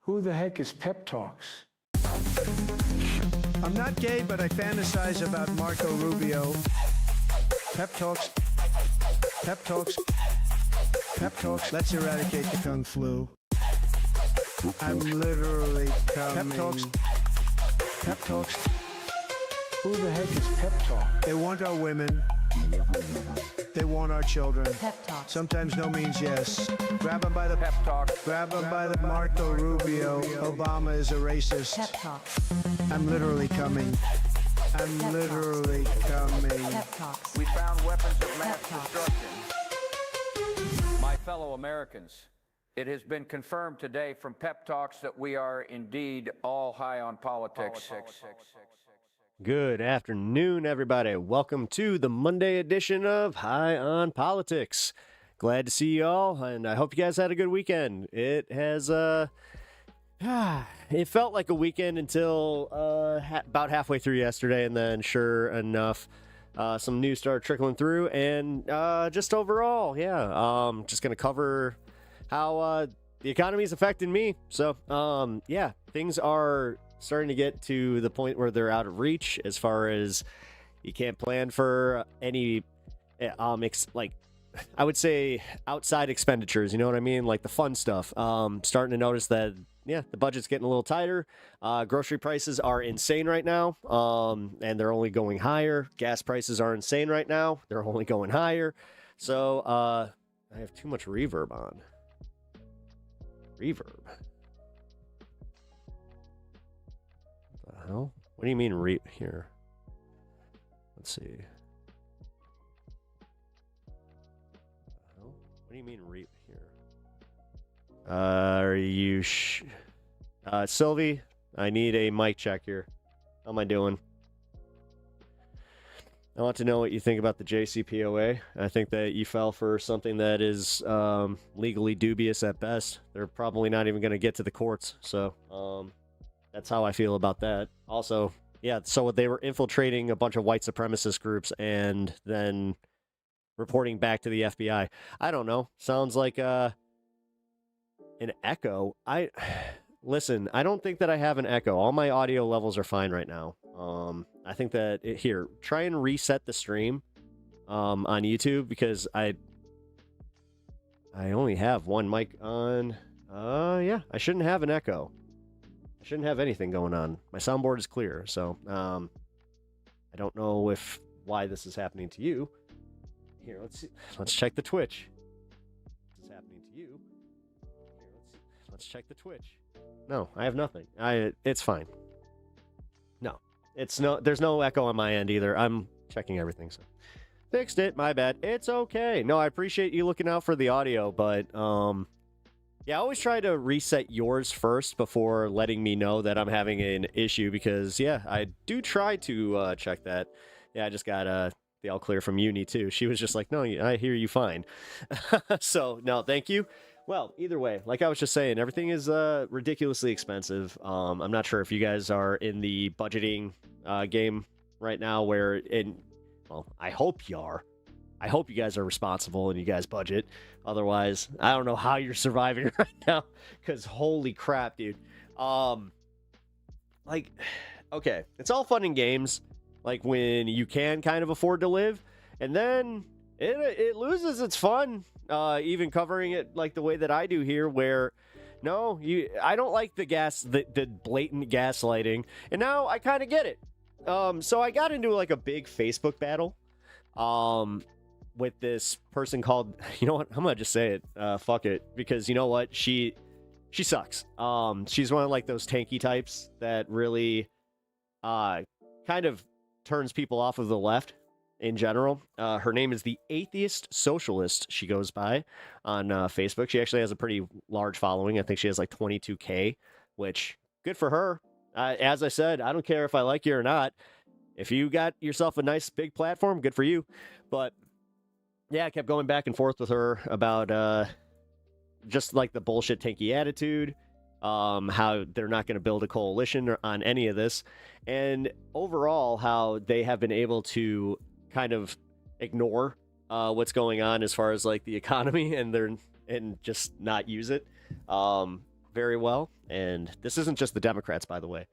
Who the heck is Peptalks? I'm not gay, but I fantasize about Marco Rubio. Peptalks. Peptalks. Peptalks. Let's eradicate the Kung Flu. I'm literally coming. Peptalks. Peptalks. Who the heck is Peptalk? They want our women. They want our children. Peptalks. Sometimes no means yes. Grab them by the Peptalks. Grab them by the Marco Rubio. Obama is a racist. Peptalks. I'm literally coming. I'm literally coming. Peptalks. We found weapons of mass Peptalks. destruction. My fellow Americans, it has been confirmed today from Peptalks that we are indeed all high on politics. Good afternoon, everybody. Welcome to the Monday edition of High on Politics. Glad to see you all, and I hope you guys had a good weekend. It has, it felt like a weekend until about halfway through yesterday, and then sure enough, some news started trickling through, and just overall, just going to cover how the economy is affecting me. So, things are starting to get to the point where they're out of reach as far as you can't plan for any I would say outside expenditures, you know what I mean? Like the fun stuff. Starting to notice that, the budget's getting a little tighter. Grocery prices are insane right now, and they're only going higher. Gas prices are insane right now. They're only going higher. So I have too much reverb on. Reverb. What the hell? What do you mean here? Let's see. What do you mean here? Are you Sylvie, I need a mic check here. How am I doing? I want to know what you think about the JCPOA. I think that you fell for something that is legally dubious at best. They're probably not even going to get to the courts. So that's how I feel about that. Also, so they were infiltrating a bunch of white supremacist groups and then reporting back to the FBI. I don't know. Sounds like an echo. Listen, I don't think that I have an echo. All my audio levels are fine right now. I think that here, try and reset the stream on YouTube because I only have one mic on. I shouldn't have an echo. I shouldn't have anything going on. My soundboard is clear, so I don't know why this is happening to you. Here, let's see. Let's check the Twitch. This is happening to you. Here, let's check the Twitch. No, I have nothing. It's fine. No, there's no echo on my end either. I'm checking everything, so fixed it. My bad. It's okay. No, I appreciate you looking out for the audio, but I always try to reset yours first before letting me know that I'm having an issue because I do try to check that. I just got the all clear from Uni too. She was just like, no, I hear you fine. So no, thank you. Well, either way, like I was just saying, everything is ridiculously expensive. I'm not sure if you guys are in the budgeting game right now I hope you are. I hope you guys are responsible and you guys budget. Otherwise, I don't know how you're surviving right now because holy crap, dude. Okay, it's all fun and games. Like when you can kind of afford to live, and then it loses its fun. Even covering it like the way that I do here, where I don't like the blatant gaslighting, and now I kind of get it. So I got into like a big Facebook battle, with this person called, you know what? I'm gonna just say it. Fuck it, because you know what? She sucks. She's one of like those tanky types that really, kind of turns people off of the left in general. Her name is the Atheist Socialist, she goes by on Facebook. She actually has a pretty large following. I think she has like 22K, which good for her. As I said, I don't care if I like you or not. If you got yourself a nice big platform, good for you. But I kept going back and forth with her about just like the bullshit tanky attitude, how they're not going to build a coalition on any of this, and overall how they have been able to kind of ignore what's going on as far as like the economy and just not use it. very well. And this isn't just the Democrats, by the way.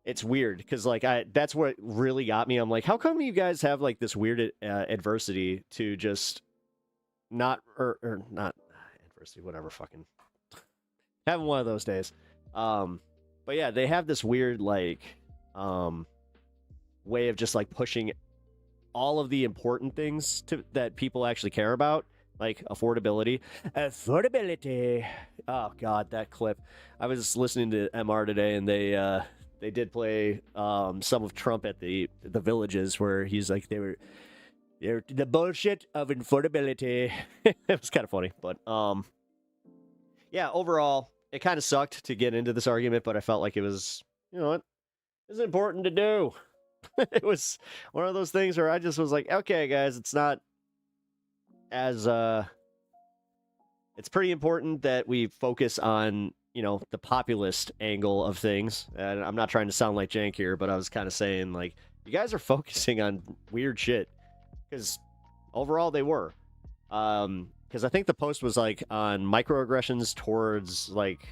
It's weird because like that's what really got me. I'm like, how come you guys have like this weird adversity to just not or not adversity, whatever, fucking having one of those days. But yeah, they have this weird like way of just like pushing all of the important things that people actually care about, like affordability. Oh god, that clip. I was listening to MR today, and they did play some of Trump at the villages where he's like they're the bullshit of affordability. It was kind of funny, but yeah, overall it kind of sucked to get into this argument, but I felt like it was, you know what, it's important to do. It was one of those things where I just was like, okay guys, it's not as it's pretty important that we focus on, you know, the populist angle of things. And I'm not trying to sound like jank here, but I was kind of saying like, you guys are focusing on weird shit, because overall they were. Because I think the post was like on microaggressions towards like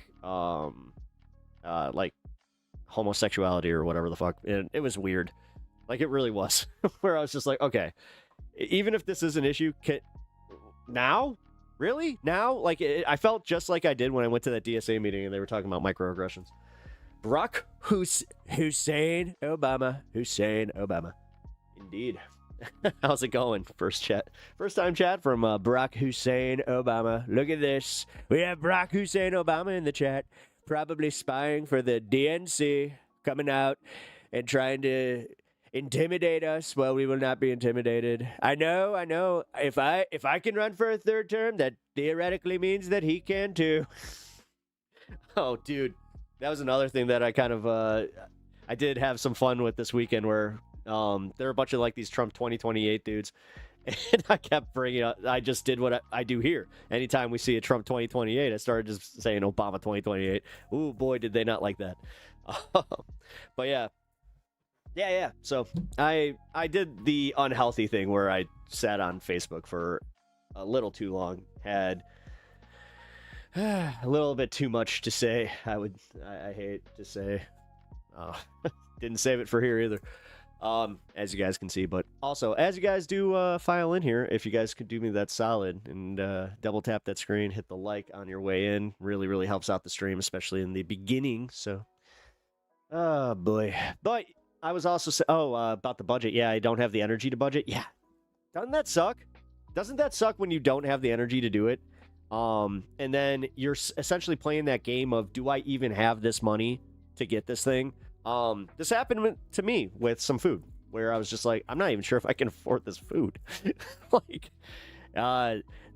homosexuality or whatever the fuck. And it was weird. Like it really was. Where I was just like, okay, even if this is an issue, now? Really? Now? Like, I felt just like I did when I went to that DSA meeting and they were talking about microaggressions. Barack Hussein Obama. Indeed. How's it going? First time chat from Barack Hussein Obama. Look at this. We have Barack Hussein Obama in the chat, probably spying for the DNC, coming out and trying to intimidate us. Well, we will not be intimidated. I know. If I can run for a third term, that theoretically means that he can too. Oh, dude. That was another thing that I kind of I did have some fun with this weekend, where there were a bunch of like these Trump 2028 dudes, and I kept bringing up, I just did what I do here. Anytime we see a Trump 2028, I started just saying Obama 2028. Ooh, boy, did they not like that. But yeah. So I did the unhealthy thing where I sat on Facebook for a little too long, had a little bit too much to say. I hate to say. Didn't save it for here either. As you guys can see, but also as you guys do file in here, if you guys could do me that solid and double tap that screen, hit the like on your way in, really helps out the stream, especially in the beginning. So, oh boy, but I was also about the budget. Yeah, I don't have the energy to budget. Yeah, doesn't that suck? Doesn't that suck when you don't have the energy to do it? And then you're essentially playing that game of, do I even have this money to get this thing? This happened to me with some food, where I was just like, I'm not even sure if I can afford this food. Like,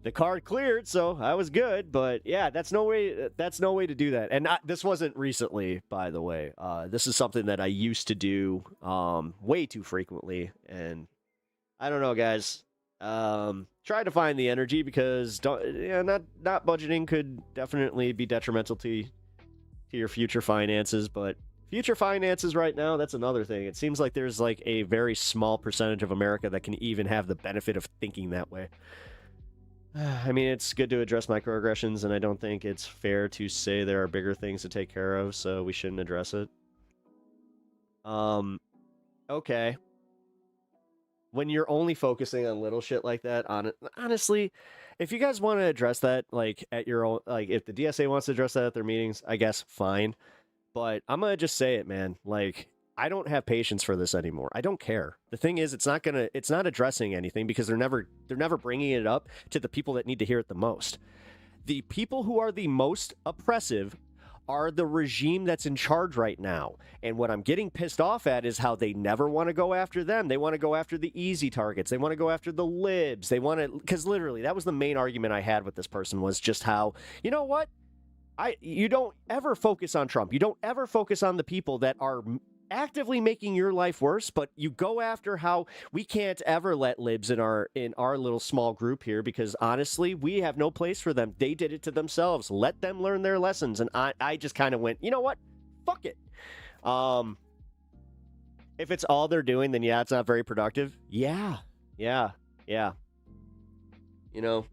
the card cleared, so I was good. But yeah, that's no way to do that. And this wasn't recently, by the way. This is something that I used to do way too frequently, and I don't know, guys. Try to find the energy, because not budgeting could definitely be detrimental to your future finances. But future finances right now, that's another thing. It seems like there's like a very small percentage of America that can even have the benefit of thinking that way. I mean, it's good to address microaggressions, and I don't think it's fair to say there are bigger things to take care of, so we shouldn't address it. Okay. When you're only focusing on little shit like that, honestly, if you guys want to address that, like at your own, like if the DSA wants to address that at their meetings, I guess fine. But I'm gonna just say it, man. Like, I don't have patience for this anymore. I don't care. The thing is, it's not addressing anything, because they're never bringing it up to the people that need to hear it the most. The people who are the most oppressive are the regime that's in charge right now. And what I'm getting pissed off at is how they never want to go after them. They want to go after the easy targets. They want to go after the libs. They want to, because literally that was the main argument I had with this person, was just how, you know what? You don't ever focus on Trump. You don't ever focus on the people that are actively making your life worse, but you go after how we can't ever let libs in our little small group here, because honestly, we have no place for them. They did it to themselves. Let them learn their lessons. And I just kind of went, you know what? Fuck it. If it's all they're doing, then yeah, it's not very productive. Yeah. You know,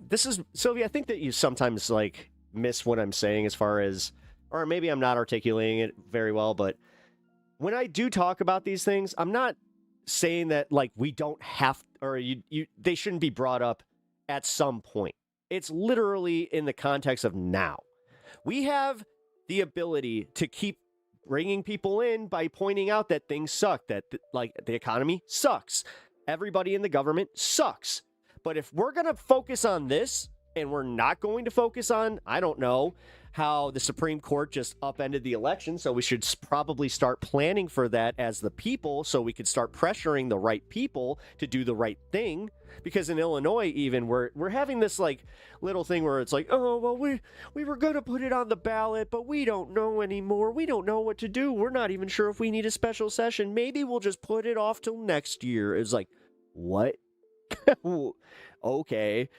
this is, Sylvia, I think that you sometimes like miss what I'm saying as far as, or maybe I'm not articulating it very well, but when I do talk about these things, I'm not saying that like we don't have, or they shouldn't be brought up at some point. It's literally in the context of now. We have the ability to keep bringing people in by pointing out that things suck, that like the economy sucks. Everybody in the government sucks. But if we're going to focus on this and we're not going to focus on, I don't know, how the Supreme Court just upended the election, so we should probably start planning for that as the people so we could start pressuring the right people to do the right thing. Because in Illinois, even, we're having this like little thing where it's like, oh, well, we were going to put it on the ballot, but we don't know anymore. We don't know what to do. We're not even sure if we need a special session. Maybe we'll just put it off till next year. It's like, what? Okay.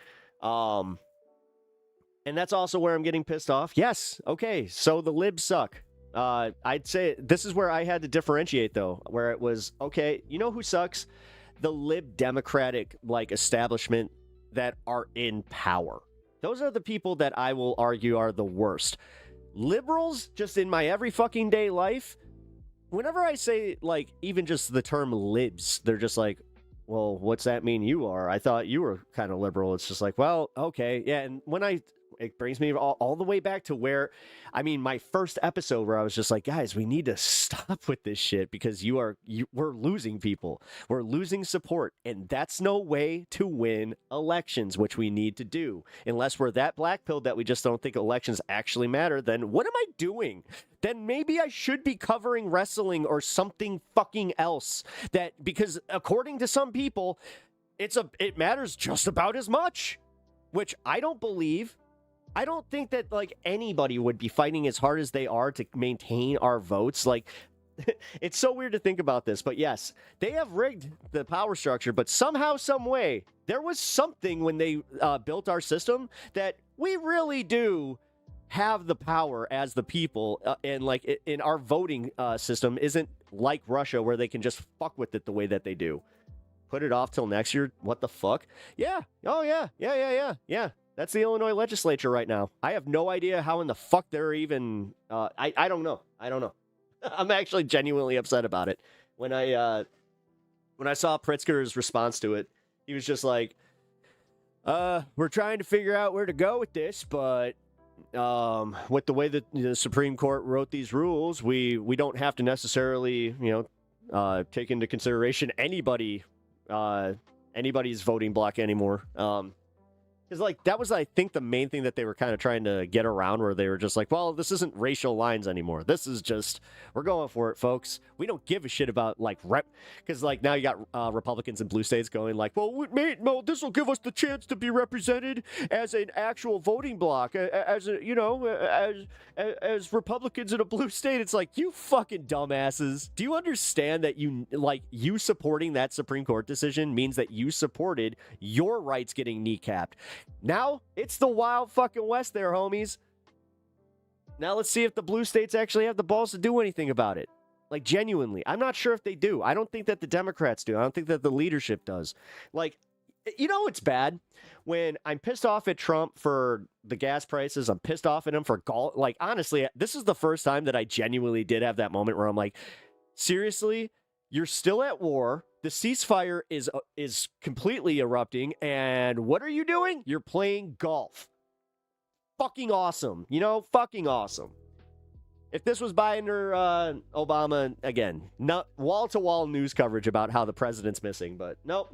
And that's also where I'm getting pissed off. Yes, okay, so the libs suck. I'd say this is where I had to differentiate, though, where it was, okay, you know who sucks? The lib democratic, like, establishment that are in power. Those are the people that I will argue are the worst. Liberals, just in my every fucking day life, whenever I say, like, even just the term libs, they're just like, well, what's that mean you are? I thought you were kind of liberal. It's just like, well, okay, yeah, and it brings me all the way back to where, I mean, my first episode where I was just like, guys, we need to stop with this shit because we're losing people. We're losing support. And that's no way to win elections, which we need to do. Unless we're that black-pilled that we just don't think elections actually matter, then what am I doing? Then maybe I should be covering wrestling or something fucking else. Because according to some people, it matters just about as much, which I don't believe. I don't think that, like, anybody would be fighting as hard as they are to maintain our votes. Like, it's so weird to think about this, but yes, they have rigged the power structure, but somehow, some way, there was something when they built our system that we really do have the power as the people, and, like, in our voting system isn't like Russia where they can just fuck with it the way that they do. Put it off till next year? What the fuck? Yeah. Oh, yeah. Yeah. That's the Illinois legislature right now. I have no idea how in the fuck they're even... I don't know. I'm actually genuinely upset about it. When I saw Pritzker's response to it, he was just like, we're trying to figure out where to go with this, but with the way that the Supreme Court wrote these rules, we don't have to necessarily, take into consideration anybody's voting block anymore. Because, like, that was, I think, the main thing that they were kind of trying to get around, where they were just like, well, this isn't racial lines anymore. This is just, we're going for it, folks. We don't give a shit about, like, because, like, now you got Republicans in blue states going like, well, this will give us the chance to be represented as an actual voting block, as Republicans in a blue state. It's like, you fucking dumbasses. Do you understand that you supporting that Supreme Court decision means that you supported your rights getting kneecapped? Now, it's the wild fucking West there, homies. Now let's see if the blue states actually have the balls to do anything about it. Like, genuinely. I'm not sure if they do. I don't think that the Democrats do. I don't think that the leadership does. Like, it's bad when I'm pissed off at Trump for the gas prices. I'm pissed off at him for golf. Like, honestly, this is the first time that I genuinely did have that moment where I'm like, seriously? You're still at war. The ceasefire is completely erupting. And what are you doing? You're playing golf. Fucking awesome. Fucking awesome. If this was Biden or Obama, again, not wall-to-wall news coverage about how the president's missing. But nope.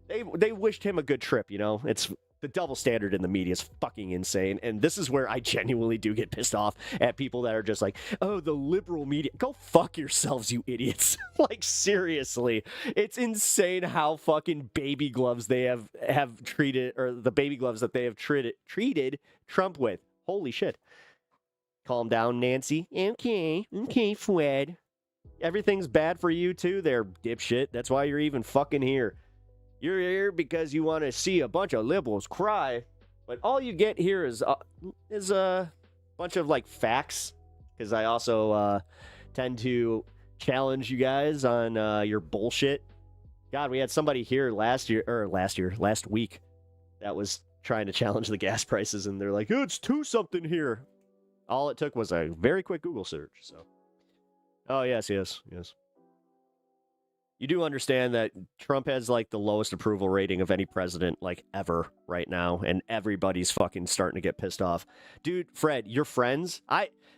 They wished him a good trip, It's the double standard in the media is fucking insane. And this is where I genuinely do get pissed off at people that are just like, oh, the liberal media. Go fuck yourselves, you idiots. Like, seriously. It's insane how fucking baby gloves they have treated, or the baby gloves that they have treated Trump with. Holy shit. Calm down, Nancy. Okay, Fred. Everything's bad for you too there, dipshit. That's why you're even fucking here. You're here because you want to see a bunch of liberals cry, but all you get here is a bunch of, like, facts, because I also tend to challenge you guys on your bullshit. God, we had somebody here last week that was trying to challenge the gas prices, and they're like, oh, it's 2 something here. All it took was a very quick Google search. So, oh yes. You do understand that Trump has like the lowest approval rating of any president like ever right now, and everybody's fucking starting to get pissed off. Dude, Fred, your friends,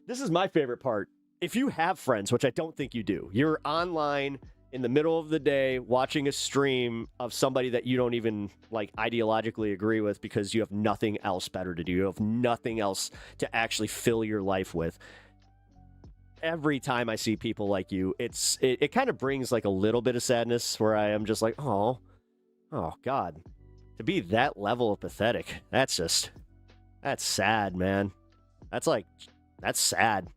this is my favorite part. If you have friends, which I don't think you do, you're online in the middle of the day watching a stream of somebody that you don't even like ideologically agree with because you have nothing else better to do. You have nothing else to actually fill your life with. Every time I see people like you, it kind of brings like a little bit of sadness where I am just like, oh God, to be that level of pathetic. That's sad, man. That's sad.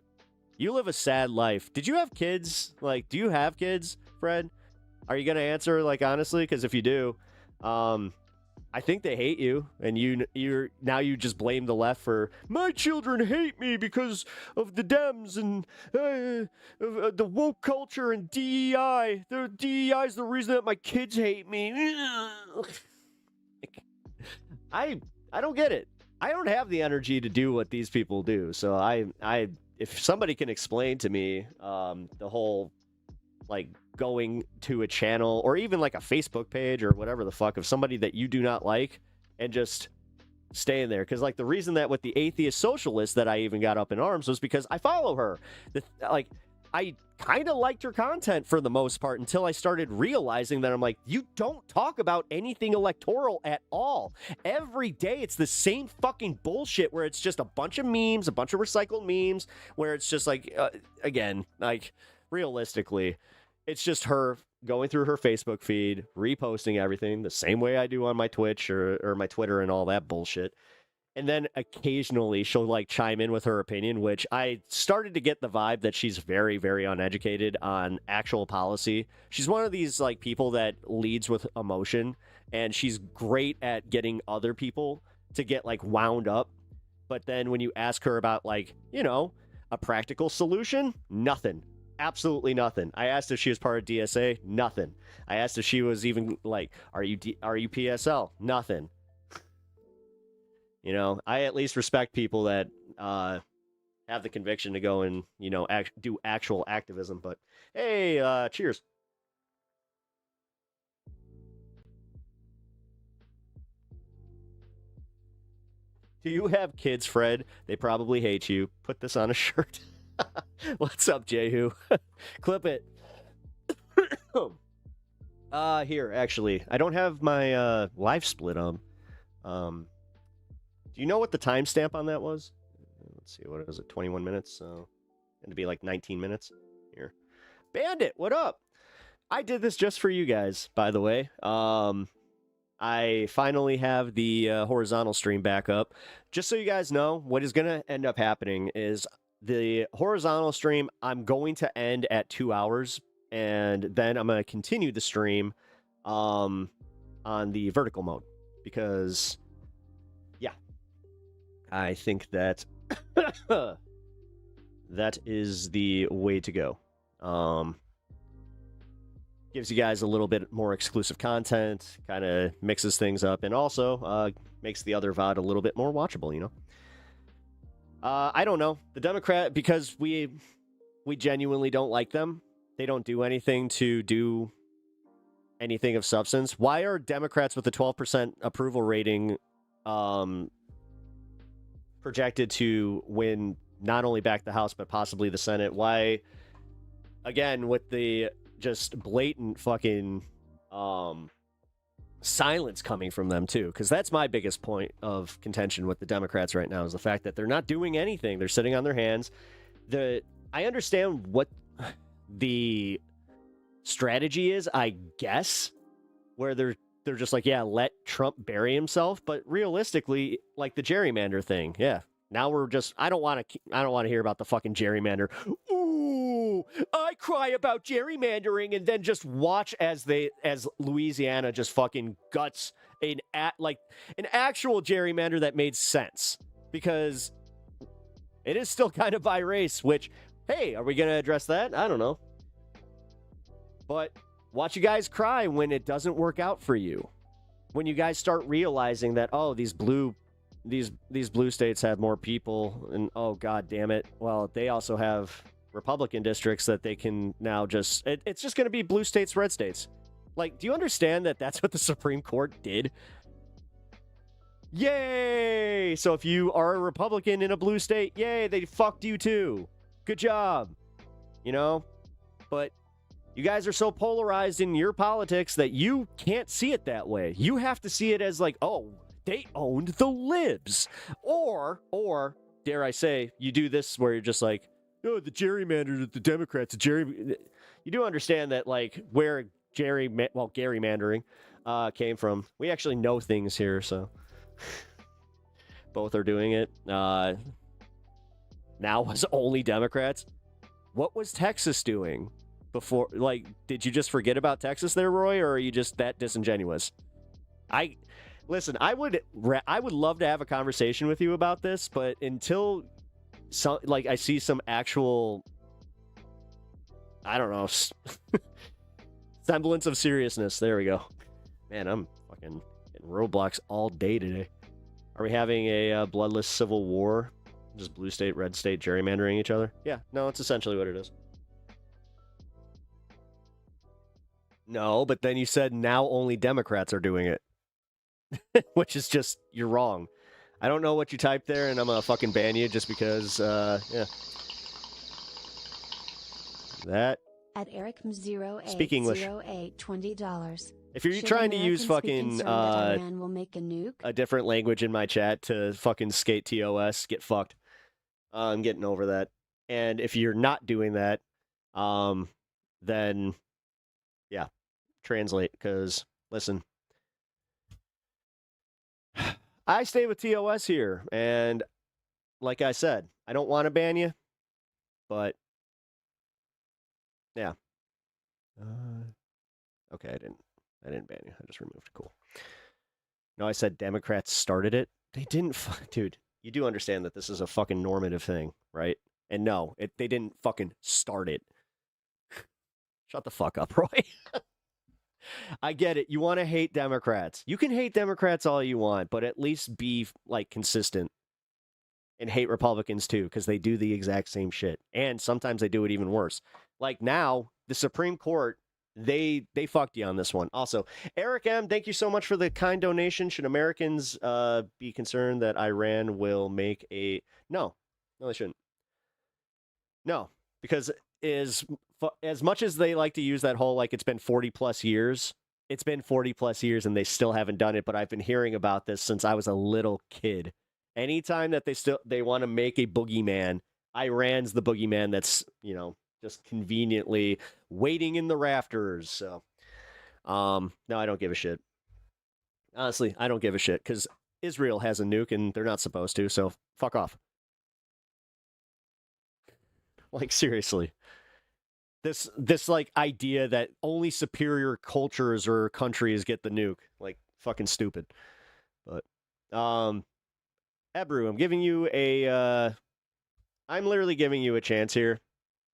You live a sad life. Did you have kids? Like, do you have kids, Fred? Are you going to answer like honestly? Because if you do, I think they hate you, and you just blame the left for my children hate me because of the Dems and the woke culture and DEI. The DEI is the reason that my kids hate me. I don't get it. I don't have the energy to do what these people do. So if somebody can explain to me the whole like going to a channel or even like a Facebook page or whatever the fuck of somebody that you do not like and just staying there. Because like the reason that with the atheist socialist that I even got up in arms was because I follow her. I kind of liked her content for the most part until I started realizing that I'm like, you don't talk about anything electoral at all. Every day it's the same fucking bullshit where it's just a bunch of memes, a bunch of recycled memes, where it's just like, again, like realistically, it's just her going through her Facebook feed, reposting everything the same way I do on my Twitch or my Twitter and all that bullshit. And then occasionally she'll like chime in with her opinion, which I started to get the vibe that she's very, very uneducated on actual policy. She's one of these like people that leads with emotion, and she's great at getting other people to get like wound up. But then when you ask her about like, you know, a practical solution, nothing. Absolutely nothing. I asked if she was part of DSA, nothing. I asked if she was even like, are you PSL? Nothing. You know, I at least respect people that have the conviction to go and, you know, do actual activism. But hey, cheers. Do you have kids, Fred? They probably hate you. Put this on a shirt. What's up, Jehu? Clip it. Here, actually. I don't have my live split on. Do you know what the timestamp on that was? Let's see, what is it? 21 minutes? So it'd be like 19 minutes. Here. Bandit, what up? I did this just for you guys, by the way. I finally have the horizontal stream back up. Just so you guys know, what is going to end up happening is the horizontal stream, I'm going to end at 2 hours, and then I'm going to continue the stream on the vertical mode, because, yeah, I think that that is the way to go. Gives you guys a little bit more exclusive content, kind of mixes things up, and also makes the other VOD a little bit more watchable, you know? I don't know. The Democrat, because we genuinely don't like them. They don't do anything to do anything of substance. Why are Democrats with a 12% approval rating projected to win not only back the House, but possibly the Senate? Why, again, with the just blatant fucking silence coming from them too, because that's my biggest point of contention with the Democrats right now, is the fact that they're not doing anything. They're sitting on their hands. I understand what the strategy is, I guess, where they're just like, yeah, let Trump bury himself. But realistically, like the gerrymander thing, yeah. Now we're just, I don't want to hear about the fucking gerrymander. Ooh, I cry about gerrymandering, and then just watch as Louisiana just fucking guts an actual gerrymander that made sense, because it is still kind of by race, which, hey, are we going to address that? I don't know. But watch you guys cry when it doesn't work out for you. when you guys start realizing that, oh, these blue states have more people, and oh god damn it, well, they also have Republican districts that they can now just it's just going to be blue states, red states. Like, do you understand that that's what the Supreme Court did? Yay! So if you are a Republican in a blue state, yay, they fucked you too. Good job. You know? But you guys are so polarized in your politics that you can't see it that way. You have to see it as like, oh, they owned the libs. Or, dare I say, you do this where you're just like, oh, the gerrymandered the Democrats. You do understand that, like, where gerrymandering came from. We actually know things here, so both are doing it. Now was only Democrats. What was Texas doing before? Like, did you just forget about Texas there, Roy, or are you just that disingenuous? Listen, I would love to have a conversation with you about this, but until I see some actual, I don't know, semblance of seriousness. There we go. Man, I'm fucking getting roadblocks all day today. Are we having a bloodless civil war? Just blue state, red state gerrymandering each other? Yeah, no, it's essentially what it is. No, but then you said now only Democrats are doing it. Which is just, you're wrong. I don't know what you typed there, and I'm gonna fucking ban you just because, yeah. That. At Eric0808, Speak English. $20. If you're trying to use fucking will make a nuke? a different language in my chat to fucking skate TOS, get fucked. I'm getting over that. And if you're not doing that, then yeah, translate. Because listen, I stay with TOS here, and like I said, I don't want to ban you, but yeah. Okay, I didn't ban you. I just removed. Cool. No, I said Democrats started it. They didn't, dude. You do understand that this is a fucking normative thing, right? And no, they didn't fucking start it. Shut the fuck up, Roy. I get it. You want to hate Democrats. You can hate Democrats all you want, but at least be like consistent and hate Republicans too, because they do the exact same shit. And sometimes they do it even worse. Like now, the Supreme Court, they fucked you on this one. Also, Eric M., thank you so much for the kind donation. Should Americans be concerned that Iran will make a... No, they shouldn't. No, because as much as they like to use that whole, like, it's been 40 plus years and they still haven't done it, but I've been hearing about this since I was a little kid. Anytime that they want to make a boogeyman, Iran's the boogeyman that's, just conveniently waiting in the rafters. So, no, I don't give a shit. Honestly, I don't give a shit because Israel has a nuke and they're not supposed to, so fuck off. Like, seriously. This like idea that only superior cultures or countries get the nuke, like, fucking stupid. But Ebru, I'm literally giving you a chance here.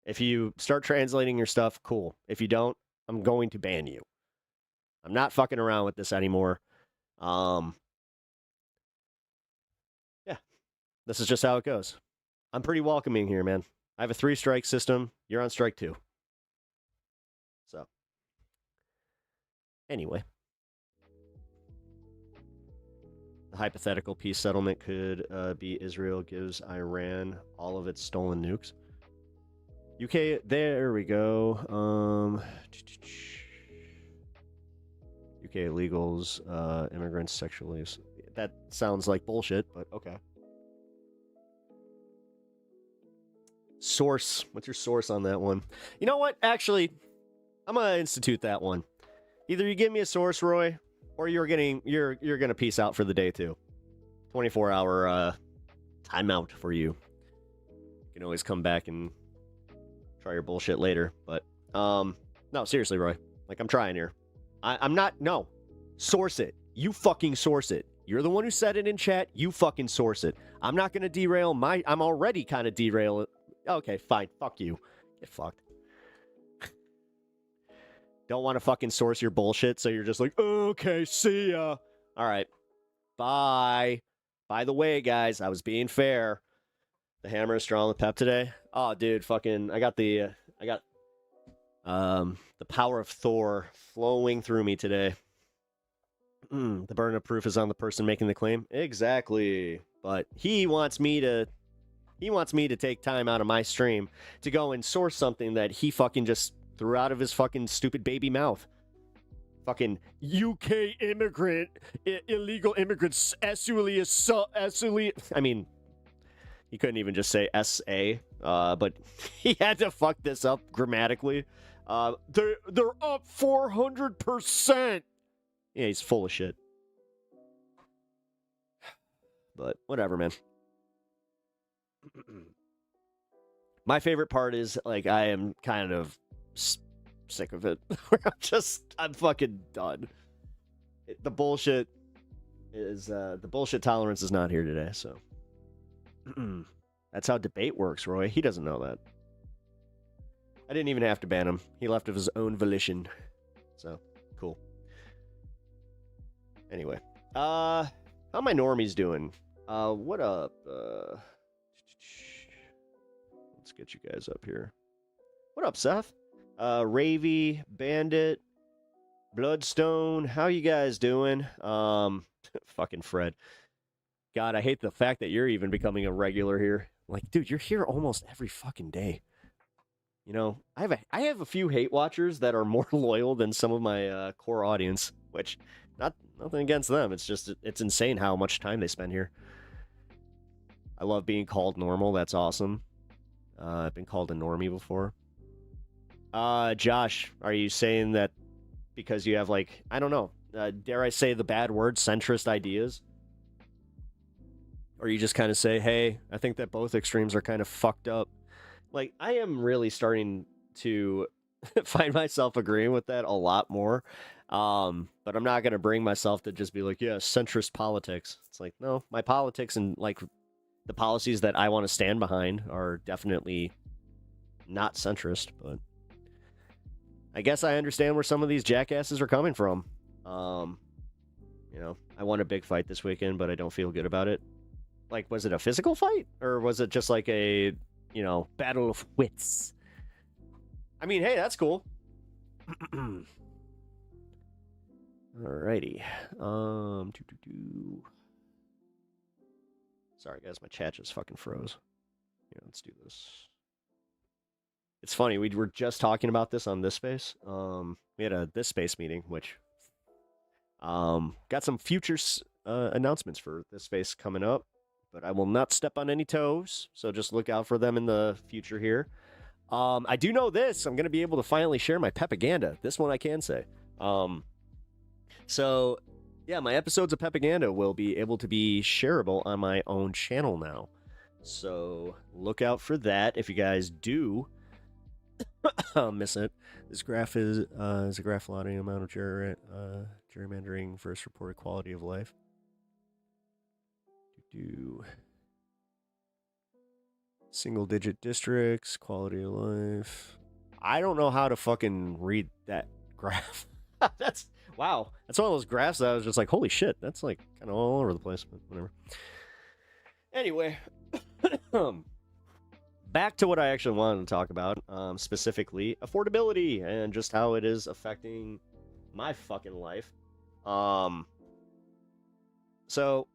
If you start translating your stuff, cool. If you don't, I'm going to ban you. I'm not fucking around with this anymore. Yeah. This is just how it goes. I'm pretty welcoming here, man. I have a 3-strike system. You're on strike 2. So, anyway. The hypothetical peace settlement could be Israel gives Iran all of its stolen nukes. UK, there we go. UK illegals, immigrants, sexually. That sounds like bullshit, but okay. Source. What's your source on that one? You know what? Actually, I'm gonna institute that one. Either you give me a source, Roy, or you're gonna peace out for the day too. 24-hour timeout for you. You can always come back and try your bullshit later. But no, seriously, Roy. Like, I'm trying here. I'm not. No, source it. You fucking source it. You're the one who said it in chat. You fucking source it. I'm not gonna derail I'm already kind of derail it. Okay, fine. Fuck you. Get fucked. Don't want to fucking source your bullshit, so you're just like, okay, see ya. All right. Bye. By the way, guys, I was being fair. The hammer is strong with Pep today. Oh, dude, fucking, I got the power of Thor flowing through me today. The burden of proof is on the person making the claim. Exactly. But he wants me to take time out of my stream to go and source something that he fucking just threw out of his fucking stupid baby mouth. Fucking UK immigrant, illegal immigrants, I mean, he couldn't even just say S.A., but he had to fuck this up grammatically. They're up 400%. Yeah, he's full of shit. But whatever, man. My favorite part is, like, I am kind of sick of it. I'm fucking done. The bullshit tolerance is not here today, so. That's how debate works, Roy. He doesn't know that. I didn't even have to ban him. He left of his own volition. So, cool. Anyway. How my normies doing? What up? Let's get you guys up here. What up, Seth? Ravy, Bandit, Bloodstone, how you guys doing? Fucking Fred. God, I hate the fact that you're even becoming a regular here. Like, dude, you're here almost every fucking day. You know, I have a few hate watchers that are more loyal than some of my core audience, which, nothing against them. It's just, it's insane how much time they spend here. I love being called normal. That's awesome. I've been called a normie before. Josh, are you saying that because you have, like, I don't know, dare I say the bad word, centrist ideas? Or you just kind of say, hey, I think that both extremes are kind of fucked up. Like, I am really starting to find myself agreeing with that a lot more. But I'm not going to bring myself to just be like, yeah, centrist politics. It's like, no, my politics and, like, the policies that I want to stand behind are definitely not centrist, but I guess I understand where some of these jackasses are coming from. You know, I won a big fight this weekend, but I don't feel good about it. Like, was it a physical fight? Or was it just like a, you know, battle of wits? I mean, hey, that's cool. Alrighty. Sorry, guys, my chat just fucking froze. Yeah, let's do this. It's funny, we were just talking about this on this space. We had a this space meeting, which got some future announcements for this space coming up, but I will not step on any toes, so just look out for them in the future here. I do know this. I'm going to be able to finally share my propaganda. This one I can say. So, yeah, my episodes of Propaganda will be able to be shareable on my own channel now. So, look out for that if you guys do miss it. This graph is a graph plotting amount of gerrymandering versus reported quality of life. Single-digit districts, quality of life. I don't know how to fucking read that graph. That's, wow. That's one of those graphs that I was just like, holy shit, that's like kind of all over the place, but whatever. Anyway, back to what I actually wanted to talk about, specifically affordability and just how it is affecting my fucking life. So,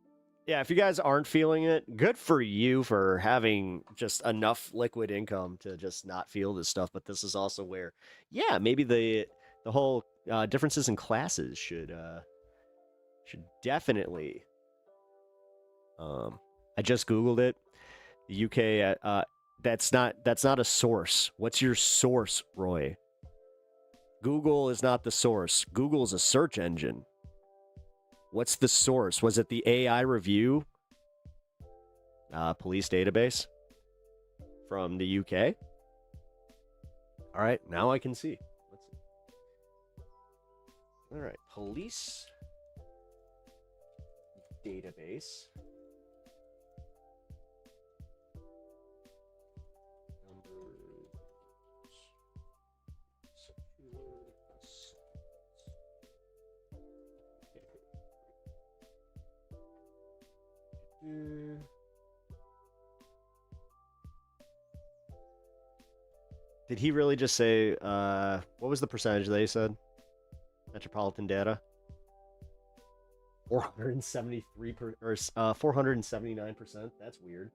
yeah, if you guys aren't feeling it, good for you for having just enough liquid income to just not feel this stuff. But this is also where, yeah, maybe the whole differences in classes should definitely. I just Googled it. The UK, that's not a source. What's your source, Roy? Google is not the source. Google is a search engine. What's the source? Was it the AI review police database from the UK? All right, now I can see. Let's see. All right, police database. Did he really just say, what was the percentage they said? Metropolitan data? 479%. That's weird.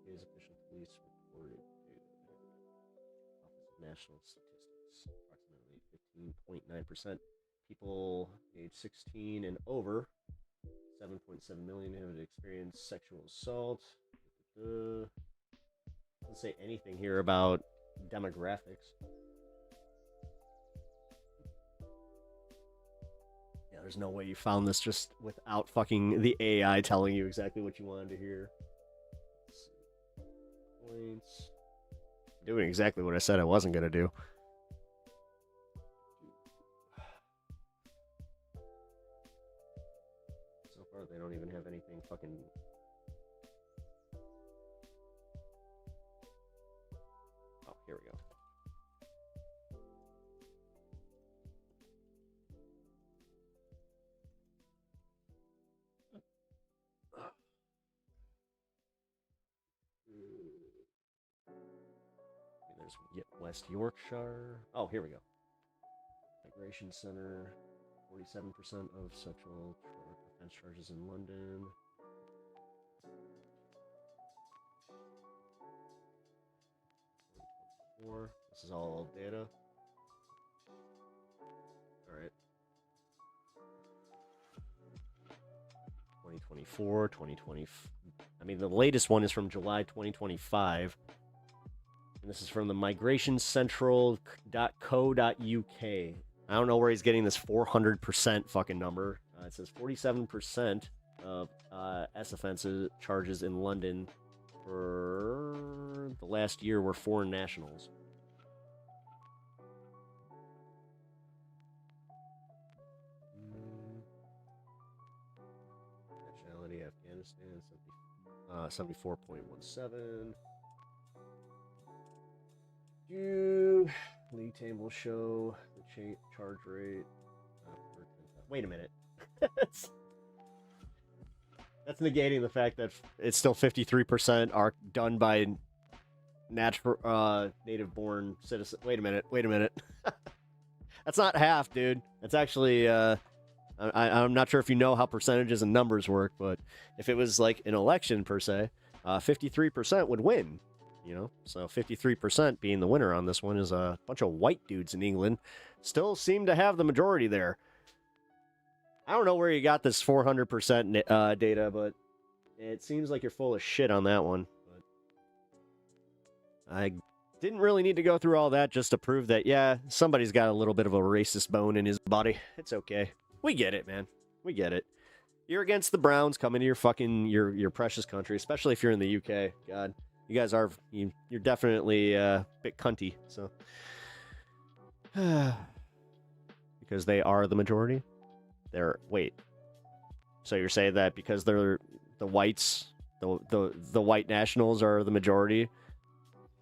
His official police reported Office of National Statistics. Approximately 15.9% people age 16 and over. 7.7 million have experienced sexual assault. Doesn't say anything here about demographics. Yeah, there's no way you found this just without fucking the AI telling you exactly what you wanted to hear. Points. Doing exactly what I said I wasn't gonna do. So far, they don't even have anything fucking. Oh, here we go. There's West Yorkshire. Oh, here we go. Migration Center. 47% of sexual offense charges in London. This is all data. All right. 2024, 2020. I mean, the latest one is from July 2025. And this is from the migrationcentral.co.uk. I don't know where he's getting this 400% fucking number. It says 47% of S offenses charges in London for the last year were foreign nationals. Nationality Afghanistan 74.17. League table show the charge rate. Wait a minute. That's negating the fact that it's still 53% are done by natural native-born citizens. Wait a minute. That's not half, dude. That's actually I'm not sure if you know how percentages and numbers work, but if it was like an election per se, 53% would win. You know, so 53% being the winner on this one is a bunch of white dudes in England. Still seem to have the majority there. I don't know where you got this 400% data, but it seems like you're full of shit on that one. But I didn't really need to go through all that just to prove that, yeah, somebody's got a little bit of a racist bone in his body. It's okay. We get it, man. We get it. You're against the Browns coming to your fucking, your precious country, especially if you're in the UK. God. You guys are, you're definitely a bit cunty, so. Because they are the majority? Wait. So you're saying that because they're the whites, the white nationals are the majority,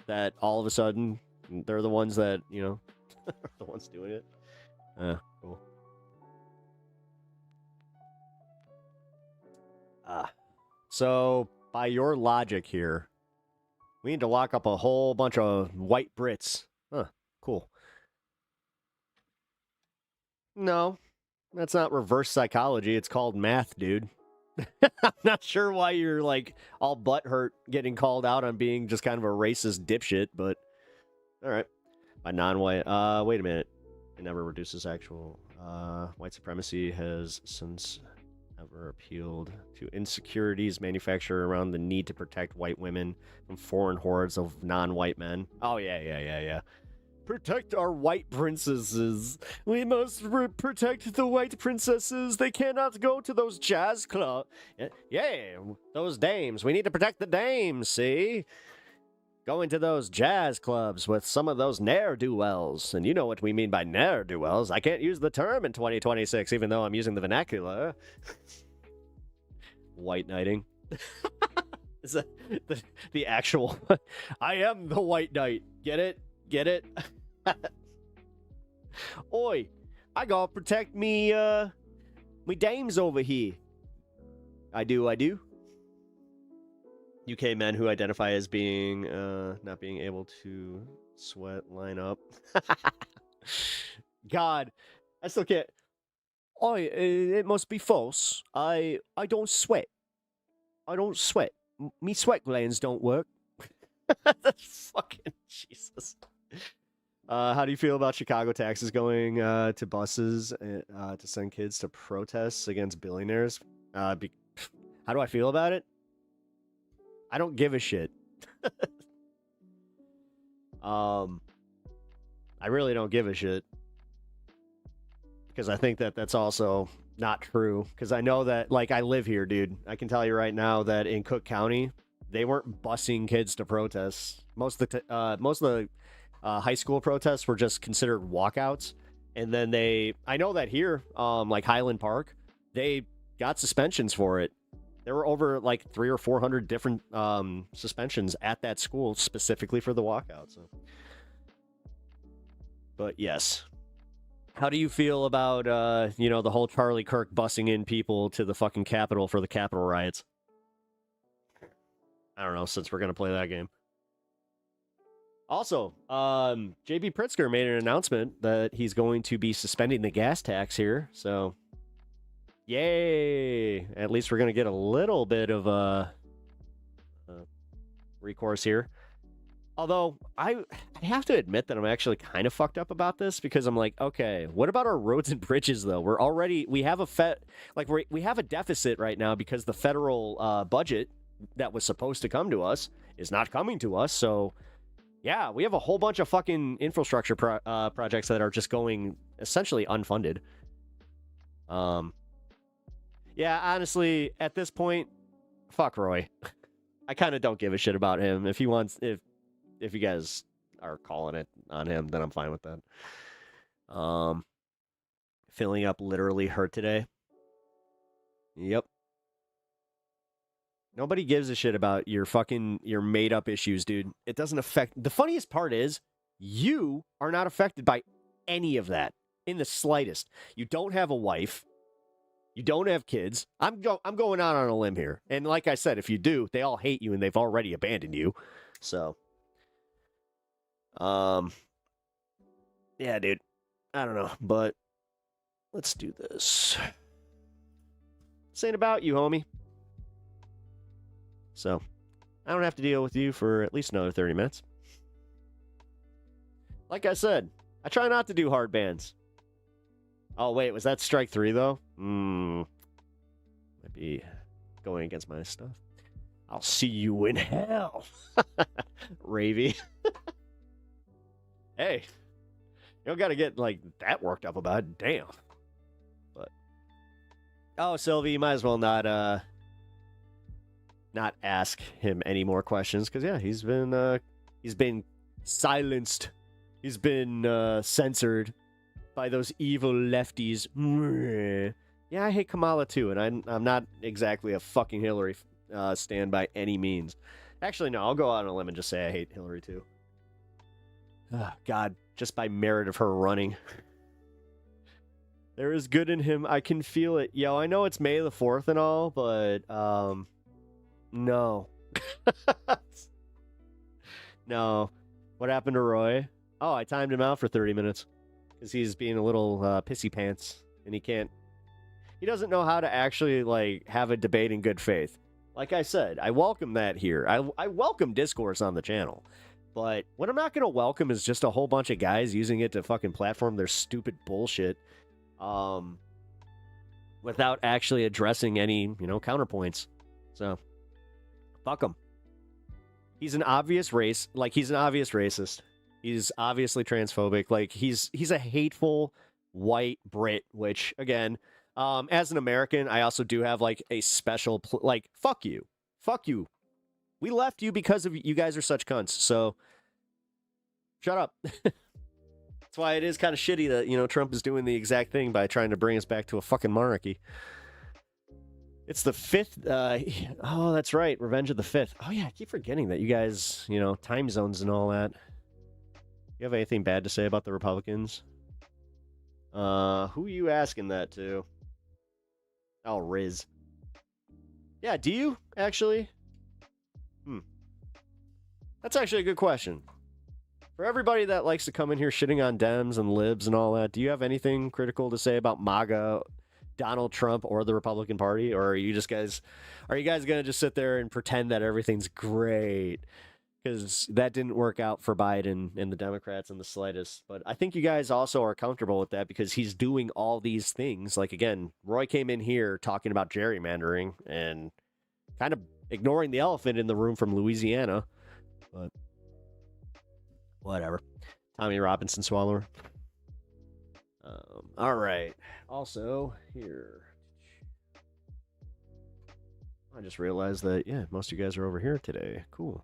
that all of a sudden they're the ones that, you know, are the ones doing it? Cool. So, by your logic here, we need to lock up a whole bunch of white Brits. Huh, cool. No, that's not reverse psychology. It's called math, dude. I'm not sure why you're, like, all butthurt getting called out on being just kind of a racist dipshit, but all right. By non-white, wait a minute. It never reduces actual. White supremacy has since ever appealed to insecurities manufactured around the need to protect white women from foreign hordes of non-white men. Oh, yeah. Protect our white princesses. We must protect the white princesses. They cannot go to those jazz clubs. Yeah, those dames. We need to protect the dames, see? Going to those jazz clubs with some of those ne'er-do-wells. And you know what we mean by ne'er-do-wells. I can't use the term in 2026, even though I'm using the vernacular. White knighting. Is that the actual... I am the white knight. Get it? Get it? Oi, I gotta protect me My dame's over here. I do. UK men who identify as being, not being able to sweat line up. God, I still can't. It must be false. I don't sweat. I don't sweat. Me sweat glands don't work. That's fucking Jesus. How do you feel about Chicago taxes going to buses to send kids to protests against billionaires? How do I feel about it? I don't give a shit. I really don't give a shit. Because I think that that's also not true. Because I know that, like, I live here, dude. I can tell you right now that in Cook County, they weren't busing kids to protests. Most of the high school protests were just considered walkouts. And then I know that here, like Highland Park, they got suspensions for it. There were over like 300 or 400 different suspensions at that school specifically for the walkout. So, but yes. How do you feel about, the whole Charlie Kirk busing in people to the fucking Capitol for the Capitol riots? I don't know, since we're going to play that game. Also, J.B. Pritzker made an announcement that he's going to be suspending the gas tax here. So, yay! At least we're going to get a little bit of recourse here. Although, I have to admit that I'm actually kind of fucked up about this because I'm like, okay, what about our roads and bridges, though? We have we have a deficit right now because the federal budget that was supposed to come to us is not coming to us. So, yeah, we have a whole bunch of fucking infrastructure projects that are just going essentially unfunded. Yeah, honestly, at this point, fuck Roy. I kind of don't give a shit about him. If you guys are calling it on him, then I'm fine with that. Filling up literally hurt today. Yep. Nobody gives a shit about your made up issues, dude. It doesn't affect. The funniest part is you are not affected by any of that in the slightest. You don't have a wife. You don't have kids. I'm going out on a limb here. And like I said, if you do, they all hate you and they've already abandoned you. So, yeah, dude. I don't know, but let's do this. This ain't about you, homie. So, I don't have to deal with you for at least another 30 minutes. Like I said, I try not to do hard bans. Oh, wait, was that strike 3, though? Might be going against my stuff. I'll see you in hell. Ravy. Hey, you don't got to get, like, that worked up about it. Damn. But, oh, Sylvie, you might as well not ask him any more questions, because, yeah, he's been silenced. He's been censored by those evil lefties. Yeah, I hate Kamala too, and I'm not exactly a fucking Hillary stan by any means. Actually, no, I'll go out on a limb and just say I hate Hillary too. Oh, God, just by merit of her running. There is good in him. I can feel it. Yo, I know it's May the 4th and all, but no. No. What happened to Roy? Oh, I timed him out for 30 minutes. Because he's being a little pissy pants. And he doesn't know how to actually, like, have a debate in good faith. Like I said, I welcome that here. I welcome discourse on the channel. But what I'm not going to welcome is just a whole bunch of guys using it to fucking platform their stupid bullshit. Without actually addressing any, counterpoints. So, fuck him. He's an obvious racist. He's obviously transphobic. Like, he's a hateful white Brit, which, again, as an American, I also do have, like, a special, fuck you. Fuck you. We left you because of you guys are such cunts, so shut up. That's why it is kind of shitty that, Trump is doing the exact thing by trying to bring us back to a fucking monarchy. It's the 5th, oh, that's right, Revenge of the 5th. Oh, yeah, I keep forgetting that you guys, time zones and all that. You have anything bad to say about the Republicans? Who are you asking that to? Oh, Riz. Yeah, do you actually? That's actually a good question. For everybody that likes to come in here shitting on Dems and libs and all that, do you have anything critical to say about MAGA, Donald Trump, or the Republican Party? Or are you guys going to just sit there and pretend that everything's great? Because that didn't work out for Biden and the Democrats in the slightest. But I think you guys also are comfortable with that because he's doing all these things. Like, again, Roy came in here talking about gerrymandering and kind of ignoring the elephant in the room from Louisiana. But whatever. Tommy Robinson Swallower. All right. Also, here. I just realized that, yeah, most of you guys are over here today. Cool.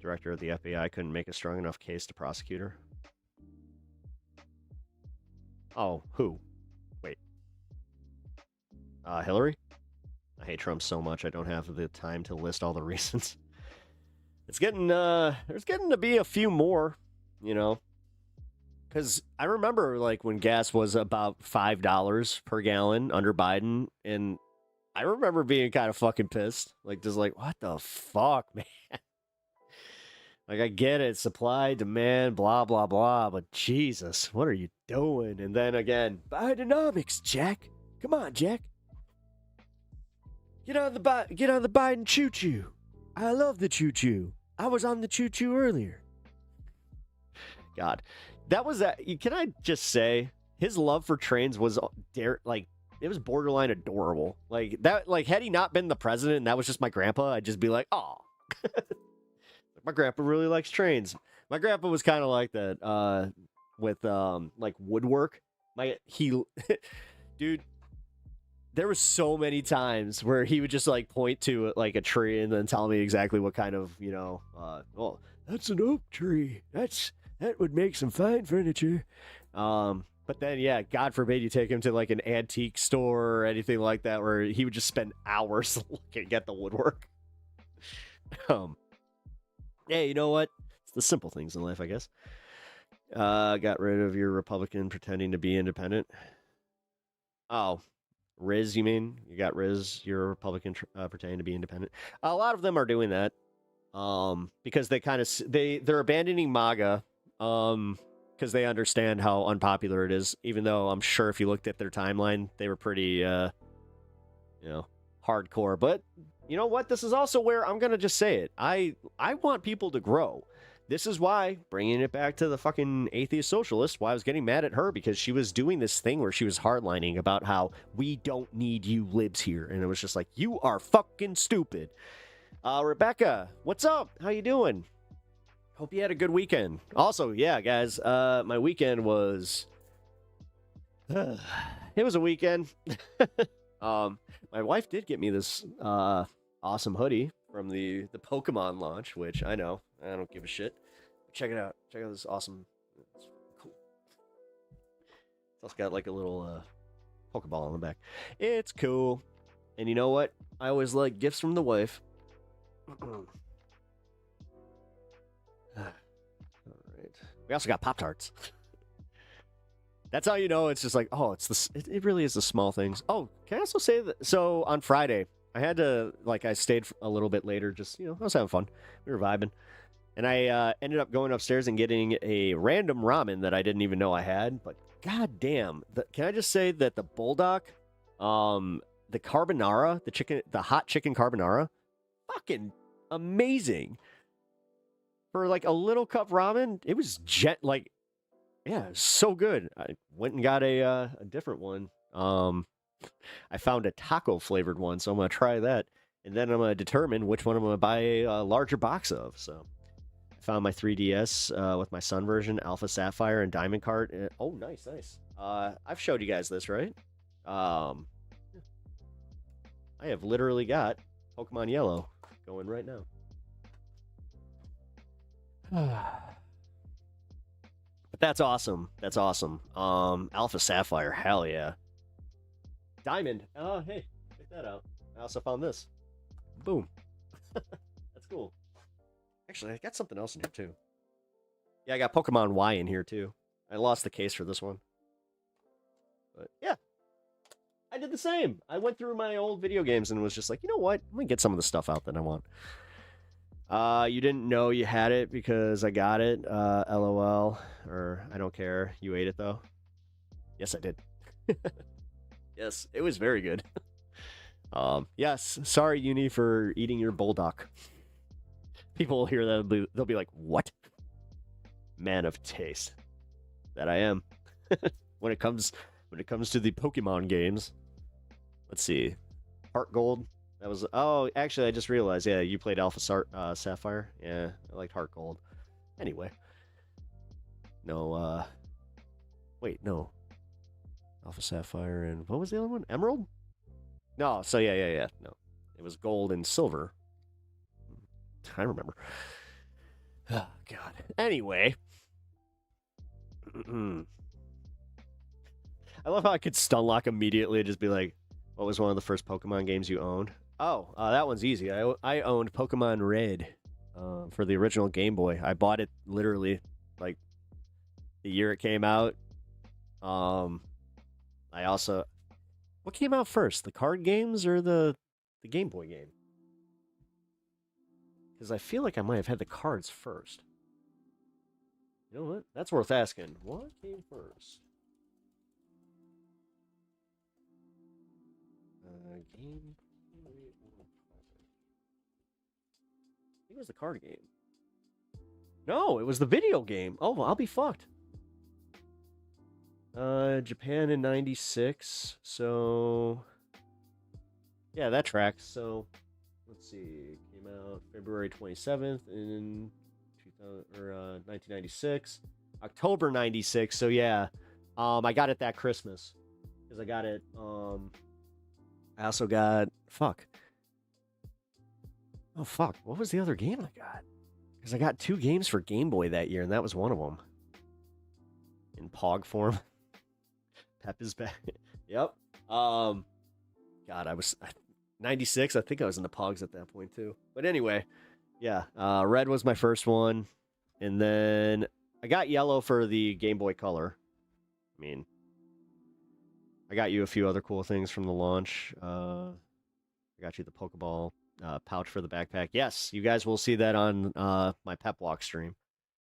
Director of the FBI couldn't make a strong enough case to prosecute her. Oh, who? Wait. Hillary? I hate Trump so much I don't have the time to list all the reasons. It's getting, there's getting to be a few more, you know. Because I remember, like, when gas was about $5 per gallon under Biden, and I remember being kind of fucking pissed. Like, just like, what the fuck, man? Like, I get it, supply, demand, blah, blah, blah, but Jesus, what are you doing? And then again, Bidenomics, Jack. Come on, Jack. Get on the Biden choo-choo. I love the choo-choo. I was on the choo-choo earlier. God, that was that. Can I just say, his love for trains was like, it was borderline adorable. Like that, like had he not been the president and that was just my grandpa, I'd just be like, oh. My grandpa really likes trains. My grandpa was kind of like that with like woodwork. Dude, there was so many times where he would just like point to like a tree and then tell me exactly what kind of, you know, well, that's an oak tree. That would make some fine furniture. But then, yeah, God forbid you take him to like an antique store or anything like that where he would just spend hours looking at the woodwork. Yeah, you know what? It's the simple things in life, I guess. Got rid of your Republican pretending to be independent. Oh, Riz, you mean? You got Riz, your Republican pretending to be independent. A lot of them are doing that because they kind of they're abandoning MAGA because they understand how unpopular it is. Even though I'm sure if you looked at their timeline, they were pretty, you know, hardcore. But you know what? This is also where I'm gonna just say it. I want people to grow. This is why, bringing it back to the fucking atheist socialist, why I was getting mad at her, because she was doing this thing where she was hardlining about how we don't need you libs here. And it was just like, you are fucking stupid. Rebecca, what's up? How you doing? Hope you had a good weekend. Also, yeah, guys, my weekend was... it was a weekend. My wife did get me this awesome hoodie from the Pokemon launch, which I know, I don't give a shit. Check it out. Check out this awesome. It's cool. It's also got like a little Pokeball on the back. It's cool. And you know what? I always like gifts from the wife. All right. We also got Pop-Tarts. That's how you know it's just like, oh, it really is the small things. Oh, can I also say that? So on Friday, I had to, like, I stayed a little bit later, just, you know, I was having fun. We were vibing. And I ended up going upstairs and getting a random ramen that I didn't even know I had. But goddamn, can I just say that the Bulldog, the carbonara, the hot chicken carbonara, fucking amazing. For like a little cup ramen, it was yeah, so good. I went and got a different one. I found a taco flavored one, so I'm gonna try that, and then I'm gonna determine which one I'm gonna buy a larger box of. So, I found my 3DS with my Sun version, Alpha Sapphire, and Diamond card. Oh, nice. I've showed you guys this, right? I have literally got Pokemon Yellow going right now. But that's awesome. That's awesome. Alpha Sapphire, hell yeah. Diamond. Oh, hey, check that out. I also found this. Boom. That's cool. Actually, I got something else in here too. Yeah, I got Pokemon Y in here too. I lost the case for this one. But yeah. I did the same. I went through my old video games and was just like, you know what? Let me get some of the stuff out that I want. You didn't know you had it because I got it. LOL. Or I don't care. You ate it though. Yes, I did. Yes, it was very good. Yes. Sorry, Uni, for eating your bulldog. People will hear that. They'll be like, what? Man of taste. That I am. When it comes to the Pokemon games. Let's see. Heart Gold. That was... Oh, actually, I just realized. Yeah, you played Alpha Sapphire. Yeah, I liked Heart Gold. Anyway. No, Wait, no. Alpha Sapphire and... What was the other one? Emerald? No, so yeah. No. It was Gold and Silver. I remember. Oh, God. Anyway. I love how I could stun lock immediately and just be like, what was one of the first Pokemon games you owned? Oh, that one's easy. I owned Pokemon Red for the original Game Boy. I bought it literally like the year it came out. I also... What came out first? The card games or the Game Boy game? Because I feel like I might have had the cards first. You know what? That's worth asking. What came first? Game. I think it was the card game. No, it was the video game. Oh, I'll be fucked. Japan in 96. So, yeah, that tracks. So, let's see. It came out February 27th in 1996. October 96. So, yeah. I got it that Christmas. Because I got it, I also got... Fuck. Oh, fuck. What was the other game I got? Because I got 2 games for Game Boy that year, and that was one of them. In POG form. Pep is back. Yep. God, I was... 96, I think I was in the POGs at that point, too. But anyway, yeah. Red was my first one. And then I got yellow for the Game Boy Color. I mean... I got you a few other cool things from the launch. I got you the Pokeball pouch for the backpack. Yes, you guys will see that on my Peptalks stream.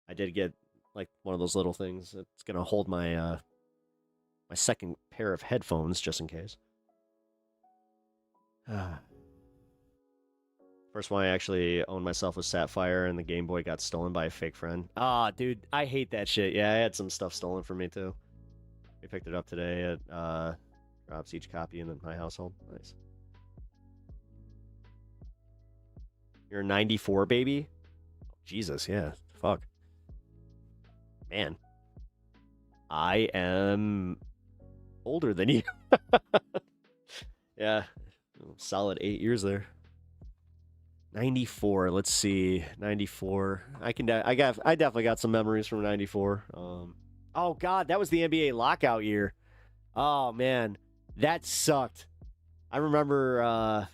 I did get like one of those little things. It's gonna hold my my second pair of headphones just in case. First one I actually owned myself was Sapphire, and the Game Boy got stolen by a fake friend. Ah, dude, I hate that shit. Yeah, I had some stuff stolen from me too. We picked it up today at drops each copy in my household. Nice. You're a 94 baby? Oh, Jesus, yeah. Fuck. Man. I am older than you. Yeah. Solid 8 years there. 94. Let's see. 94. I definitely got some memories from 94. Oh, God, that was the NBA lockout year. Oh, man. That sucked. I remember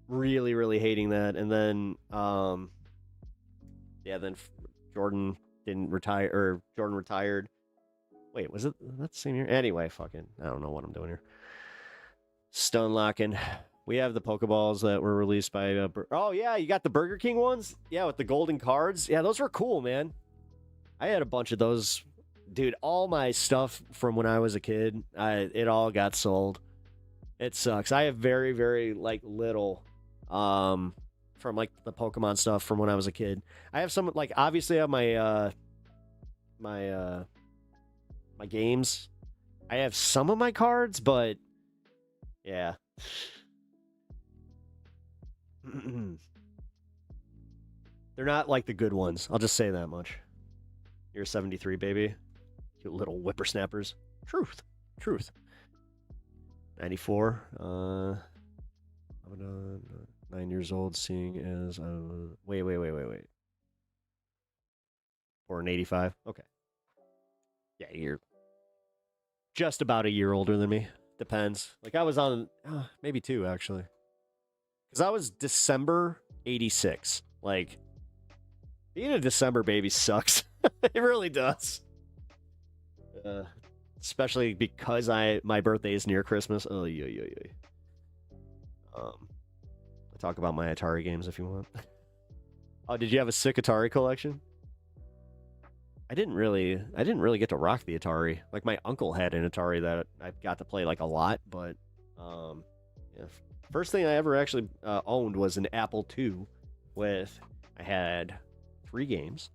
really, really hating that. And then, yeah, then Jordan didn't retire, or Jordan retired. Wait, was it that same year? Anyway, fucking, I don't know what I'm doing here. Stun locking. We have the Pokeballs that were released by... oh, yeah, you got the Burger King ones? Yeah, with the golden cards. Yeah, those were cool, man. I had a bunch of those... Dude, all my stuff from when I was a kid, it all got sold. It sucks. I have very, very, like, little from, like, the Pokemon stuff from when I was a kid. I have some, like, obviously I have my, my games. I have some of my cards, but, yeah. They're not, like, the good ones. I'll just say that much. You're a 73, baby. You little whippersnappers. Truth. 94. I'm 9 years old, seeing as wait. Or an 85. Okay. Yeah, you're just about a year older than me. Depends. Like I was on maybe 2 actually. Because I was December 86. Like being a December baby sucks. It really does. especially because my birthday is near Christmas. Oh, yeah. I'll talk about my Atari games if you want. Oh, did you have a sick Atari collection? I didn't really get to rock the Atari. Like, my uncle had an Atari that I got to play like a lot, but yeah. First thing I ever actually owned was an Apple II I had 3 games.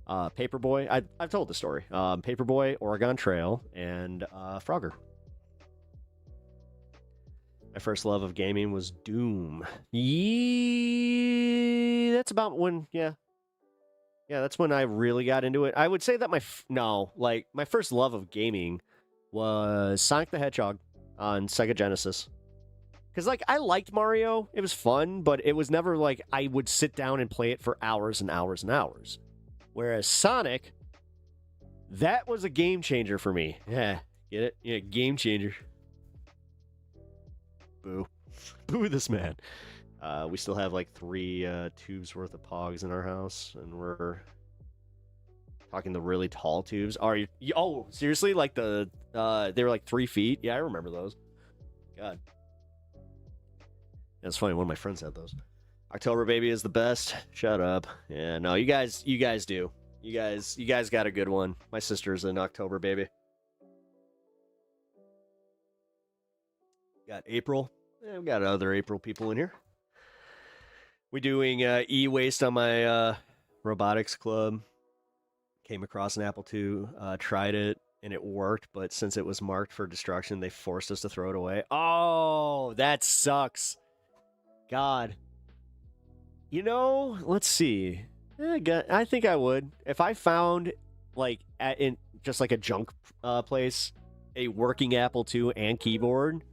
Paperboy, I've told the story. Paperboy, Oregon Trail, and Frogger. My first love of gaming was Doom. Yeah, that's about when, yeah, that's when I really got into it. I would say that my first love of gaming was Sonic the Hedgehog on Sega Genesis. Because, like, I liked Mario. It was fun, but it was never like I would sit down and play it for hours and hours and hours. Whereas Sonic, that was a game changer for me. Yeah, get it? Yeah, game changer. Boo. Boo this man. We still have like 3 tubes worth of pogs in our house, and we're talking the really tall tubes. Oh, seriously? Like they were like 3 feet? Yeah, I remember those. God. That's funny. One of my friends had those. October Baby is the best. Shut up. Yeah, no, you guys do. You guys got a good one. My sister's an October Baby. Got April. We got other April people in here. We doing e-waste on my robotics club. Came across an Apple II, tried it, and it worked, but since it was marked for destruction, they forced us to throw it away. Oh, that sucks. God. You know, let's see. I think I would. If I found, like, in just like a junk place, a working Apple II and keyboard,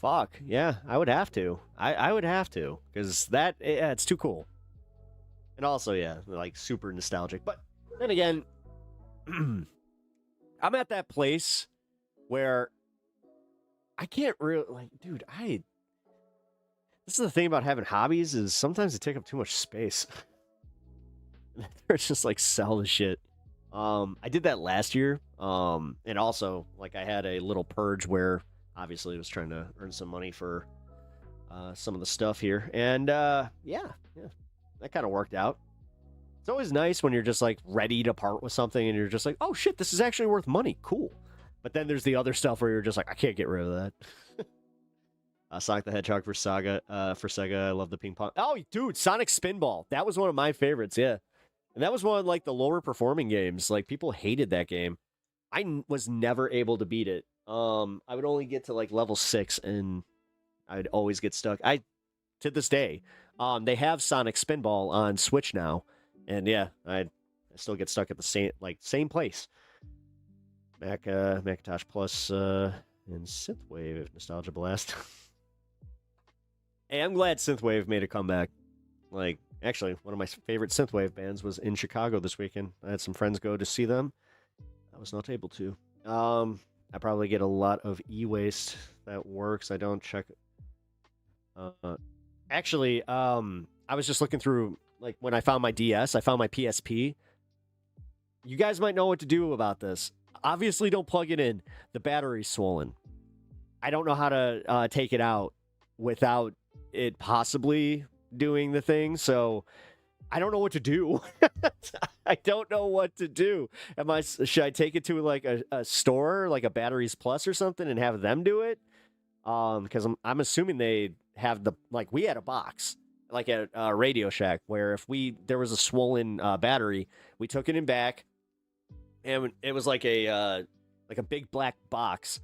fuck, yeah, I would have to. I would have to, because it's too cool. And also, yeah, like, super nostalgic. But then again, I'm at that place where I can't really, like, dude, this is the thing about having hobbies, is sometimes they take up too much space. It's just like, sell the shit. I did that last year. And also, like, I had a little purge where obviously I was trying to earn some money for some of the stuff here. And yeah, that kind of worked out. It's always nice when you're just like ready to part with something and you're just like, oh shit, this is actually worth money. Cool. But then there's the other stuff where you're just like, I can't get rid of that. Sonic the Hedgehog for Sega. I love the ping pong. Oh, dude, Sonic Spinball. That was one of my favorites, yeah. And that was one of, like, the lower performing games. Like, people hated that game. I was never able to beat it. I would only get to, like, level 6, and I'd always get stuck. To this day, they have Sonic Spinball on Switch now, and yeah, I still get stuck at the same place. Macintosh Plus and Synthwave Nostalgia Blast. Hey, I'm glad Synthwave made a comeback. Like, actually, one of my favorite Synthwave bands was in Chicago this weekend. I had some friends go to see them. I was not able to. I probably get a lot of e-waste that works. I don't check. Actually, I was just looking through, like, when I found my DS, I found my PSP. You guys might know what to do about this. Obviously, don't plug it in. The battery's swollen. I don't know how to take it out without it possibly doing the thing, so I don't know what to do. I don't know what to do. Should I take it to, like, a store, like a Batteries Plus or something, and have them do it? Because I'm assuming they have we had a box, like at Radio Shack, where if there was a swollen battery, we took it in back, and it was like a big black box,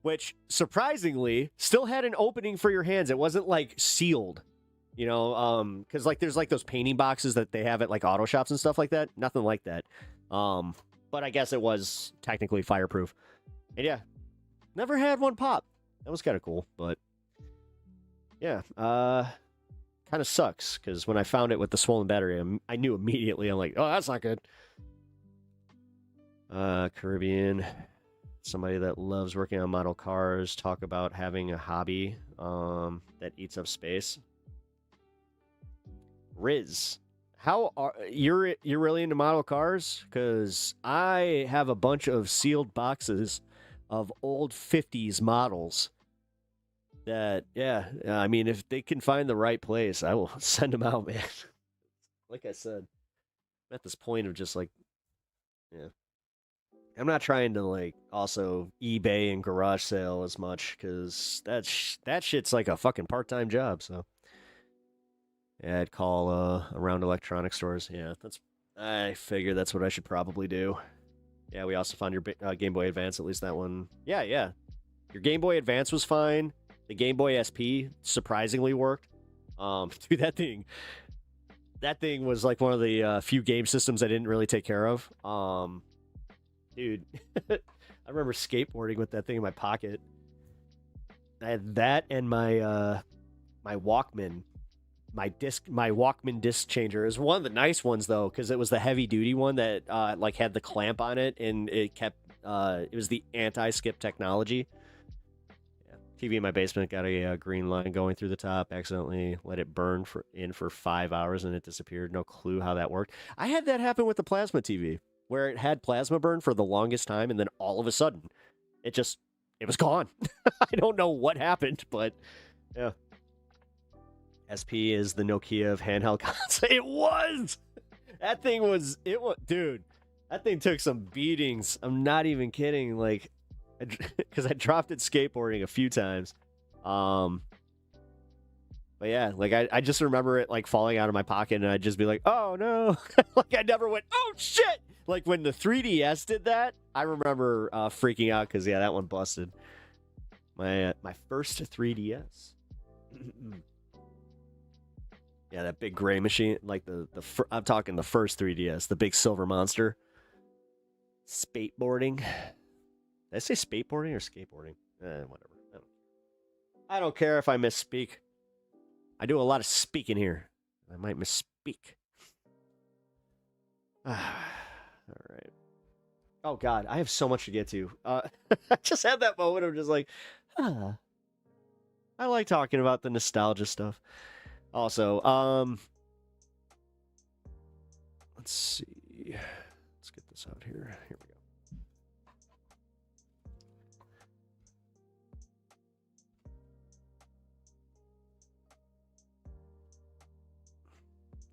which surprisingly still had an opening for your hands. It wasn't, like, sealed, you know, because, like, there's, like, those painting boxes that they have at, like, auto shops and stuff like that. Nothing like that. But I guess it was technically fireproof. And yeah, never had one pop. That was kind of cool, but yeah, kind of sucks, because when I found it with the swollen battery, I knew immediately. I'm like, oh, that's not good. Caribbean, somebody that loves working on model cars, talk about having a hobby that eats up space. Riz, How are you're really into model cars? Because I have a bunch of sealed boxes of old 50s models that, yeah, I mean, if they can find the right place, I will send them out, man. Like I said, I'm at this point of just like, yeah. I'm not trying to like also eBay and garage sale as much because that shit's like a fucking part-time job. So yeah, I'd call around electronic stores. Yeah, I figure that's what I should probably do. Yeah, we also found your Game Boy Advance, at least that one. Yeah, yeah. Your Game Boy Advance was fine. The Game Boy SP surprisingly worked. Dude, that thing was like one of the few game systems I didn't really take care of. Dude, I remember skateboarding with that thing in my pocket. I had that and my my Walkman, my Walkman disc changer. It was one of the nice ones though, because it was the heavy duty one that like had the clamp on it, and it kept it was the anti-skip technology. Yeah. TV in my basement got a green line going through the top. Accidentally let it burn for 5 hours and it disappeared. No clue how that worked. I had that happen with the plasma TV, where it had plasma burn for the longest time, and then all of a sudden, it was gone. I don't know what happened, but yeah. SP is the Nokia of handheld consoles. It was! Dude, that thing took some beatings. I'm not even kidding, like, because I dropped it skateboarding a few times. But yeah, like I just remember it like falling out of my pocket, and I'd just be like, oh no. Like I never went, oh shit! Like when the 3DS did that, I remember freaking out because, yeah, that one busted. My first 3DS. Yeah, that big gray machine, like I'm talking the first 3DS, the big silver monster. Skateboarding. Did I say skateboarding or skateboarding? Whatever. I don't care if I misspeak. I do a lot of speaking here. I might misspeak. All right. Oh, God. I have so much to get to. I just had that moment of just like, I like talking about the nostalgia stuff. Also, let's see. Let's get this out here. Here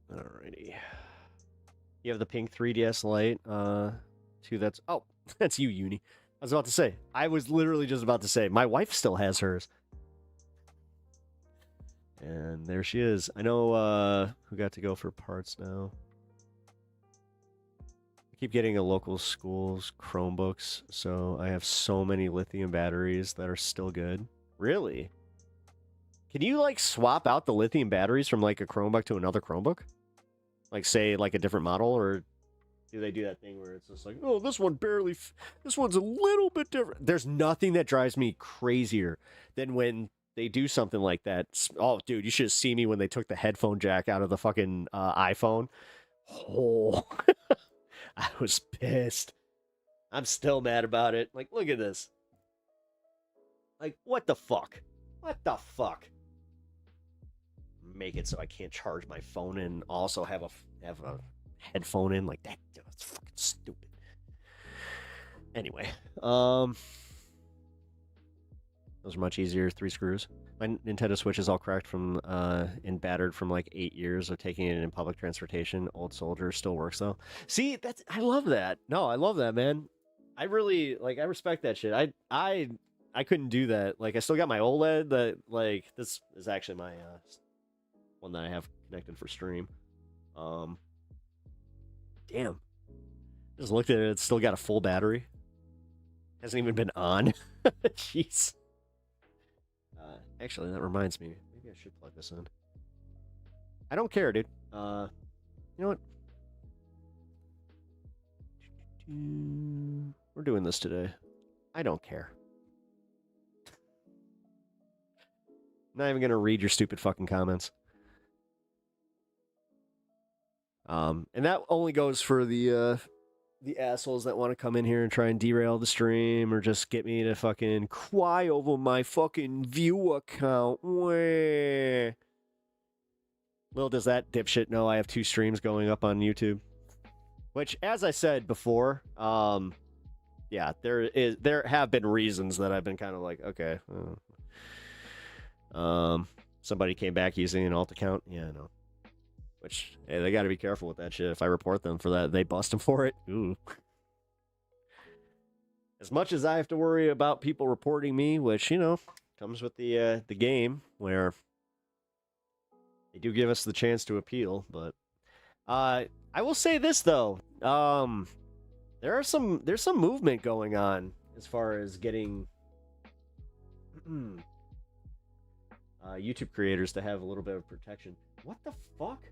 we go. Alrighty. You have the pink 3DS Lite. That's you, Uni. I was about to say. I was literally just about to say. My wife still has hers. And there she is. I know who got to go for parts now. I keep getting a local school's Chromebooks, so I have so many lithium batteries that are still good. Really? Can you, like, swap out the lithium batteries from, like, a Chromebook to another Chromebook? Like, say, like, a different model, or do they do that thing where it's just like, oh, this one's a little bit different. There's nothing that drives me crazier than when they do something like that. Oh, dude, you should have seen me when they took the headphone jack out of the fucking iPhone. Oh, I was pissed. I'm still mad about it. Like, look at this. Like, what the fuck? What the fuck? Make it so I can't charge my phone and also have a headphone in like that. That's fucking stupid. Anyway, those are much easier. 3 screws. My Nintendo Switch is all cracked from and battered from like 8 years of taking it in public transportation. Old soldier, still works though. See, I love that. No, I love that, man. I really I respect that shit. I couldn't do that. Like, I still got my OLED. That, like, this is actually my one that I have connected for stream. Damn. Just looked at it. It's still got a full battery. Hasn't even been on. Jeez. Actually, that reminds me. Maybe I should plug this in. I don't care, dude. You know what? We're doing this today. I don't care. I'm not even gonna read your stupid fucking comments. And that only goes for the assholes that want to come in here and try and derail the stream or just get me to fucking cry over my fucking view account. Wah. Little does that dipshit know I have 2 streams going up on YouTube. Which, as I said before, yeah, there have been reasons that I've been kind of like, okay, somebody came back using an alt account. Yeah, no. Which, hey, they got to be careful with that shit. If I report them for that, they bust them for it. Ooh. As much as I have to worry about people reporting me, which, you know, comes with the game, where they do give us the chance to appeal, but I will say this though, there's some movement going on as far as getting YouTube creators to have a little bit of protection. What the fuck?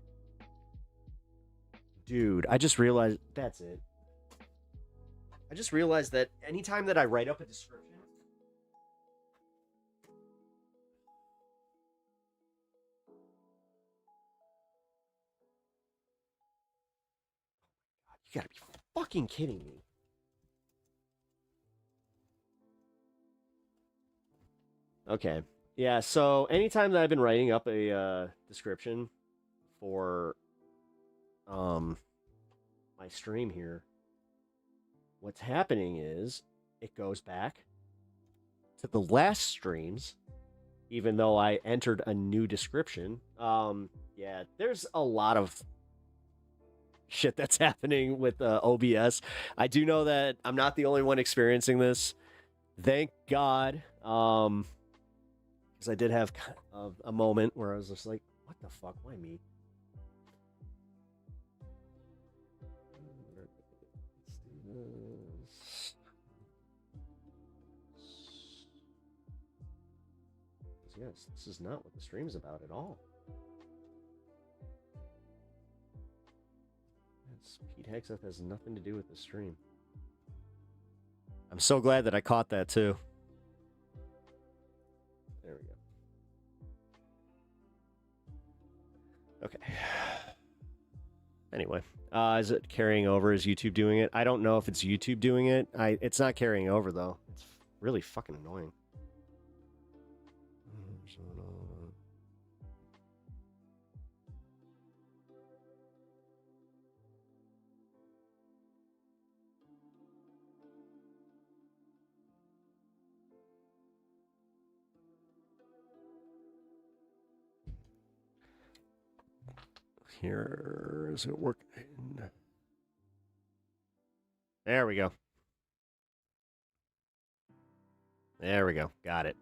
Dude, I just realized that's it. I just realized that anytime that I write up a description, you gotta be fucking kidding me. Okay. Yeah, so anytime that I've been writing up a description for my stream here, what's happening is it goes back to the last streams, even though I entered a new description. Yeah, there's a lot of shit that's happening with OBS. I do know that I'm not the only one experiencing this. Thank God. Because I did have a moment where I was just like, what the fuck? Why me? Yes, this is not what the stream's about at all. Yes, Pete Hexeth has nothing to do with the stream. I'm so glad that I caught that too. There we go. Okay. Anyway, is it carrying over? Is YouTube doing it? I don't know if it's YouTube doing it. It's not carrying over though. It's really fucking annoying. Here is it working? There we go. There we go. Got it.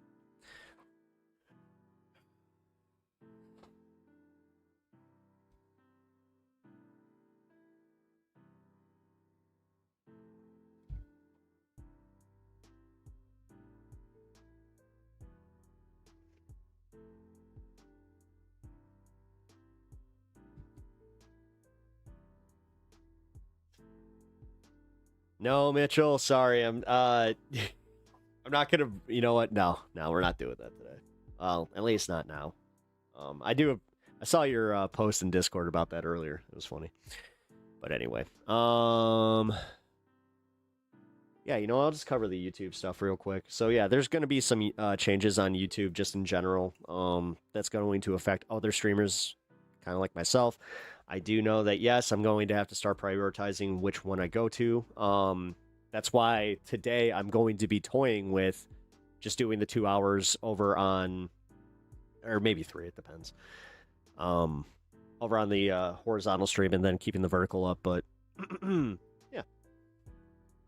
No, Mitchell, sorry. I'm not gonna. You know what? No, we're not doing that today. Well, at least not now. I saw your post in Discord about that earlier. It was funny. But anyway, yeah, you know, I'll just cover the YouTube stuff real quick. So yeah, there's going to be some changes on YouTube just in general. That's going to affect other streamers, kind of like myself. I do know that, yes, I'm going to have to start prioritizing which one I go to. That's why today I'm going to be toying with just doing the 2 hours over on, or maybe 3, it depends, over on the horizontal stream and then keeping the vertical up. But yeah,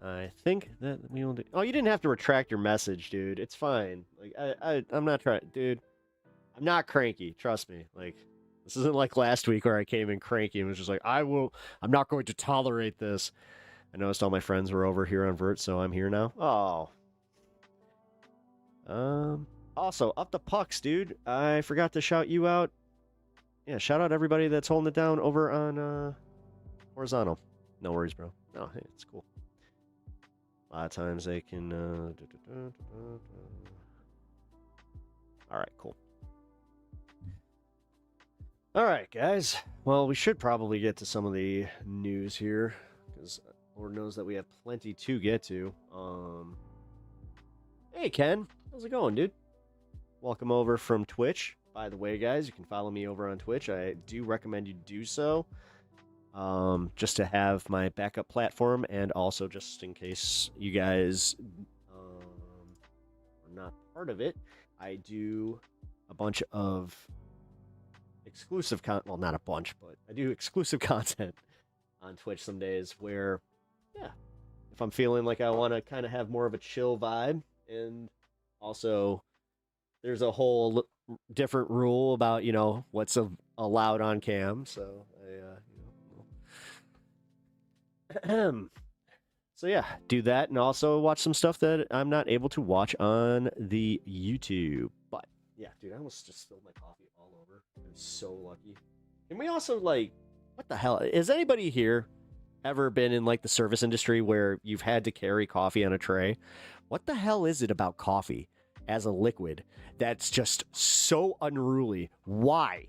I think that we will do. Oh, you didn't have to retract your message, dude. It's fine. Like I'm not trying, dude. I'm not cranky. Trust me. Like, this isn't like last week where I came in cranky and was just like, I'm not going to tolerate this. I noticed all my friends were over here on Vert, so I'm here now. Oh. Also, up the pucks, dude. I forgot to shout you out. Yeah, shout out everybody that's holding it down over on horizontal. No worries, bro. No, hey, it's cool. A lot of times they can... Alright, cool. Alright, guys. Well, we should probably get to some of the news here, because Lord knows that we have plenty to get to. Hey, Ken. How's it going, dude? Welcome over from Twitch. by the way, guys, you can follow me over on Twitch. I do recommend you do so. Just to have my backup platform, and also just in case you guys are not part of it, I do a bunch of exclusive content. Well, not a bunch, but I do exclusive content on Twitch some days where, yeah, if I'm feeling like I want to kind of have more of a chill vibe, and also there's a whole different rule about, you know, what's allowed on cam, so so yeah, do that, and also watch some stuff that I'm not able to watch on the YouTube. But yeah, dude, I almost just spilled my coffee all over. I'm so lucky. And we also, like, what the hell? Has anybody here ever been in, like, the service industry where you've had to carry coffee on a tray? What the hell is it about coffee as a liquid that's just so unruly? Why?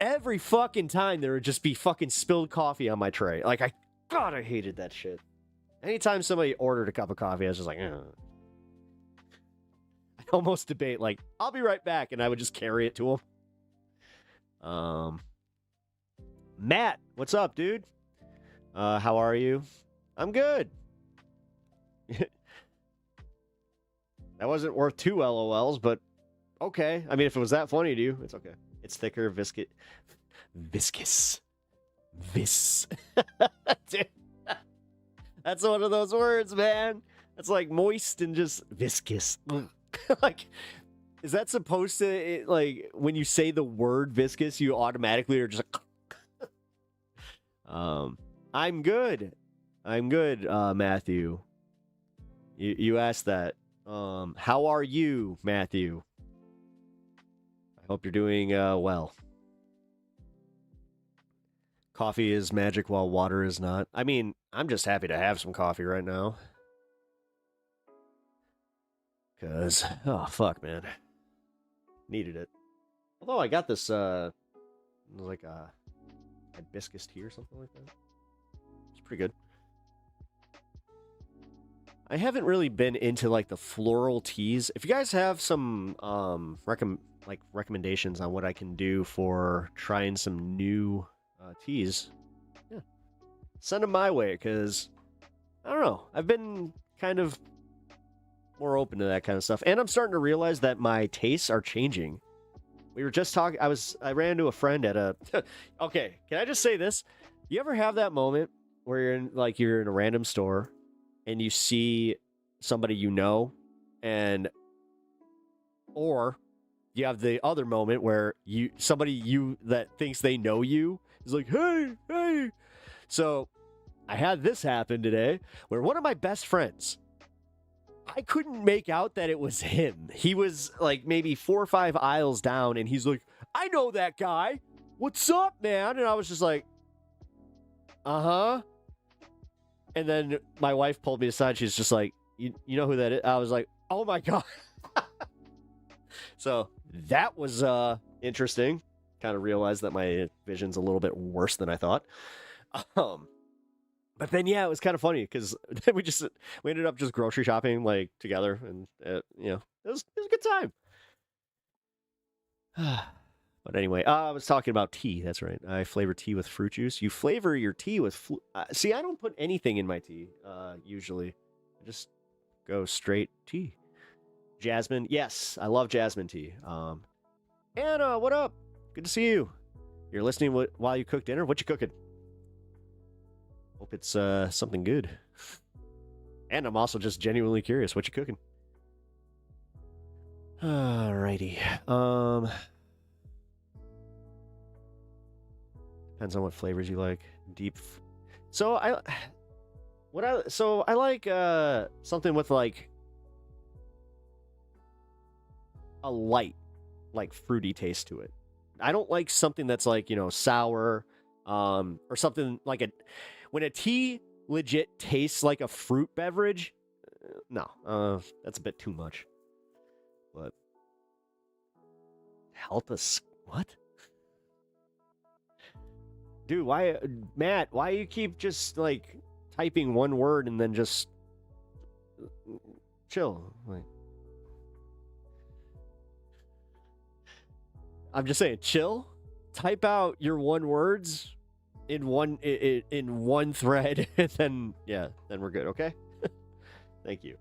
Every fucking time there would just be fucking spilled coffee on my tray. Like, God, I hated that shit. Anytime somebody ordered a cup of coffee, I was just like, I almost debate, like, I'll be right back, and I would just carry it to him. Matt, what's up, dude? How are you? I'm good. That wasn't worth 2 LOLs, but okay. I mean, if it was that funny to you, it's okay. It's thicker, viscous. Dude, that's one of those words, man. That's like moist and just viscous. Like, is that supposed to, like, when you say the word viscous, you automatically are just like, I'm good. I'm good, Matthew. You asked that. How are you, Matthew? I hope you're doing well. Coffee is magic while water is not. I mean, I'm just happy to have some coffee right now. Because, oh, fuck, man. Needed it. Although I got this, like a hibiscus tea or something like that. It's pretty good. I haven't really been into, like, the floral teas. If you guys have some, recommendations on what I can do for trying some new teas, yeah, send them my way, because I don't know, I've been kind of more open to that kind of stuff, and I'm starting to realize that my tastes are changing. We were just talking, I ran into a friend at a okay, can I just say this? You ever have that moment where you're in a random store and you see somebody you know, and or you have the other moment where somebody that thinks they know you is like, hey. So I had this happen today where one of my best friends, I couldn't make out that it was him. He was like maybe 4 or 5 aisles down, and he's like, I know that guy. What's up, man? And I was just like, uh-huh. And then my wife pulled me aside. She's just like, you know who that is? I was like, oh my God. So that was interesting. Kind of realized that my vision's a little bit worse than I thought. But then, yeah, it was kind of funny because then we ended up just grocery shopping, like, together, and it was a good time. But anyway, I was talking about tea. That's right. I flavor tea with fruit juice. You flavor your tea with see, I don't put anything in my tea usually. I just go straight tea. Jasmine, yes, I love jasmine tea. Anna, what up? Good to see you. You're listening while you cook dinner? What you cooking? Hope it's something good. And I'm also just genuinely curious. What you cooking? Alrighty. Depends on what flavors you like. So I like something with like a light, like fruity taste to it. I don't like something that's like, sour, or something like when a tea legit tastes like a fruit beverage. No, that's a bit too much. But what? Dude, Matt, why you keep just like typing one word and then just chill? Like, I'm just saying, chill. Type out your 1 words in one thread, and then we're good. Okay. Thank you.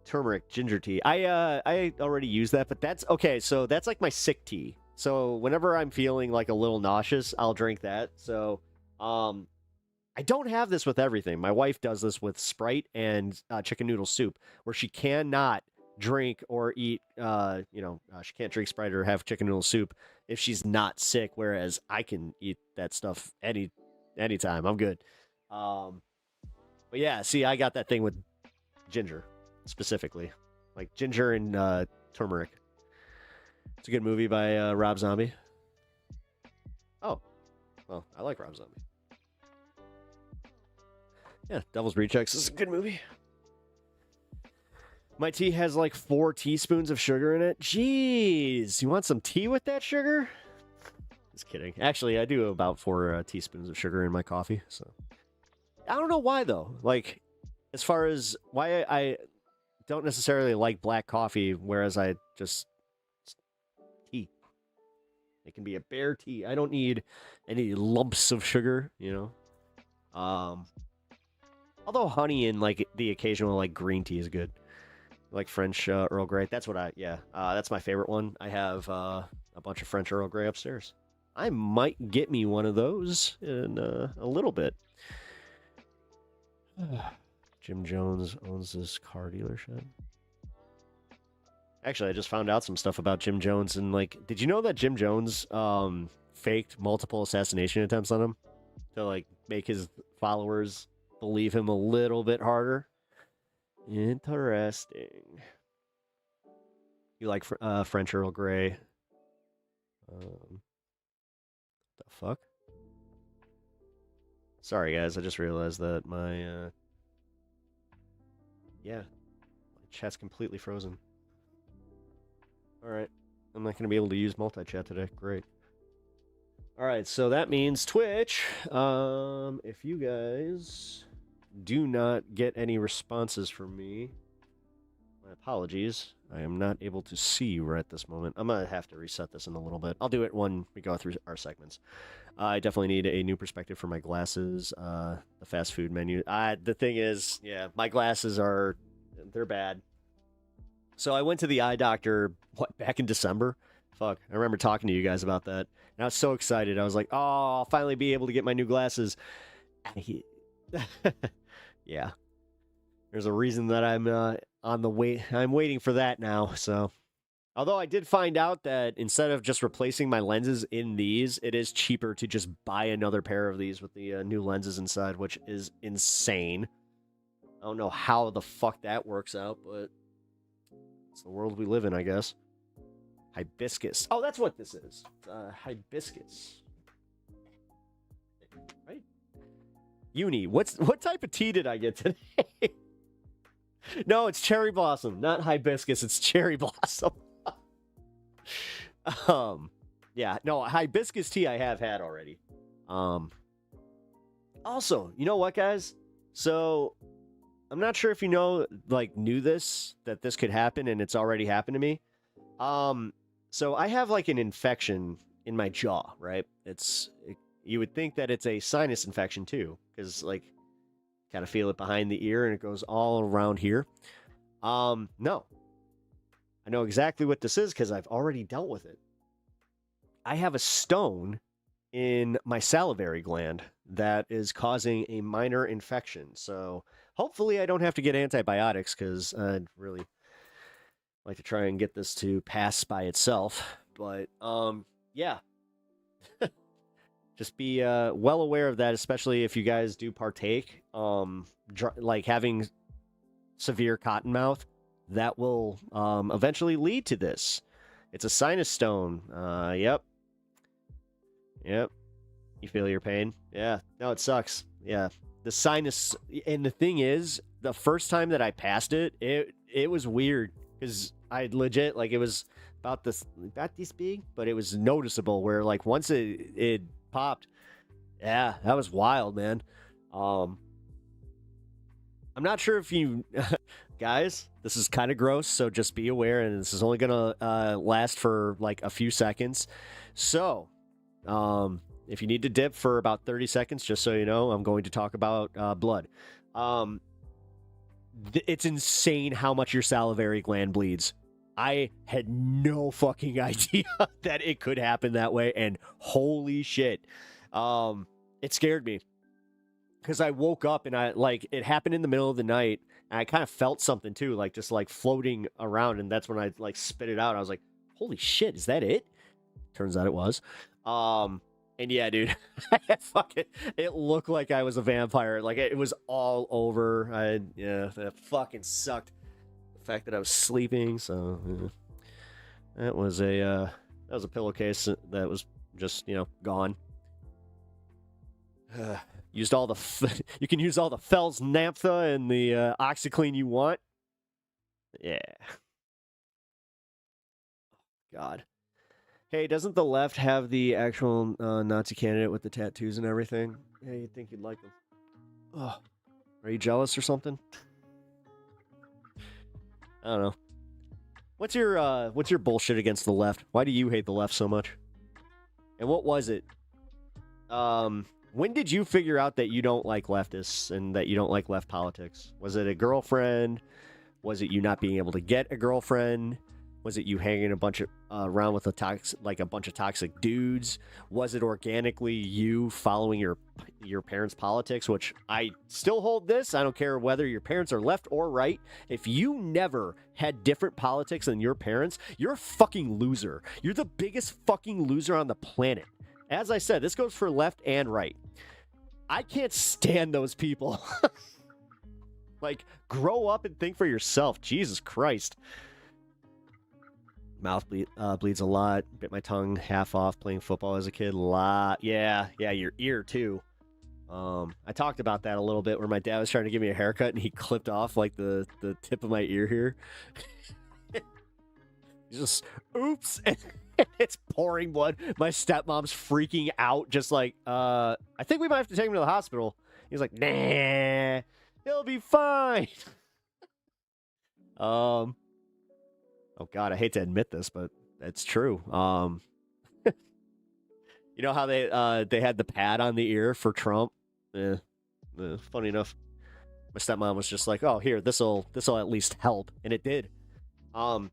Turmeric ginger tea. I already used that, but that's okay. So that's like my sick tea. So whenever I'm feeling like a little nauseous, I'll drink that. So I don't have this with everything. My wife does this with Sprite and chicken noodle soup, where she cannot drink or eat. She can't drink Sprite or have chicken noodle soup if she's not sick. Whereas I can eat that stuff anytime. I'm good. But yeah, see, I got that thing with ginger specifically, like ginger and turmeric. It's a good movie by Rob Zombie. Oh, well, I like Rob Zombie. Yeah, Devil's Rejects is a good movie. My tea has like 4 teaspoons of sugar in it. Jeez, you want some tea with that sugar? Just kidding. Actually, I do about 4 teaspoons of sugar in my coffee. So I don't know why though. Like, as far as why I don't necessarily like black coffee, whereas I just tea. It can be a bare tea. I don't need any lumps of sugar, Although honey and like the occasional like green tea is good, like French Earl Grey. That's what that's my favorite one. I have a bunch of French Earl Grey upstairs. I might get me one of those in a little bit. Jim Jones owns this car dealership. Actually, I just found out some stuff about Jim Jones, and like, did you know that Jim Jones faked multiple assassination attempts on him to like make his followers believe him a little bit harder? Interesting. You like French Earl Grey? The fuck? Sorry, guys. I just realized that my chat's completely frozen. All right, I'm not gonna be able to use multi-chat today. Great. All right, so that means Twitch. If you guys do not get any responses from me, my apologies. I am not able to see you right at this moment. I'm going to have to reset this in a little bit. I'll do it when we go through our segments. I definitely need a new perspective for my glasses, the fast food menu. The thing is, my glasses they're bad. So I went to the eye doctor, back in December? Fuck, I remember talking to you guys about that. And I was so excited. I was like, oh, I'll finally be able to get my new glasses. Yeah. There's a reason that I'm on the wait. I'm waiting for that now. So, although I did find out that instead of just replacing my lenses in these, it is cheaper to just buy another pair of these with the new lenses inside, which is insane. I don't know how the fuck that works out, but it's the world we live in, I guess. Hibiscus. Oh, that's what this is. Hibiscus. Right? Uni. What type of tea did I get today? No, it's cherry blossom, not hibiscus. It's cherry blossom. Hibiscus tea I have had already. Also, you know what, guys? So I'm not sure if you knew this, that this could happen, and it's already happened to me. So I have like an infection in my jaw, right? You would think that it's a sinus infection too, because like kind of feel it behind the ear and it goes all around here. No. I know exactly what this is because I've already dealt with it. I have a stone in my salivary gland that is causing a minor infection. So hopefully I don't have to get antibiotics because I'd really like to try and get this to pass by itself. But yeah. Just be well aware of that, especially if you guys do partake. Like having severe cotton mouth, that will eventually lead to this. It's a sinus stone. Yep. You feel your pain? Yeah. No, it sucks. Yeah. The sinus, and the thing is, the first time that I passed it, it was weird because I legit it was about this big, but it was noticeable. Where like once it popped, yeah, that was wild, man. I'm not sure if you guys, this is kind of gross, so just be aware, and this is only gonna last for like a few seconds. So, if you need to dip for about 30 seconds, just so you know, I'm going to talk about blood. It's insane how much your salivary gland bleeds. I had no fucking idea that it could happen that way, and holy shit, it scared me. Because I woke up and it happened in the middle of the night, and I kind of felt something too, like just like floating around, and that's when I like spit it out. I was like, holy shit, is that it? Turns out it was. And yeah, dude, it looked like I was a vampire. Like it was all over. Yeah, that fucking sucked. The fact that I was sleeping, so yeah. That was a pillowcase that was just, gone. Used all the you can use all the Fel's naphtha and the OxyClean you want. Yeah. God. Hey, doesn't the left have the actual Nazi candidate with the tattoos and everything? Yeah, you'd think you'd like them. Oh, are you jealous or something? I don't know. What's your bullshit against the left? Why do you hate the left so much? And what was it? When did you figure out that you don't like leftists and that you don't like left politics? Was it a girlfriend? Was it you not being able to get a girlfriend? Was it you hanging around with a bunch of toxic dudes? Was it organically you following your parents' politics, which I still hold this. I don't care whether your parents are left or right. If you never had different politics than your parents, you're a fucking loser. You're the biggest fucking loser on the planet. As I said, this goes for left and right. I can't stand those people. Like, grow up and think for yourself. Jesus Christ. Mouth bleeds a lot. Bit my tongue half off playing football as a kid. A lot. Yeah, your ear too. I talked about that a little bit where my dad was trying to give me a haircut and he clipped off like the tip of my ear here. Just, oops. It's pouring blood. My stepmom's freaking out, just like, I think we might have to take him to the hospital. He's like, nah, he'll be fine. Oh God, I hate to admit this, but it's true. You know how they had the pad on the ear for Trump? Funny enough, my stepmom was just like, "Oh, here, this'll at least help," and it did.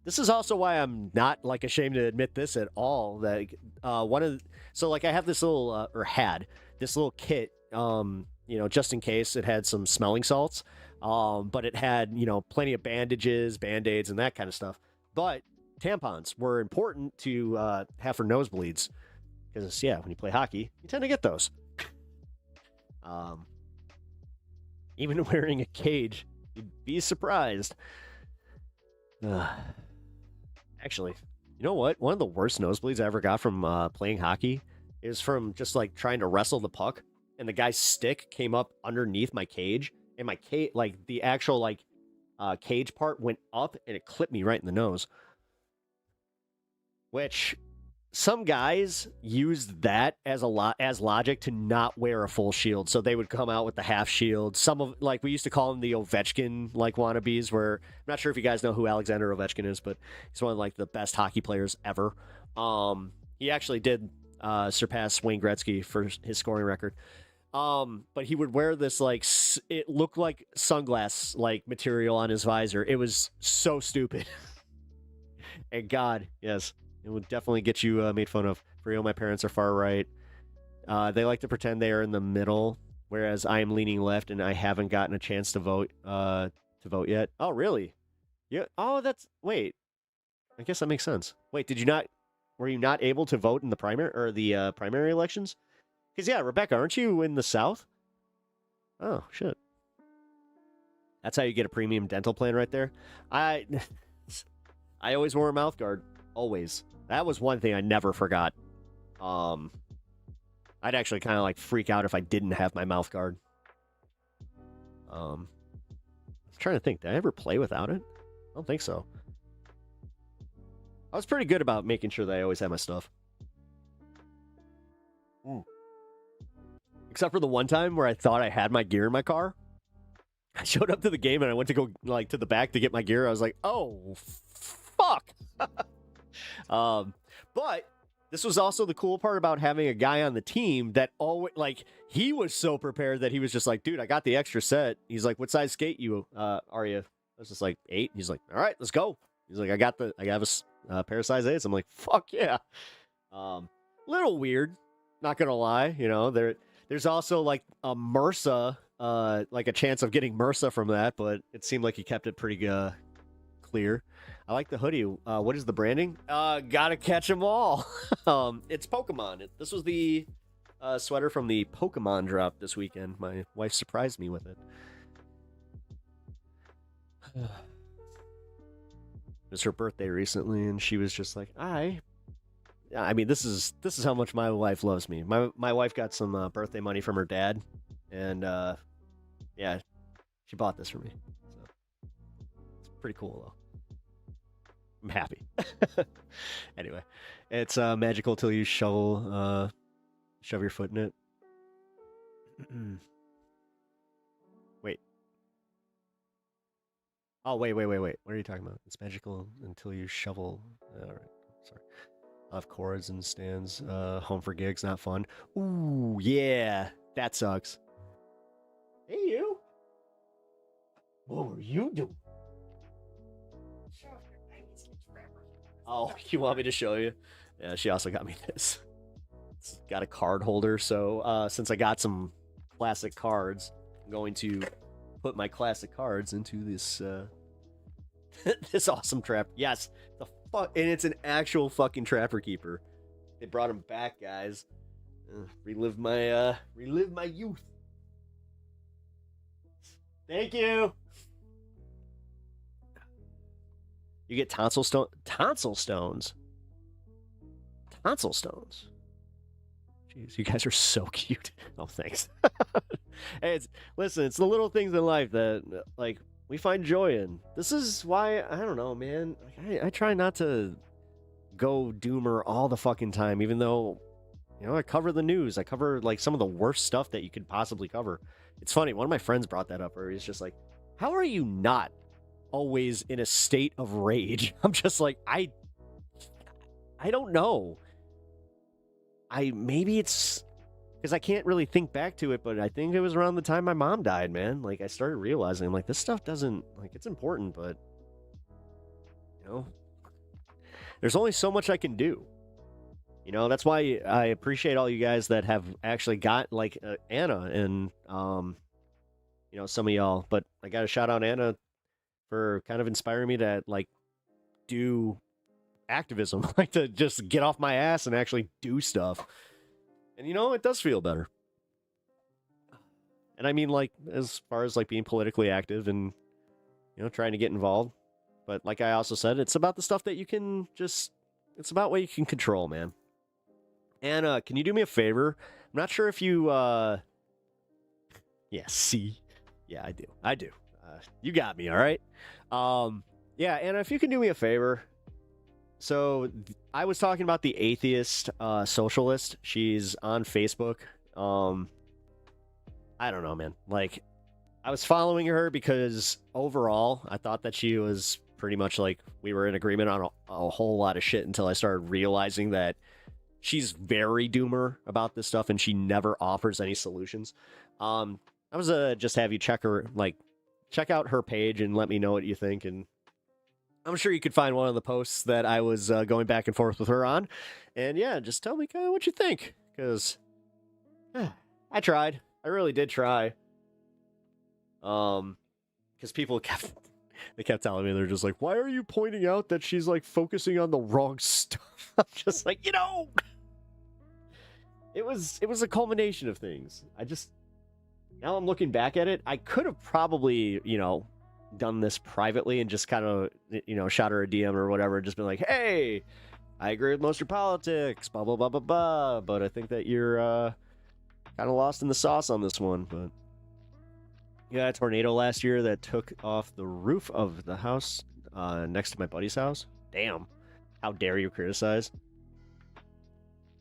This is also why I'm not like ashamed to admit this at all. That I have this little had this little kit, just in case it had some smelling salts. But it had, plenty of bandages, band-aids, and that kind of stuff. But tampons were important to have for nosebleeds. Because, when you play hockey, you tend to get those. Even wearing a cage, you'd be surprised. Actually, you know what? One of the worst nosebleeds I ever got from playing hockey is from just like trying to wrestle the puck, and the guy's stick came up underneath my cage, and my cage, like the actual cage part went up, and it clipped me right in the nose. Which some guys used that as logic to not wear a full shield, so they would come out with the half shield. Some of we used to call them the Ovechkin wannabes. Where I'm not sure if you guys know who Alexander Ovechkin is, but he's one of the best hockey players ever. He actually did surpass Wayne Gretzky for his scoring record. But he would wear this it looked like sunglass material on his visor. It was so stupid. And God, yes. It would definitely get you made fun of. For real, my parents are far right. They like to pretend they are in the middle, whereas I am leaning left, and I haven't gotten a chance to vote yet. Oh, really? Yeah. Oh, wait. I guess that makes sense. Wait, were you not able to vote in the primary elections? Because Rebecca, aren't you in the South? Oh shit. That's how you get a premium dental plan right there. I always wore a mouth guard. Always. That was one thing I never forgot. I'd actually kind of freak out if I didn't have my mouth guard. I'm trying to think. Did I ever play without it? I don't think so. I was pretty good about making sure that I always had my stuff. Except for the one time where I thought I had my gear in my car. I showed up to the game and I went to go like to the back to get my gear. I was like, oh, fuck. But this was also the cool part about having a guy on the team that always, like, he was so prepared that he was just like, dude, I got the extra set. He's like, what size skate are you? I was just like 8. He's like, all right, let's go. He's like, I have a pair of size 8s. I'm like, fuck yeah. Little weird, not gonna lie. You know, there's also like a MRSA, like a chance of getting MRSA from that, but it seemed like he kept it pretty clear. I like the hoodie. What is the branding? Gotta catch them all. It's Pokemon. This was the sweater from the Pokemon drop this weekend. My wife surprised me with it. It was her birthday recently, and she was just like, I mean, this is how much my wife loves me. My wife got some birthday money from her dad, and yeah, she bought this for me. So it's pretty cool though. I'm happy. Anyway, it's magical till you shove your foot in it. Wait. Oh, wait. What are you talking about? It's magical until you shovel. All right. Sorry. Off chords and stands. Home for gigs, not fun. Ooh, yeah. That sucks. Hey, you. What were you doing? Oh, you want me to show you? Yeah, she also got me this. It's got a card holder, so since I got some classic cards, I'm going to put my classic cards into this this awesome trap. Yes, and it's an actual fucking Trapper Keeper. They brought him back, guys. Relive my youth. Thank you. You get tonsil stones. Jeez, you guys are so cute. Oh, thanks. Hey, listen, it's the little things in life that, like, we find joy in. This is why, I don't know, man. I try not to go doomer all the fucking time, even though, you know, I cover the news. I cover, like, some of the worst stuff that you could possibly cover. It's funny. One of my friends brought that up, where he's just like, how are you not always in a state of rage? I'm just like, I don't know. Maybe it's because I can't really think back to it, but I think it was around the time my mom died, man. Like, I started realizing, like, this stuff doesn't, like, it's important, but, you know, there's only so much I can do. You know, that's why I appreciate all you guys that have actually got, like, Anna and, you know, some of y'all, but I got to shout out Anna for kind of inspiring me to, like, do activism, like, to just get off my ass and actually do stuff. And, you know, it does feel better. And I mean, like, as far as, like, being politically active and, you know, trying to get involved. But like I also said, it's about the stuff that you can just, it's about what you can control, man. Anna, can you do me a favor? I'm not sure if you, yeah, see? Yeah, I do. You got me, all right? Yeah, Anna, if you can do me a favor. So I was talking about the atheist socialist. She's on Facebook. I don't know, man. Like, I was following her because overall, I thought that she was pretty much like we were in agreement on a whole lot of shit until I started realizing that she's very doomer about this stuff and she never offers any solutions. I was just have you check out her page and let me know what you think, and I'm sure you could find one of the posts that I was going back and forth with her on. And yeah, just tell me kind of what you think. Because I tried. I really did try. Because people kept telling me, they're just like, why are you pointing out that she's, like, focusing on the wrong stuff? I'm just like, you know, it was a culmination of things. Now I'm looking back at it, I could have probably, you know, done this privately and just kind of, you know, shot her a DM or whatever, just been like, hey, I agree with most of your politics, blah, blah, blah, blah, blah, but I think that you're kind of lost in the sauce on this one. But yeah, a tornado last year that took off the roof of the house next to my buddy's house. Damn, how dare you criticize?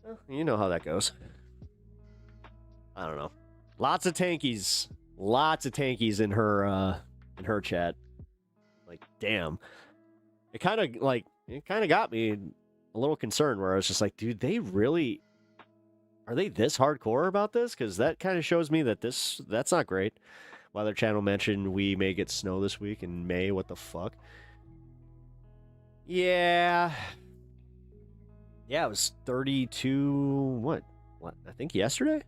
Well, you know how that goes. I don't know. Lots of tankies Lots of tankies in her chat. Like, damn. It kind of got me a little concerned where I was just like, dude, are they this hardcore about this? Because that kind of shows me that that's not great. Weather Channel mentioned we may get snow this week in May. What the fuck? Yeah. Yeah, it was 32, what? I think yesterday?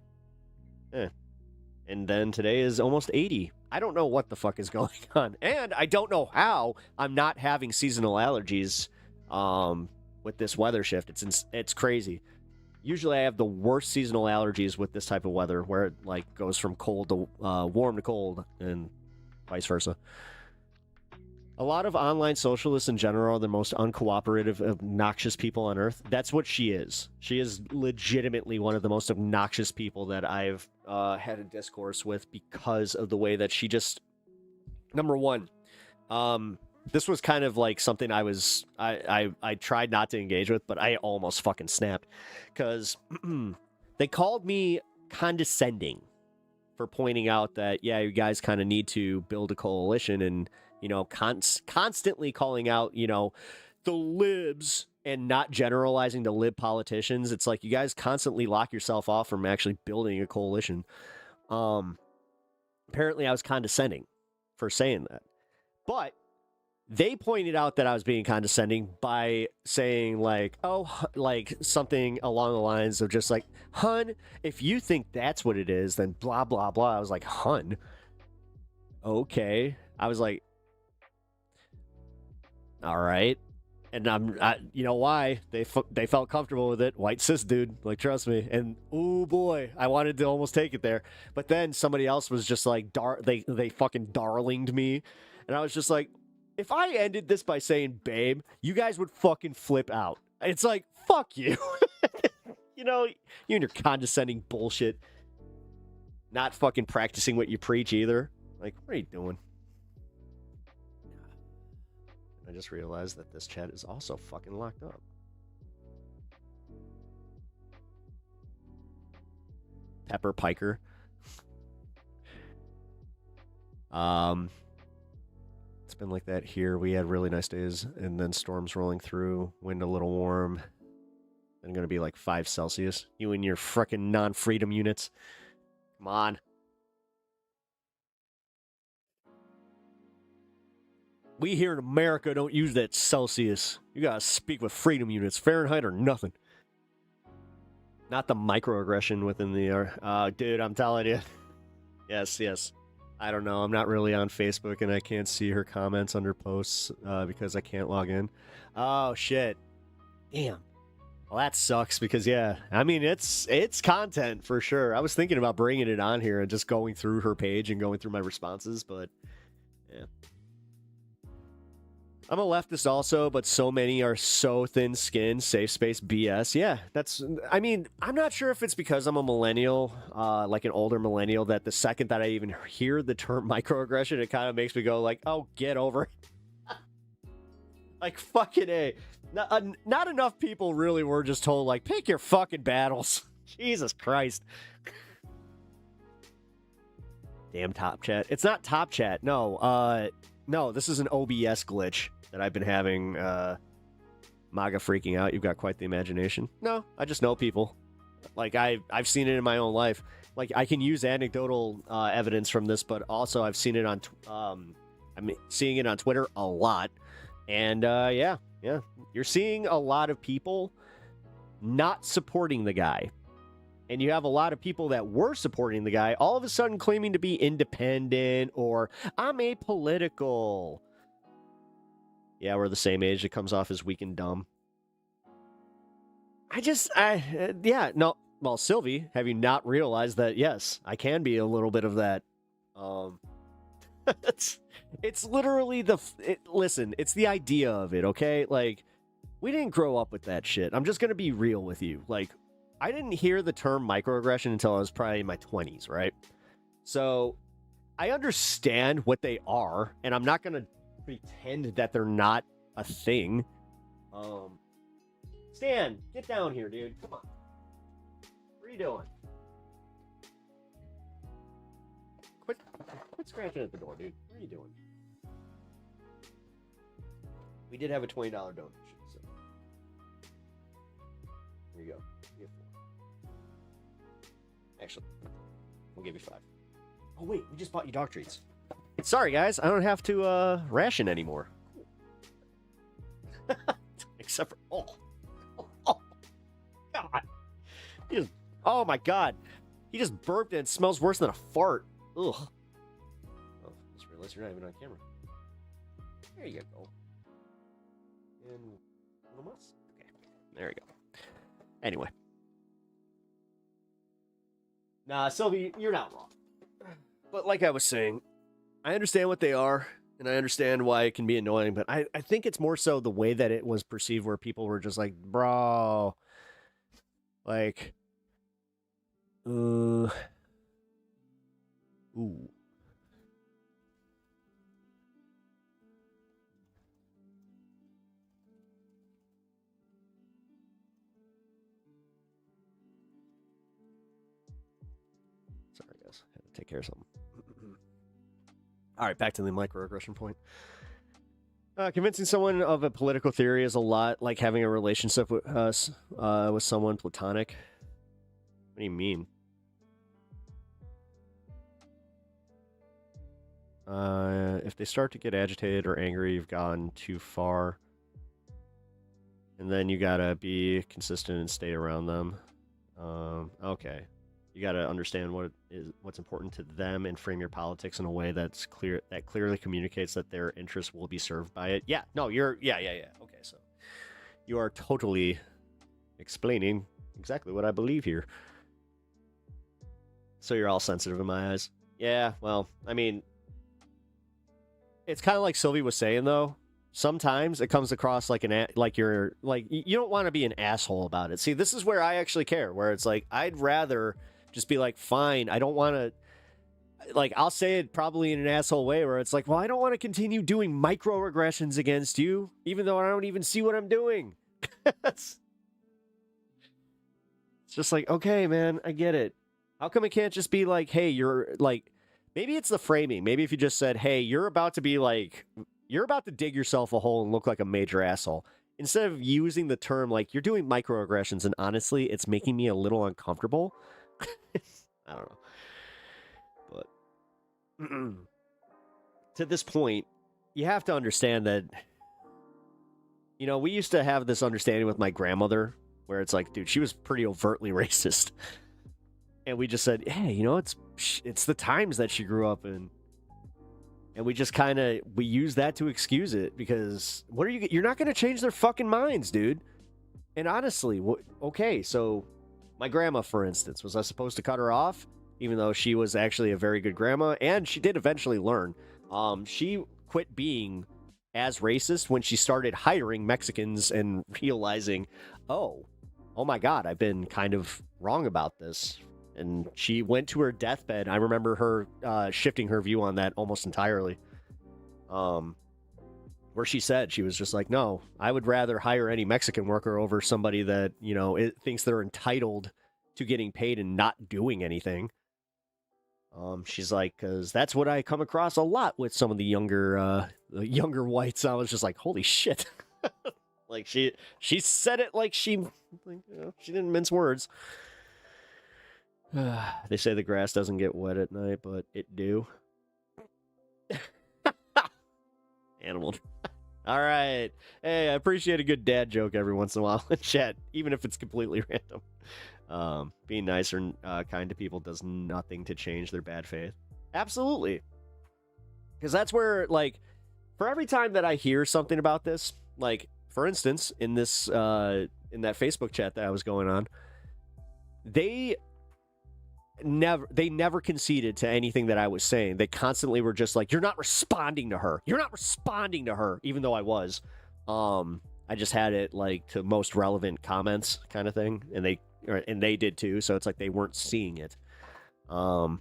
And then today is almost 80. I don't know what the fuck is going on. And I don't know how I'm not having seasonal allergies with this weather shift. It's crazy. Usually I have the worst seasonal allergies with this type of weather where it like goes from cold to warm to cold and vice versa. A lot of online socialists in general are the most uncooperative, obnoxious people on earth. That's what she is. She is legitimately one of the most obnoxious people that I've had a discourse with because of the way that she just... Number one, this was kind of like something I tried not to engage with, but I almost fucking snapped. Because they called me condescending for pointing out that, yeah, you guys kind of need to build a coalition and... constantly calling out, the libs and not generalizing to lib politicians. It's like you guys constantly lock yourself off from actually building a coalition. Apparently I was condescending for saying that. But they pointed out that I was being condescending by saying like, something along the lines of just like, hun, if you think that's what it is, then blah, blah, blah. I was like, hun, okay. I was like, all right. And you know why? They felt comfortable with it. White cis dude, like, trust me. And oh boy, I wanted to almost take it there. But then somebody else was just like, they fucking darlinged me. And I was just like, if I ended this by saying babe, you guys would fucking flip out. It's like, fuck you. You and your condescending bullshit. Not fucking practicing what you preach either. Like, what are you doing? I just realized that this chat is also fucking locked up. Pepper Piker. It's been like that here. We had really nice days, and then storms rolling through, wind a little warm. Then gonna be like 5 Celsius. You and your frickin' non-freedom units. Come on. We here in America don't use that Celsius. You gotta speak with freedom units, Fahrenheit or nothing. Not the microaggression within the... dude, I'm telling you. Yes. I don't know. I'm not really on Facebook, and I can't see her comments under posts because I can't log in. Oh, shit. Damn. Well, that sucks because, yeah, I mean, it's content for sure. I was thinking about bringing it on here and just going through her page and going through my responses, but, yeah. I'm a leftist also, but so many are so thin-skinned, safe space BS. Yeah, I mean, I'm not sure if it's because I'm a millennial, like an older millennial, that the second that I even hear the term microaggression, it kind of makes me go like, oh, get over it. Like, fucking A. Not enough people really were just told, like, pick your fucking battles. Jesus Christ. Damn Top Chat. It's not Top Chat. No, this is an OBS glitch that I've been having. Maga freaking out. You've got quite the imagination. No, I just know people. Like, I've seen it in my own life. Like, I can use anecdotal evidence from this, but also I've seen it on... I'm seeing it on Twitter a lot. And, yeah. You're seeing a lot of people not supporting the guy. And you have a lot of people that were supporting the guy all of a sudden claiming to be independent or I'm apolitical. Yeah, we're the same age. It comes off as weak and dumb. Well, Sylvie, have you not realized that, yes, I can be a little bit of that. It's literally listen, it's the idea of it, okay? Like, we didn't grow up with that shit. I'm just going to be real with you. Like, I didn't hear the term microaggression until I was probably in my 20s, right? So I understand what they are, and I'm not going to pretend that they're not a thing. Stan, get down here, dude. Come on. What are you doing? Quit scratching at the door, dude. What are you doing? We did have a $20 donation, so here you go. You get 4. Actually, we'll give you 5. Oh wait, we just bought you dog treats. Sorry guys, I don't have to ration anymore. Except for oh god. Oh my god. He just burped and it smells worse than a fart. Ugh. Oh, I just realized you're not even on camera. There you go. And a little mouse. Okay. There we go. Anyway. Nah, Sylvie, you're not wrong. But like I was saying, I understand what they are, and I understand why it can be annoying, but I think it's more so the way that it was perceived where people were just like, bro, like, ooh. Sorry, guys. Had to take care of something. All right, back to the microaggression point. Convincing someone of a political theory is a lot like having a relationship with someone platonic. What do you mean? If they start to get agitated or angry, you've gone too far. And then you gotta be consistent and stay around them. Okay. You gotta understand what's important to them and frame your politics in a way that clearly communicates that their interests will be served by it. Yeah, no, yeah. Okay, so you are totally explaining exactly what I believe here. So you're all sensitive in my eyes. Yeah, well, I mean, it's kind of like Sylvie was saying though. Sometimes it comes across like you don't want to be an asshole about it. See, this is where I actually care. Where it's like I'd rather just be like, fine, I don't want to. Like I'll say it probably in an asshole way where it's like, well, I don't want to continue doing microaggressions against you, even though I don't even see what I'm doing. It's just like, okay, man, I get it. How come it can't just be like, hey, you're like, maybe it's the framing. Maybe if you just said, hey, you're about to dig yourself a hole and look like a major asshole. Instead of using the term like you're doing microaggressions and honestly, it's making me a little uncomfortable. I don't know. But to this point, you have to understand that, we used to have this understanding with my grandmother where it's like, dude, she was pretty overtly racist. And we just said, hey, it's the times that she grew up in. And we just we use that to excuse it because you're not going to change their fucking minds, dude. And honestly, okay, so my grandma, for instance, was I supposed to cut her off? Even though she was actually a very good grandma, and she did eventually learn. She quit being as racist when she started hiring Mexicans and realizing, oh my God, I've been kind of wrong about this. And she went to her deathbed. I remember her shifting her view on that almost entirely. Where she said, she was just like, no, I would rather hire any Mexican worker over somebody that, thinks they're entitled to getting paid and not doing anything. She's like, because that's what I come across a lot with some of the younger whites. I was just like, holy shit. Like she said it like she didn't mince words. They say the grass doesn't get wet at night, but it do. Animal. All right. Hey, I appreciate a good dad joke every once in a while in chat, even if it's completely random. Being nice or kind to people does nothing to change their bad faith. Absolutely. Because that's where, like, for every time that I hear something about this, like, for instance, in this, in that Facebook chat that I was going on, they never conceded to anything that I was saying. They constantly were just like, you're not responding to her. You're not responding to her, even though I was. I just had it like to most relevant comments kind of thing. And they did too. So it's like they weren't seeing it. But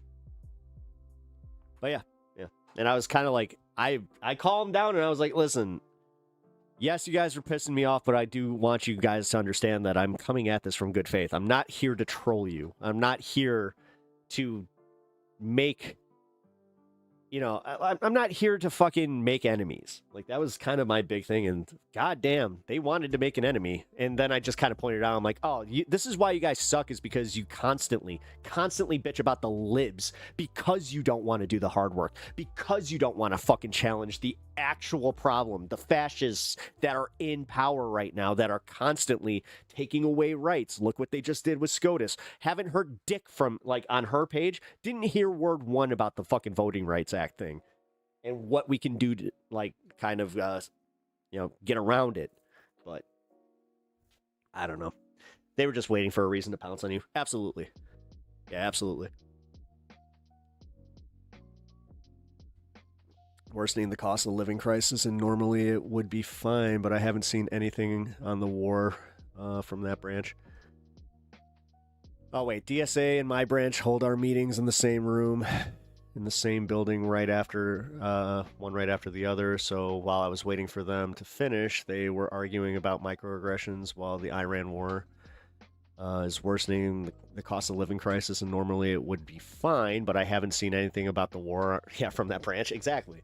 yeah. And I was kind of like, I calmed down and I was like, listen, yes, you guys are pissing me off, but I do want you guys to understand that I'm coming at this from good faith. I'm not here to troll you. I'm not here to make you know, I'm not here to fucking make enemies. Like, that was kind of my big thing. And goddamn, they wanted to make an enemy. And then I just kind of pointed out, I'm like, oh, this is why you guys suck, is because you constantly bitch about the libs, because you don't want to do the hard work, because you don't want to fucking challenge the actual problem, the fascists that are in power right now that are constantly taking away rights. Look what they just did with SCOTUS. Haven't heard dick from, like, on her page, didn't hear word one about the fucking Voting Rights Act thing and what we can do to, like, kind of you know, get around it. But I don't know, they were just waiting for a reason to pounce on you. Absolutely. Yeah, absolutely. Worsening the cost of living crisis, and normally it would be fine, but I haven't seen anything on the war from that branch. Oh wait, DSA and my branch hold our meetings in the same room, in the same building, right after one right after the other. So while I was waiting for them to finish, they were arguing about microaggressions while the Iran war is worsening the cost of living crisis, and normally it would be fine, but I haven't seen anything about the war. Yeah, from that branch. Exactly.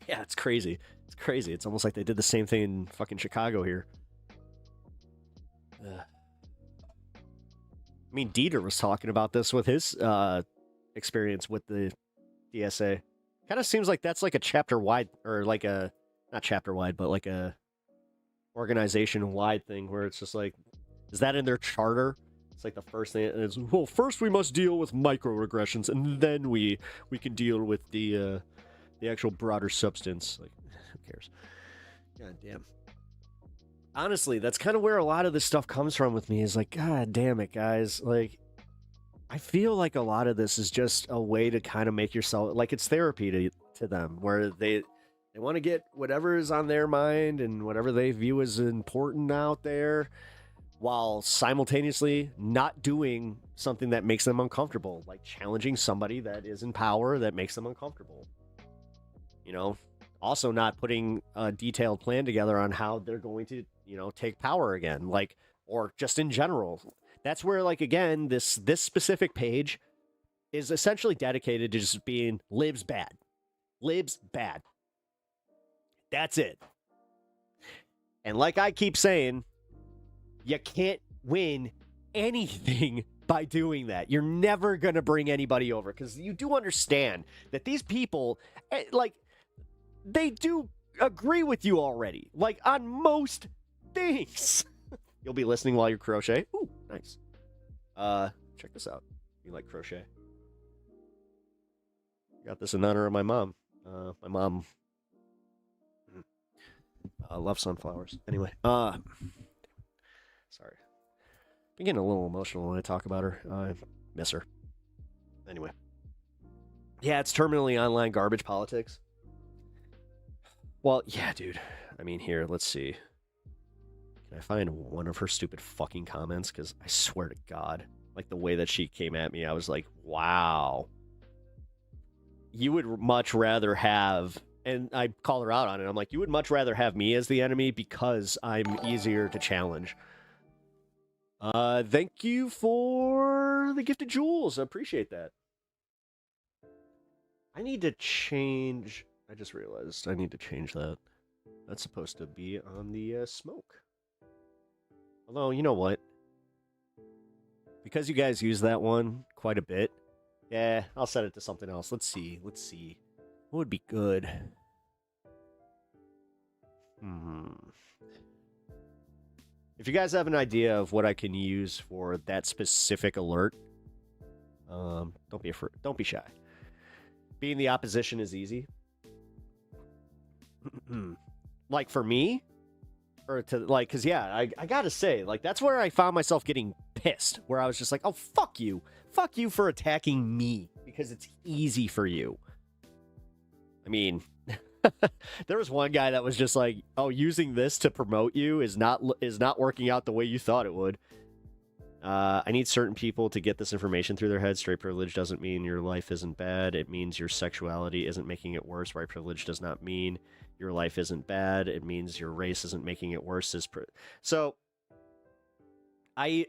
Yeah, it's crazy. It's crazy. It's almost like they did the same thing in fucking Chicago here. I mean, Dieter was talking about this with his experience with the DSA. Kind of seems like that's like a chapter-wide, or like a, not chapter-wide, but like a organization-wide thing where it's just like, is that in their charter? It's like the first thing is, well, first we must deal with microaggressions, and then we can deal with the actual broader substance. Like, who cares? God damn. Honestly, that's kind of where a lot of this stuff comes from with me, is like, God damn it, guys. Like, I feel like a lot of this is just a way to kind of make yourself, like, it's therapy to them, where they want to get whatever is on their mind and whatever they view as important out there, while simultaneously not doing something that makes them uncomfortable, like challenging somebody that is in power that makes them uncomfortable. You know, also not putting a detailed plan together on how they're going to, you know, take power again, like, or just in general. That's where, like, again, this specific page is essentially dedicated to just being libs bad. Libs bad. That's it. And like I keep saying, you can't win anything by doing that. You're never going to bring anybody over, because you do understand that these people, like, they do agree with you already, like, on most things. You'll be listening while you crochet. Ooh, nice. Check this out. You like crochet? Got this in honor of my mom. My mom loves sunflowers. Anyway, sorry. I'm getting a little emotional when I talk about her. I miss her. Anyway. Yeah, it's terminally online garbage politics. Well, yeah, dude. I mean, here, let's see. Can I find one of her stupid fucking comments? Because I swear to God, like, the way that she came at me, I was like, wow. You would much rather have, and I call her out on it, I'm like, you would much rather have me as the enemy because I'm easier to challenge. Thank you for the gift of jewels. I appreciate that. I need to change... I just realized I need to change that. That's supposed to be on the smoke. Although, you know what? Because you guys use that one quite a bit, yeah, I'll set it to something else. Let's see. What would be good? If you guys have an idea of what I can use for that specific alert, don't be afraid. Don't be shy. Being the opposition is easy. Like, for me, or to, like, because, yeah, I gotta say, like, that's where I found myself getting pissed, where I was just like, oh, fuck you for attacking me, because it's easy for you. I mean, there was one guy that was just like, oh, using this to promote you is not working out the way you thought it would. I need certain people to get this information through their heads. Straight privilege doesn't mean your life isn't bad. It means your sexuality isn't making it worse. White privilege does not mean your life isn't bad. It means your race isn't making it worse. So I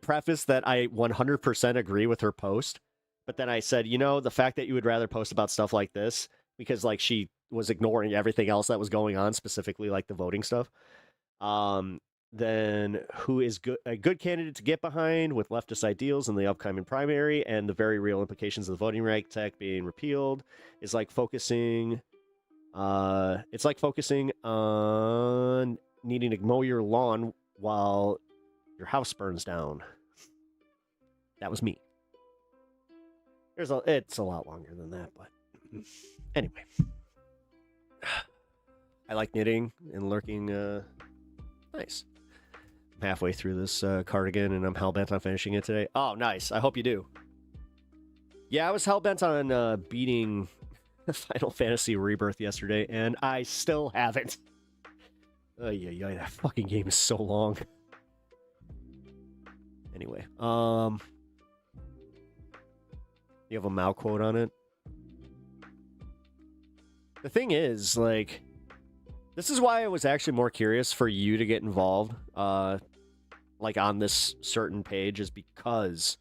prefaced that I 100% agree with her post, But then I said, you know, the fact that you would rather post about stuff like this, because like she was ignoring everything else that was going on, specifically like the voting stuff. Then who is a good candidate to get behind with leftist ideals in the upcoming primary and the very real implications of the voting rights act being repealed is like focusing. It's like focusing on needing to mow your lawn while your house burns down. That was me. It's a lot longer than that, but anyway. I like knitting and lurking. Nice. I'm halfway through this cardigan, and I'm hell-bent on finishing it today. Oh, nice. I hope you do. Yeah, I was hell-bent on beating Final Fantasy Rebirth yesterday, and I still haven't. Yeah, that fucking game is so long. Anyway, you have a Mao quote on it? The thing is, like, this is why I was actually more curious for you to get involved, like, on this certain page, is because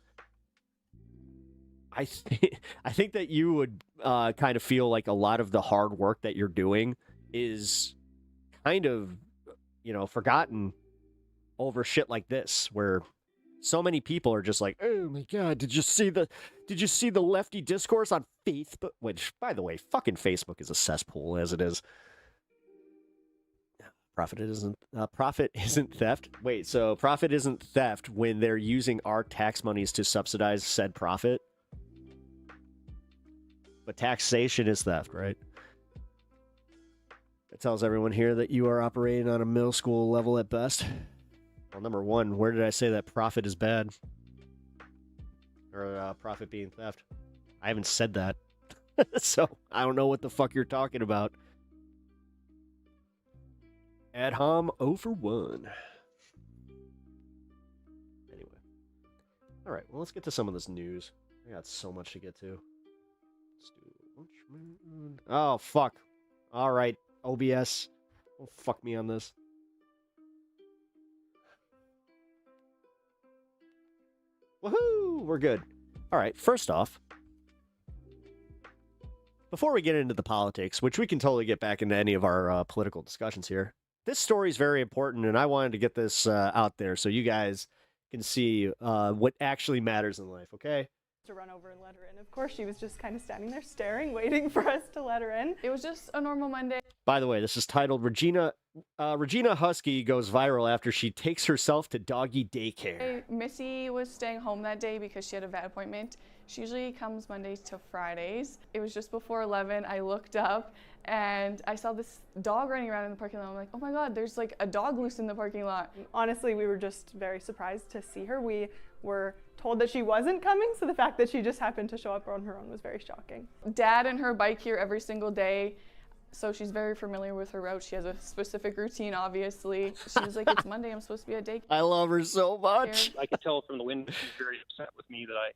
I think that you would kind of feel like a lot of the hard work that you're doing is kind of, you know, forgotten over shit like this, where so many people are just like, oh my god, did you see the lefty discourse on Facebook? Which, by the way, fucking Facebook is a cesspool as it is. Profit isn't theft. Wait, so profit isn't theft when they're using our tax monies to subsidize said profit? But taxation is theft, right? It tells everyone here that you are operating on a middle school level at best. Well, number one, where did I say that profit is bad? Or profit being theft? I haven't said that. So, I don't know what the fuck you're talking about. Ad hom 0 for 1. Anyway. Alright, well, let's get to some of this news. I got so much to get to. Let's do... Oh, fuck. Alright, OBS. Don't fuck me on this. Woohoo! We're good. Alright, first off, before we get into the politics, which we can totally get back into any of our political discussions here, this story is very important, and I wanted to get this out there so you guys can see what actually matters in life, okay? To run over and let her in. Of course, she was just kind of standing there staring, waiting for us to let her in. It was just a normal Monday. By the way, this is titled Regina Husky goes viral after she takes herself to doggy daycare. Missy was staying home that day because she had a vet appointment. She usually comes Mondays to Fridays. It was just before 11. I looked up and I saw this dog running around in the parking lot. I'm like, oh my god, there's like a dog loose in the parking lot. Honestly, we were just very surprised to see her. We were told that she wasn't coming, so the fact that she just happened to show up on her own was very shocking. Dad and her bike here every single day, so she's very familiar with her route. She has a specific routine, obviously. She was like, it's Monday, I'm supposed to be at daycare. I love her so much. I could tell from the wind she's very upset with me that I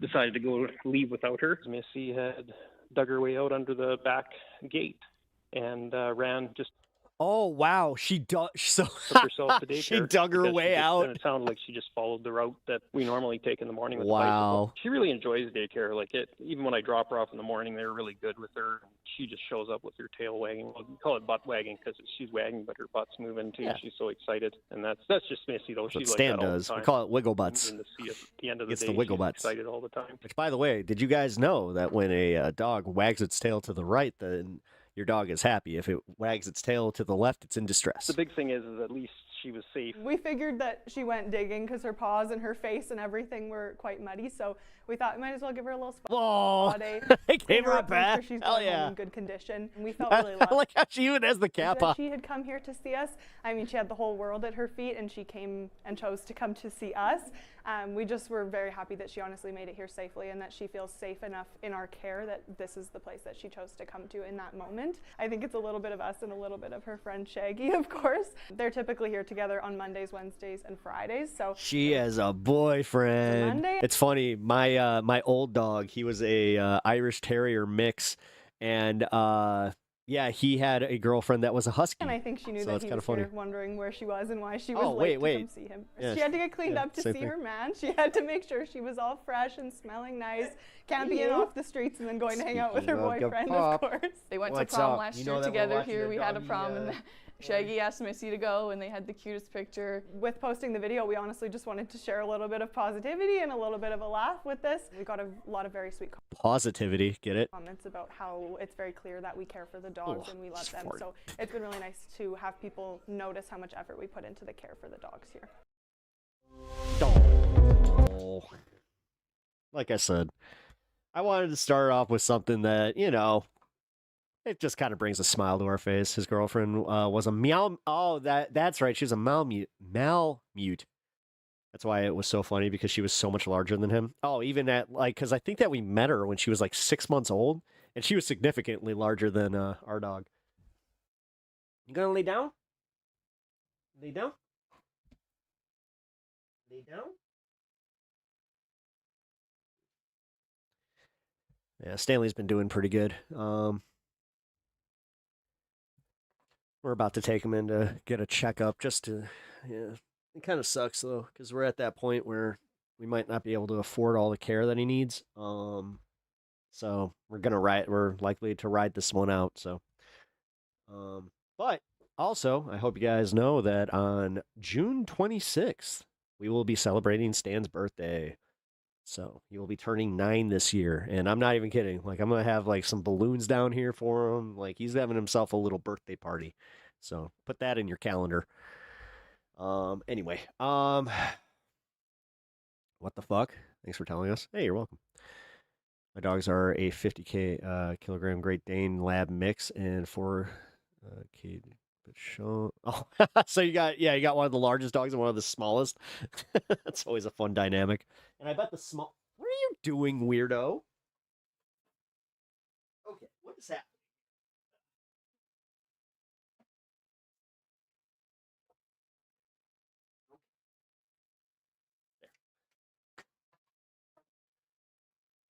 decided to go leave without her. Missy had dug her way out under the back gate and ran just... Oh wow, she dug so took herself to daycare. She dug her way out. And it sounded like she just followed the route that we normally take in the morning with the Wow. bicycle. She really enjoys daycare. Like it, even when I drop her off in the morning, they're really good with her. She just shows up with her tail wagging. Well, we call it butt wagging because she's wagging, but her butt's moving too. Yeah. She's so excited, and that's just Missy though. That's what she's Stan like that does. all the time. We call it wiggle butts. And to see at the end of the It's day, the wiggle she's butts. excited all the time. Which, by the way, did you guys know that when a dog wags its tail to the right, then your dog is happy? If it wags its tail to the left, it's in distress. The big thing is at least she was safe. We figured that she went digging because her paws and her face and everything were quite muddy, so we thought we might as well give her a little spa day. I gave her a up, make bath. sure she's Hell going home yeah. in good condition. And we felt really lucky. I like how she even has the cap that on. she had come here to see us. I mean, she had the whole world at her feet, and she came and chose to come to see us. We just were very happy that she honestly made it here safely and that she feels safe enough in our care that this is the place that she chose to come to in that moment. I think it's a little bit of us and a little bit of her friend Shaggy, of course. They're typically here together on Mondays, Wednesdays, and Fridays. So she has a boyfriend. Monday. It's funny. My old dog, he was a Irish Terrier mix, and yeah, he had a girlfriend that was a husky. And I think she knew so that that's he kinda was funny. here wondering where she was and why she was Oh, late wait. to come see him. Yeah, she had to get cleaned yeah, up to same see thing. her man. She had to make sure she was all fresh and smelling nice, camping off the streets and then going to hang out with her Speaking of boyfriend, Pop, of course. They went What's to prom up? last You know year that we're together watching here. the We had a doggy, prom and Shaggy asked Missy to go and they had the cutest picture. With posting the video, we honestly just wanted to share a little bit of positivity and a little bit of a laugh with this. We got a lot of very sweet Positivity, get it? comments about how it's very clear that we care for the dogs and we love them. fart. So it's been really nice to have people notice how much effort we put into the care for the dogs here. Oh. Like I said, I wanted to start off with something that, you know, it just kind of brings a smile to our face. His girlfriend was a meow. Oh, that's right. She was a Malamute. That's why it was so funny, because she was so much larger than him. Oh, even at like, because I think that we met her when she was like 6 months old, and she was significantly larger than our dog. You gonna lay down? Lay down? Lay down? Yeah, Stanley's been doing pretty good. We're about to take him in to get a checkup just to, yeah. It kind of sucks, though, because we're at that point where we might not be able to afford all the care that he needs. So we're likely to ride this one out, so. But also, I hope you guys know that on June 26th, we will be celebrating Stan's birthday. So he will be turning 9 this year, and I'm not even kidding. Like, I'm gonna have like some balloons down here for him. Like, he's having himself a little birthday party. So put that in your calendar. Anyway, what the fuck? Thanks for telling us. Hey, you're welcome. My dogs are a 50 kilogram Great Dane Lab mix and 4 Bichon. Oh, so you got one of the largest dogs and one of the smallest. That's always a fun dynamic. And I bet the small. What are you doing, weirdo? Okay, what is that?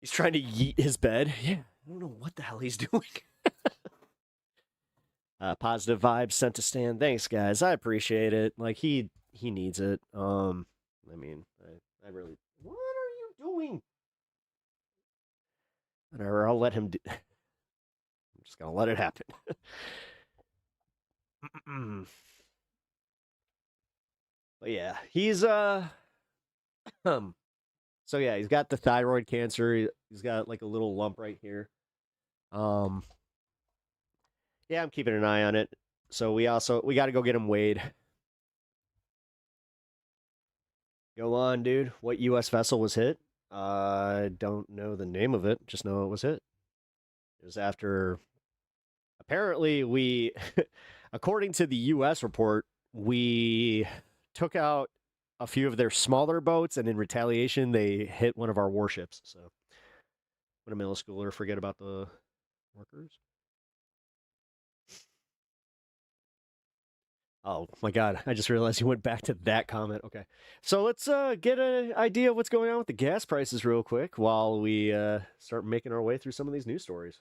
He's trying to yeet his bed. Yeah, I don't know what the hell he's doing. Positive vibes sent to Stan. Thanks, guys. I appreciate it. Like, he needs it. I mean, I really. What are you doing? Whatever. I'll let him do. I'm just gonna let it happen. But yeah, he's So yeah, he's got the thyroid cancer. He's got like a little lump right here. Yeah, I'm keeping an eye on it. So we got to go get him weighed. Go on, dude. What U.S. vessel was hit? I don't know the name of it. Just know it was hit. It was after. Apparently, according to the U.S. report, we took out a few of their smaller boats, and in retaliation, they hit one of our warships. So, when a middle schooler forget about the workers. Oh my God! I just realized you went back to that comment. Okay, so let's get an idea of what's going on with the gas prices real quick while we start making our way through some of these news stories.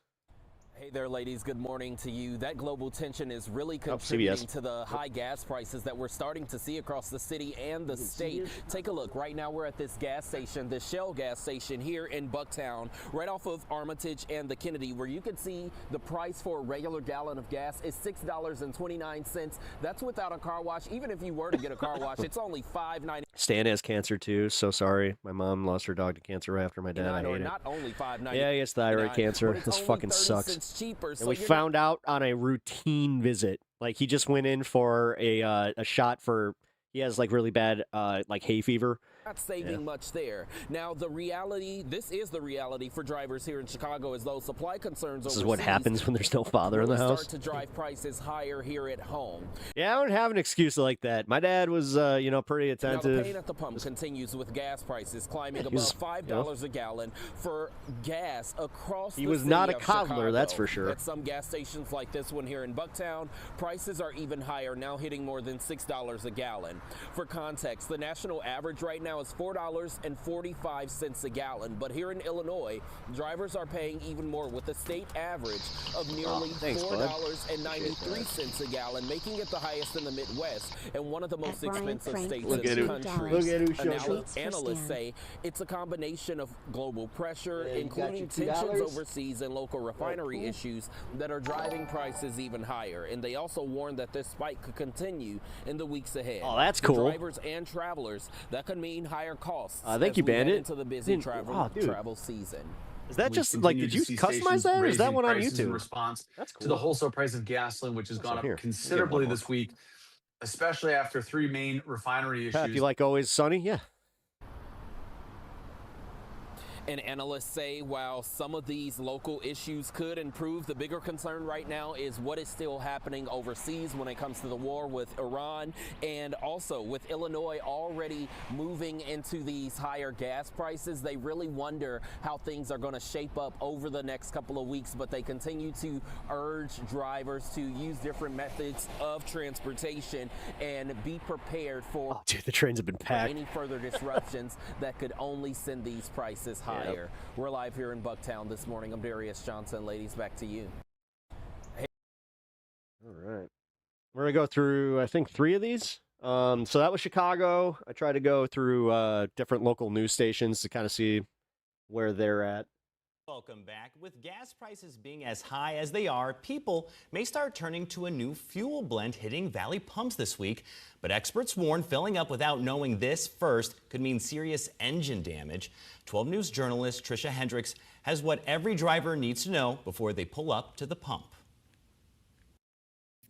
Hey there, ladies. Good morning to you. That global tension is really contributing to the high gas prices that we're starting to see across the city and the state. Take a look. Right now, we're at this gas station, the Shell gas station here in Bucktown, right off of Armitage and the Kennedy, where you can see the price for a regular gallon of gas is $6.29. That's without a car wash. Even if you were to get a car wash, it's only $5.99. Stan has cancer too. So sorry. My mom lost her dog to cancer right after my dad. I hate it. Not only $5.99. Yeah, he has thyroid cancer. This fucking sucks. Cheaper, and so we found out on a routine visit. Like, he just went in for a shot for. He has like really bad like hay fever. Not saving much there. Now, this is the reality for drivers here in Chicago, as though supply concerns This is what happens when there's no father in the house. Start to drive prices higher here at home. Yeah, I don't have an excuse like that. My dad was, pretty attentive. Now, the pain at the pump continues with gas prices climbing above $5 a gallon for gas across the city. He was not a of coddler, Chicago. that's for sure. At some gas stations like this one here in Bucktown, prices are even higher, now hitting more than $6 a gallon. For context, the national average right now now is $4.45 a gallon, but here in Illinois, drivers are paying even more, with a state average of nearly $4.93 a gallon, making it the highest in the Midwest and one of the most expensive states in the country. Analysts say it's a combination of global pressure, including tensions overseas and local refinery issues that are driving prices even higher. And they also warn that this spike could continue in the weeks ahead. Oh, that's For cool. drivers and travelers, that could mean higher costs. Thank you, Bandit. Into the busy travel season. Is that just like, did you customize that, or is that one on YouTube? In response That's cool. to the wholesale price of gasoline, which has gone up considerably this week, especially after three main refinery issues. Pat, you like Always Sunny? Yeah. And analysts say while some of these local issues could improve, the bigger concern right now is what is still happening overseas when it comes to the war with Iran, and also with Illinois already moving into these higher gas prices. They really wonder how things are going to shape up over the next couple of weeks, but they continue to urge drivers to use different methods of transportation and be prepared for the trains have been packed. Any further disruptions that could only send these prices higher. Yep. We're live here in Bucktown this morning. I'm Darius Johnson. Ladies, back to you. Hey. All right. We're going to go through, I think, 3 of these. So that was Chicago. I tried to go through different local news stations to kind of see where they're at. Welcome back. With gas prices being as high as they are, people may start turning to a new fuel blend hitting Valley pumps this week. But experts warn filling up without knowing this first could mean serious engine damage. 12 News journalist Trisha Hendricks has what every driver needs to know before they pull up to the pump.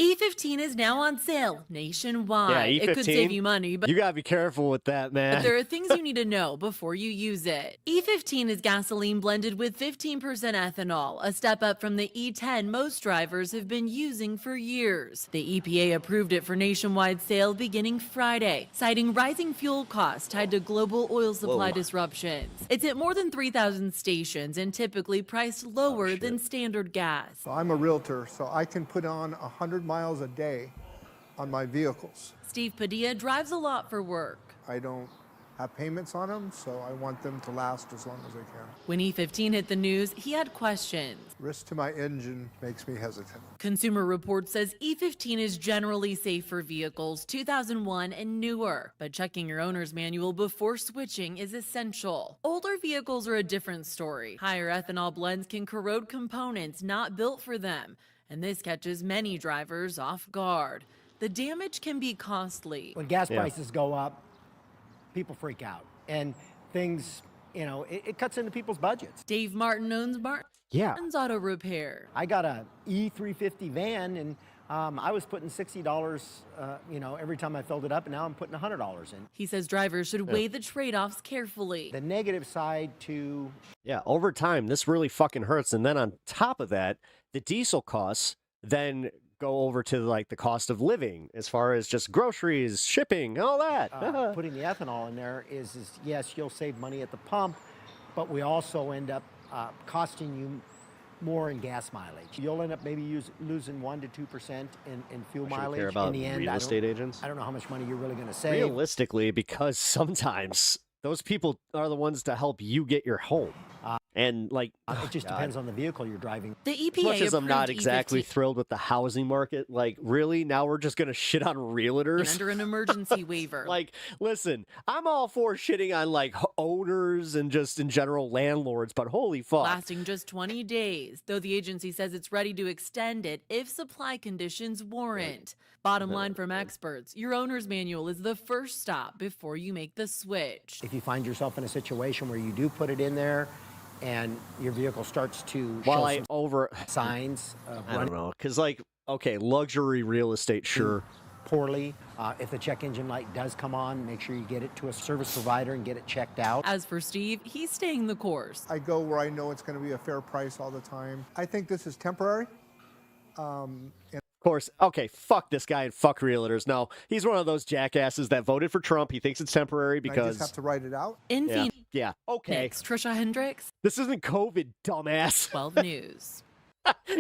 E15 is now on sale nationwide. Yeah, E15, it could save you money, but you gotta be careful with that, man. But there are things you need to know before you use it. E15 is gasoline blended with 15% ethanol, a step up from the E10 most drivers have been using for years. The EPA approved it for nationwide sale beginning Friday, citing rising fuel costs tied to global oil supply disruptions. It's at more than 3,000 stations and typically priced lower than standard gas. I'm a realtor, so I can put on 100 miles a day on my vehicles. Steve Padilla drives a lot for work. I don't have payments on them, so I want them to last as long as they can. When E15 hit the news, he had questions. Risk to my engine makes me hesitant. Consumer Reports says E15 is generally safe for vehicles 2001 and newer, but checking your owner's manual before switching is essential. Older vehicles are a different story. Higher ethanol blends can corrode components not built for them, and this catches many drivers off guard. The damage can be costly. When gas prices go up, people freak out, and things, it cuts into people's budgets. Dave Martin owns Martin's Auto Repair. I got a E350 van, and I was putting $60, every time I filled it up, and now I'm putting $100 in. He says drivers should weigh the trade-offs carefully. The negative side to... Yeah, over time, this really fucking hurts. And then on top of that, the diesel costs then go over to like the cost of living as far as just groceries, shipping, all that. Putting the ethanol in there is yes, you'll save money at the pump, but we also end up costing you more in gas mileage. You'll end up maybe losing 1% to 2% in fuel mileage. Care about in the end, real estate agents. I don't know how much money you're really going to save. Realistically, because sometimes those people are the ones to help you get your home. And like, it just depends on the vehicle you're driving. The EPA as much as I'm not approved exactly E15 thrilled with the housing market, like really now we're just gonna shit on realtors under an emergency waiver. Like, listen, I'm all for shitting on like owners and just in general landlords, but holy fuck, lasting just 20 days, though the agency says it's ready to extend it if supply conditions warrant. Bottom line from experts, your owner's manual is the first stop before you make the switch. If you find yourself in a situation where you do put it in there and your vehicle starts to show signs of I don't know, because like, okay, luxury real estate, sure. Poorly. If the check engine light does come on, make sure you get it to a service provider and get it checked out. As for Steve, he's staying the course. I go where I know it's going to be a fair price all the time. I think this is temporary. Of course, okay, fuck this guy and fuck realtors. No, he's one of those jackasses that voted for Trump. He thinks it's temporary because... I just have to write it out? In Phoenix. Yeah, okay. Next, Trisha Hendricks. This isn't COVID, dumbass. 12 News.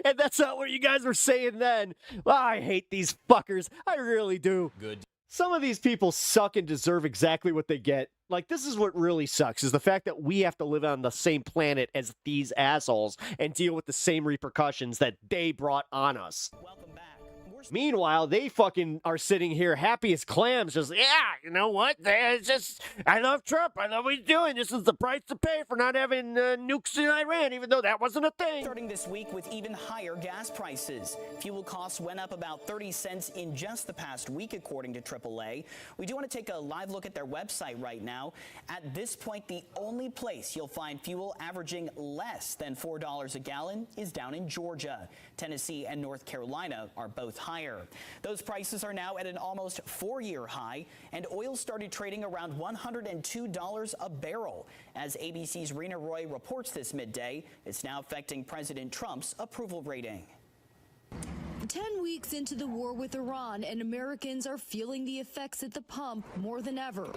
And that's not what you guys were saying then. Well, I hate these fuckers. I really do. Good. Some of these people suck and deserve exactly what they get. like, this is what really sucks, is the fact that we have to live on the same planet as these assholes and deal with the same repercussions that they brought on us. Welcome back. Meanwhile, they fucking are sitting here happy as clams, just, yeah, you know what? It's just, I love Trump. I love what he's doing. This is the price to pay for not having nukes in Iran, even though that wasn't a thing. Starting this week with even higher gas prices. Fuel costs went up about 30 cents in just the past week, according to AAA. We do want to take a live look at their website right now. At this point, the only place you'll find fuel averaging less than $4 a gallon is down in Georgia. Tennessee and North Carolina are both higher. Those prices are now at an almost 4-year high, and oil started trading around $102 a barrel. As ABC's Rena Roy reports this midday, it's now affecting President Trump's approval rating. 10 weeks into the war with Iran, and Americans are feeling the effects at the pump more than ever.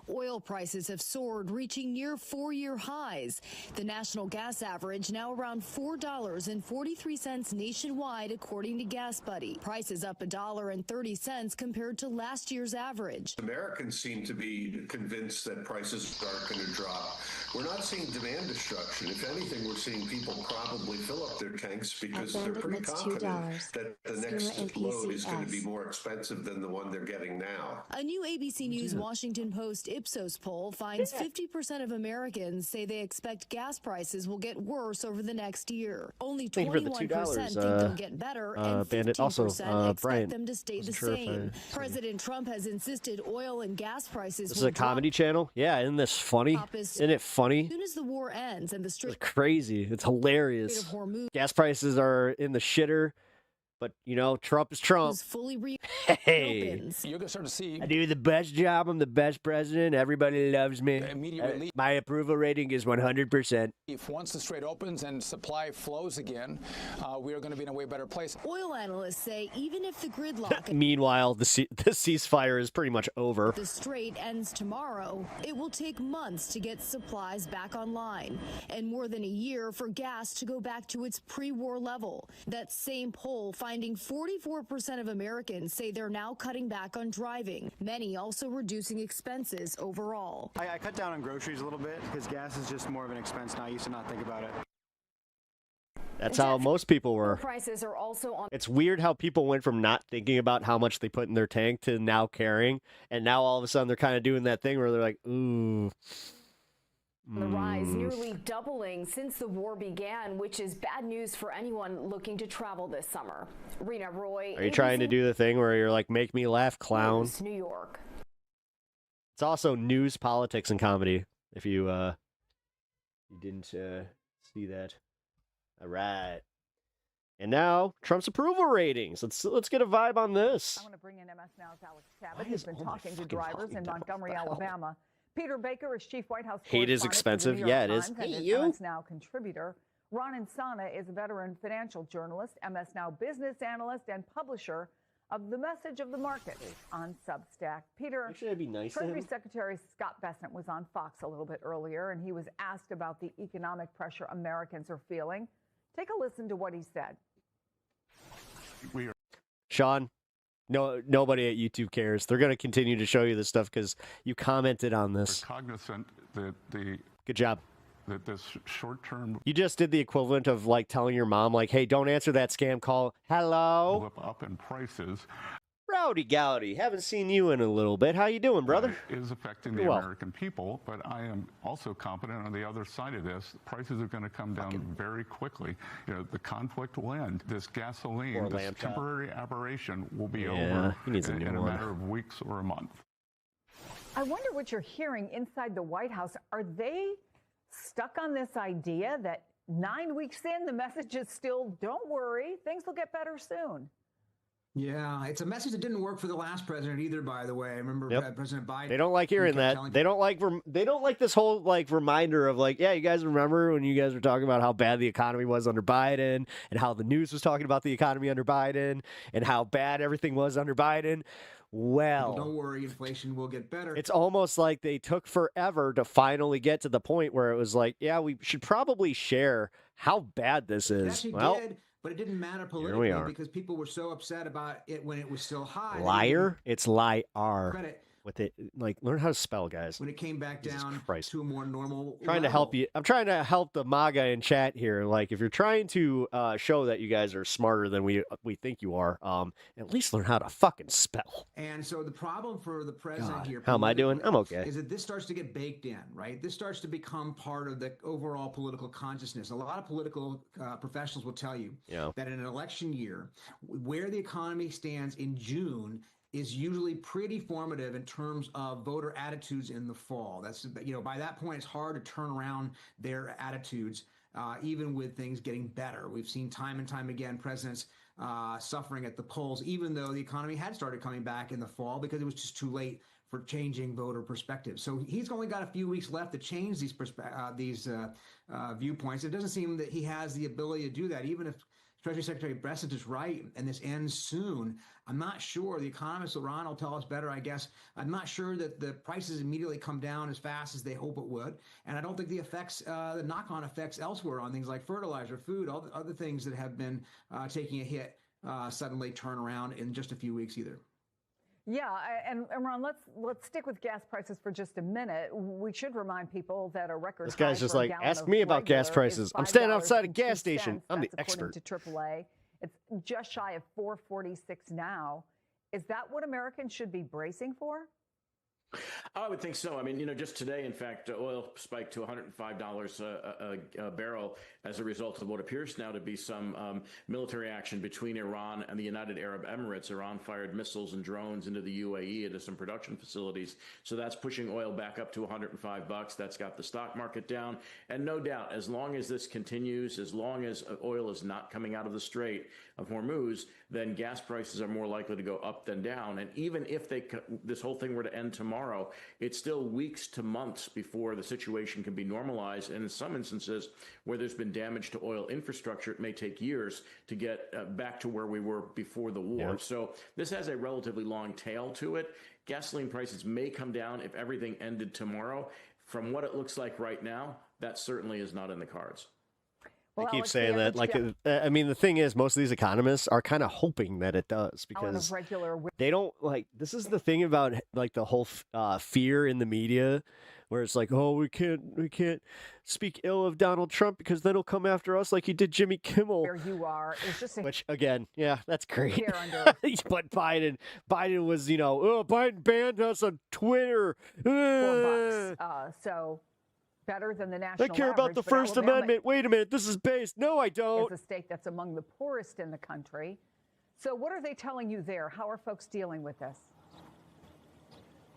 Oil prices have soared, reaching near 4-year highs. The national gas average now around $4.43 nationwide, according to Gas Buddy. Prices up $1.30 compared to last year's average. Americans seem to be convinced that prices aren't going to drop. We're not seeing demand destruction. If anything, we're seeing people probably fill up their tanks because they're pretty confident that the next load is going to be more expensive than the one they're getting now. A new ABC News Washington Post Ipsos poll finds 50% of Americans say they expect gas prices will get worse over the next year. Only 21% think they'll get better, and 15% expect them to stay the same. President Trump has insisted oil and gas prices This is a comedy channel? Yeah, isn't this funny? Isn't it funny? As soon as the war ends and the Strait It's crazy. It's hilarious. of Hormuz Gas prices are in the shitter, but, you know, Trump is Trump. is fully Hey, You're going to start to see I do the best job. I'm the best president. Everybody loves me. immediate relief. My approval rating is 100%. If once the strait opens and supply flows again, we are going to be in a way better place. Oil analysts say even if the gridlock Meanwhile, the ceasefire is pretty much over. the strait ends tomorrow, it will take months to get supplies back online and more than a year for gas to go back to its pre-war level. That same poll finding 44% of Americans say they're now cutting back on driving, many also reducing expenses overall. I cut down on groceries a little bit because gas is just more of an expense now. I used to not think about it. That's how most people were. Prices are also on. It's weird how people went from not thinking about how much they put in their tank to now caring, and now all of a sudden they're kind of doing that thing where they're like, ooh. The rise nearly doubling since the war began, which is bad news for anyone looking to travel this summer. Rena Roy. Are you trying to do the thing where you're like, make me laugh, clown? New York. It's also news, politics, and comedy. If you didn't see that. All right. And now, Trump's approval ratings. Let's get a vibe on this. I want to bring in MS Now's Alex Cabot, who's been talking to drivers in Montgomery, Alabama. Peter Baker is chief White House Hate is expensive. Yeah, it is. Hey, you. MS Now contributor. Ron Insana is a veteran financial journalist, MS Now business analyst, and publisher of The Message of the Market on Substack. Peter, should I be nice to Treasury him? Secretary Scott Bessent was on Fox a little bit earlier, and he was asked about the economic pressure Americans are feeling. Take a listen to what he said. Sean, no, nobody at YouTube cares. They're going to continue to show you this stuff because you commented on this. Cognizant that Good job. that this short-term You just did the equivalent of like telling your mom, like, hey, don't answer that scam call. Hello? blip up in prices Rowdy Gowdy. Haven't seen you in a little bit. How you doing, brother? is affecting the Well. American people, but I am also confident on the other side of this, prices are going to come down very quickly. You know, the conflict will end. This Poor gasoline, this lamb chop. temporary aberration will be Yeah, over he needs a in new a one. matter of weeks or a month. I wonder what you're hearing inside the White House. Are they stuck on this idea that 9 weeks in, the message is still, don't worry, things will get better soon? Yeah, it's a message that didn't work for the last president either, by the way. I remember Yep. President Biden. They don't like hearing kept that. telling They don't like this whole like reminder of like, yeah, you guys remember when you guys were talking about how bad the economy was under Biden and how the news was talking about the economy under Biden and how bad everything was under Biden. Well, Don't worry, inflation will get better. it's almost like they took forever to finally get to the point where it was like, yeah, we should probably share how bad this It is. actually Well, did, but it didn't matter we politically are. because people were so upset about it when it was still high. liar, it's liar. Credit. with it. Like, learn how to spell, guys. When it came back Jesus down Christ. to a more normal Trying to level. help you. I'm trying to help the Maga in chat here. Like, if you're trying to show that you guys are smarter than we think you are, at least learn how to fucking spell. And so the problem for the president God. here, How am I doing? I'm okay. is that this starts to get baked in, right? This starts to become part of the overall political consciousness. A lot of political professionals will tell you that in an election year, where the economy stands in June is usually pretty formative in terms of voter attitudes in the fall. That's, by that point, it's hard to turn around their attitudes, even with things getting better. We've seen time and time again presidents suffering at the polls, even though the economy had started coming back in the fall because it was just too late for changing voter perspectives. So he's only got a few weeks left to change these viewpoints. It doesn't seem that he has the ability to do that, even if Treasury Secretary Bressett is right and this ends soon. I'm not sure. The economist Ron will tell us better, I guess. I'm not sure that the prices immediately come down as fast as they hope it would. And I don't think the effects, the knock-on effects elsewhere on things like fertilizer, food, all the other things that have been taking a hit suddenly turn around in just a few weeks either. Yeah, and Ron, let's stick with gas prices for just a minute. We should remind people that a record. This guy's high just for a like, gallon ask of me about gas regular prices. is I'm standing outside a $5.02. gas station. I'm the That's according expert. to AAA. It's just shy of $4.46 now. Is that what Americans should be bracing for? I would think so. I mean, just today, in fact, oil spiked to $105 a barrel as a result of what appears now to be some military action between Iran and the United Arab Emirates. Iran fired missiles and drones into the UAE into some production facilities. So that's pushing oil back up to $105. That's got the stock market down. And no doubt, as long as this continues, as long as oil is not coming out of the Strait of Hormuz, then gas prices are more likely to go up than down. And even if this whole thing were to end tomorrow, it's still weeks to months before the situation can be normalized. And in some instances where there's been damage to oil infrastructure, it may take years to get back to where we were before the war. Yep. So this has a relatively long tail to it. Gasoline prices may come down if everything ended tomorrow. From what it looks like right now, that certainly is not in the cards. Well, I keep Alex, saying that. Like, I mean, the thing is, most of these economists are kind of hoping that it does because they don't like. This is the thing about like the whole fear in the media, where it's like, oh, we can't speak ill of Donald Trump because then he'll come after us like he did Jimmy Kimmel. Where you are is just which again, yeah, that's great. Under... but Biden was, Biden banned us on Twitter. $4. So. Better than the national I care average, about the but First Alabama Amendment. Wait a minute, this is based. No, I don't. It's a state that's among the poorest in the country. So what are they telling you there? How are folks dealing with this?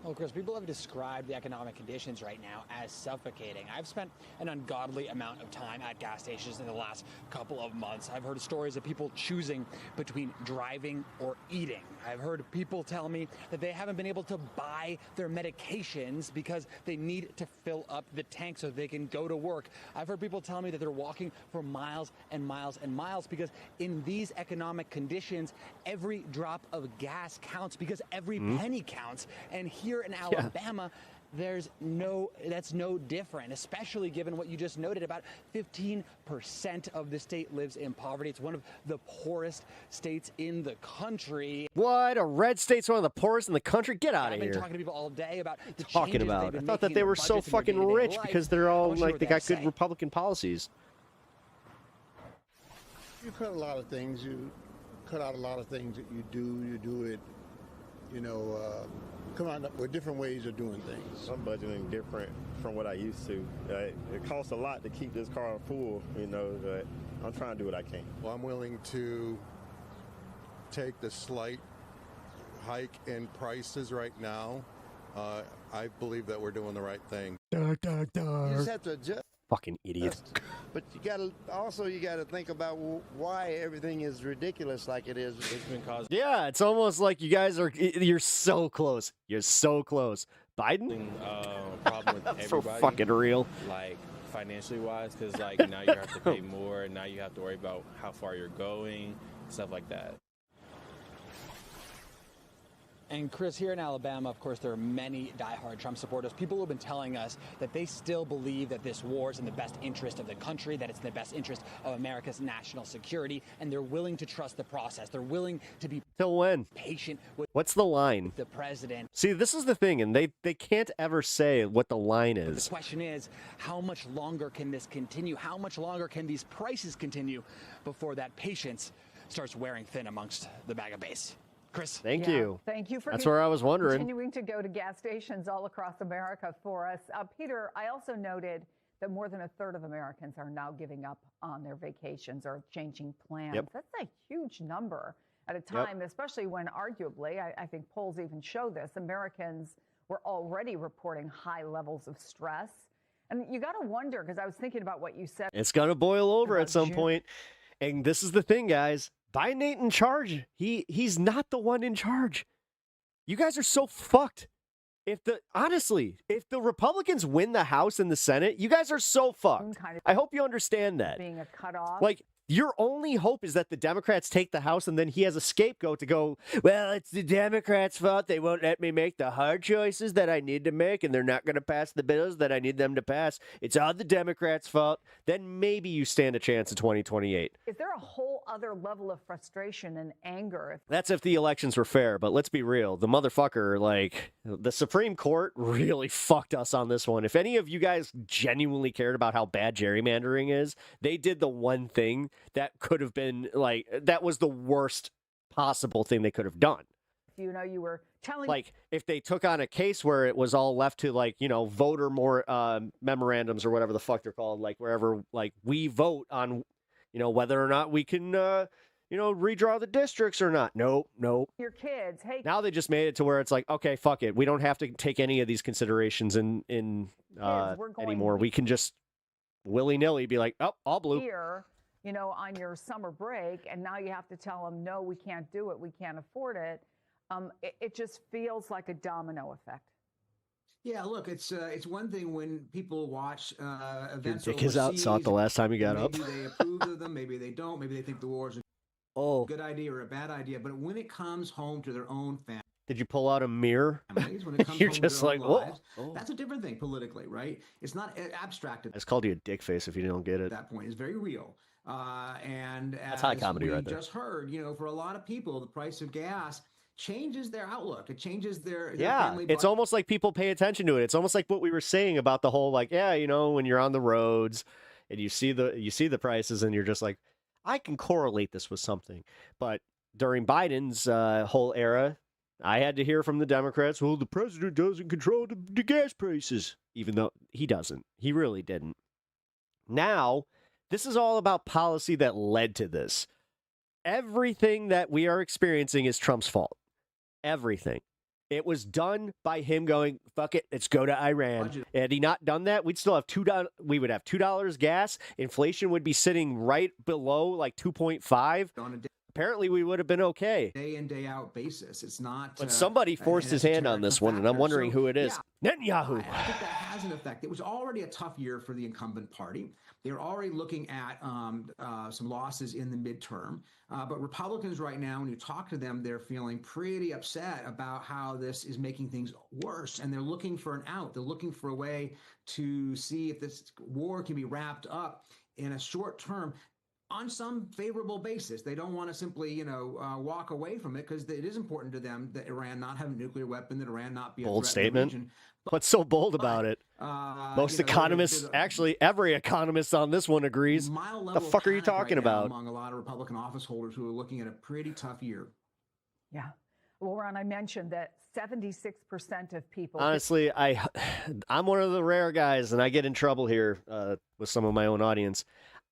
Well, Chris, people have described the economic conditions right now as suffocating. I've spent an ungodly amount of time at gas stations in the last couple of months. I've heard stories of people choosing between driving or eating. I've heard people tell me that they haven't been able to buy their medications because they need to fill up the tank so they can go to work. I've heard people tell me that they're walking for miles and miles and miles because in these economic conditions, every drop of gas counts because every penny counts. And here in Alabama, that's no different, especially given what you just noted. About 15% of the state lives in poverty. It's one of the poorest states in the country. What? A red state's one of the poorest in the country? Get out of here. I've been talking to people all day about the talking about. I thought that they were so fucking rich because they're all like they got good Republican policies. You cut a lot of things. You cut out a lot of things that you do. You do it, come out with different ways of doing things. I'm budgeting different from what I used to. It costs a lot to keep this car full, but I'm trying to do what I can. Well, I'm willing to take the slight hike in prices right now. I believe that we're doing the right thing. You just have to adjust. Fucking idiot. But you gotta think about why everything is ridiculous like it is. It's been causing. Yeah, it's almost like you guys you're so close. You're so close. Biden? Problem with everybody. For fucking real. Like financially wise, because like now you have to pay more. Now you have to worry about how far you're going, stuff like that. And Chris, here in Alabama, of course, there are many diehard Trump supporters, people who have been telling us that they still believe that this war is in the best interest of the country, that it's in the best interest of America's national security, and they're willing to trust the process. They're willing to be Till when? patient with What's the line? the president. See, this is the thing, and they can't ever say what the line is. The question is, how much longer can this continue? How much longer can these prices continue before that patience starts wearing thin amongst the MAGA base? Chris. Thank you. Thank you for That's where I was wondering. continuing to go to gas stations all across America for us. Peter, I also noted that more than a third of Americans are now giving up on their vacations or changing plans. Yep. That's a huge number at a time, especially when arguably, I think polls even show this, Americans were already reporting high levels of stress. And you got to wonder, because I was thinking about what you said. It's going to boil over about at some June. point. And this is the thing, guys. Biden ain't in charge. He's not the one in charge. You guys are so fucked. Honestly, if the Republicans win the House and the Senate, you guys are so fucked. I hope you understand that. Being a cutoff. Like, your only hope is that the Democrats take the House and then he has a scapegoat to go, well, it's the Democrats' fault. They won't let me make the hard choices that I need to make, and they're not going to pass the bills that I need them to pass. It's all the Democrats' fault. Then maybe you stand a chance in 2028. Is there a whole other level of frustration and anger? That's if the elections were fair, but let's be real. The motherfucker, like, the Supreme Court really fucked us on this one. If any of you guys genuinely cared about how bad gerrymandering is, they did the one thing that could have been, like, that was the worst possible thing they could have done. You know, you were telling... Like, if they took on a case where it was all left to, like, you know, voter memorandums or whatever the fuck they're called, like, wherever, like, we vote on, you know, whether or not we can, you know, redraw the districts or not. Nope. Your kids, hey... Now they just made it to where it's like, okay, fuck it. We don't have to take any of these considerations anymore. We can just willy-nilly be like, oh, all blue. Here, you know, on your summer break, and now you have to tell them, no, we can't do it, we can't afford it. It just feels like a domino effect. Yeah, look, it's one thing when people watch events Your dick is out, saw it the last time you got up. Maybe they approve of them, maybe they don't, maybe they think the war is a good idea or a bad idea. But when it comes home to their own family, Did you pull out a mirror? when it comes You're home to just their like, own whoa. lives, that's a different thing politically, right? It's not abstract I just called you a dick face if you don't get it. at that point. It's very real. And That's high comedy we right there. just heard, you know, for a lot of people, the price of gas changes their outlook. It changes their Yeah, family it's almost like people pay attention to it. It's almost like what we were saying about the whole, like, yeah, you know, when you're on the roads and you see the prices and you're just like, I can correlate this with something. But during Biden's whole era, I had to hear from the Democrats, well, the president doesn't control the gas prices, even though he doesn't. He really didn't. Now, this is all about policy that led to this. Everything that we are experiencing is Trump's fault. Everything. It was done by him going, fuck it, let's go to Iran. Had he not done that, we'd still have $2. We would have $2 gas. Inflation would be sitting right below like 2.5. Apparently, we would have been okay. Day in, day out basis. It's not. But somebody forced his hand on this one, and I'm wondering who it is. Netanyahu. I think that has an effect. It was already a tough year for the incumbent party. They were already looking at some losses in the midterm. But Republicans right now, when you talk to them, they're feeling pretty upset about how this is making things worse. And they're looking for an out. They're looking for a way to see if this war can be wrapped up in a short term on some favorable basis. They don't want to simply, you know, walk away from it because it is important to them that Iran not have a nuclear weapon, that Iran not be a Bold threat statement. in the region. What's so bold about it? Most economists, actually every economist on this one agrees. The fuck are you talking about? Among a lot of Republican office holders who are looking at a pretty tough year. Yeah. Well, Ron, I mentioned that 76% of people... Honestly, I'm one of the rare guys, and I get in trouble here with some of my own audience.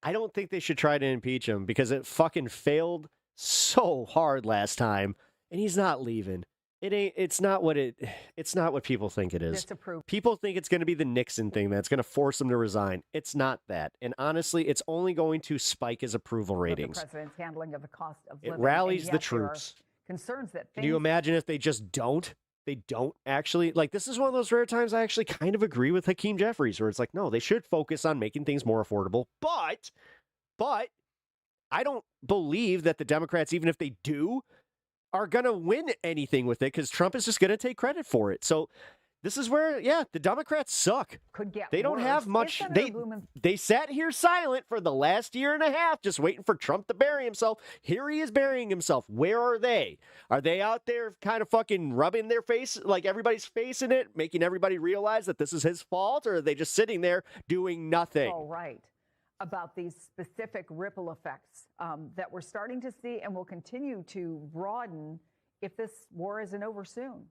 I don't think they should try to impeach him because it fucking failed so hard last time, and he's not leaving. It's not what people think it is. Disapprove. People think it's going to be the Nixon thing that's going to force him to resign. It's not that. And honestly, it's only going to spike his approval ratings. The president's handling of the cost of It living. rallies and the yet there are troops. Concerns that Can you imagine if they just don't? They don't actually, like, this is one of those rare times I actually kind of agree with Hakeem Jeffries, where it's like, no, they should focus on making things more affordable. But I don't believe that the Democrats, even if they do, are going to win anything with it because Trump is just going to take credit for it. So this is where, the Democrats suck. Could get They don't worse. have much. They sat here silent for the last year and a half, just waiting for Trump to bury himself. Here he is burying himself. Where are they? Are they out there kind of fucking rubbing their face, like everybody's face in it, making everybody realize that this is his fault? Or are they just sitting there doing nothing? Oh, right. About these specific ripple effects that we're starting to see and will continue to broaden if this war isn't over soon.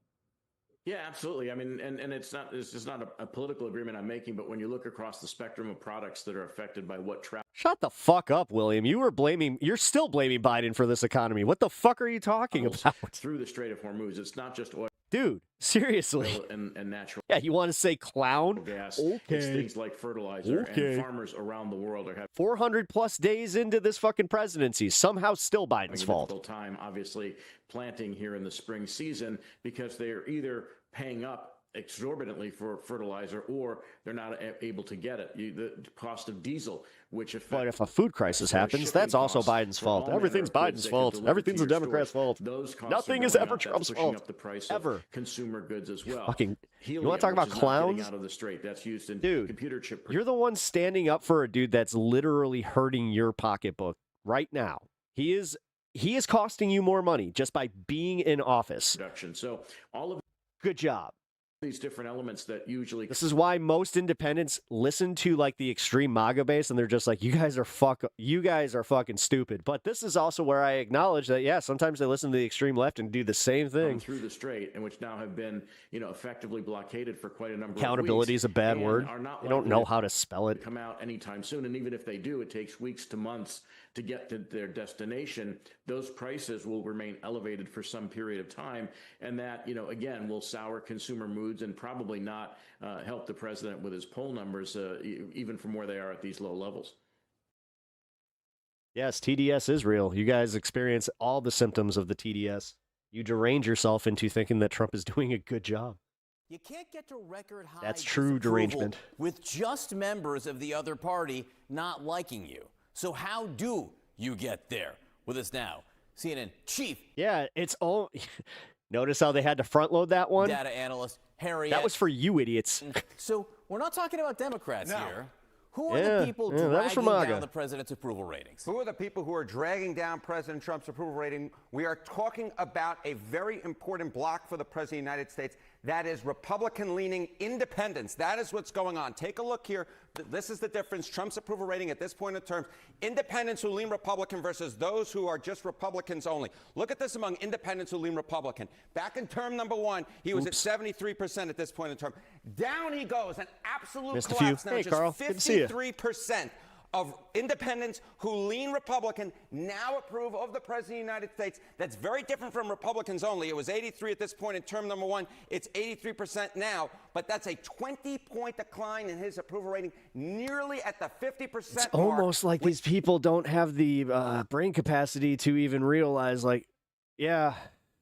Yeah, absolutely. I mean, and it's just not a political agreement I'm making, but when you look across the spectrum of products that are affected by what Shut the fuck up, William. You're still blaming Biden for this economy. What the fuck are you talking about? Through the Strait of Hormuz, it's not just oil. Dude, seriously. And natural. Yeah, you want to say clown? Gas. Okay. It's things like fertilizer. And farmers around the world are having 400 plus days into this fucking presidency. Somehow still Biden's fault. Difficult time, obviously, planting here in the spring season because they're either paying up exorbitantly for fertilizer or they're not able to get it. The cost of diesel, which affects. But if a food crisis happens, that's also Biden's fault. Everything's Biden's fault. Everything's the Democrats' fault. Nothing is ever Trump's fault. Up the price ever. Of consumer goods as well. Fucking, Helium, you want to talk about clowns? Out of the strait. That's used in dude, computer chip. You're the one standing up for a dude that's literally hurting your pocketbook right now. He is costing you more money just by being in office. So all of good job. These different elements that usually. This is why most independents listen to like the extreme Maga base, and they're just like, you guys are fucking stupid. But this is also where I acknowledge that sometimes they listen to the extreme left and do the same thing. Through the strait, and which now have been effectively blockaded for quite a number of weeks. Accountability is a bad word. They don't know how to spell it. Come out anytime soon, and even if they do, it takes weeks to months to get to their destination. Those prices will remain elevated for some period of time, and that again will sour consumer moods and probably not help the president with his poll numbers, even from where they are at these low levels. Yes, TDS is real. You guys experience all the symptoms of the TDS. You derange yourself into thinking that Trump is doing a good job. You can't get to record high That's true derangement. With just members of the other party not liking you. So how do you get there? With us now, CNN chief. Yeah, it's all. Notice how they had to front load that one? Data analyst Harry. That was for you idiots. So we're not talking about Democrats here. Who are the people dragging down the president's approval ratings? Who are the people who are dragging down President Trump's approval rating? We are talking about a very important block for the President of the United States. That is Republican-leaning independents. That is what's going on. Take a look here. This is the difference. Trump's approval rating at this point in terms. Independents who lean Republican versus those who are just Republicans only. Look at this among independents who lean Republican. Back in term number one, he was at 73% at this point in term. Down he goes, an absolute collapse. Now, just Carl. 53% of independents who lean Republican now approve of the President of the United States. That's very different from Republicans only. It was 83 at this point in term number one. It's 83% now, but that's a 20-point decline in his approval rating, nearly at the 50% It's mark. almost like these people don't have the brain capacity to even realize, like, yeah,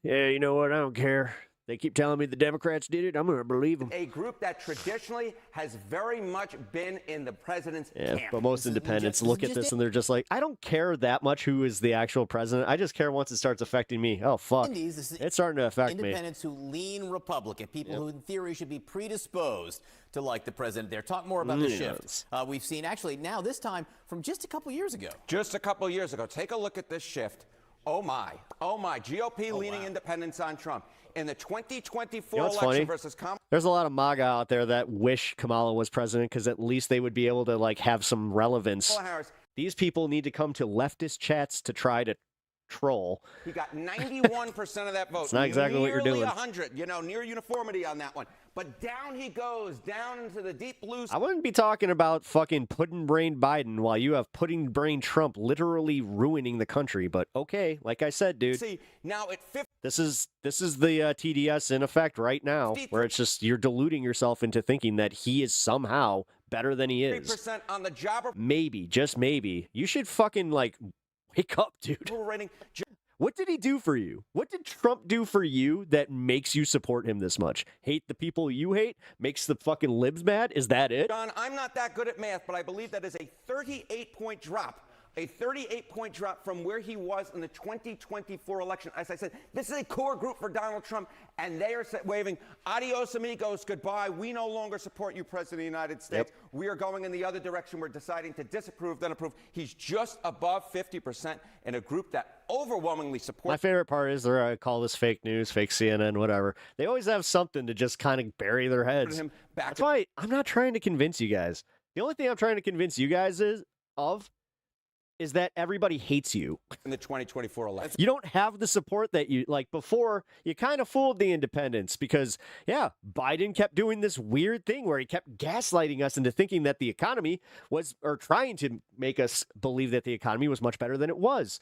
you know what, I don't care. They keep telling me the Democrats did it. I'm going to believe them. A group that traditionally has very much been in the president's camp. But most independents look at this and they're just like, I don't care that much who is the actual president. I just care once it starts affecting me. Oh, fuck. It's starting to affect me. Independents who lean Republican, people who in theory should be predisposed to like the president there. Talk more about the shift we've seen actually now this time from just a couple years ago. Just a couple years ago. Take a look at this shift. Oh, my. GOP leaning independents on Trump. In the 2024 election versus Kamala. There's a lot of MAGA out there that wish Kamala was president because at least they would be able to like have some relevance. These people need to come to leftist chats to try to troll. He got 91% of that vote. It's not exactly what you're doing. Nearly 100, near uniformity on that one. But down he goes, down into the deep blue. I wouldn't be talking about fucking pudding-brain Biden while you have pudding-brain Trump literally ruining the country. But okay, like I said, dude. See, now at 50. This is the TDS in effect right now, where it's just you're deluding yourself into thinking that he is somehow better than he is. 3% on the job. Maybe, just maybe. You should fucking like wake up, dude. What did he do for you? What did Trump do for you that makes you support him this much? Hate the people you hate? Makes the fucking libs mad? Is that it? John, I'm not that good at math, but I believe that is a 38-point drop A 38-point drop from where he was in the 2024 election. As I said, this is a core group for Donald Trump, and they are waving, adios, amigos, goodbye. We no longer support you, President of the United States. Yep. We are going in the other direction. We're deciding to disapprove, then approve. He's just above 50% in a group that overwhelmingly supports. My favorite part is I call this fake news, fake CNN, whatever. They always have something to just kind of bury their heads. That's why I'm not trying to convince you guys. The only thing I'm trying to convince you guys is that everybody hates you. In the 2024 election. You don't have the support that you, like before, you kind of fooled the independents because, yeah, Biden kept doing this weird thing where he kept gaslighting us into thinking that the economy was, or trying to make us believe that the economy was much better than it was.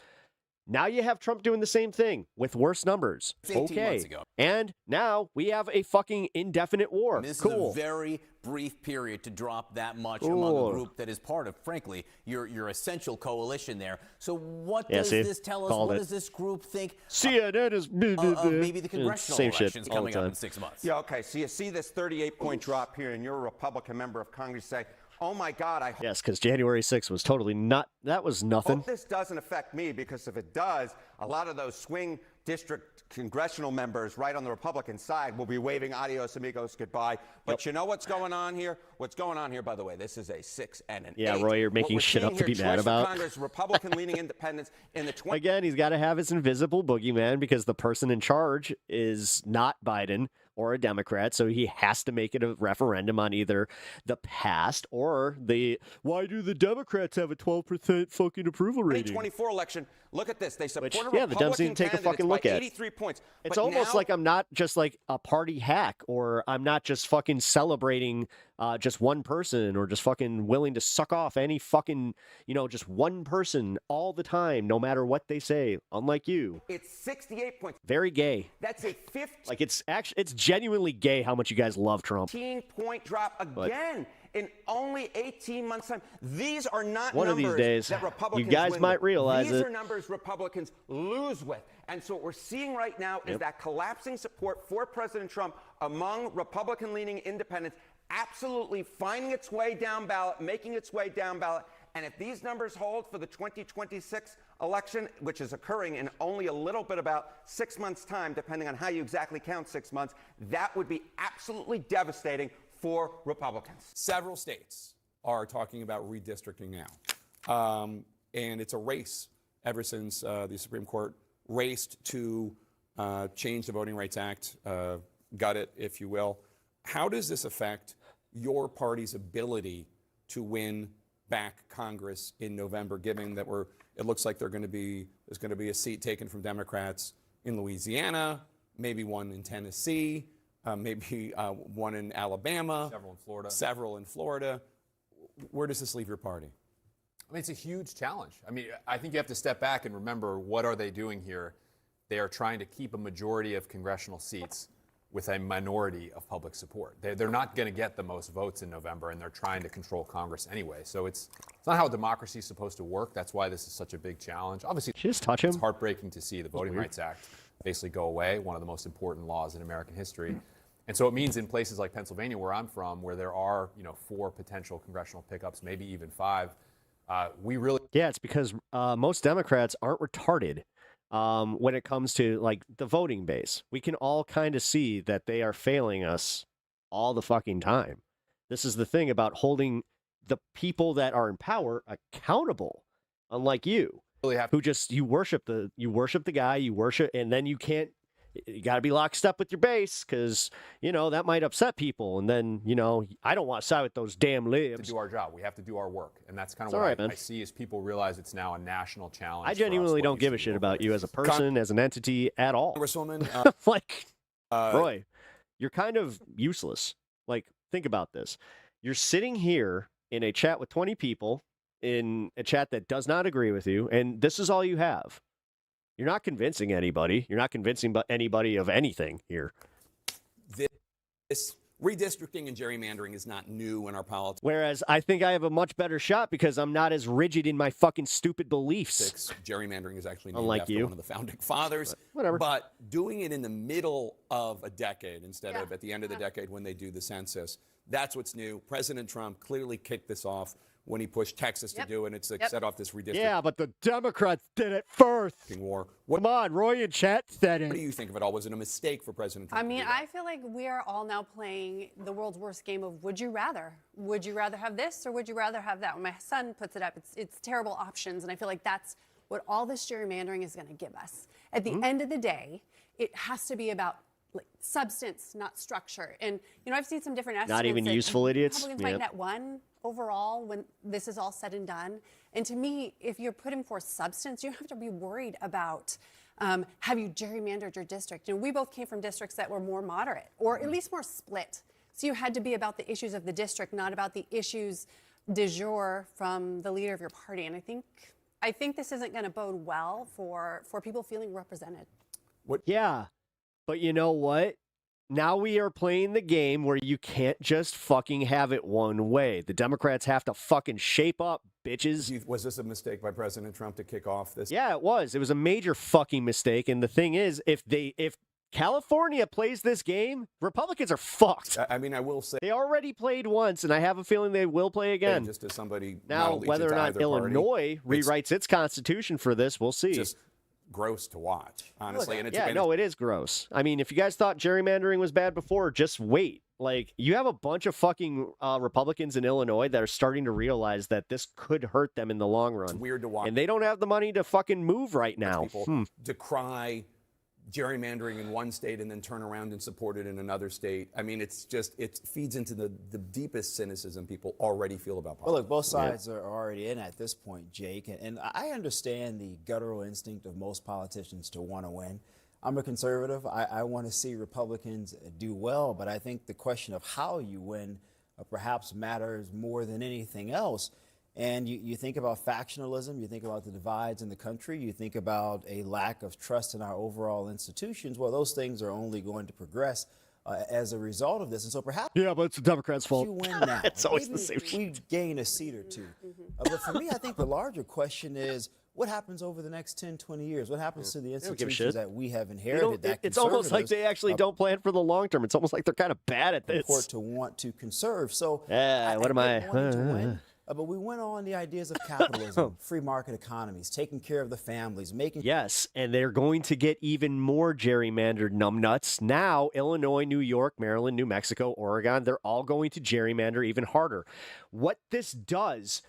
Now you have Trump doing the same thing with worse numbers. 18 months ago. And now we have a fucking indefinite war. And this is cool. a very brief period to drop that much among a group that is part of, frankly, your essential coalition there. So what does this tell us? What does this group think? CNN is maybe the congressional same elections shit coming up in 6 months. Yeah, okay. So you see this 38-point drop here, and you're a Republican member of Congress say, oh my God, I hope. Yes, because January 6th was totally not, that was nothing. Hope this doesn't affect me, because if it does, a lot of those swing district congressional members right on the Republican side will be waving adios amigos goodbye. But you know what's going on here? What's going on here, by the way, this is a 6 and an 8. Yeah, Roy, you're making shit up to be mad about. Congress, Republican-leaning independents in the Again, he's got to have his invisible boogeyman because the person in charge is not Biden or a Democrat, so he has to make it a referendum on either the past or the why do the Democrats have a 12% fucking approval rating? 2024 election. Look at this. They support Which, a yeah, the Dems Republican didn't take a candidate fucking by look at. 83 points. It's But almost now, like I'm not just like a party hack, or I'm not just fucking celebrating just one person, or just fucking willing to suck off any fucking, just one person all the time, no matter what they say. Unlike you. It's 68 points. Very gay. That's a 15. Like it's genuinely gay how much you guys love Trump. 15-point drop again in only 18 months' time. These are not One numbers of these days, that Republicans you guys win might with. realize These it. are numbers Republicans lose with. And so what we're seeing right now is that collapsing support for President Trump among Republican-leaning independents absolutely finding its way down ballot, making its way down ballot. And if these numbers hold for the 2026 election, which is occurring in only a little bit about 6 months' time, depending on how you exactly count 6 months, that would be absolutely devastating for Republicans. Several states are talking about redistricting now. And it's a race ever since the Supreme Court raced to change the Voting Rights Act, gut it, if you will. How does this affect your party's ability to win back Congress in November, given that it looks like there's going to be a seat taken from Democrats in Louisiana, maybe one in Tennessee, maybe one in Alabama, several in Florida. Where does this leave your party? I mean, it's a huge challenge. I mean, I think you have to step back and remember, what are they doing here? They are trying to keep a majority of congressional seats with a minority of public support. They're not going to get the most votes in November, and they're trying to control Congress anyway. So it's not how democracy is supposed to work. That's why this is such a big challenge. Obviously, it's heartbreaking to see the Voting Rights Act basically go away, one of the most important laws in American history. And so it means in places like Pennsylvania, where I'm from, where there are 4 potential congressional pickups, maybe even 5, we really... Yeah, it's because most Democrats aren't retarded. When it comes to like the voting base, we can all kind of see that they are failing us all the fucking time. This is the thing about holding the people that are in power accountable, unlike you, who just you worship the guy, and then you got to be lockstep with your base because that might upset people, and then I don't want to side with those damn libs. To do our job, we have to do our work, and that's kind of what I see as people realize it's now a national challenge. I genuinely don't give a shit about you as a person, as an entity at all. Congresswoman, Roy, you're kind of useless. Like, think about this: you're sitting here in a chat with 20 people, in a chat that does not agree with you, and this is all you have. You're not convincing anybody. You're not convincing anybody of anything here. This redistricting and gerrymandering is not new in our politics. Whereas I think I have a much better shot because I'm not as rigid in my fucking stupid beliefs. Gerrymandering is actually named Unlike after you. one of the founding fathers. Whatever. But doing it in the middle of a decade instead of at the end of the decade when they do the census, that's what's new. President Trump clearly kicked this off when he pushed Texas to do it. And it's like set off this redistricting. Yeah, but the Democrats did it first. War. Come on, Roy and Chet said it. What do you think of it all? Was it a mistake for President Trump? I mean, I feel like we are all now playing the world's worst game of would you rather? Would you rather have this or would you rather have that? When my son puts it up, it's terrible options. And I feel like that's what all this gerrymandering is going to give us. At the end of the day, it has to be about substance, not structure. And, I've seen some different estimates. Not even useful idiots. Republicans might net one overall when this is all said and done. And to me, if you're putting forth substance, you don't have to be worried about have you gerrymandered your district. We both came from districts that were more moderate or at least more split. So you had to be about the issues of the district, not about the issues du jour from the leader of your party. And I think this isn't going to bode well for people feeling represented. Yeah, but you know what? Now we are playing the game where you can't just fucking have it one way. The Democrats have to fucking shape up, bitches. Was this a mistake by President Trump to kick off this? Yeah, it was. It was a major fucking mistake. And the thing is, if California plays this game, Republicans are fucked. I mean, I will say they already played once, and I have a feeling they will play again. Just as somebody now, whether or not Illinois rewrites its constitution for this, we'll see. Just gross to watch, honestly. And it is gross. I mean, if you guys thought gerrymandering was bad before, just wait. Like, you have a bunch of fucking Republicans in Illinois that are starting to realize that this could hurt them in the long run. It's weird to watch. And they don't have the money to fucking move right now. People decry gerrymandering in one state and then turn around and support it in another state. I mean, it feeds into the deepest cynicism people already feel about politics. Well, look, both sides are already in at this point, Jake, and I understand the guttural instinct of most politicians to want to win. I'm a conservative. I want to see Republicans do well, but I think the question of how you win perhaps matters more than anything else. And you think about factionalism, you think about the divides in the country, you think about a lack of trust in our overall institutions. Well, those things are only going to progress as a result of this. And so perhaps... Yeah, but it's the Democrats' fault. You win now. It's always the same shit. We gain a seat or two. But for me, I think the larger question is, what happens over the next 10, 20 years? What happens to the institutions that we have inherited? It's almost like they actually don't plan for the long term. It's almost like they're kind of bad at this. To want to conserve. So, but we went on the ideas of capitalism, free market economies, taking care of the families, making... Yes, and they're going to get even more gerrymandered numbnuts. Now, Illinois, New York, Maryland, New Mexico, Oregon, they're all going to gerrymander even harder. What this does,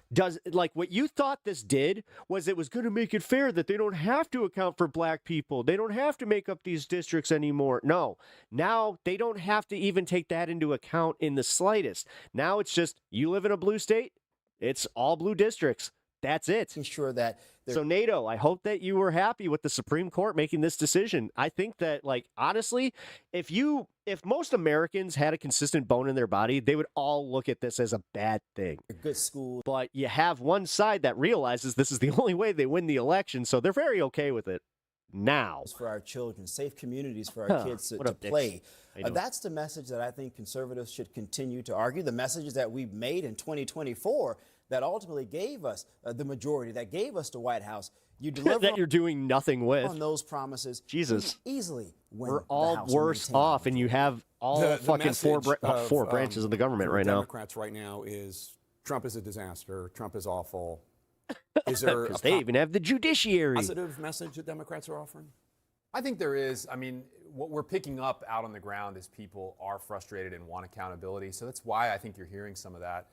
like what you thought this did, was it was going to make it fair that they don't have to account for black people. They don't have to make up these districts anymore. No, now they don't have to even take that into account in the slightest. Now it's just, you live in a blue state, it's all blue districts. That's it. Sure that so NATO, I hope that you were happy with the Supreme Court making this decision. I think that, like, honestly, if most Americans had a consistent bone in their body, they would all look at this as a bad thing. A good school. But you have one side that realizes this is the only way they win the election, so they're very okay with it now. For our children, safe communities for our kids to play. That's the message that I think conservatives should continue to argue. The messages that we made in 2024 that ultimately gave us the majority, that gave us the White House. You deliver that you're doing nothing with on those promises. Jesus, easily win. We're all worse off, and you have all the fucking four branches of the government right now. Democrats right now is Trump is a disaster. Trump is awful. Is there because they even have the judiciary? Positive message that Democrats are offering? I think there is. I mean, what we're picking up out on the ground is people are frustrated and want accountability. So that's why I think you're hearing some of that.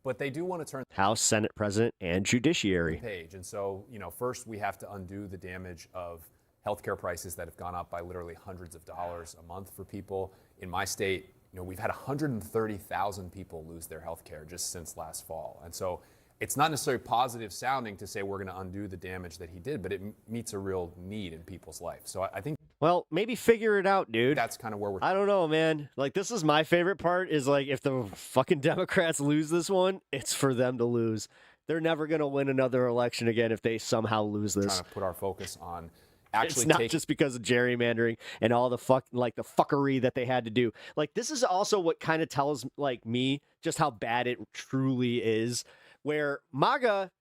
But they do want to turn House, Senate, President, and Judiciary page. And so, first we have to undo the damage of healthcare prices that have gone up by literally hundreds of dollars a month for people. In my state, we've had 130,000 people lose their healthcare just since last fall. And so it's not necessarily positive sounding to say we're going to undo the damage that he did, but it meets a real need in people's life. So I think... Well, maybe figure it out, dude. That's kind of where we're... I don't know, man. Like, this is my favorite part is, like, if the fucking Democrats lose this one, it's for them to lose. They're never going to win another election again if they somehow lose this. Trying to put our focus on actually it's not just because of gerrymandering and all the fuckery that they had to do. Like, this is also what kind of tells, like, me just how bad it truly is, where MAGA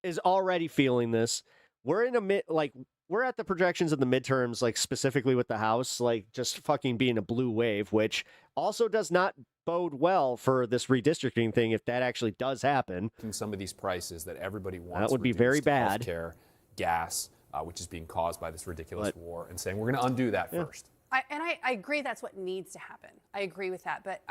is already feeling this. We're in we're at the projections of the midterms, like specifically with the House, like just fucking being a blue wave, which also does not bode well for this redistricting thing if that actually does happen. Some of these prices that everybody wants, that would be very bad. Healthcare, gas, which is being caused by this ridiculous war, and saying we're going to undo that first. I agree that's what needs to happen. I agree with that, but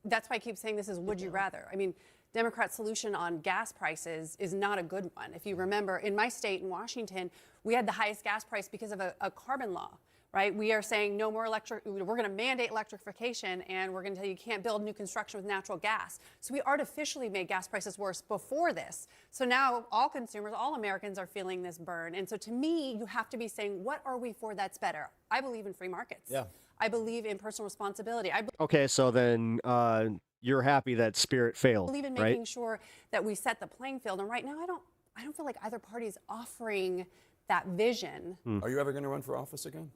that's why I keep saying this is would you rather. I mean, Democrats' solution on gas prices is not a good one. If you remember, in my state, in Washington, we had the highest gas price because of a carbon law, right? We are saying no more we're going to mandate electrification, and we're going to tell you can't build new construction with natural gas. So we artificially made gas prices worse before this. So now all consumers, all Americans are feeling this burn. And so to me, you have to be saying, what are we for that's better? I believe in free markets. Yeah. I believe in personal responsibility. Okay, so then you're happy that Spirit failed, I believe in right? making sure that we set the playing field. And right now, I don't feel like either party is offering that vision. Are you ever going to run for office again?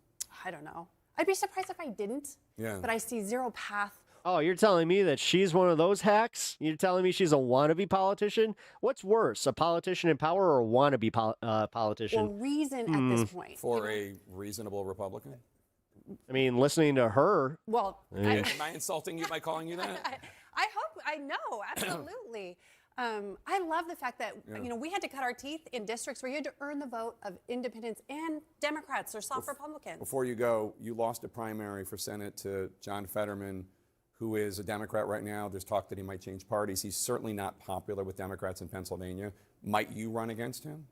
I don't know. I'd be surprised if I didn't. Yeah. But I see zero path. Oh, you're telling me that she's one of those hacks? You're telling me she's a wannabe politician? What's worse, a politician in power or a wannabe politician? Well, reason at this point. For a reasonable Republican? I mean, listening to her. Well, am I insulting you by calling you that? I hope. I know. Absolutely. I love the fact that, we had to cut our teeth in districts where you had to earn the vote of independents and Democrats or soft Republicans. Before you go, you lost a primary for Senate to John Fetterman, who is a Democrat right now. There's talk that he might change parties. He's certainly not popular with Democrats in Pennsylvania. Might you run against him?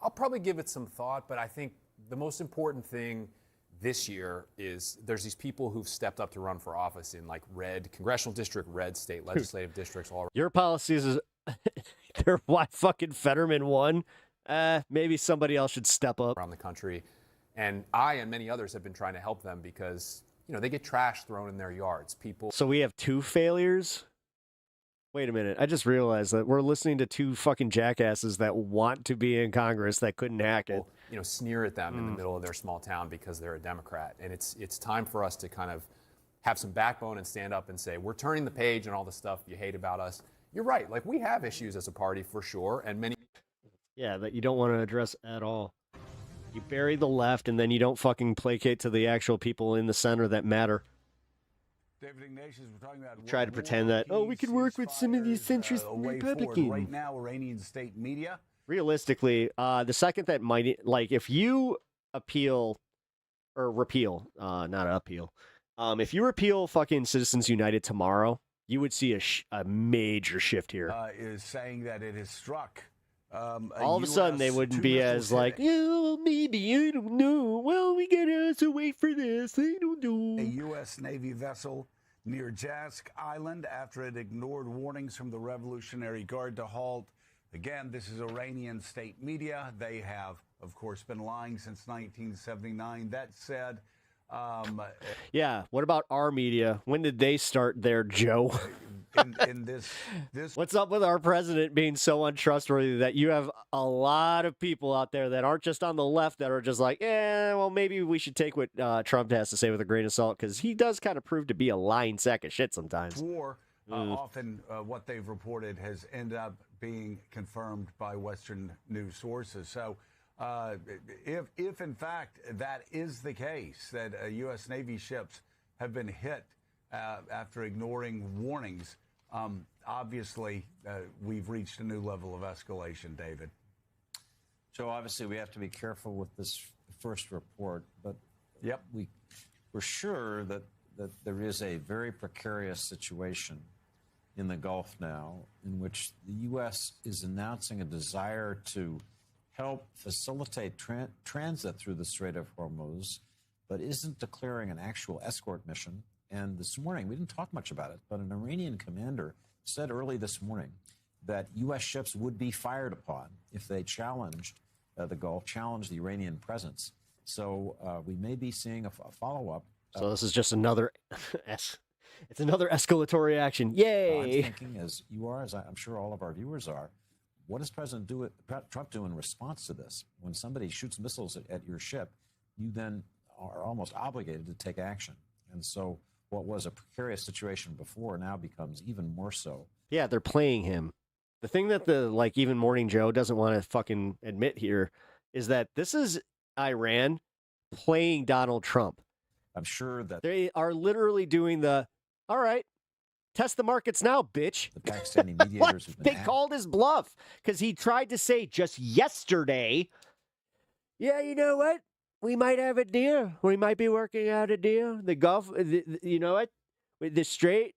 I'll probably give it some thought, but I think the most important thing this year is there's these people who've stepped up to run for office in like red congressional district, red state legislative districts. All your policies is they're why fucking Fetterman won. Maybe somebody else should step up around the country. And I and many others have been trying to help them because, they get trash thrown in their yards. People. So we have two failures? Wait a minute. I just realized that we're listening to two fucking jackasses that want to be in Congress that couldn't hack it. Sneer at them in the middle of their small town because they're a Democrat. And it's time for us to kind of have some backbone and stand up and say, we're turning the page on all the stuff you hate about us. You're right. Like, we have issues as a party for sure. And many. Yeah, that you don't want to address at all. You bury the left and then you don't fucking placate to the actual people in the center that matter. David Ignatius, we're talking about try to pretend that, we can work with some of these centrist Republicans. Right now, Iranian state media. Realistically, the second that might, like, if you appeal or repeal, not appeal, if you repeal fucking Citizens United tomorrow, you would see a major shift here. Is saying that it has struck. All of a sudden, they wouldn't be as like, maybe, I don't know. Well, we gotta also wait for this. I don't know. A U.S. Navy vessel near Jask Island after it ignored warnings from the Revolutionary Guard to halt. Again, this is Iranian state media. They have, of course, been lying since 1979. That said, yeah. What about our media? When did they start there, Joe? in this What's up with our president being so untrustworthy that you have a lot of people out there that aren't just on the left that are just like, well, maybe we should take what Trump has to say with a grain of salt because he does kind of prove to be a lying sack of shit sometimes. War, often what they've reported has ended up being confirmed by Western news sources. So if in fact that is the case, that U.S. Navy ships have been hit after ignoring warnings, obviously we've reached a new level of escalation, David. So obviously we have to be careful with this first report, but we're sure that there is a very precarious situation in the Gulf now in which the U.S. is announcing a desire to help facilitate transit through the Strait of Hormuz, but isn't declaring an actual escort mission. And this morning, we didn't talk much about it, but an Iranian commander said early this morning that U.S. ships would be fired upon if they challenged the Gulf, challenged the Iranian presence. So we may be seeing a follow-up. So this is just another it's another escalatory action. Yay! I'm thinking, as you are, as I'm sure all of our viewers are, what does President Trump do in response to this? When somebody shoots missiles at your ship, you then are almost obligated to take action. And so what was a precarious situation before now becomes even more so. Yeah, they're playing him. The thing that even Morning Joe doesn't want to fucking admit here is that this is Iran playing Donald Trump. I'm sure that they are literally doing all right, test the markets now, bitch. The Pakistani mediators have been they called his bluff because he tried to say just yesterday, yeah, you know what? We might have a deal. We might be working out a deal. The Gulf, you know what? The Strait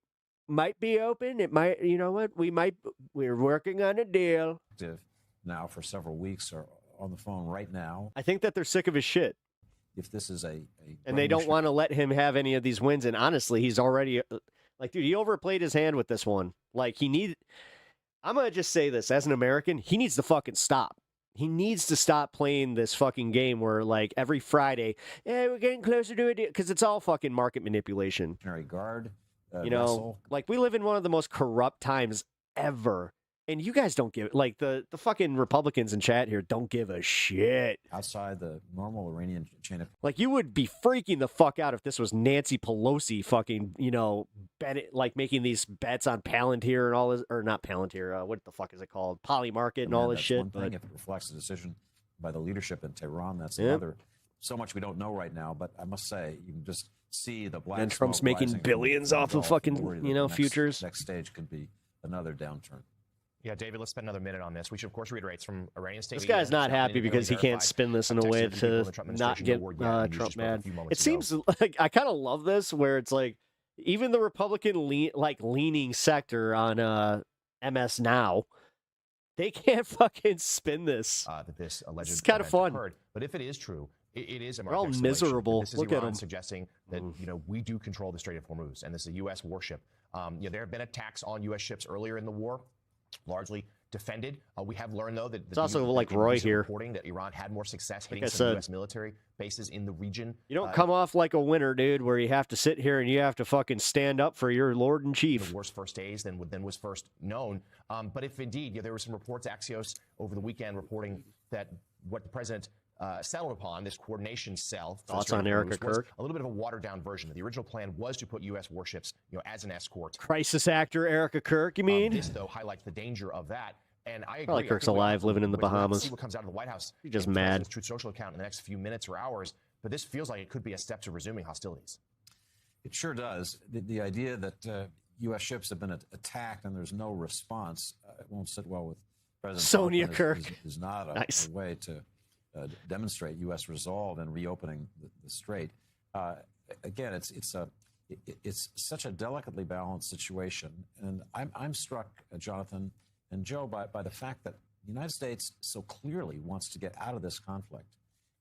might be open. It might, you know what? We're working on a deal. Now for several weeks or on the phone right now. I think that they're sick of his shit. If this is and they don't want to let him have any of these wins. And honestly, he's already like, dude, he overplayed his hand with this one. Like I'm going to just say this as an American, he needs to fucking stop. He needs to stop playing this fucking game where, like, every Friday, we're getting closer to it, because it's all fucking market manipulation. Guard, you know, vessel. like, we live in one of the most corrupt times ever. And you guys don't give, like, the fucking Republicans in chat here don't give a shit. Outside the normal Iranian chain of... Like, you would be freaking the fuck out if this was Nancy Pelosi fucking, you know, making these bets on Palantir and all this, or not Palantir, what the fuck is it called? Polymarket and all this shit. One thing, if it reflects a decision by the leadership in Tehran, that's another. So much we don't know right now, but I must say, you can just see the black and Trump's making billions off of fucking, you know, futures. Next stage could be another downturn. Yeah, David, let's spend another minute on this. We should, of course, reiterate from Iranian state. This guy's not happy because he can't spin this in a way to not get Trump mad. It seems like I kind of love this, where it's like even the Republican leaning sector on MS Now, they can't fucking spin this. That this alleged it's kind of fun. Occurred. But if it is true, it is a We're all market miserable. This is Look Iran at them suggesting that we do control the Strait of Hormuz, and this is a U.S. warship. There have been attacks on U.S. ships earlier in the war, largely defended. We have learned, though, that it's also like Roy here reporting that Iran had more success hitting some U.S. military bases in the region. You don't come off like a winner, dude, where you have to sit here and you have to fucking stand up for your Lord and Chief. The worst first days than was first known. But if indeed, there were some reports, Axios over the weekend reporting that what the president settled upon, this coordination cell. Thoughts on Erica Kirk? A little bit of a watered-down version. The original plan was to put U.S. warships, as an escort. Crisis actor Erica Kirk, you mean? This, though, highlights the danger of that. And I agree. Probably Kirk's alive, living in the Bahamas. See what comes out of the White House. He's just mad. Truth Social account in the next few minutes or hours. But this feels like it could be a step to resuming hostilities. It sure does. The idea that U.S. ships have been attacked and there's no response, it won't sit well with President Sonia Trump. Kirk Is not a way to demonstrate U.S. resolve in reopening the strait. Again, it's such a delicately balanced situation, and I'm struck, Jonathan and Joe, by the fact that the United States so clearly wants to get out of this conflict,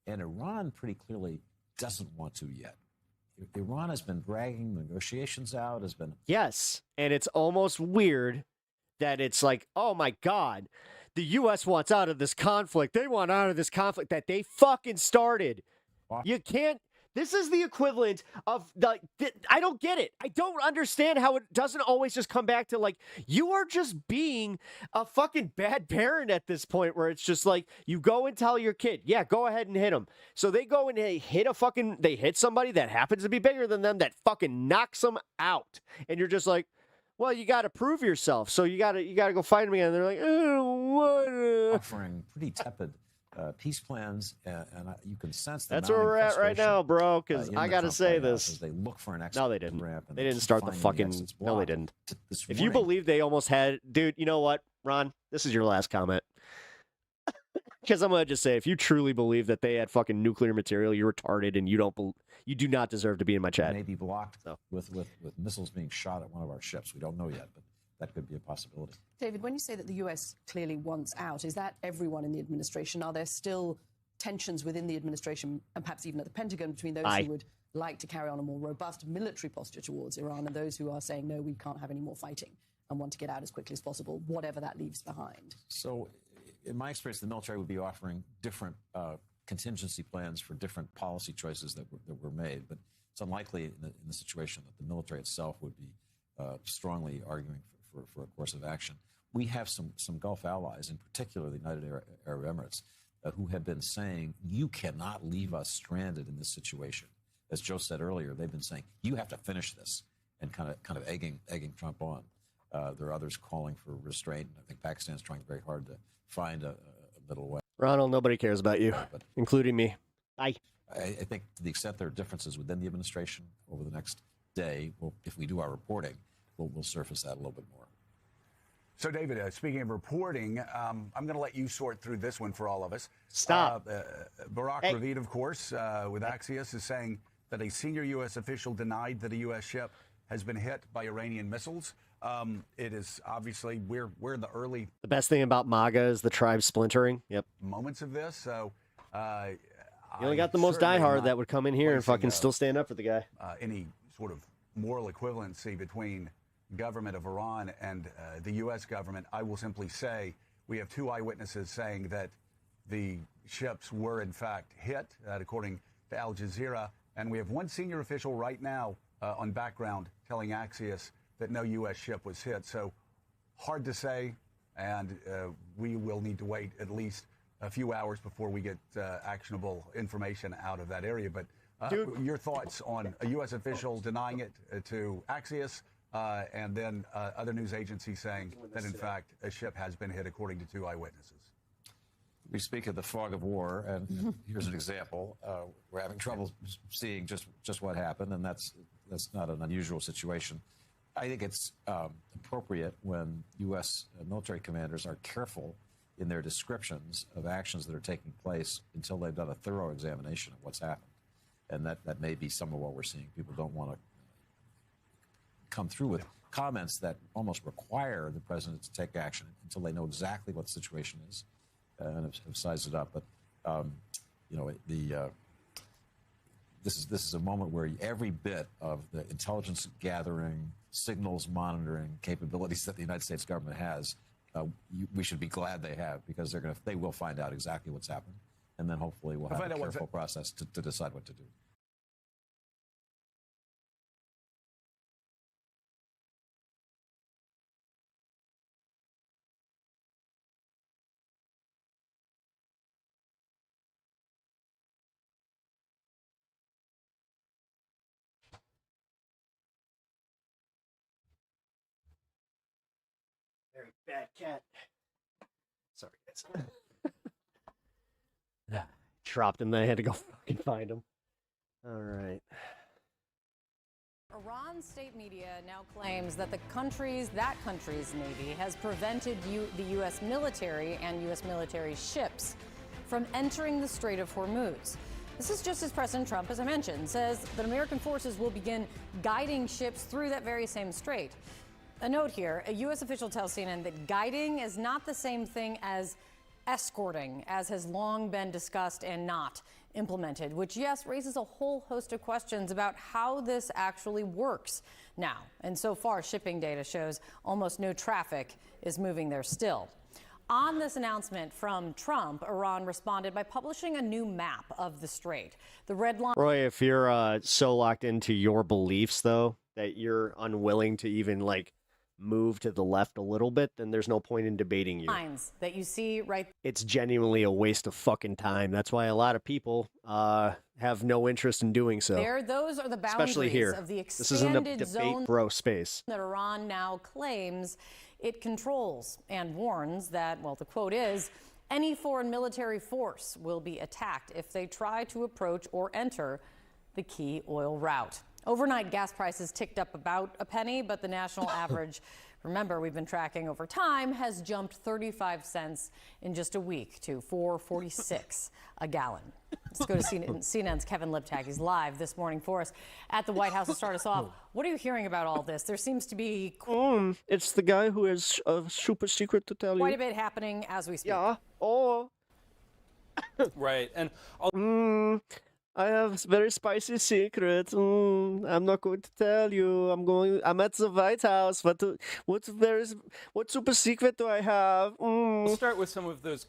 and Iran pretty clearly doesn't want to yet. Iran has been dragging negotiations out, Yes, and it's almost weird that it's like, oh my God, the U.S. wants out of this conflict. They want out of this conflict that they fucking started. You can't. This is the equivalent of I don't get it. I don't understand how it doesn't always just come back to like, you are just being a fucking bad parent at this point, where it's just like, you go and tell your kid, yeah, go ahead and hit him. So they go and they hit somebody that happens to be bigger than them, that fucking knocks them out. And you're just like, well, you got to prove yourself. So you got to go fight them again. And they're like, offering pretty tepid peace plans, and you can sense that's where we're at right now, bro. Because I got to say this: they look for an exit. No, they didn't. Ramp, they didn't start the fucking. No, they didn't. If you believe they almost had, dude, you know what, Ron? This is your last comment. Because I'm gonna just say, if you truly believe that they had fucking nuclear material, you're retarded, and you do not deserve to be in my chat. May be blocked with missiles being shot at one of our ships. We don't know yet, but that could be a possibility. David, when you say that the U.S. clearly wants out, is that everyone in the administration? Are there still tensions within the administration and perhaps even at the Pentagon between those who would like to carry on a more robust military posture towards Iran and those who are saying, no, we can't have any more fighting and want to get out as quickly as possible, whatever that leaves behind? So, in my experience, the military would be offering different contingency plans for different policy choices that were made, but it's unlikely in the situation that the military itself would be strongly arguing for a course of action. We have some Gulf allies, in particular the United Arab Emirates, who have been saying, you cannot leave us stranded in this situation. As Joe said earlier, they've been saying, you have to finish this, and kind of egging Trump on. There are others calling for restraint. I think Pakistan's trying very hard to find a middle way. Ronald, nobody cares about you, including me. I think to the extent there are differences within the administration over the next day, if we do our reporting, we'll surface that a little bit more. So, David, speaking of reporting, I'm going to let you sort through this one for all of us. Stop. Barak Ravid, of course, with Axios, is saying that a senior U.S. official denied that a U.S. ship has been hit by Iranian missiles. It is obviously, we're in the early... The best thing about Maga is the tribe splintering. Yep. ...moments of this, so... you only got the most diehard that would come in here and fucking still stand up for the guy. Any sort of moral equivalency between government of Iran and the U.S. government. I will simply say we have 2 eyewitnesses saying that the ships were in fact hit, according to Al Jazeera, and we have 1 senior official right now on background telling Axios that no U.S. ship was hit. So hard to say, and we will need to wait at least a few hours before we get actionable information out of that area. But your thoughts on a U.S. official denying it to Axios, and then other news agencies saying that, in fact, a ship has been hit, according to 2 eyewitnesses. We speak of the fog of war, and here's an example. We're having trouble seeing just what happened, and that's not an unusual situation. I think it's appropriate when U.S. military commanders are careful in their descriptions of actions that are taking place until they've done a thorough examination of what's happened. And that may be some of what we're seeing. People don't want to come through with comments that almost require the president to take action until they know exactly what the situation is and have sized it up. But this is a moment where every bit of the intelligence gathering, signals monitoring capabilities that the United States government has, we should be glad they have, because they will find out exactly what's happened, and then hopefully we'll have a careful process to decide what to do. Very bad cat. Sorry, guys. Dropped him, then I had to go fucking find him. All right. Iran's state media now claims that that country's Navy has prevented the U.S. military and U.S. military ships from entering the Strait of Hormuz. This is just as President Trump, as I mentioned, says that American forces will begin guiding ships through that very same strait. A note here, a U.S. official tells CNN that guiding is not the same thing as escorting, as has long been discussed and not implemented, which, yes, raises a whole host of questions about how this actually works now. And so far, shipping data shows almost no traffic is moving there still. On this announcement from Trump, Iran responded by publishing a new map of the strait. The red line... Roy, if you're so locked into your beliefs, though, that you're unwilling to even, move to the left a little bit, then there's no point in debating you. Lines that you see right... It's genuinely a waste of fucking time. That's why a lot of people have no interest in doing so. Those are the boundaries Especially here. of the This isn't a expanded debate zone bro space. that Iran now claims it controls, and warns that, well, the quote is, any foreign military force will be attacked if they try to approach or enter the key oil route. Overnight, gas prices ticked up about a penny, but the national average, remember, we've been tracking over time, has jumped 35 cents in just a week to $4.46 a gallon. Let's go to CNN's Kevin Liptag. He's live this morning for us at the White House to start us off. What are you hearing about all this? There seems to be it's the guy who has a super secret to tell you. quite a bit happening as we speak. Yeah. Oh. Right. And I have very spicy secret. I'm not going to tell you. I'm at the White House. What super secret do I have? We'll start with some of those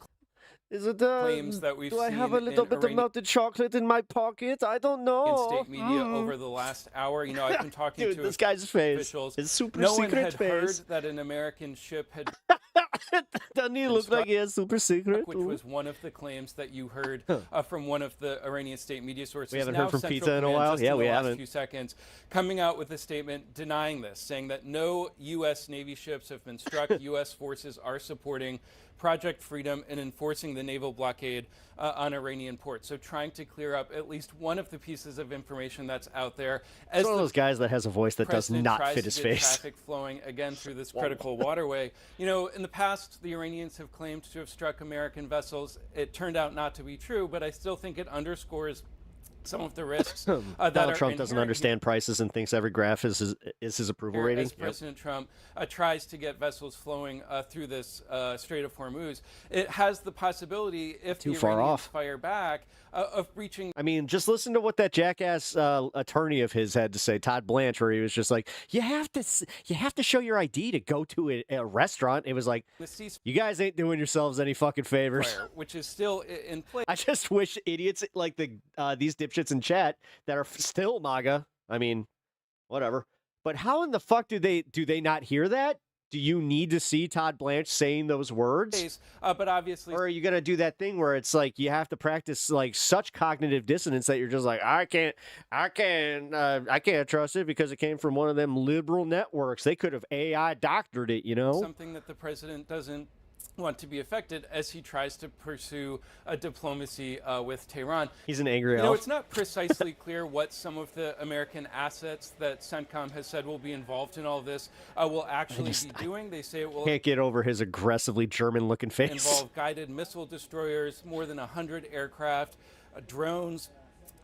Is it claims that we've do I seen have a little bit of melted chocolate in my pocket? I don't know. in state media over the last hour. You know, I've been talking Dude, to this guy's face. officials. His super no secret one had face. heard that an American ship had Doesn't he look like he has super secret? which was one of the claims that you heard from one of the Iranian state media sources. We haven't Now heard from Central Pizza in a Command, while? just Yeah, in the we last haven't. few seconds, coming out with a statement denying this, saying that no U.S. Navy ships have been struck. U.S. forces are supporting Project Freedom and enforcing the naval blockade on Iranian ports. So trying to clear up at least one of the pieces of information that's out there. As one of those guys that has a voice that does not fit his face. Traffic flowing again through this critical waterway. You know, in the past, the Iranians have claimed to have struck American vessels. It turned out not to be true, but I still think it underscores some of the risks Donald Trump doesn't understand prices and thinks every graph is his approval rating. As President Trump tries to get vessels flowing through this Strait of Hormuz, it has the possibility, if the Iranians fire back, of breaching. I mean, just listen to what that jackass attorney of his had to say, Todd Blanche, where he was just like, you have to show your ID to go to a restaurant. It was like, you guys ain't doing yourselves any fucking favors. Which is still in place. I just wish idiots like these dipshits in chat that are still MAGA. I mean, whatever. But how in the fuck do they not hear that? Do you need to see Todd Blanche saying those words? But obviously, or are you going to do that thing where it's like you have to practice like such cognitive dissonance that you're just like, I can't trust it because it came from one of them liberal networks. They could have AI doctored it, you know? Something that the president doesn't want to be affected as he tries to pursue a diplomacy with Tehran. He's an angry elf. You know, it's not precisely clear what some of the American assets that CENTCOM has said will be involved in all of this will actually be doing. They say it will. Can't get over his aggressively German-looking face. Involve guided missile destroyers, more than 100 aircraft, drones,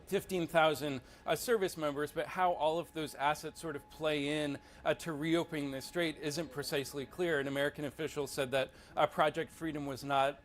15,000 service members, but how all of those assets sort of play in to reopening the strait isn't precisely clear. An American official said that Project Freedom was not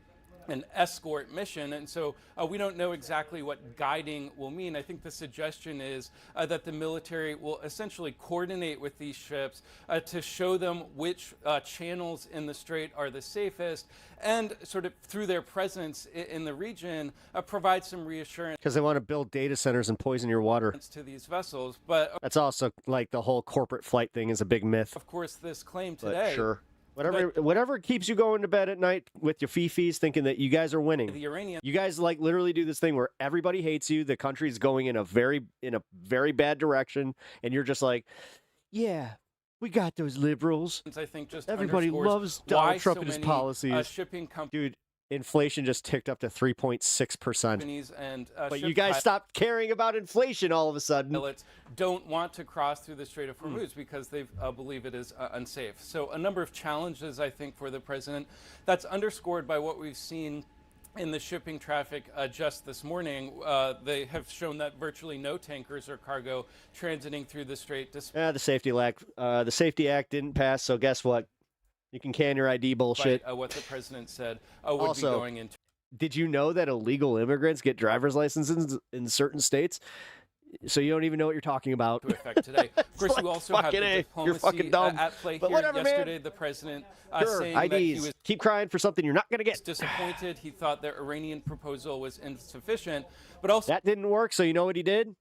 an escort mission, and so we don't know exactly what guiding will mean. I think the suggestion is that the military will essentially coordinate with these ships to show them which channels in the strait are the safest, and sort of through their presence in the region provide some reassurance. Because they want to build data centers and poison your water. To these vessels, but that's also like the whole corporate flight thing is a big myth. Of course, this claim today. But sure. Whatever keeps you going to bed at night with your fifis thinking that you guys are winning. The Iranian. You guys like literally do this thing where everybody hates you. The country's going in a very bad direction. And you're just like, yeah, we got those liberals. I think just everybody loves Donald Trump and his policies. Shipping Dude, inflation just ticked up to 3.6%. And but you guys stopped caring about inflation all of a sudden. Pilots don't want to cross through the Strait of Hormuz because they believe it is unsafe. So a number of challenges, I think, for the president. That's underscored by what we've seen in the shipping traffic just this morning. They have shown that virtually no tankers or cargo transiting through the strait. The Safety Act didn't pass, so guess what? You can can your ID bullshit. What the president said would be going into. Did you know that illegal immigrants get driver's licenses in certain states? So you don't even know what you're talking about. To effect today. Of course, you also have the diplomacy at play here. Yesterday, man. The president saying IDs. that he was keep crying for something you're not going to get. Disappointed. He thought the Iranian proposal was insufficient, but also that didn't work. So you know what he did?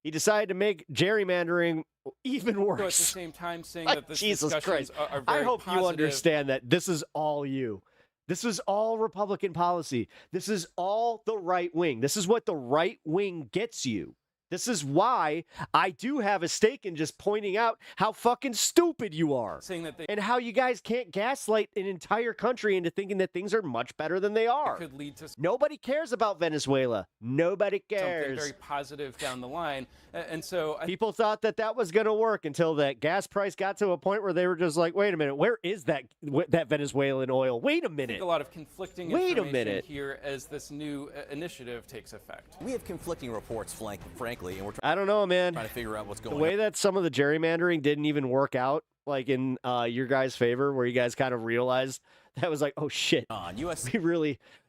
He decided to make gerrymandering even worse. So at the same time, saying that this Jesus Christ. Are very I hope positive. you understand that this is all you. This is all Republican policy. This is all the right wing. This is what the right wing gets you. This is why I do have a stake in just pointing out how fucking stupid you are. Saying that and how you guys can't gaslight an entire country into thinking that things are much better than they are. Could lead to nobody cares about Venezuela. Nobody cares. Something very positive down the line. And so people thought that was going to work until that gas price got to a point where they were just like, wait a minute, where is that Venezuelan oil? Wait a minute. I think a lot of conflicting information here as this new initiative takes effect. We have conflicting reports, frankly. And we're I don't know, man. Trying to figure out what's going on. The way that some of the gerrymandering didn't even work out, like in your guys' favor, where you guys kind of realized that was like, oh shit,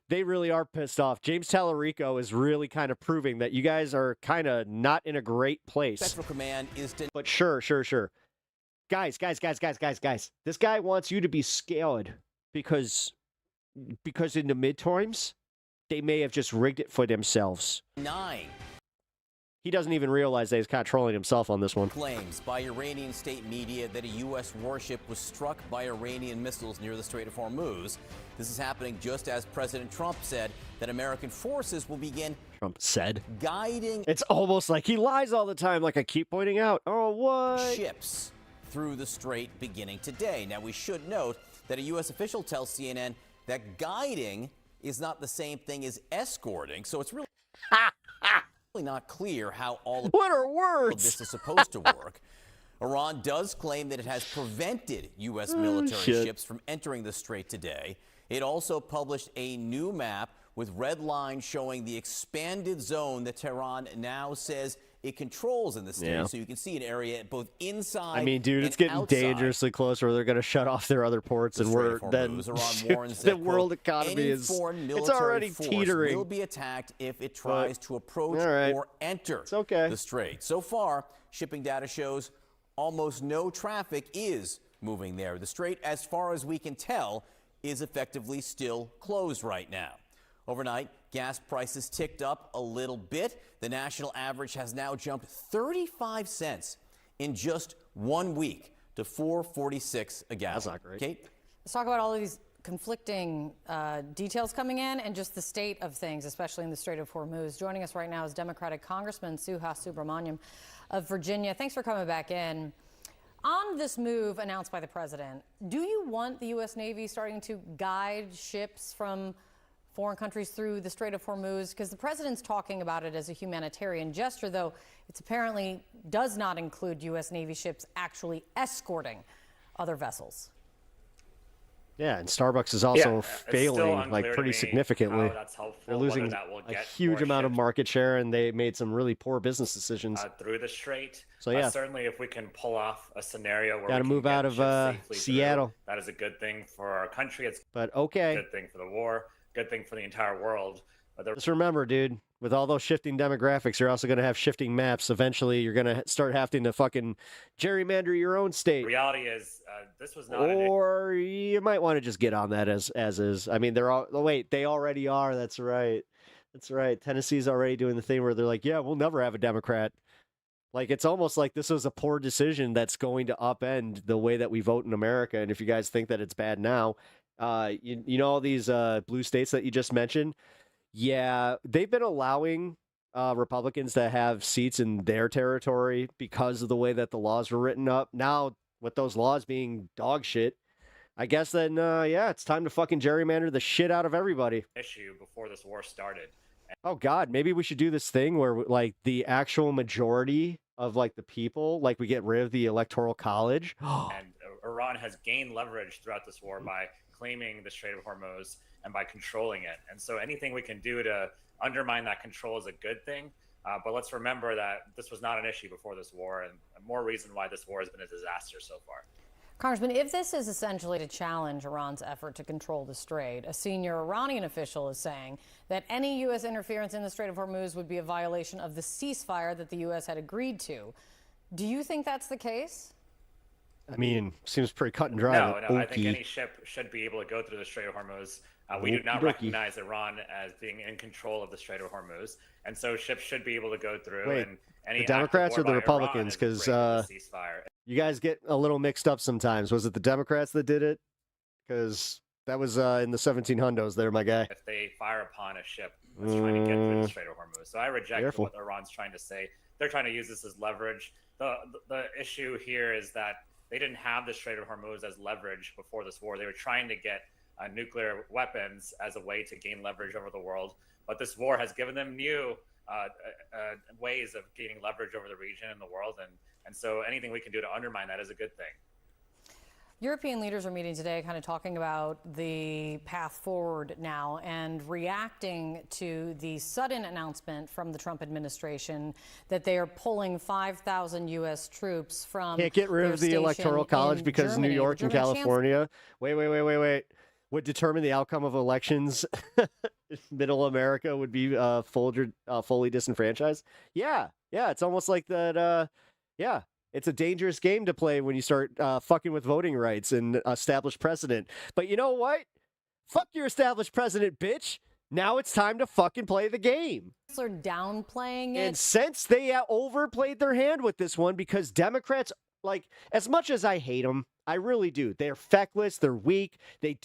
they really are pissed off. James Tallarico is really kind of proving that you guys are kind of not in a great place. Central Command is. But sure. Guys. This guy wants you to be scared because in the midterms, they may have just rigged it for themselves. 9. He doesn't even realize that he's kind of trolling himself on this one. Claims by Iranian state media that a U.S. warship was struck by Iranian missiles near the Strait of Hormuz. This is happening just as President Trump said that American forces will begin. Trump said. Guiding. It's almost like he lies all the time, like I keep pointing out. Oh, what? Ships through the strait beginning today. Now, we should note that a U.S. official tells CNN that guiding is not the same thing as escorting. So it's really not clear how all of this is supposed to work. Iran does claim that it has prevented U.S. military ships from entering the strait today. It also published a new map with red lines showing the expanded zone that Tehran now says it controls in the state. Yeah. So you can see an area both inside I mean, dude, it's and getting outside dangerously close where they're going to shut off their other ports, and we're then the world economy is it's already teetering. Will be attacked if it tries to approach or enter the strait. So far, shipping data shows almost no traffic is moving there. The strait, as far as we can tell, is effectively still closed right now. Overnight, gas prices ticked up a little bit. The national average has now jumped 35 cents in just 1 week to $4.46 a gallon. That's not great. Kate? Let's talk about all of these conflicting details coming in and just the state of things, especially in the Strait of Hormuz. Joining us right now is Democratic Congressman Suha Subramaniam of Virginia. Thanks for coming back in. On this move announced by the president, do you want the U.S. Navy starting to guide ships from foreign countries through the Strait of Hormuz? Because the president's talking about it as a humanitarian gesture, though it apparently does not include U.S. Navy ships actually escorting other vessels. Yeah, and Starbucks is also failing like pretty significantly. They're losing a huge amount of market share, and they made some really poor business decisions through the strait. So yeah, certainly if we can pull off a scenario where got to move out of Seattle, that is a good thing for our country. It's a good thing for the war, good thing for the entire world. Just remember, dude, with all those shifting demographics, you're also going to have shifting maps. Eventually, you're going to start having to fucking gerrymander your own state. Reality is, this was not. Or you might want to just get on that as is. I mean, they're all. Oh, wait, they already are. That's right. That's right. Tennessee's already doing the thing where they're like, yeah, we'll never have a Democrat. Like, it's almost like this was a poor decision that's going to upend the way that we vote in America. And if you guys think that it's bad now, you know all these blue states that you just mentioned. Yeah, they've been allowing Republicans to have seats in their territory because of the way that the laws were written up. Now, with those laws being dog shit, I guess then, yeah, it's time to fucking gerrymander the shit out of everybody. Issue before this war started. Oh, God, maybe we should do this thing where, like, the actual majority of, like, the people, like, we get rid of the Electoral College. And Iran has gained leverage throughout this war by claiming the Strait of Hormuz and by controlling it. And so anything we can do to undermine that control is a good thing. But let's remember that this was not an issue before this war, and more reason why this war has been a disaster so far. Congressman, if this is essentially to challenge Iran's effort to control the strait, a senior Iranian official is saying that any U.S. interference in the Strait of Hormuz would be a violation of the ceasefire that the U.S. had agreed to. Do you think that's the case? I mean, seems pretty cut and dry. No, I think any ship should be able to go through the Strait of Hormuz. We do not recognize Iran as being in control of the Strait of Hormuz, and so ships should be able to go through. Wait, and any the Democrats or the Republicans? Because you guys get a little mixed up sometimes. Was it the Democrats that did it? Because that was in the 1700s there, my guy. If they fire upon a ship that's trying to get through the Strait of Hormuz. So I reject what Iran's trying to say. They're trying to use this as leverage. The issue here is that they didn't have the Strait of Hormuz as leverage before this war. They were trying to get nuclear weapons as a way to gain leverage over the world. But this war has given them new ways of gaining leverage over the region and the world. And so anything we can do to undermine that is a good thing. European leaders are meeting today, kind of talking about the path forward now and reacting to the sudden announcement from the Trump administration that they are pulling 5,000 U.S. troops from. Can't get rid of the Electoral College because New York and California. Wait. Would determine the outcome of elections. Middle America would be fully disenfranchised. Yeah. It's almost like that. It's a dangerous game to play when you start fucking with voting rights and establish precedent. But you know what? Fuck your established precedent, bitch. Now it's time to fucking play the game. They're downplaying it. And since they overplayed their hand with this one, because Democrats, like, as much as I hate them, I really do. They're feckless. They're weak. They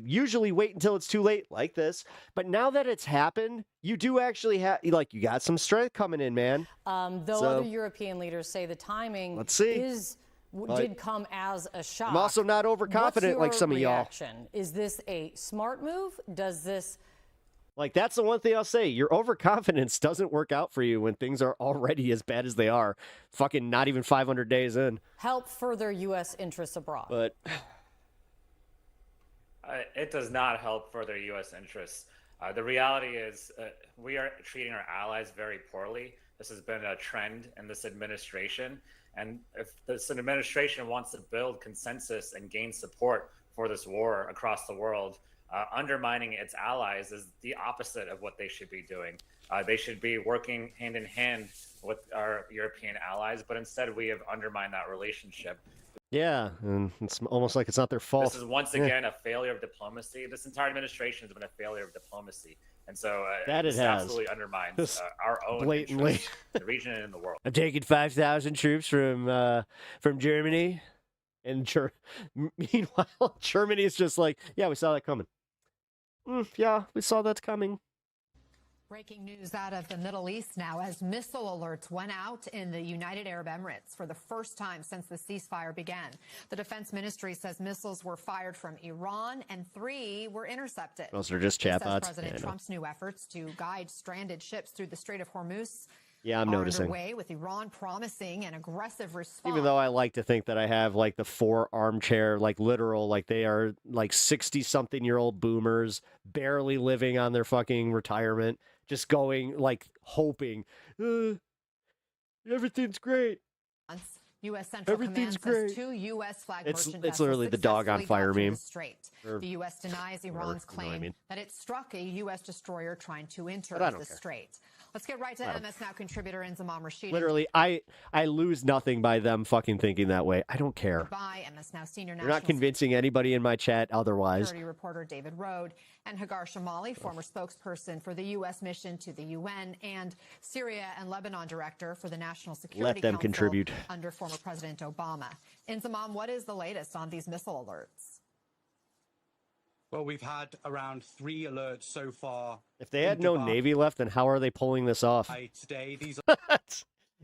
usually wait until it's too late, like this. But now that it's happened, you do actually have, like, you got some strength coming in, man. Though other European leaders say the timing is did come as a shock. I'm also not overconfident like some of y'all. Is this a smart move? Does this... Like, that's the one thing I'll say. Your overconfidence doesn't work out for you when things are already as bad as they are. Fucking not even 500 days in. Help further U.S. interests abroad. But... it does not help further U.S. interests. The reality is we are treating our allies very poorly. This has been a trend in this administration. And if this administration wants to build consensus and gain support for this war across the world, undermining its allies is the opposite of what they should be doing. They should be working hand in hand with our European allies, but instead we have undermined that relationship. Yeah, and it's almost like it's not their fault. This is once again a failure of diplomacy. This entire administration has been a failure of diplomacy. And so this absolutely undermines our own blatantly interests in the region and in the world. I'm taking 5,000 troops from Germany. And meanwhile, Germany is just like, yeah, we saw that coming. Yeah, we saw that coming. Breaking news out of the Middle East now as missile alerts went out in the United Arab Emirates for the first time since the ceasefire began. The Defense Ministry says missiles were fired from Iran and 3 were intercepted. Those are just chatbots. President Trump's new efforts to guide stranded ships through the Strait of Hormuz I'm noticing. Underway, with Iran promising an aggressive response. Even though I like to think that I have like the 4 armchair, like literal, like they are like 60-something-year-old boomers, barely living on their fucking retirement, just going like hoping, everything's great. U.S. Central Command says 2 U.S. flag merchant vessels it's literally the dog on fire meme. The U.S. denies Iran's claim that it struck a U.S. destroyer trying to enter the strait. Let's get right to MS Now contributor Inzamam Rashid. Literally, I lose nothing by them fucking thinking that way. I don't care. By MS Now senior You're not convincing anybody in my chat otherwise. Security reporter David Rode and Hagar Shamali, former spokesperson for the U.S. mission to the UN and Syria and Lebanon director for the National Security Let them Council contribute. under former President Obama. Inzamam, what is the latest on these missile alerts? Well, we've had around 3 alerts so far. If they had no Navy left, then how are they pulling this off? Today, these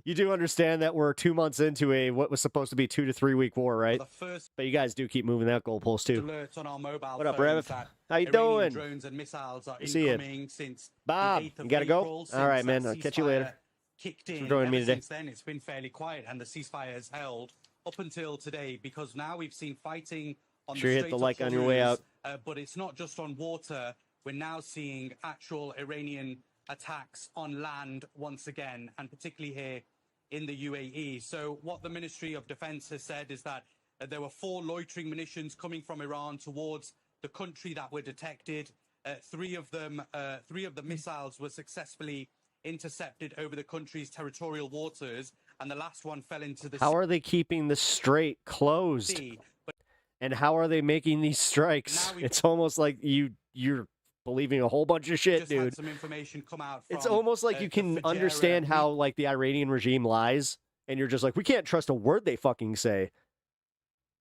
You do understand that we're 2 months into what was supposed to be 2 to 3 week war, right? But you guys do keep moving that goalpost too. Alerts on our mobile what up, Rev? How you doing? Drones and missiles are see incoming you. Since Bob, you gotta go? All right, man. I'll catch you later. Kicked in. For joining me today. Since then, it's been fairly quiet, and the ceasefire has held up until today because now we've seen fighting on sure the hit Strait the of like on your way out. But it's not just on water. We're now seeing actual Iranian attacks on land once again, and particularly here in the UAE. So what the Ministry of Defense has said is that there were 4 loitering munitions coming from Iran towards the country that were detected. 3 of the missiles were successfully intercepted over the country's territorial waters, and the last one fell into the How are they keeping the strait closed? And how are they making these strikes? It's almost like you're believing a whole bunch of shit, dude. Some information come out it's almost like you can understand how like the Iranian regime lies, and you're just like, we can't trust a word they fucking say.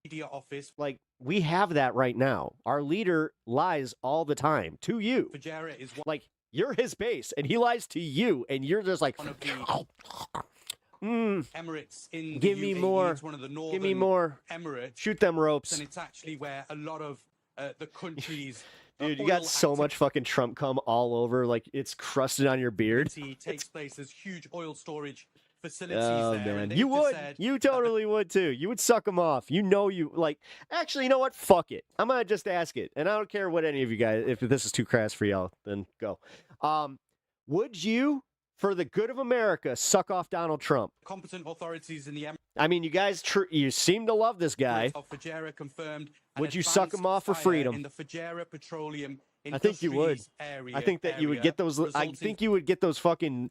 Media office. Like, we have that right now. Our leader lies all the time to you. Is like, you're his base, and he lies to you, and you're just like, Emirates in give the me UAE. more. It's one of the northern Give me more. Emirates. Shoot them ropes. And it's actually where a lot of the countries. Dude, you got so much fucking Trump cum all over, like it's crusted on your beard. Takes place. There's huge oil storage facilities Oh there. man, you would, you totally would too. You would suck them off. You know, you like. Actually, you know what? Fuck it. I'm gonna just ask it, and I don't care what any of you guys. If this is too crass for y'all, then go. Would you, for the good of America, suck off Donald Trump? Competent authorities in the Emirates. I mean, you guys, you seem to love this guy. Confirmed. Would you suck him off for freedom? In the Fujairah Petroleum I think you would. I think that you would get those. I think you would get those fucking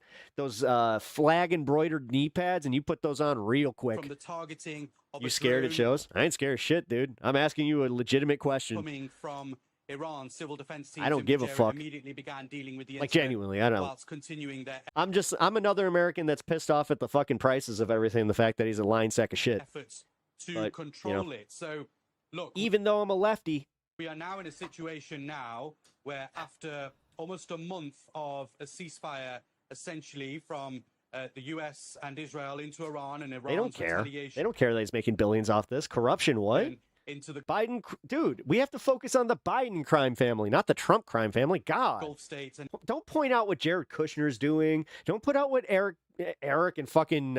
flag embroidered knee pads, and you put those on real quick. From the targeting of you scared? It shows. I ain't scared of shit, dude. I'm asking you a legitimate question. Coming from Iran, civil defense teams I don't give a fuck. Immediately began dealing with the like genuinely, I don't. Whilst continuing their I'm another American that's pissed off at the fucking prices of everything. The fact that he's a lying sack of shit. Efforts to control it. So look, even though I'm a lefty, we are now in a situation now where after almost a month of a ceasefire, essentially from the U.S. and Israel into Iran and Iran's They don't care. retaliation. They don't care that he's making billions off this. Corruption, what? Into the Biden, dude, we have to focus on the Biden crime family, not the Trump crime family. God. Gulf states. And don't point out what Jared Kushner's doing. Don't put out what Eric and fucking,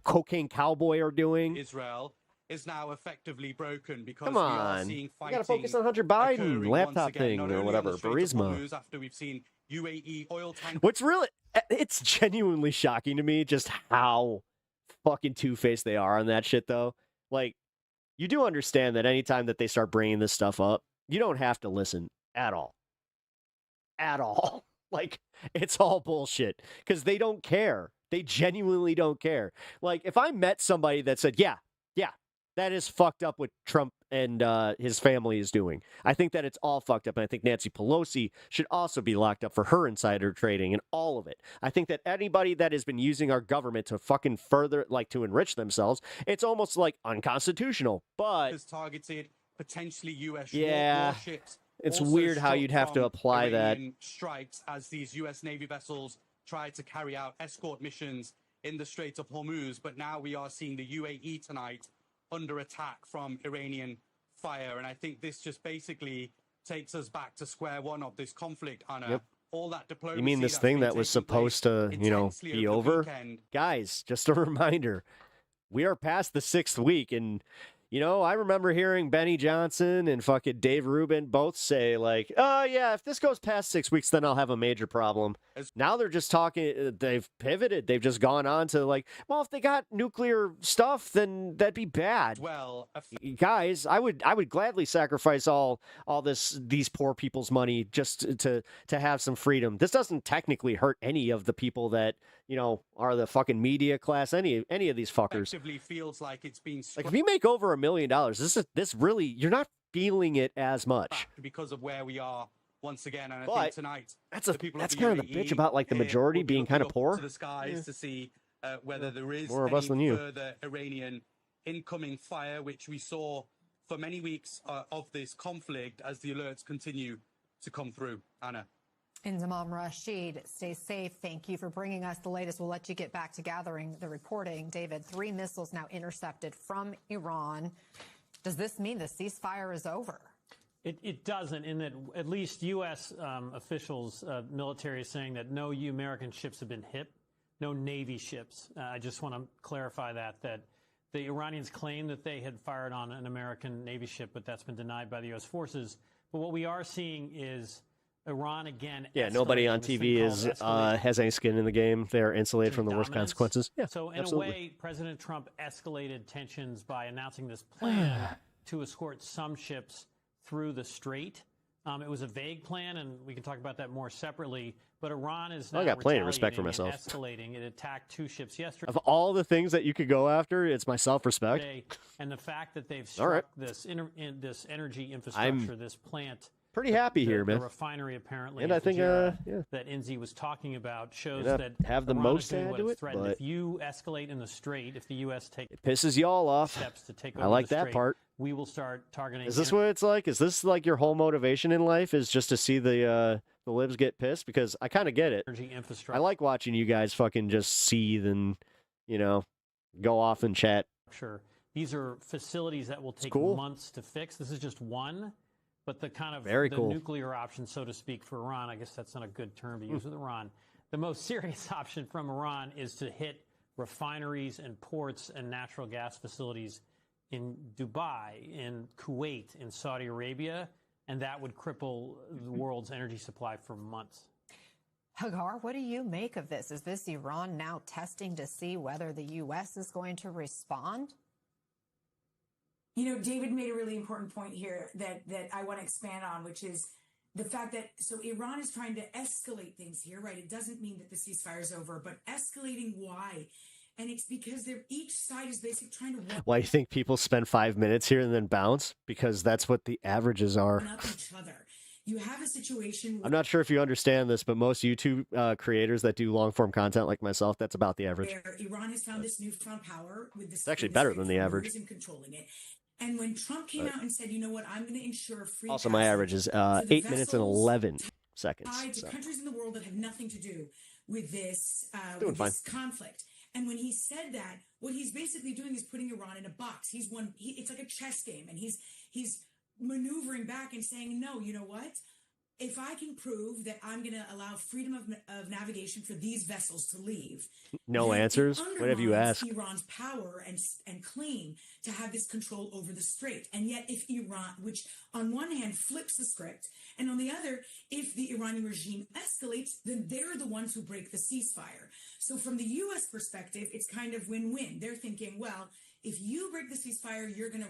cocaine cowboy are doing. Israel is now effectively broken because Come we are on. seeing You fighting. got to focus on Hunter Biden, occurring laptop once again, thing, not or only whatever, on the Strait of Burisma. Hormuz after we've seen UAE oil tankers. What's really, it's genuinely shocking to me just how fucking two-faced they are on that shit, though. Like, you do understand that anytime that they start bringing this stuff up, you don't have to listen at all. At all. Like, it's all bullshit because they don't care. They genuinely don't care. Like, if I met somebody that said, yeah, that is fucked up what Trump and his family is doing. I think that it's all fucked up. And I think Nancy Pelosi should also be locked up for her insider trading and all of it. I think that anybody that has been using our government to fucking further, like, to enrich themselves, it's almost like unconstitutional. But has targeted potentially U.S. yeah, warships. it's Also weird how struck you'd have to from apply that. Iranian strikes as these U.S. Navy vessels tried to carry out escort missions in the Strait of Hormuz. But now we are seeing the UAE tonight under attack from Iranian fire. And I think this just basically takes us back to square one of this conflict, Anna. Yep. All that diplomacy. You mean this thing that was supposed to, be over? Guys, just a reminder, we are past the 6th week. And, I remember hearing Benny Johnson and fucking Dave Rubin both say, like, oh, yeah, if this goes past 6 weeks, then I'll have a major problem. Now they're just talking, they've pivoted. They've just gone on to, like, well, if they got nuclear stuff, then that'd be bad. Well, guys, I would gladly sacrifice all these poor people's money just to have some freedom. This doesn't technically hurt any of the people that, are the fucking media class, any of these fuckers. Effectively feels like it's being like, if you make over $1 million, this really, you're not feeling it as much because of where we are once again. And I but think tonight that's UAE kind of the bitch about, like, the majority being kind of poor. To the skies to see whether there is more of any us than you. further Iranian incoming fire, which we saw for many weeks of this conflict as the alerts continue to come through. Anna. Inzamam Rashid, stay safe. Thank you for bringing us the latest. We'll let you get back to gathering the reporting. David, 3 missiles now intercepted from Iran. Does this mean the ceasefire is over? It doesn't, in that at least U.S. Officials, military, is saying that no American ships have been hit, no Navy ships. I just want to clarify that the Iranians claim that they had fired on an American Navy ship, but that's been denied by the U.S. forces. But what we are seeing is Iran again. Yeah, nobody on TV has any skin in the game. They're insulated from the worst consequences. Yeah, so in absolutely. a way, President Trump escalated tensions by announcing this plan to escort some ships through the strait. It was a vague plan, and we can talk about that more separately. But Iran is now I got plenty of respect for retaliating myself. and escalating. It attacked 2 ships yesterday. Of all the things that you could go after, it's my self-respect. And the fact that they've struck this energy infrastructure, this plant. Pretty happy here, man. The rerefinery, apparently, and I think that Inzi was talking about shows that have the Iran most is doing to what do it's it. threatened. But if you escalate in the strait, if the U.S. it pisses you all off. Steps to take over I like the that strait, part. We will start targeting. Is this what it's like? Is this like your whole motivation in life? Is just to see the libs get pissed? Because I kind of get it. Energy infrastructure. I like watching you guys fucking just seethe and go off and chat. Sure. These are facilities that will take cool. months to fix. This is just one. But the kind of Very the cool. nuclear option, so to speak, for Iran, I guess that's not a good term to use with Iran. The most serious option from Iran is to hit refineries and ports and natural gas facilities in Dubai, in Kuwait, in Saudi Arabia, and that would cripple the world's energy supply for months. Hagar, what do you make of this? Is this Iran now testing to see whether the U.S. is going to respond? David made a really important point here that I want to expand on, which is the fact that, so Iran is trying to escalate things here, right? It doesn't mean that the ceasefire is over, but escalating why? And it's because each side is basically trying to... Why do you think people spend 5 minutes here and then bounce? Because that's what the averages are. ...up each other. You have a situation... I'm not sure if you understand this, but most YouTube creators that do long-form content like myself, that's about the average. Where Iran has found this newfound power with this... It's actually better than the average. ...and controlling it. And when Trump came out and said, you know what, I'm going to ensure free... Also, my average is 8 minutes and 11 seconds. ...to countries in the world that have nothing to do with this conflict. And when he said that, what he's basically doing is putting Iran in a box. It's like a chess game, and he's maneuvering back and saying, no, you know what? If I can prove that I'm going to allow freedom of navigation for these vessels to leave, no answers. What have you asked? Iran's power and claim to have this control over the strait. And yet, if Iran, which on one hand flips the script, and on the other, if the Iranian regime escalates, then they're the ones who break the ceasefire. So from the U.S. perspective, it's kind of win-win. They're thinking, well, if you break the ceasefire, we're going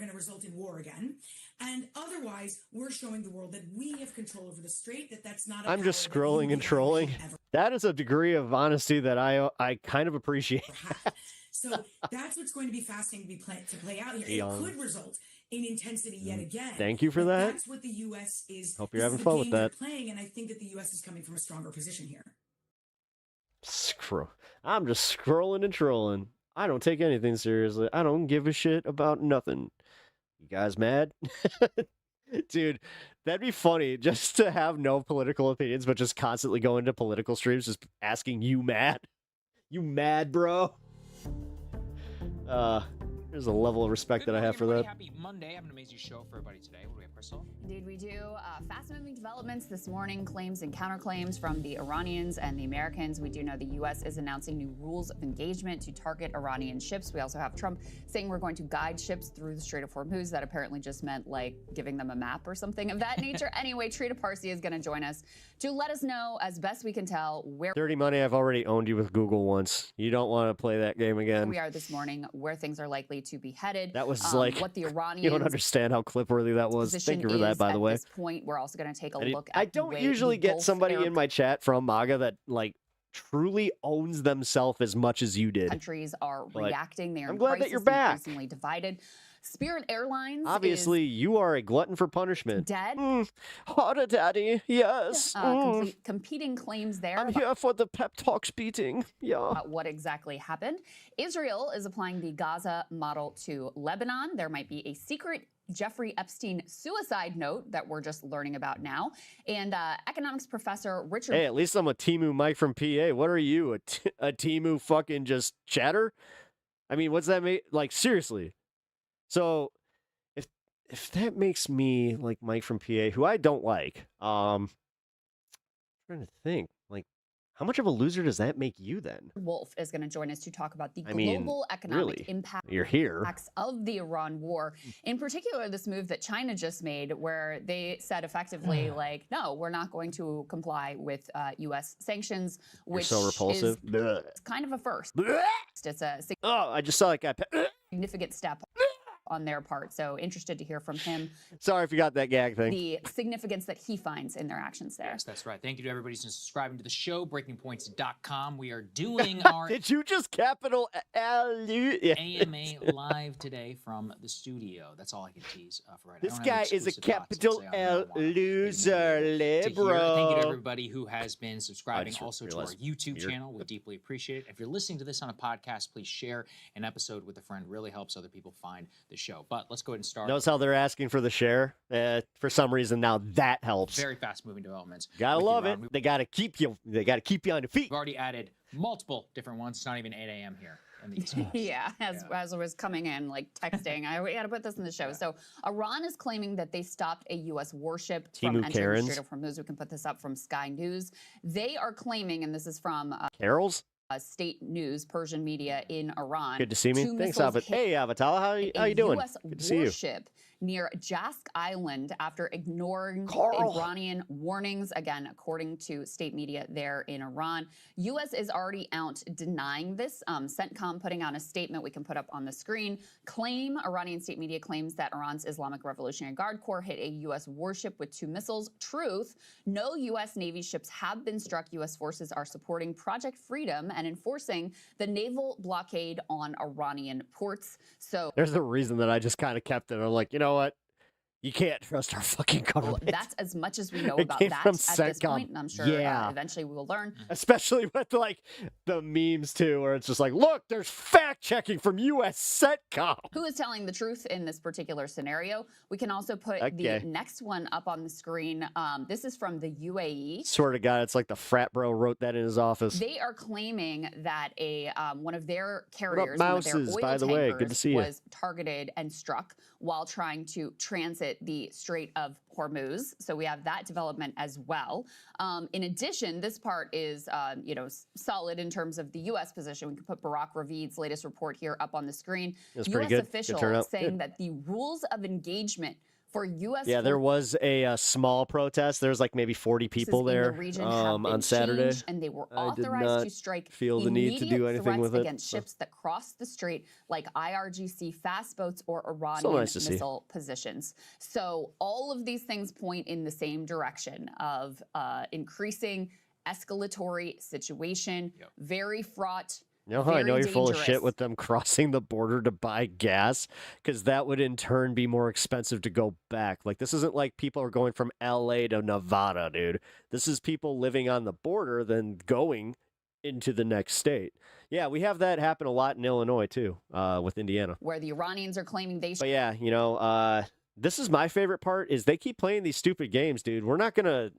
to result in war again. And otherwise, we're showing the world that we have control over the strait, that's not I'm just scrolling and trolling. That is a degree of honesty that I kind of appreciate. So that's what's going to be fascinating to play out here. It could result in intensity yet again. Thank you for that. That's what the U.S. is. Hope you're having fun with that. Playing, and I think that the U.S. is coming from a stronger position here. I'm just scrolling and trolling. I don't take anything seriously. I don't give a shit about nothing. You guys mad? Dude, that'd be funny just to have no political opinions, but just constantly go into political streams, just asking, you mad? You mad, bro? There's a level of respect that I have for that. Happy Monday. I have an amazing show for everybody today. What do we have, Crystal? Indeed, we do. Fast-moving developments this morning, claims and counterclaims from the Iranians and the Americans. We do know the U.S. is announcing new rules of engagement to target Iranian ships. We also have Trump saying we're going to guide ships through the Strait of Hormuz. That apparently just meant, like, giving them a map or something of that nature. Anyway, Trita Parsi is going to join us to let us know, as best we can tell, where... Dirty Money, I've already owned you with Google once. You don't want to play that game again. We are this morning, where things are likely to be headed. That was what the Iranians... You don't understand how clip-worthy that was. Thank you for that, by the way. At this point, we're also going to take a look at I don't usually get somebody in my chat from Maga that, like, truly owns themselves as much as you did. Countries are reacting. They're I'm glad that you're back. Increasingly divided. Spirit Airlines Obviously, you are a glutton for punishment. Dead. Harder, Daddy. Yes. Competing claims there. I'm here for the Peptalks beating. Yeah. What exactly happened? Israel is applying the Gaza model to Lebanon. There might be a secret Jeffrey Epstein suicide note that we're just learning about now. And economics professor Richard... Hey, at least I'm a Timu Mike from PA. What are you? A Timu fucking just chatter? I mean, what's that mean? Like, seriously. So, if that makes me like Mike from PA, who I don't like, I'm trying to think, like, how much of a loser does that make you then? Wolf is going to join us to talk about the global economic impact of the Iran war. In particular, this move that China just made, where they said effectively, like, no, we're not going to comply with U.S. sanctions, which so repulsive. is kind of a first. It's a I just saw that guy. Significant step on their part. So interested to hear from him. Sorry if you got that gag thing. The significance that he finds in their actions there. Yes, that's right. Thank you to everybody who's subscribing to the show, breakingpoints.com. We are doing our... Did you just capital L? AMA live today from the studio. That's all I can tease for right now. This guy is a capital L loser, bro. Thank you to everybody who has been subscribing also to our YouTube channel. We deeply appreciate it. If you're listening to this on a podcast, please share an episode with a friend. Really helps other people find the show. But let's go ahead and start. Notice how they're asking for the share? For some reason now that helps. Very fast moving developments. Gotta love it. They gotta keep you on your feet. We've already added multiple different ones. It's not even 8 a.m. here. Yeah, as I was coming in, like texting, we had to put this in the show. So Iran is claiming that they stopped a U.S. warship from entering the Strait of Hormuz. We can put this up from Sky News. They are claiming, and this is from Carol's state news, Persian media in Iran. Good to see me. Thanks, Avat. Hey, Avatala, how you doing? Good to see you. Warship near Jask Island after ignoring Iranian warnings, again, according to state media there in Iran. U.S. is already out denying this. CENTCOM putting out a statement we can put up on the screen. Iranian state media claims that Iran's Islamic Revolutionary Guard Corps hit a U.S. warship with 2 missiles. Truth, no U.S. Navy ships have been struck. U.S. forces are supporting Project Freedom and enforcing the naval blockade on Iranian ports. So there's a reason that I just kind of kept it. I'm like, you know what? You can't trust our fucking government. Well, that's as much as we know It about came that from at this CENTCOM. point, and I'm sure Yeah. eventually we will learn. Especially with like the memes too, where it's just like, look, there's fact checking from U.S. CENTCOM. Who is telling the truth in this particular scenario? We can also put Okay. the next one up on the screen. This is from the UAE. Swear to God, it's like the frat bro wrote that in his office. They are claiming that one of their What up, carriers, one of their Mouses? oil By the way, good to tankers, see you. was targeted and struck while trying to transit the Strait of Hormuz. So we have that development as well. In addition, this part is solid in terms of the U.S. position. We can put Barack Ravid's latest report here up on the screen. That's U.S. pretty good. Good official turnout. saying Good. that the rules of engagement for U.S. Yeah, there was a small protest. There's like maybe 40 people in the there region have been on Saturday. changed, and they were I did authorized not to strike feel the need to do immediate anything threats with it. against ships that cross the strait, like IRGC fast boats or Iranian nice to see. missile positions. So all of these things point in the same direction of increasing escalatory situation, very fraught. You know how I know very you're full of dangerous. shit with them crossing the border to buy gas? Because that would in turn be more expensive to go back. Like, this isn't like people are going from LA to Nevada, dude. This is people living on the border then going into the next state. Yeah, we have that happen a lot in Illinois, too, with Indiana. Where the Iranians are claiming they But yeah, this is my favorite part is they keep playing these stupid games, dude. We're not going to,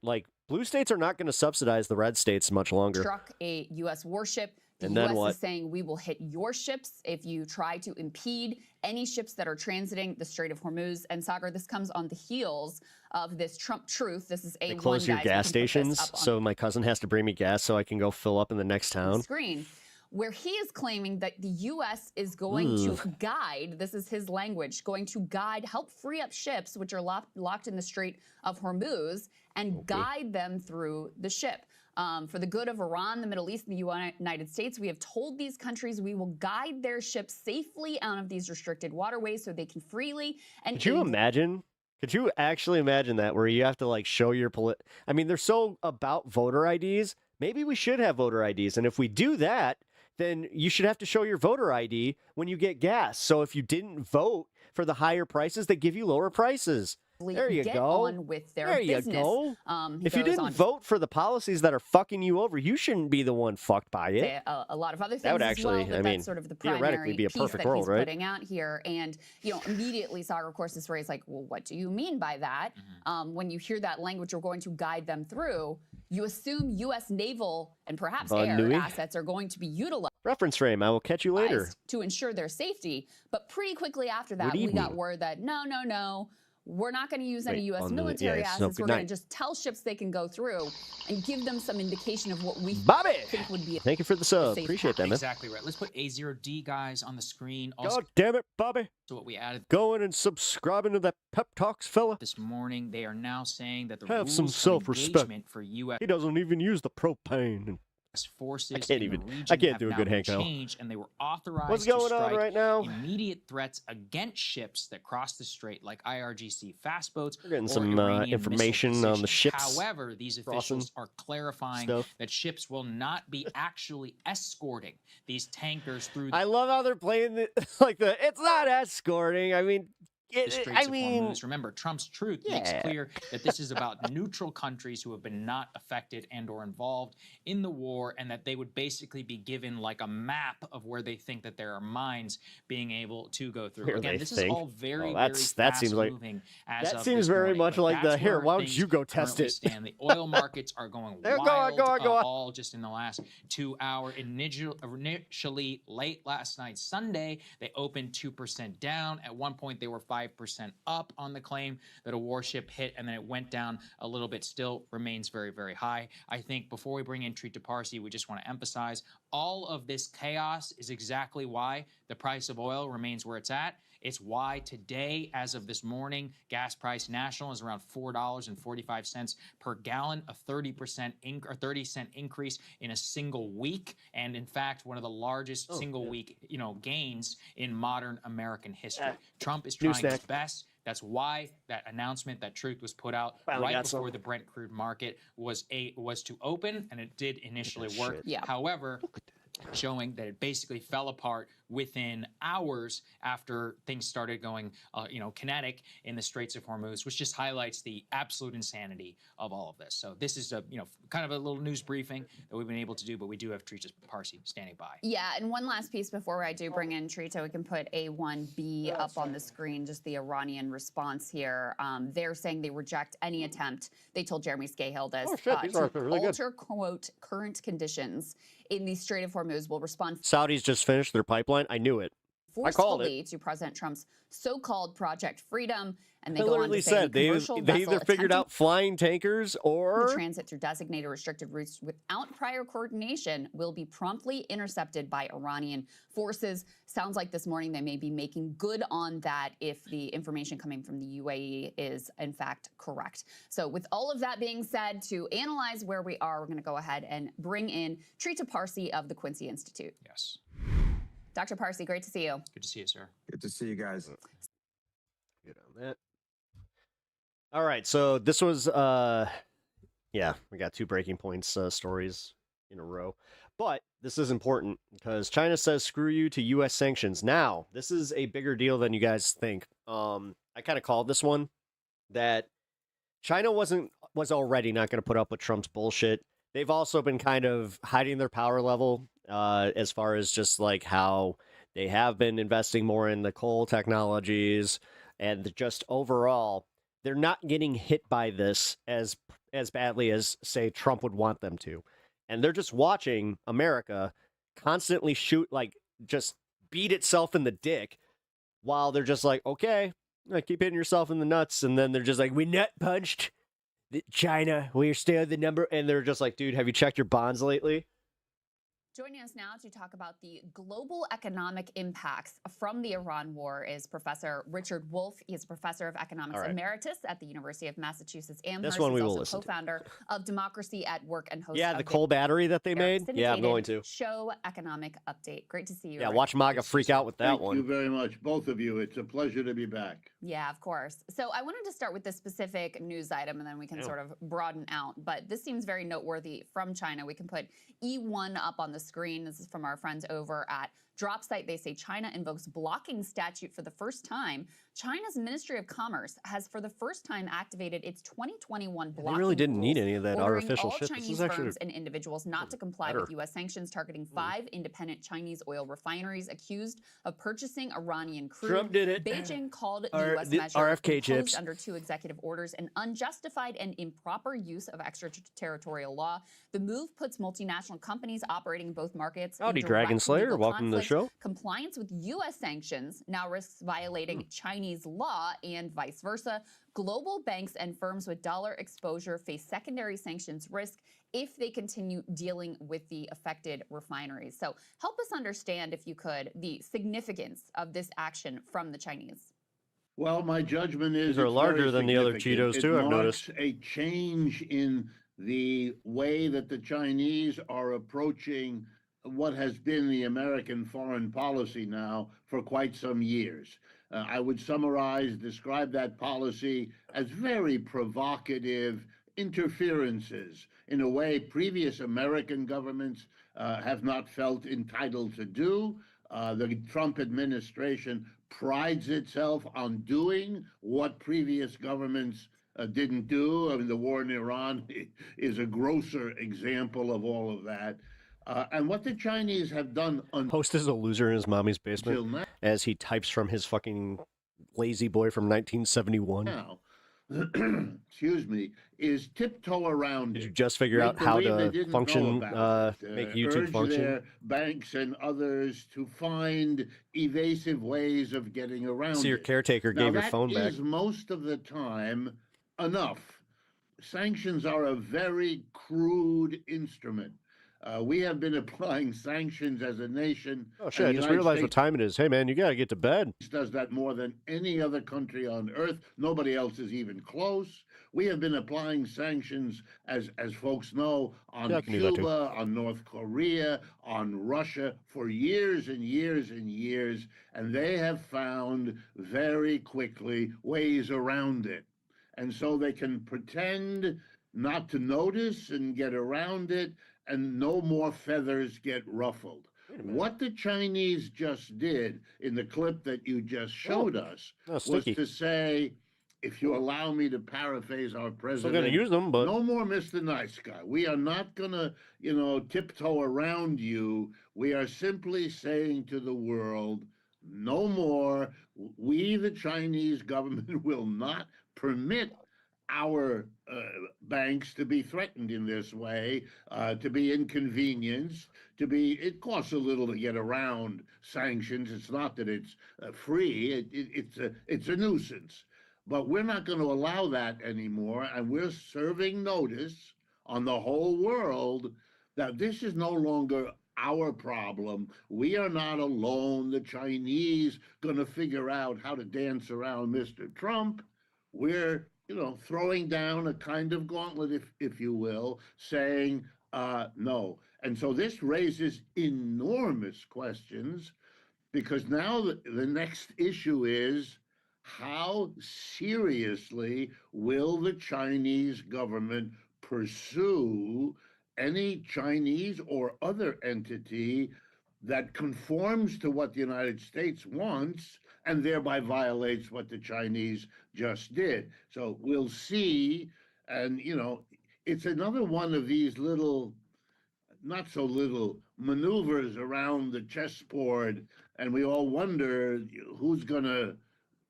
blue states are not going to subsidize the red states much longer. struck a U.S. warship. The And then U.S. what? is saying we will hit your ships if you try to impede any ships that are transiting the Strait of Hormuz. And Sagar, this comes on the heels of this Trump truth. This is They A1, close your guys. We gas can put this stations, up on so my cousin has to bring me gas so I can go fill up in the next the town. screen, where he is claiming that the U.S. is going to guide, this is his language, going to guide, help free up ships which are locked in the Strait of Hormuz and guide them through the ship. For the good of Iran, the Middle East, and the United States, we have told these countries we will guide their ships safely out of these restricted waterways so they can freely and Could you imagine? Could you actually imagine that where you have to show your I mean, they're so about voter IDs. Maybe we should have voter IDs. And if we do that, then you should have to show your voter ID when you get gas. So if you didn't vote for the higher prices, they give you lower prices. There you get go. on with their there you business. go. He If you goes didn't on to vote for the policies that are fucking you over, you shouldn't be the one fucked by it. say a lot of other things That would as actually, well, but I mean, that's sort of the theoretically primary be a piece perfect that world, he's right? putting out here. And, immediately Sagar, of course, is raised like, well, what do you mean by that? When you hear that language, we're going to guide them through, you assume U.S. naval and perhaps air Nui. assets are going to be utilized Reference frame. I will catch you later. to ensure their safety. But pretty quickly after that, Good we got evening. word that no, we're not going to use any Wait, U.S. on the- military yeah, so assets. good We're going night. to just tell ships they can go through and give them some indication of what we Bobby! think would be Thank you for the sub. safe Appreciate that, man. Exactly right. Let's put A0D guys on the screen. Also, God damn it, Bobby. so what we added Going and subscribing to that Pep Talks fella. this morning, they are now saying that the Have some rules of self-respect. engagement for U.S. He doesn't even use the propane. forces I can't in even- the region I can't have do a now good been Hank Hill. changed, and they were authorized What's to going on strike right now? immediate threats against ships that cross the strait, like IRGC fast boats. We're getting or some Iranian information missile on the positions. ships However, these crossing officials are clarifying stuff. that ships will not be actually escorting these tankers through I love how they're playing it's not escorting. I mean, the Straits of Hormuz. Remember, Trump's truth makes Yeah. clear that this is about neutral countries who have been not affected and or involved in the war, and that they would basically be given like a map of where they think that there are mines being able to go through. Where Again, they this think. is all very, Well, very that seems like fast-moving as that of seems this very morning, much but like the that's here. where Why don't things you go test currently it? stand. The oil markets are going There, wild, go on. all just in the last 2 hours. Initially, late last night, Sunday, they opened 2% down. At one point, they were 5% up on the claim that a warship hit, and then it went down a little bit. Still remains very, very high. I think before we bring in Treat to Parsi, we just want to emphasize all of this chaos is exactly why the price of oil remains where it's at. It's why today, as of this morning, gas price national is around $4.45 per gallon, a 30% increase in a single week, and in fact, one of the largest single week gains in modern American history. Trump is New trying his snack. best. That's why that announcement, that truth was put out Finally right got before some. the Brent crude market was to open, and it did initially work. Yeah. However, showing that it basically fell apart within hours after things started going, kinetic in the Straits of Hormuz, which just highlights the absolute insanity of all of this. So this is kind of a little news briefing that we've been able to do, but we do have Trita Parsi standing by. Yeah, and one last piece before I do bring in Trita, we can put A1B up on the screen, just the Iranian response here. They're saying they reject any attempt, they told Jeremy Scahill this, to alter, quote, current conditions in the Strait of Hormuz will respond. Saudis just finished their pipeline. I knew it. Forcefully to President Trump's so-called Project Freedom, and they I go on literally to say said they either figured out flying tankers or transit through designated restricted routes without prior coordination will be promptly intercepted by Iranian forces. Sounds like this morning they may be making good on that if the information coming from the UAE is in fact correct. So with all of that being said, to analyze where we are, we're going to go ahead and bring in Trita Parsi of the Quincy Institute. Yes. Dr. Parsi, great to see you. Good to see you, sir. Good to see you guys. Good on that. All right, so this was, we got 2 breaking points stories in a row. But this is important because China says screw you to U.S. sanctions. Now, this is a bigger deal than you guys think. I kind of called this one that China was already not going to put up with Trump's bullshit. They've also been kind of hiding their power level as far as just like how they have been investing more in the coal technologies and just overall, they're not getting hit by this as badly as, say, Trump would want them to. And they're just watching America constantly just beat itself in the dick while they're just like, okay, keep hitting yourself in the nuts. And then they're just like, we nut punched China. We're still the number. And they're just like, dude, have you checked your bonds lately? Joining us now to talk about the global economic impacts from the Iran war is Professor Richard Wolff. He is a professor of economics emeritus at the University of Massachusetts Amherst. This one we He's will also listen to. co-founder of Democracy at Work and host Yeah, of the coal battery that they made. Yeah, I'm going to. Show Economic Update. Great to see you. Yeah, watch Maga freak out with that one. Thank you very much, both of you. It's a pleasure to be back. Yeah, of course. So I wanted to start with this specific news item, and then we can sort of broaden out. But this seems very noteworthy from China. We can put E1 up on the screen. This is from our friends over at DropSite. They say China invokes blocking statute for the first time. China's Ministry of Commerce has for the first time activated its 2021 blocking They really didn't need rules, any of that ordering artificial all shit. Chinese This is actually firms and individuals not to comply with U.S. sanctions targeting 5 independent Chinese oil refineries accused of purchasing Iranian crude. Trump did it. Beijing called the U.S. the measure RFK imposed chips. under 2 executive orders an unjustified and improper use of extraterritorial law. The move puts multinational companies operating in both markets Howdy, in Dragon direct Slayer. legal Welcome to the conflict. show. Compliance with U.S. sanctions now risks violating Chinese law and vice versa. Global banks and firms with dollar exposure face secondary sanctions risk if they continue dealing with the affected refineries. So help us understand, if you could, the significance of this action from the Chinese. Well, my judgment is These are it's larger very than the other significant. Cheetos, too, It I've marks noticed. a change in the way that the Chinese are approaching what has been the American foreign policy now for quite some years. I would describe that policy as very provocative interferences in a way previous American governments have not felt entitled to do. The Trump administration prides itself on doing what previous governments didn't do. I mean, the war in Iran is a grosser example of all of that. And what the Chinese have done... Post is a loser in his mommy's basement as he types from his fucking lazy boy from 1971. Now, excuse me, is tiptoe around. Did you just figure out how to function, make YouTube urge function? their banks and others to find evasive ways of getting around See, your it. caretaker Now, gave your that phone back. is most of the time enough. Sanctions are a very crude instrument. We have been applying sanctions as a nation. Oh shit, I just realized what time it is. Hey man, you gotta get to bed. Does that more than any other country on earth. Nobody else is even close. We have been applying sanctions, as folks know, on Yeah, I can do that too. Cuba, on North Korea, on Russia for years and years and years, and they have found very quickly ways around it. And so they can pretend not to notice and get around it, and no more feathers get ruffled. What the Chinese just did in the clip that you just showed us was to say, if you allow me to paraphrase our president, going to use them, but no more Mr. Nice Guy. We are not going to, tiptoe around you. We are simply saying to the world, no more. We, the Chinese government, will not permit our banks to be threatened in this way, to be inconvenienced, it costs a little to get around sanctions. It's not that it's free. It's a nuisance. But we're not going to allow that anymore, and we're serving notice on the whole world that this is no longer our problem. We are not alone. The Chinese going to figure out how to dance around Mr. Trump. We're, throwing down a kind of gauntlet, if you will, saying no. And so this raises enormous questions, because now the next issue is, how seriously will the Chinese government pursue any Chinese or other entity that conforms to what the United States wants and thereby violates what the Chinese just did? So we'll see. And, it's another one of these little, not so little, maneuvers around the chessboard, and we all wonder who's going to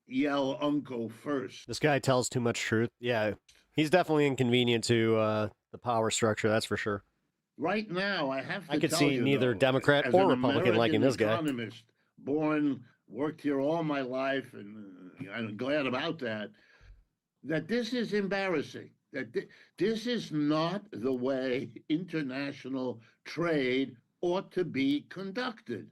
yell uncle first. This guy tells too much truth. Yeah, he's definitely inconvenient to the power structure, that's for sure. Right now, I have to I could tell see you, neither though, Democrat as or an Republican liking this guy. economist, worked here all my life, and I'm glad about that, that this is embarrassing. That this is not the way international trade ought to be conducted.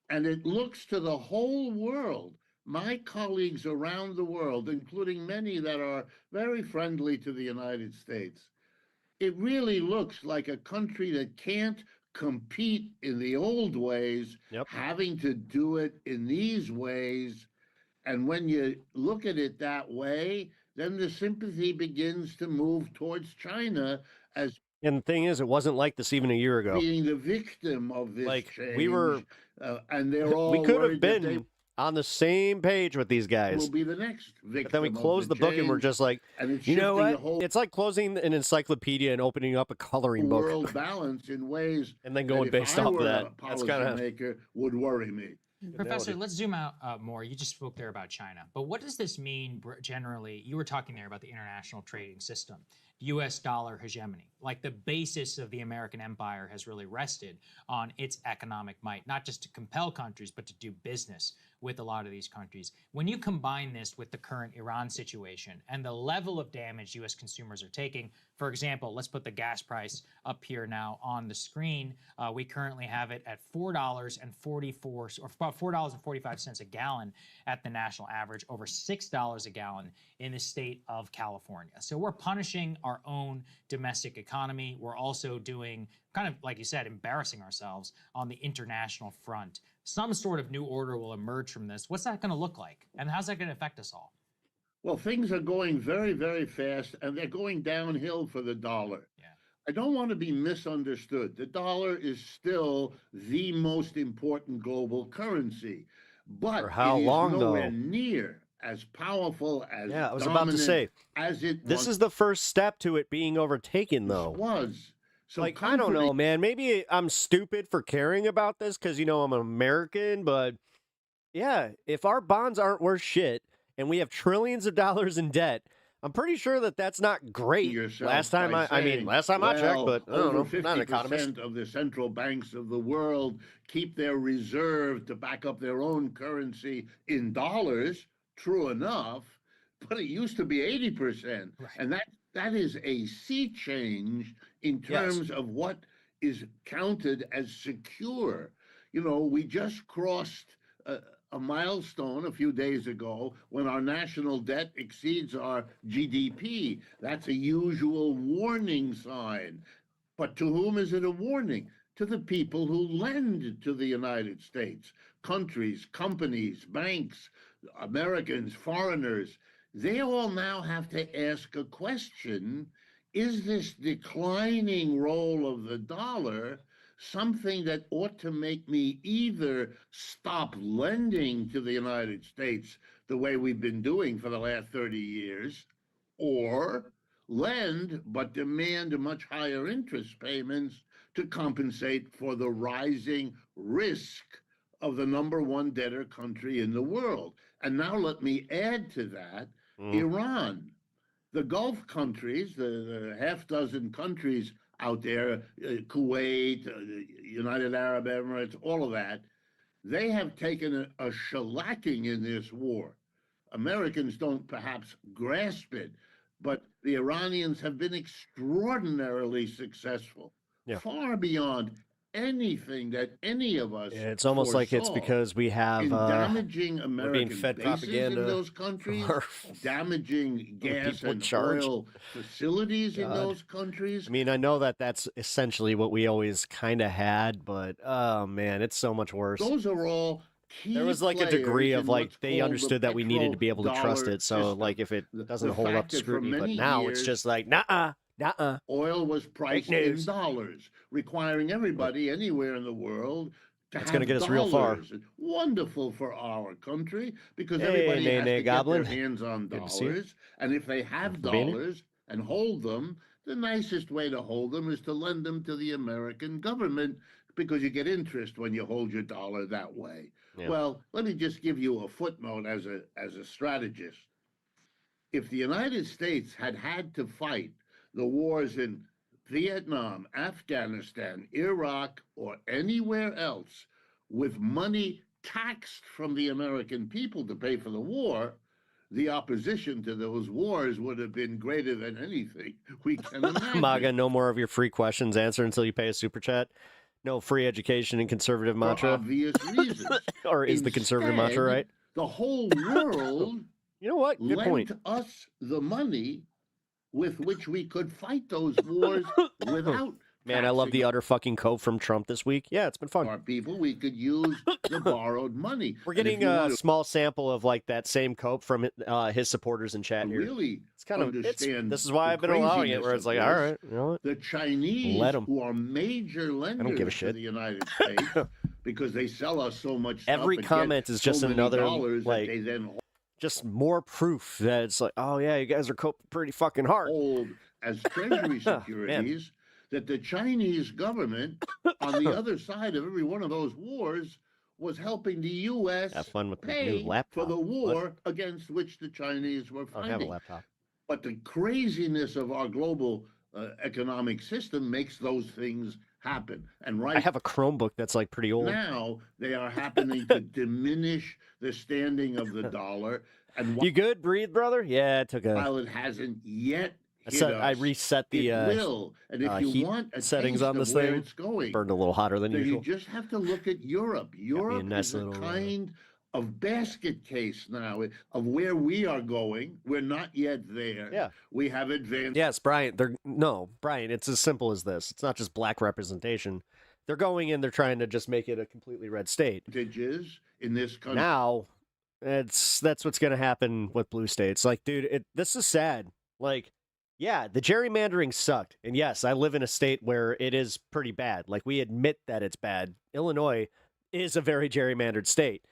And it looks to the whole world, my colleagues around the world, including many that are very friendly to the United States, it really looks like a country that can't compete in the old ways, having to do it in these ways. And when you look at it that way, then the sympathy begins to move towards China as. And the thing is, it wasn't like this even a year ago. Being the victim of this change. We were, and they're all we could have worried been on the same page with these guys. Will be the next victim. But then we closed the book and we're just like, you know what? It's like closing an encyclopedia and opening up a coloring book. World balance in ways, and then going based off of that. That's kind of would worry me. Professor, let's zoom out more. You just spoke there about China, but what does this mean generally? You were talking there about the international trading system, U.S. dollar hegemony. Like the basis of the American empire has really rested on its economic might, not just to compel countries, but to do business with a lot of these countries. When you combine this with the current Iran situation and the level of damage U.S. consumers are taking, for example, let's put the gas price up here now on the screen. We currently have it at $4.45 a gallon at the national average, over $6 a gallon in the state of California. So we're punishing our own domestic economy. We're also doing, kind of like you said, embarrassing ourselves on the international front. Some sort of new order will emerge from this. What's that going to look like? And how's that going to affect us all? Well, things are going very, very fast, and they're going downhill for the dollar. Yeah. I don't want to be misunderstood. The dollar is still the most important global currency, but for how it is long, nowhere though? Near as powerful as I was about to say, as it this is the first step to it being overtaken, though. Was. So like, I don't know, man. Maybe I'm stupid for caring about this because, I'm an American, but yeah, if our bonds aren't worth shit and we have trillions of dollars in debt, I'm pretty sure that that's not great. Last time I checked, but I don't know, I'm not an economist. 50% of the central banks of the world keep their reserve to back up their own currency in dollars. True enough, but it used to be 80%. Right. And that is a sea change in terms of what is counted as secure. We just crossed a milestone a few days ago when our national debt exceeds our GDP. That's a usual warning sign. But to whom is it a warning? To the people who lend to the United States. Countries, companies, banks, Americans, foreigners. They all now have to ask a question. Is this declining role of the dollar something that ought to make me either stop lending to the United States the way we've been doing for the last 30 years, or lend but demand much higher interest payments to compensate for the rising risk of the #1 debtor country in the world. And now let me add to that Iran. The Gulf countries, the half dozen countries out there, Kuwait, United Arab Emirates, all of that, they have taken a shellacking in this war. Americans don't perhaps grasp it, but the Iranians have been extraordinarily successful, far beyond anything that any of us it's almost like it's because we have in damaging American we're being fed bases propaganda in those countries, damaging gas people in and charge. oil facilities in those countries. I mean, I know that that's essentially what we always kind of had, but oh man, it's so much worse. Those are all key. There was like a degree of like they understood that we needed to be able to trust it. So like if it doesn't hold up to scrutiny, but now it's just like nah. Oil was priced in dollars, requiring everybody anywhere in the world to That's have going to get us real far. Wonderful for our country because everybody has to get their hands on dollars. And if they have dollars and hold them, the nicest way to hold them is to lend them to the American government because you get interest when you hold your dollar that way. Yeah. Well, let me just give you a footnote as a strategist. If the United States had to fight the wars in Vietnam, Afghanistan, Iraq, or anywhere else with money taxed from the American people to pay for the war, the opposition to those wars would have been greater than anything we can imagine. Maga, no more of your free questions answered until you pay a super chat. No free education and conservative mantra. For obvious reasons. Or is the conservative mantra right? The whole world you know what? Good lent point. us the money with which we could fight those wars without. Man, I love the utter fucking cope from Trump this week. Yeah, it's been fun. Our people, we could use the borrowed money. We're getting a small sample of like that same cope from his supporters in chat here. Really, it's kind of this is why I've been allowing it. Where it's like, all right, you know what? The Chinese, who are major lenders I don't give a shit. to the United States, because they sell us so much. Every stuff comment is just another like. Just more proof that it's like, oh yeah, you guys are coping pretty fucking hard. Hold as treasury securities that the Chinese government on the other side of every one of those wars was helping the U.S. Have fun with pay the new laptop. for the war against which the Chinese were fighting. I have a laptop. But the craziness of our global economic system makes those things happen. And I have a Chromebook that's like pretty old. Now they are happening to diminish the standing of the dollar. And you good? Breathe, brother? Yeah, it took a while it hasn't yet. I reset the will. And if you heat want a settings on this thing. It's going, burned a little hotter than usual. You just have to look at Europe. Europe is a kind of basket case now of where we are going. We're not yet there. Yeah. We have advanced. Yes, Brian. Brian, it's as simple as this. It's not just black representation. They're going in, they're trying to just make it a completely red state. In this country. Now, that's what's going to happen with blue states. Like, dude, this is sad. Like, yeah, the gerrymandering sucked. And yes, I live in a state where it is pretty bad. Like, we admit that it's bad. Illinois is a very gerrymandered state.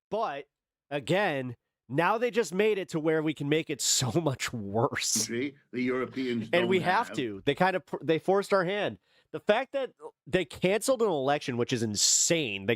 But, again, now they just made it to where we can make it so much worse. The Europeans and we have to. They forced our hand. The fact that they canceled an election, which is insane.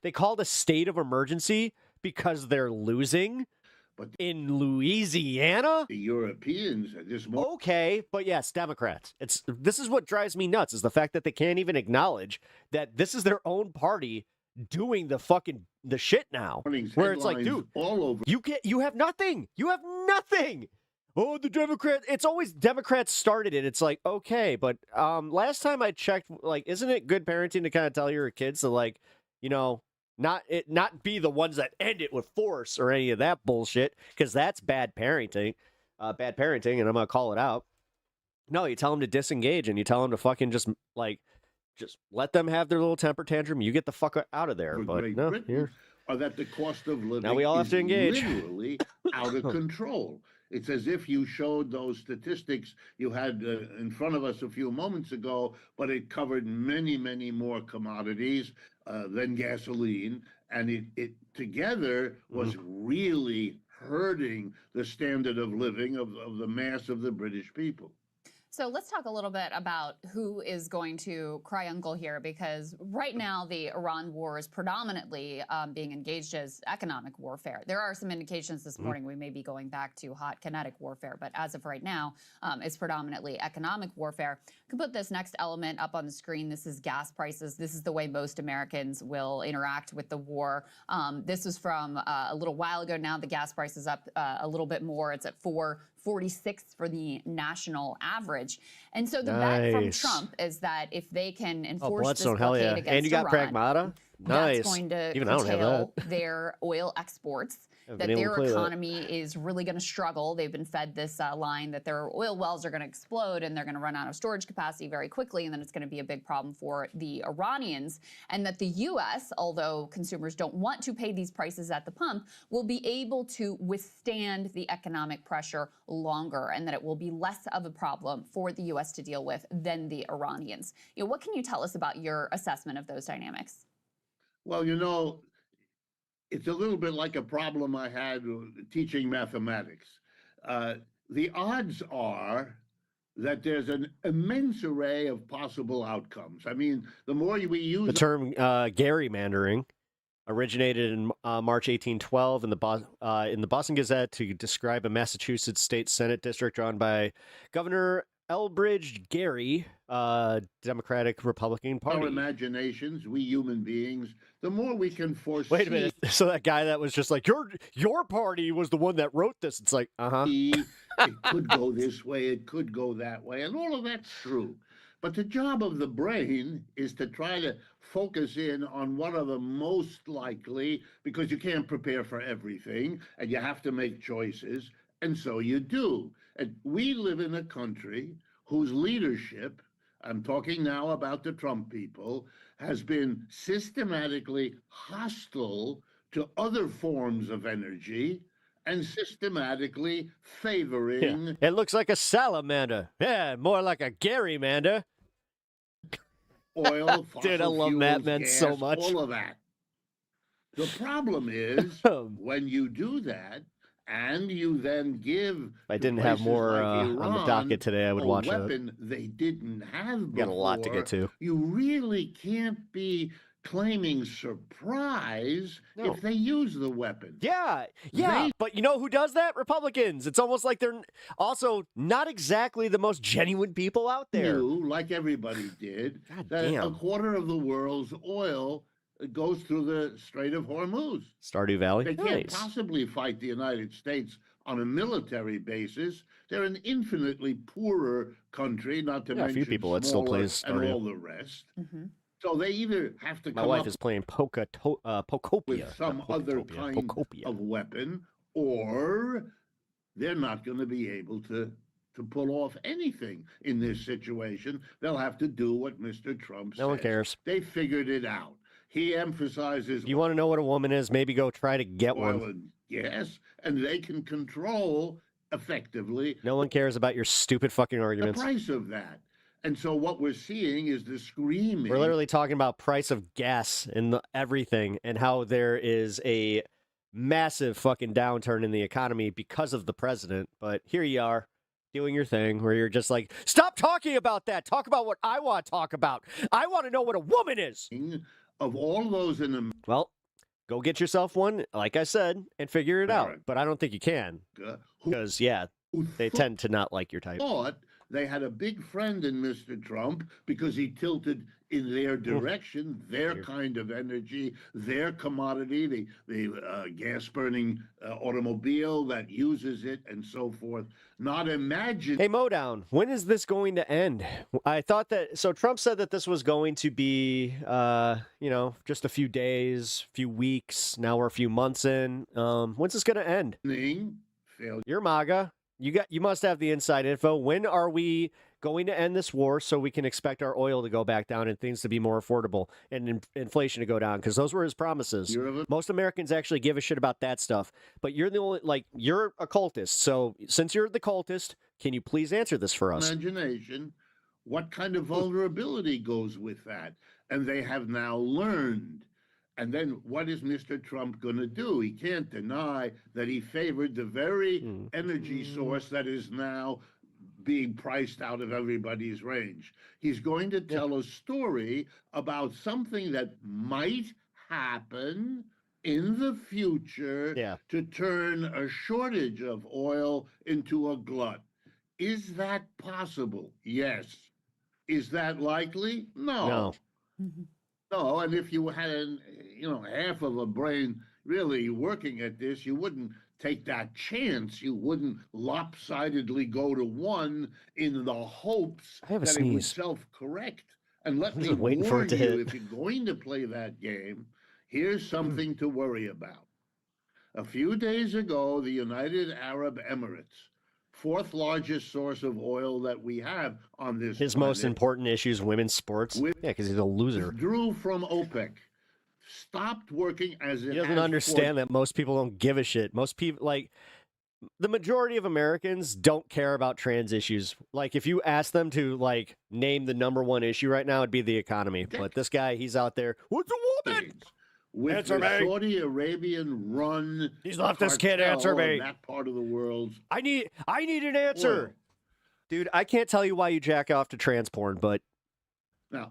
They called a state of emergency because they're losing. But in Louisiana, the Europeans are just more okay. But yes, Democrats. This is what drives me nuts: is the fact that they can't even acknowledge that this is their own party doing the shit now. Where it's like, dude, all over. You have nothing. You have nothing. Oh, the Democrats. It's always Democrats started it. It's like, okay, but last time I checked, like, isn't it good parenting to kind of tell your kids to, like, you know, not be the ones that end it with force or any of that bullshit, because that's bad parenting. And I'm gonna call it out. No, you tell them to disengage, and you tell them to fucking just let them have their little temper tantrum. You get the fuck out of there. But no, here. Or that the cost of living now we all have to engage. Literally out of control. It's as if you showed those statistics you had in front of us a few moments ago, but it covered many, many more commodities than gasoline. And it together was really hurting the standard of living of the mass of the British people. So let's talk a little bit about who is going to cry uncle here, because right now the Iran war is predominantly being engaged as economic warfare. There are some indications this morning we may be going back to hot kinetic warfare, but as of right now, it's predominantly economic warfare. I can put this next element up on the screen. This is gas prices. This is the way most Americans will interact with the war. This was from a little while ago now. The gas price is up a little bit more. It's at $4.46 for the national average. And so the bet from Trump is that if they can enforce this blockade against and you got Iran, Pragmata? Nice. that's going to Even I don't have curtail that. their oil exports, that been able their to play that. economy is really going to struggle. They've been fed this line that their oil wells are going to explode and they're going to run out of storage capacity very quickly, and then it's going to be a big problem for the Iranians, and that the U.S., although consumers don't want to pay these prices at the pump, will be able to withstand the economic pressure longer, and that it will be less of a problem for the U.S. to deal with than the Iranians. You know, what can you tell us about your assessment of those dynamics? Well, you know, it's a little bit like a problem I had teaching mathematics. The odds are that there's an immense array of possible outcomes. I mean, the more we use the term gerrymandering originated in March 1812 in the Boston Gazette to describe a Massachusetts state Senate district drawn by Governor Elbridge Gerry, Democratic Republican Party. our imaginations, we human beings, the more we can foresee. Wait a minute. So that guy that was just like, your party was the one that wrote this. It's like, It could go this way, it could go that way, and all of that's true. But the job of the brain is to try to focus in on what are the most likely, because you can't prepare for everything, and you have to make choices, and so you do. And we live in a country whose leadership, I'm talking now about the Trump people, has been systematically hostile to other forms of energy and systematically favoring... Yeah. It looks like a salamander. Yeah, more like a gerrymander. Oil, fossil Dude, I love fuels, Mad Men gas, so much. all of that. The problem is when you do that, and you then give. If I didn't have more on the docket today, I would watch a it. weapon they didn't have before. Got a lot to get to. You really can't be claiming surprise if they use the weapon. Yeah, but you know who does that? Republicans. It's almost like they're also not exactly the most genuine people out there. Knew, like everybody did, that a quarter of the world's oil goes through the Strait of Hormuz. Stardew Valley. They can't possibly fight the United States on a military basis. They're an infinitely poorer country, not to mention a few people that still plays and Stardew. all the rest. So they either have to My come wife up is playing Pocopia. with some other kind of weapon, or they're not going to be able to pull off anything in this situation. They'll have to do what Mr. Trump says. No one cares. They figured it out. He emphasizes... You want to know what a woman is? Maybe go try to get one. Yes, and they can control effectively... No one cares about your stupid fucking arguments. The price of that. And so what we're seeing is the screaming... We're literally talking about price of gas and everything, and how there is a massive fucking downturn in the economy because of the president. But here you are, doing your thing, where you're just like, stop talking about that. Talk about what I want to talk about. I want to know what a woman is. Of all those in the... Well, go get yourself one, like I said, and figure it out. But I don't think you can. Because, they tend to not like your type. Thought they had a big friend in Mr. Trump because he tilted in their direction, their kind of energy, their commodity, the gas-burning automobile that uses it, and so forth. Not imagine... Hey, Modown, when is this going to end? I thought that... So Trump said that this was going to be, just a few days, few weeks. Now we're a few months in. When's this going to end? You're Maga. You must have the inside info. When are we going to end this war so we can expect our oil to go back down and things to be more affordable and inflation to go down, because those were his promises. Most Americans actually give a shit about that stuff. But you're the only, like, you're a cultist. So since you're the cultist, can you please answer this for us? Imagination, what kind of vulnerability goes with that? And they have now learned. And then what is Mr. Trump going to do? He can't deny that he favored the very energy source that is now being priced out of everybody's range. He's going to tell a story about something that might happen in the future to turn a shortage of oil into a glut. Is that possible? Yes. Is that likely? No. No, and if you had, half of a brain really working at this, you wouldn't take that chance. You wouldn't lopsidedly go to one in the hopes that it would self-correct. And let me warn you, if you're going to play that game, here's something to worry about. A few days ago, the United Arab Emirates, fourth largest source of oil that we have on this His planet, most important issue is women's sports. Yeah, because he's a loser. Withdrew from OPEC, stopped working as it He doesn't understand that most people don't give a shit. Most people, like, the majority of Americans don't care about trans issues. Like, if you ask them to, like, name the #1 issue right now, it'd be the economy. But this guy, he's out there, what's a woman? With Answer the me. Saudi Arabian run, He's left this kid answer me. in that part of the world. I need an answer. Dude, I can't tell you why you jack off to trans porn, but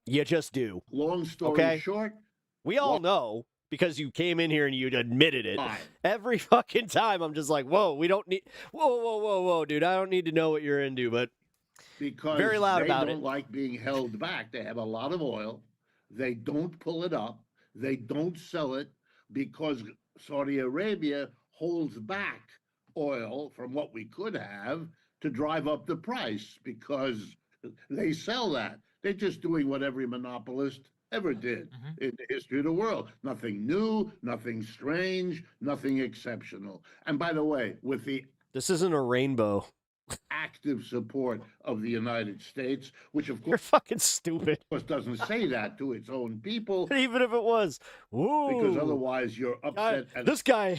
you just do. Long story short, we all know because you came in here and you admitted it. Every fucking time I'm just like, whoa, we don't need, whoa, dude, I don't need to know what you're into, but because very loud about they don't like being held back. They have a lot of oil. They don't pull it up. They don't sell it because Saudi Arabia holds back oil from what we could have to drive up the price because they sell that. They're just doing what every monopolist ever did in the history of the world. Nothing new, nothing strange, nothing exceptional. And by the way, with the this isn't a rainbow. Active support of the United States, which of course you're fucking stupid. Of course, doesn't say that to its own people. Even if it was, because otherwise you're upset. This guy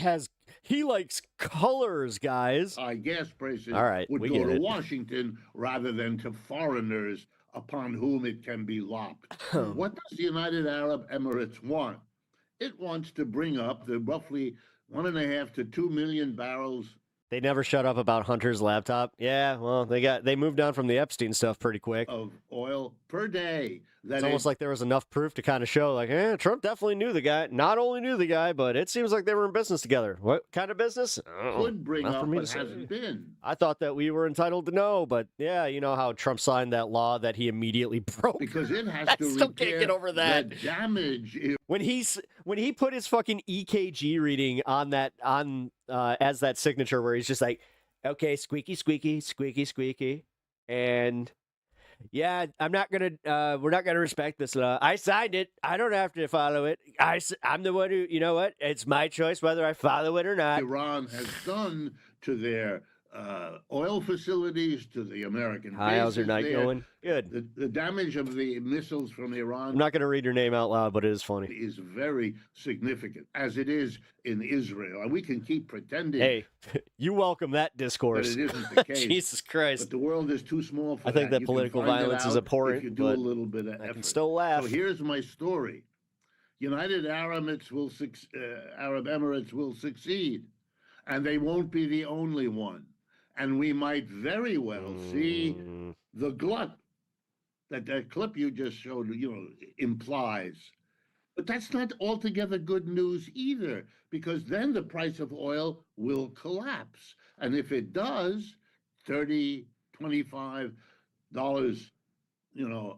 he likes colors, guys. I guess President all right, would go to Washington rather than to foreigners upon whom it can be lopped. What does the United Arab Emirates want? It wants to bring up the roughly 1.5 to 2 million barrels. They never shut up about Hunter's laptop. Yeah, well, they moved on from the Epstein stuff pretty quick. Of oil per day. It's almost like there was enough proof to kind of show, like, Trump definitely knew the guy. Not only knew the guy, but it seems like they were in business together. What kind of business? Could bring up, but hasn't been. I thought that we were entitled to know, but yeah, you know how Trump signed that law that he immediately broke. Because it has I to still repair can't get over that. The damage. When he put his fucking EKG reading on that as that signature, where he's just like, okay, squeaky, squeaky, squeaky, squeaky, and yeah, we're not gonna respect this law. I signed it. I don't have to follow it. I'm the one who, you know what? It's my choice whether I follow it or not. Iran has done to their oil facilities, to the American bases. How's your night going? Good. The damage of the missiles from Iran. I'm not going to read your name out loud, but it is funny. Is very significant, as it is in Israel. And we can keep pretending. Hey, you welcome that discourse. But it isn't the case. Jesus Christ. But the world is too small for that. I think that political violence is abhorrent. If you do a little bit of effort. I can still laugh. So here's my story. United Arab Emirates will succeed, and they won't be the only one. And we might very well see the glut that clip you just showed, implies. But that's not altogether good news either, because then the price of oil will collapse. And if it does, $30, $25,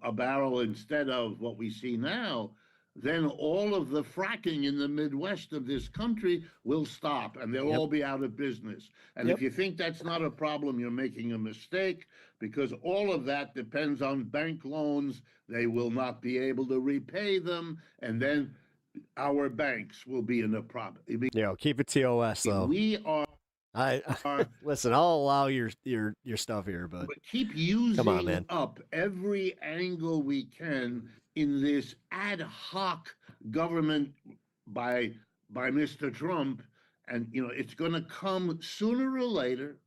a barrel instead of what we see now, then all of the fracking in the Midwest of this country will stop, and they'll all be out of business. And if you think that's not a problem, you're making a mistake, because all of that depends on bank loans. They will not be able to repay them, and then our banks will be in a problem. Keep it TOS, though. We are. Listen, I'll allow your stuff here, but keep using come on, man. up every angle we can in this ad hoc government by Mr. Trump, and it's going to come sooner or later.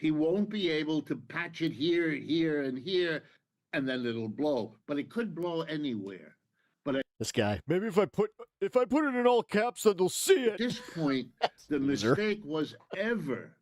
He won't be able to patch it here, here, and here, and then it'll blow. But it could blow anywhere. But this guy, maybe if I put it in all caps, then they'll see it. At this point, the mistake was ever,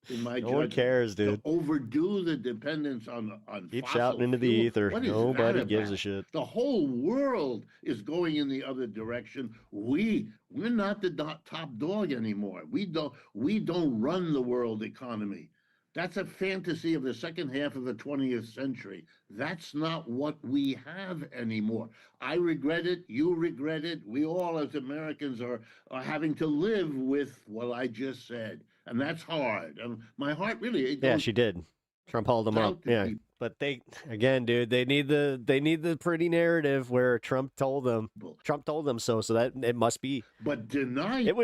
in my judgment, one cares, dude. to overdo the dependence on Keep fossil shouting into the fuel. ether. What is Nobody that gives a about? shit. The whole world is going in the other direction. We're not the top dog anymore. We don't run the world economy. That's a fantasy of the second half of the 20th century. That's not what we have anymore. I regret it. You regret it. We all, as Americans, are having to live with what I just said. And that's hard. My heart really... Yeah, she did. Trump hauled them up. Yeah. But they need the pretty narrative where Trump told them so that it must be. But denying it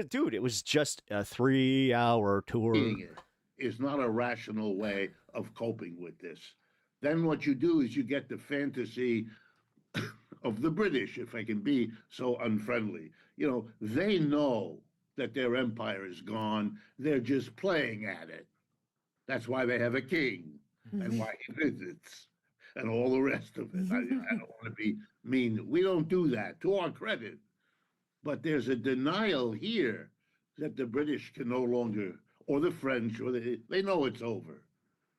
was just a 3-hour tour. Is not a rational way of coping with this. Then what you do is you get the fantasy of the British, if I can be so unfriendly. They know that their empire is gone. They're just playing at it. That's why they have a king and why he visits and all the rest of it. I don't want to be mean. We don't do that, to our credit. But there's a denial here that the British can no longer, or the French, or they know it's over.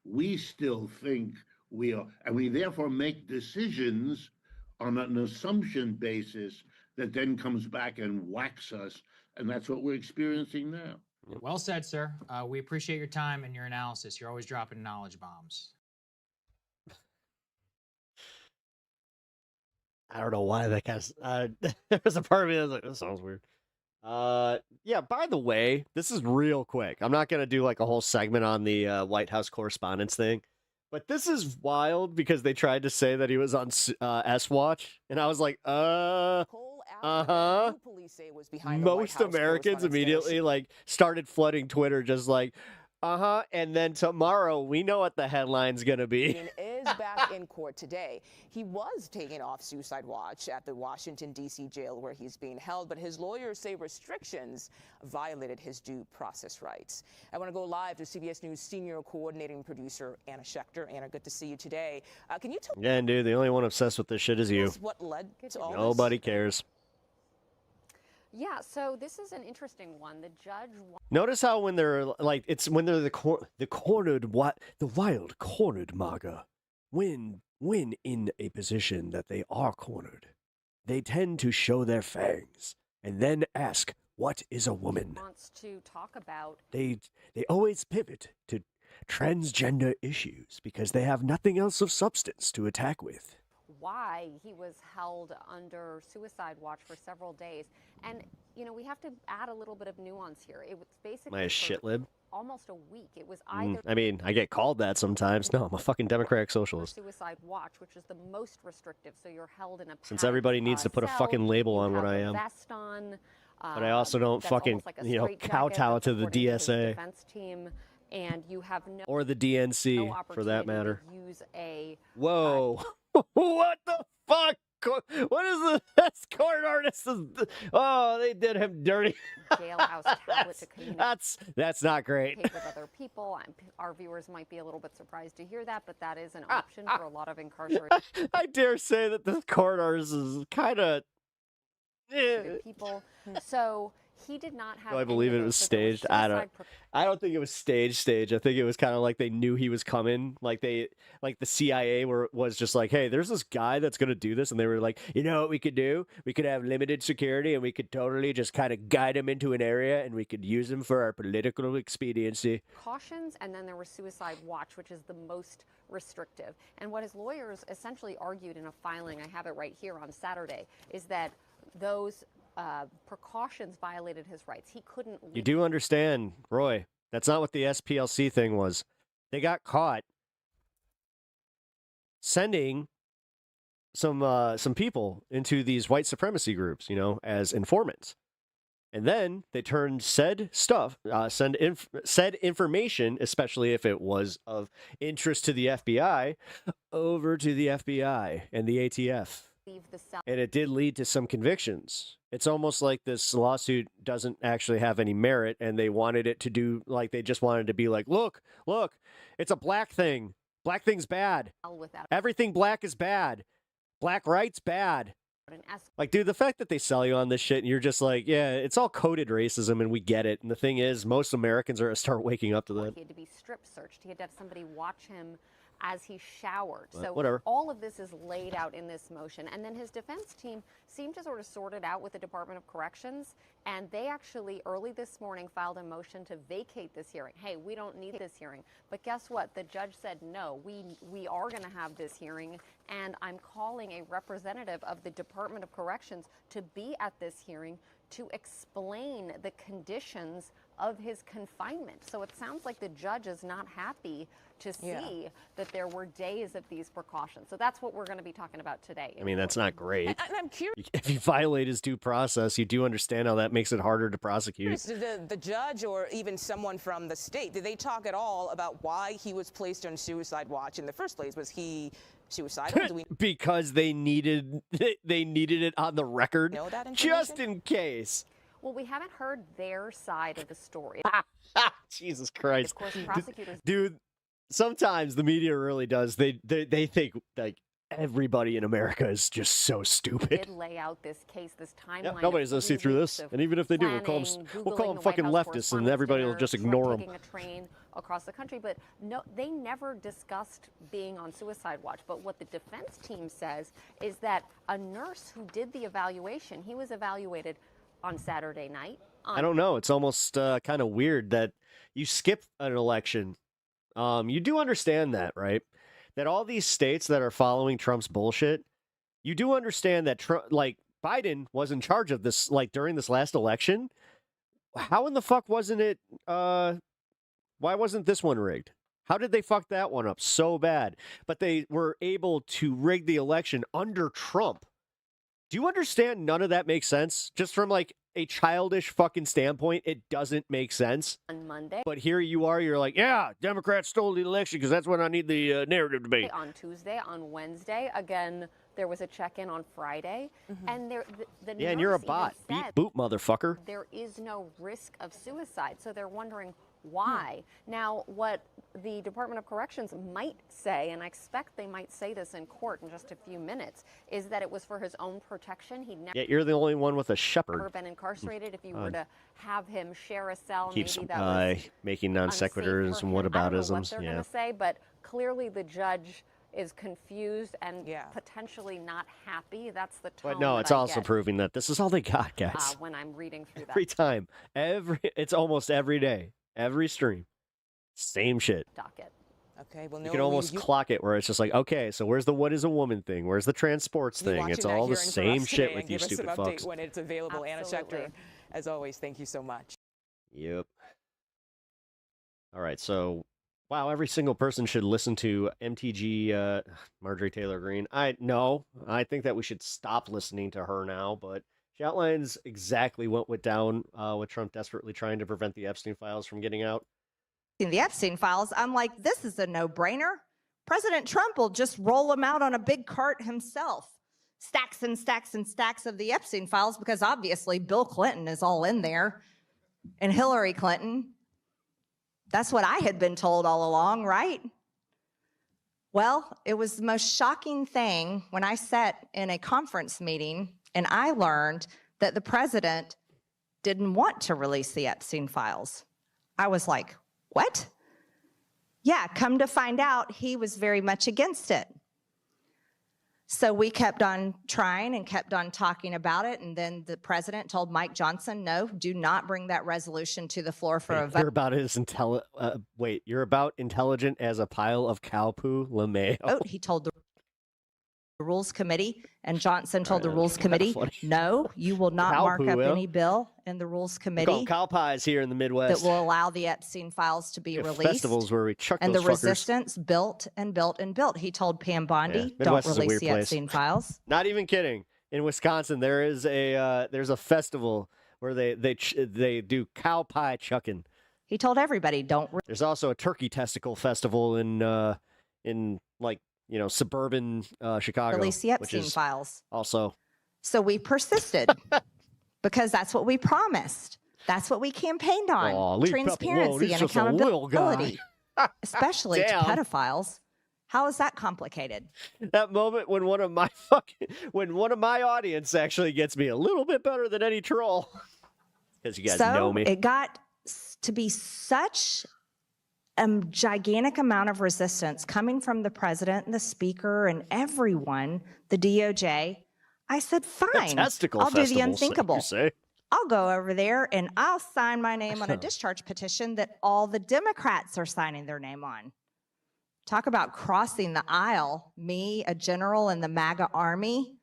We still think we are, and we therefore make decisions on an assumption basis that then comes back and whacks us, and that's what we're experiencing now. Well said, sir. We appreciate your time and your analysis. You're always dropping knowledge bombs. I don't know why that guy's... there was a part of me that was like, this sounds weird. Yeah, by the way, this is real quick. I'm not going to do like a whole segment on the White House correspondence thing, but this is wild because they tried to say that he was on S-Watch, and I was like, Most Americans immediately like started flooding Twitter just like, and then tomorrow we know what the headline's gonna be. Is back in court today. He was taken off suicide watch at the Washington, D.C. jail where he's being held, but his lawyers say restrictions violated his due process rights. I want to go live to CBS News senior coordinating producer Anna Schechter. Anna, good to see you today. Can you tell Yeah, dude, the only one obsessed with this shit is you. what led to all Nobody cares. Yeah, so this is an interesting one. The judge... Notice how when they're like, it's when they're the wild cornered Maga, when in a position that they are cornered, they tend to show their fangs and then ask, what is a woman? Wants to talk about... They always pivot to transgender issues because they have nothing else of substance to attack with. Why he was held under suicide watch for several days. And, we have to add a little bit of nuance here. It was basically My shitlib. Almost a week. It was either... I mean, I get called that sometimes. No, I'm a fucking democratic socialist. Suicide watch, which is the most restrictive. So you're held in a Since everybody needs to put a fucking label on what I am. Vest on, but I also don't fucking, kowtow to the DSA. Defense team, and you have no... Or the DNC, for that matter. Use a... Whoa. What the fuck? What is the best court artist? Oh, they did him dirty. Jailhouse tablet to communicate. That's not great. With other people. Our viewers might be a little bit surprised to hear that, but that is an option for a lot of incarcerated I dare say that this court artist is kind of... people. So he did not have... Do I believe it was staged? I don't think it was staged. I think it was kind of like they knew he was coming. Like the CIA was just like, hey, there's this guy that's going to do this. And they were like, you know what we could do? We could have limited security and we could totally just kind of guide him into an area and we could use him for our political expediency. Cautions, and then there was suicide watch, which is the most restrictive. And what his lawyers essentially argued in a filing, I have it right here on Saturday, is that those precautions violated his rights. He couldn't leave. You do understand, Roy, that's not what the SPLC thing was. They got caught sending some people into these white supremacy groups, as informants. And then they turned said information, especially if it was of interest to the FBI, over to the FBI and the ATF. And it did lead to some convictions. It's almost like this lawsuit doesn't actually have any merit, and they wanted it to do, like, they just wanted to be like, look, it's a black thing. Black thing's bad. Everything black is bad. Black rights bad. Like, dude, the fact that they sell you on this shit and you're just like, yeah, it's all coded racism and we get it. And the thing is, most Americans are going to start waking up to that. He had to be strip searched. He had to have somebody watch him as he showered. But so whatever. All of this is laid out in this motion. And then his defense team seemed to sort of sort it out with the Department of Corrections. And they actually early this morning filed a motion to vacate this hearing. Hey, we don't need this hearing. But guess what? The judge said, no, we are going to have this hearing. And I'm calling a representative of the Department of Corrections to be at this hearing to explain the conditions of his confinement. So it sounds like the judge is not happy to see that there were days of these precautions. So that's what we're going to be talking about today. I mean, that's not great. And I'm curious. If you violate his due process, you do understand how that makes it harder to prosecute. The judge or even someone from the state, did they talk at all about why he was placed on suicide watch in the first place? Was he suicidal? Because they needed it on the record, know that just in case. Well, we haven't heard their side of the story. Jesus Christ. Of course, prosecutors. Dude, sometimes the media really does. They think like everybody in America is just so stupid. Did lay out this case, this timeline. Yeah, nobody's gonna see through this, and even if they do, we'll call them fucking leftists, and everybody will just ignore them. Taking a train across the country, but no, they never discussed being on suicide watch. But what the defense team says is that a nurse who did the evaluation, he was evaluated on Saturday night. I don't know. It's almost kind of weird that you skip an election. You do understand that, right? That all these states that are following Trump's bullshit, you do understand that Trump, like Biden was in charge of this, like during this last election. How in the fuck wasn't it? Why wasn't this one rigged? How did they fuck that one up so bad? But they were able to rig the election under Trump. Do you understand none of that makes sense? Just from like a childish fucking standpoint, it doesn't make sense. On Monday. But here you are, you're like, yeah, Democrats stole the election because that's what I need the narrative to be. On Tuesday, on Wednesday, again, there was a check-in on Friday. And yeah, and you're a bot. Beat boot, motherfucker. There is no risk of suicide. So they're wondering why. Now, what the Department of Corrections might say, and I expect they might say this in court in just a few minutes, is that it was for his own protection. He'd never, yeah, you're the only one with a shepherd. Never been incarcerated. If you were to have him share a cell, Keeps maybe that was making non sequiturs and whataboutisms. I don't know what they're going to say, but clearly the judge is confused and potentially not happy. That's the tone. But no, it's also proving that this is all they got, guys. When I'm reading through that. Every time. It's almost every day. Every stream. Same shit. Docket. Okay, well, you can almost clock it where it's just like, okay, so where's the what is a woman thing? Where's the transports thing? It's all the same shit with you stupid fucks. When it's available. Anna Schechter, as always, thank you so much. Yep. All right, so, wow, every single person should listen to MTG Marjorie Taylor Greene. I think that we should stop listening to her now, but she outlines exactly what went down with Trump desperately trying to prevent the Epstein files from getting out. In the Epstein files, I'm like, this is a no-brainer. President Trump will just roll them out on a big cart himself. Stacks and stacks and stacks of the Epstein files, because obviously Bill Clinton is all in there and Hillary Clinton. That's what I had been told all along, right? Well, it was the most shocking thing when I sat in a conference meeting and I learned that the president didn't want to release the Epstein files. I was like, what? Yeah, come to find out, he was very much against it. So we kept on trying and kept on talking about it, and then the president told Mike Johnson, no, do not bring that resolution to the floor for a vote. You're about as you're about intelligent as a pile of cow poo, LeMayo. He told the Rules Committee, and Johnson told the Rules Committee, no, you will not mark up any bill in the Rules Committee cow pies here in the Midwest that will allow the Epstein files to be released. Festivals where we chuck and those the fuckers. Resistance built and built and built. He told Pam Bondi, don't release the Epstein files. Not even kidding. In Wisconsin, there's a festival where they do cow pie chucking. He told everybody, don't. There's also a turkey testicle festival in like, you know, suburban Chicago. Release the Epstein which is files. Also. So we persisted because that's what we promised. That's what we campaigned on. Transparency and accountability, especially to pedophiles. How is that complicated? That moment when one of my audience actually gets me a little bit better than any troll. Because you guys know me. It got to be such a gigantic amount of resistance coming from the president and the speaker and everyone, the DOJ. I said, fine, I'll do the unthinkable. I'll go over there and I'll sign my name on a discharge petition that all the Democrats are signing their name on. Talk about crossing the aisle. Me, a general in the Maga army,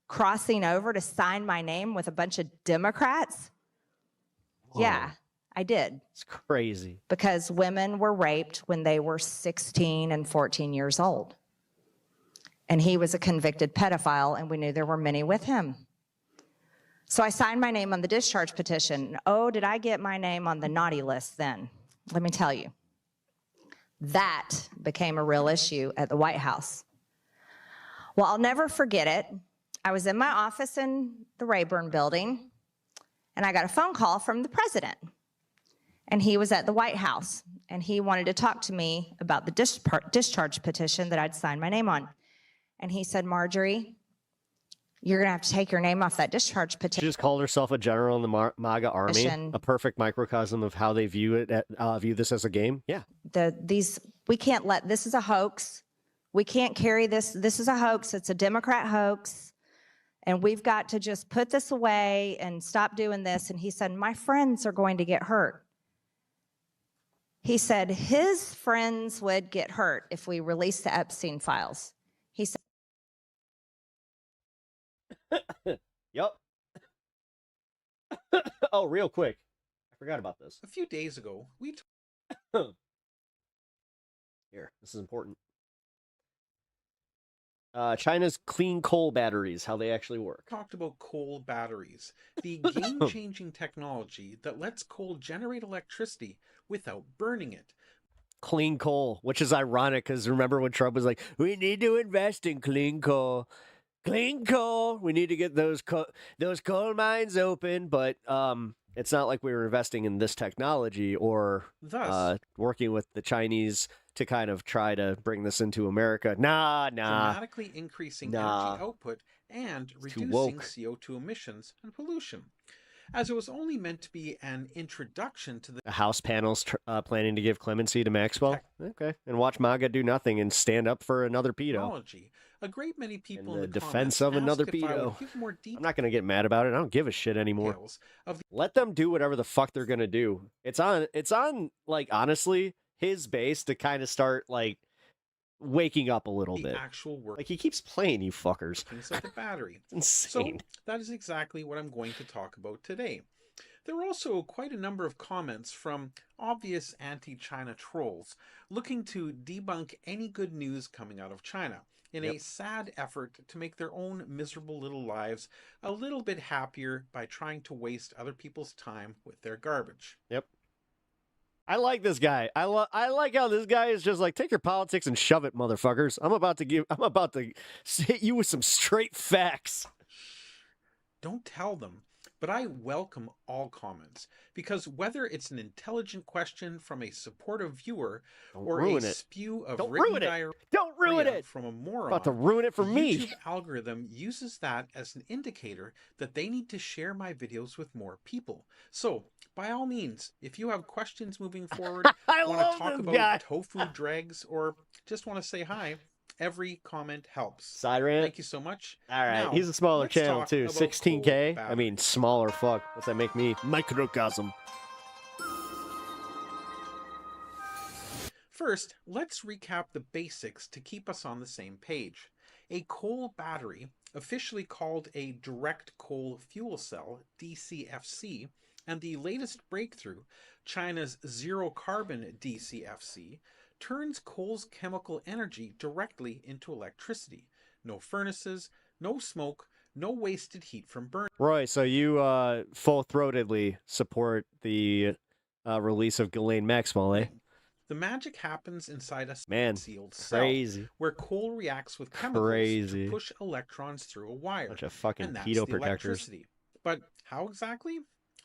crossing over to sign my name with a bunch of Democrats. Whoa. Yeah, I did. It's crazy. Because women were raped when they were 16 and 14 years old. And he was a convicted pedophile, and we knew there were many with him. So I signed my name on the discharge petition. Oh, did I get my name on the naughty list then? Let me tell you. That became a real issue at the White House. Well, I'll never forget it. I was in my office in the Rayburn building, and I got a phone call from the president. And he was at the White House, and he wanted to talk to me about the discharge petition that I'd signed my name on. And he said, Marjorie, you're going to have to take your name off that discharge petition. She just called herself a general in the MAGA army, a perfect microcosm of how they view this as a game. Yeah. We can't let, this is a hoax. We can't carry this. This is a hoax. It's a Democrat hoax. And we've got to just put this away and stop doing this. And he said, my friends are going to get hurt. He said his friends would get hurt if we released the Epstein files. He said, Yep. Oh, real quick. I forgot about this. A few days ago, Here, this is important. China's clean coal batteries, how they actually work. Talked about coal batteries, the game-changing technology that lets coal generate electricity without burning it. Clean coal, which is ironic because remember when Trump was like, we need to invest in clean coal. Clean coal. We need to get those coal mines open, but it's not like we were investing in this technology or working with the Chinese to kind of try to bring this into America. Nah. Dramatically increasing energy output and reducing CO2 emissions and pollution. As it was only meant to be an introduction to the House panels planning to give clemency to Maxwell. Okay, and watch MAGA do nothing and stand up for another pedo. Technology. A great many people in the defense of another pedo. I'm not going to get mad about it. I don't give a shit anymore. Let them do whatever the fuck they're going to do. It's on like honestly his base to kind of start like waking up a little bit. Actual work. Like he keeps playing you fuckers. Things like the battery. It's insane. So that is exactly what I'm going to talk about today. There were also quite a number of comments from obvious anti-China trolls looking to debunk any good news coming out of China in a sad effort to make their own miserable little lives a little bit happier by trying to waste other people's time with their garbage. Yep. I like this guy. I like how this guy is just like, take your politics and shove it, motherfuckers. I'm about to hit you with some straight facts. Don't tell them. But I welcome all comments, because whether it's an intelligent question from a supportive viewer or a spew of written diarrhea from a moron, about to ruin it for me. The YouTube algorithm uses that as an indicator that they need to share my videos with more people. So, by all means, if you have questions moving forward, want to talk about tofu dregs, or just want to say hi, every comment helps. Side rant. Thank you so much. All right. Now, he's a smaller channel too. 16K. I mean, smaller. Fuck. What's that make me? Microcosm. First, let's recap the basics to keep us on the same page. A coal battery, officially called a direct coal fuel cell, DCFC, and the latest breakthrough, China's zero carbon DCFC, turns coal's chemical energy directly into electricity. No furnaces, no smoke, no wasted heat from burning. Roy, so you full-throatedly support the release of Ghislaine Maxwell, eh? The magic happens inside a sealed crazy. cell, where coal reacts with chemicals to push electrons through a wire. Bunch of fucking and that's pedo the protectors. electricity. But how exactly?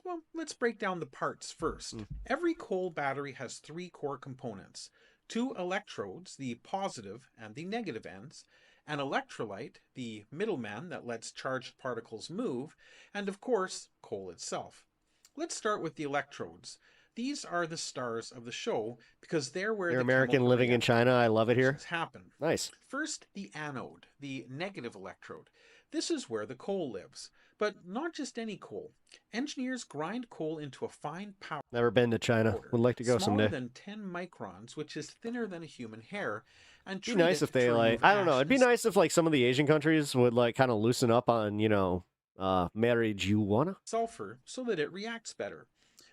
Well, let's break down the parts first. Every coal battery has 3 core components. 2 electrodes, the positive and the negative ends, an electrolyte, the middleman that lets charged particles move, and of course, coal itself. Let's start with the electrodes. These are the stars of the show because they're where You're the American living in China. I love it here. Happen. Nice. First, the anode, the negative electrode. This is where the coal lives. But not just any coal. Engineers grind coal into a fine powder. Never been to China. Would like to go smaller someday. than 10 microns, which is thinner than a human hair. And It'd be nice if they like. I don't know. It'd be nice if like some of the Asian countries would like kind of loosen up on marijuana. Sulfur so that it reacts better.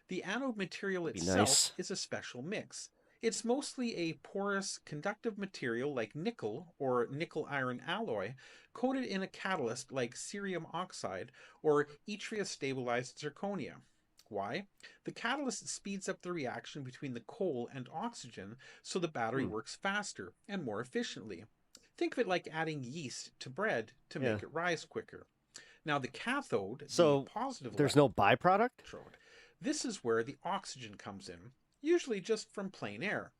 The anode material itself is a special mix. It's mostly a porous, conductive material like nickel or nickel-iron alloy coated in a catalyst like cerium oxide or yttria-stabilized zirconia. Why? The catalyst speeds up the reaction between the coal and oxygen so the battery works faster and more efficiently. Think of it like adding yeast to bread to make it rise quicker. Now the cathode, the positive there's no byproduct? This is where the oxygen comes in, usually just from plain air.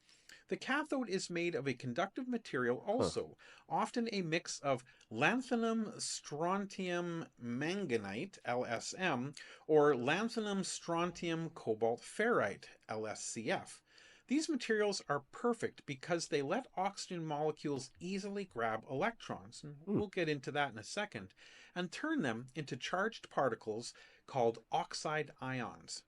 The cathode is made of a conductive material also, often a mix of lanthanum strontium manganite, LSM, or lanthanum strontium cobalt ferrite, LSCF. These materials are perfect because they let oxygen molecules easily grab electrons, and we'll get into that in a second, and turn them into charged particles called oxide ions.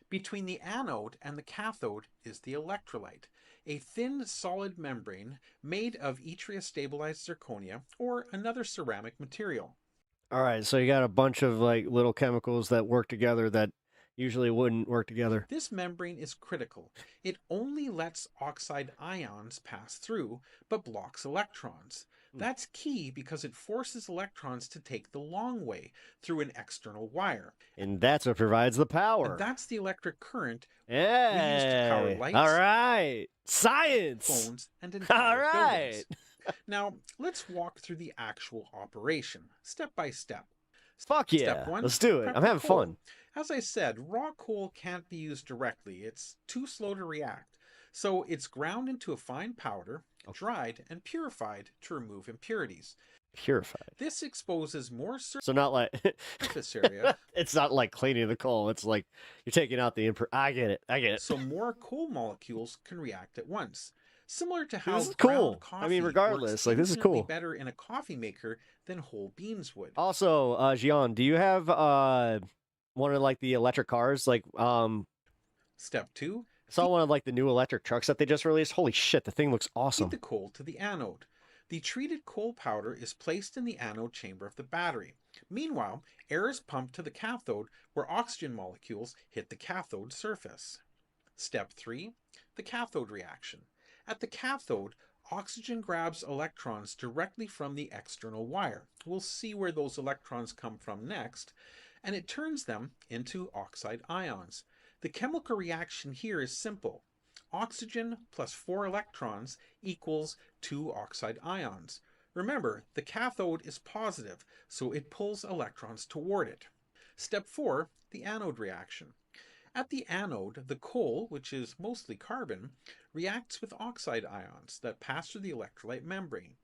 Between the anode and the cathode is the electrolyte, a thin solid membrane made of yttria-stabilized zirconia or another ceramic material. All right, so you got a bunch of like little chemicals that work together that usually wouldn't work together. This membrane is critical. It only lets oxide ions pass through, but blocks electrons. That's key because it forces electrons to take the long way through an external wire. And that's what provides the power. And that's the electric current we use to power lights, all right, science, phones, and entire all right. buildings. Now, let's walk through the actual operation, step by step. Fuck yeah, Step 1, let's do it. prep I'm the having coal. fun. As I said, raw coal can't be used directly. It's too slow to react. So it's ground into a fine powder, dried, and purified to remove impurities. Purified. This exposes more So not like surface area. It's not like cleaning the coal. It's like you're taking out the I get it. So more coal molecules can react at once. Similar to how This is cool. ground I mean, coffee regardless, works like, this is infinitely cool. better in a coffee maker than whole beans would. Also, Gian, do you have one of like the electric cars? Like Step 2. I saw one of like the new electric trucks that they just released. Holy shit, the thing looks awesome. Feed the coal to the anode. The treated coal powder is placed in the anode chamber of the battery. Meanwhile, air is pumped to the cathode where oxygen molecules hit the cathode surface. Step 3. The cathode reaction. At the cathode, oxygen grabs electrons directly from the external wire. We'll see where those electrons come from next, and it turns them into oxide ions. The chemical reaction here is simple. Oxygen plus 4 electrons equals 2 oxide ions. Remember, the cathode is positive, so it pulls electrons toward it. Step 4, the anode reaction. At the anode, the coal, which is mostly carbon, reacts with oxide ions that pass through the electrolyte membrane.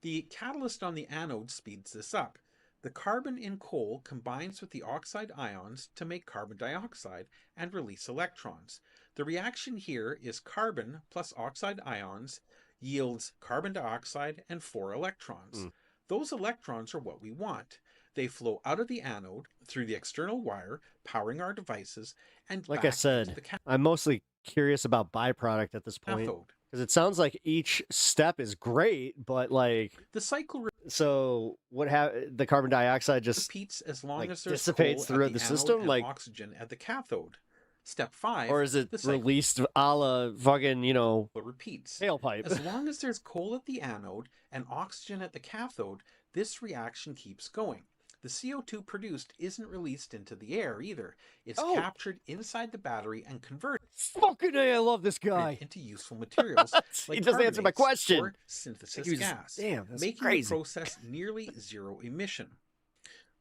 The catalyst on the anode speeds this up. The carbon in coal combines with the oxide ions to make carbon dioxide and release electrons. The reaction here is carbon plus oxide ions yields carbon dioxide and 4 electrons. Those electrons are what we want. They flow out of the anode through the external wire, powering our devices, and Like back I said, into the I'm mostly curious about byproduct at this point. cathode. Because it sounds like each step is great, but like The cycle so what the carbon dioxide just repeats as long like, as there's dissipates coal throughout at the the system, anode and like oxygen at the cathode. Step 5, or is it the cycle released a la fucking repeats. tailpipe? As long as there's coal at the anode and oxygen at the cathode, this reaction keeps going. The CO2 produced isn't released into the air either. It's captured inside the battery and converted Fucking A, I love this guy. into useful materials like He doesn't answer my question. or synthesis gas, Damn, that's making crazy. the process nearly zero emission.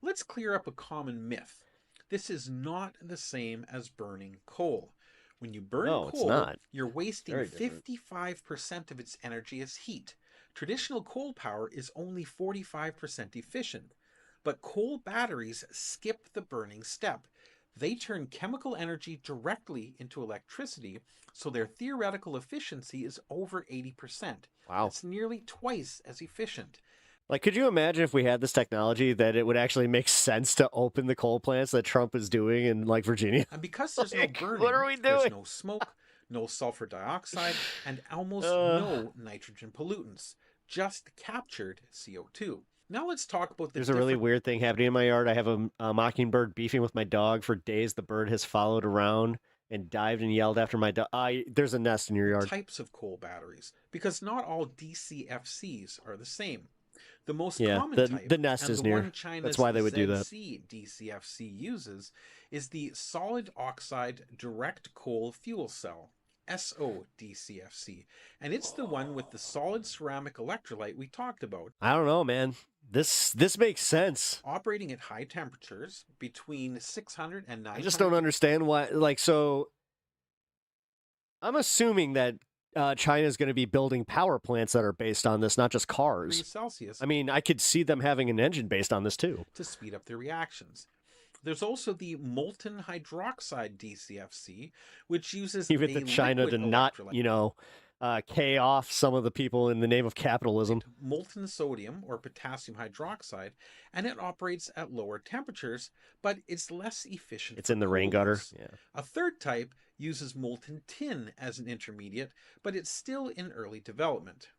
Let's clear up a common myth. This is not the same as burning coal. When you burn coal, you're wasting 55% of its energy as heat. Traditional coal power is only 45% efficient, but coal batteries skip the burning step. They turn chemical energy directly into electricity, so their theoretical efficiency is over 80%. Wow. It's nearly twice as efficient. Like, could you imagine if we had this technology that it would actually make sense to open the coal plants that Trump is doing in, like, Virginia? And because there's no burning, what are we doing? There's no smoke, no sulfur dioxide, and almost no nitrogen pollutants, just captured CO2. Now let's talk about the There's a really weird thing happening in my yard. I have a mockingbird beefing with my dog. For days, the bird has followed around and dived and yelled after my dog. There's a nest in your yard. Types of coal batteries, because not all DCFCs are the same. The most Yeah, common the- type, the nest and is the near. one China's That's why they would do that. ZC DCFC uses, is the solid oxide direct coal fuel cell, SODCFC, and it's the one with the solid ceramic electrolyte we talked about. I don't know, man. This makes sense. Operating at high temperatures between 600 and 900. I just don't understand why. Like, so I'm assuming that China is going to be building power plants that are based on this, not just cars. degrees Celsius I mean, I could see them having an engine based on this too. to speed up their reactions. There's also the molten hydroxide DCFC, which uses Even a to China to liquid not, electrolyte. K off some of the people in the name of capitalism. Molten sodium or potassium hydroxide, and it operates at lower temperatures, but it's less efficient. It's for in the rain coal gutter. use. Yeah. A third type uses molten tin as an intermediate, but it's still in early development.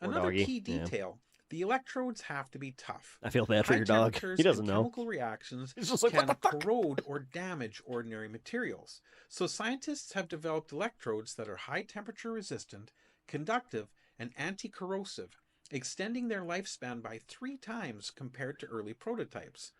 Poor Another doggy. key Yeah. detail. The electrodes have to be tough. I feel bad for High your dog. temperatures He doesn't and know. Chemical reactions He's just like, can "What the fuck?" corrode or damage ordinary materials. So scientists have developed electrodes that are high temperature resistant, conductive, and anti-corrosive, extending their lifespan by 3 times compared to early prototypes.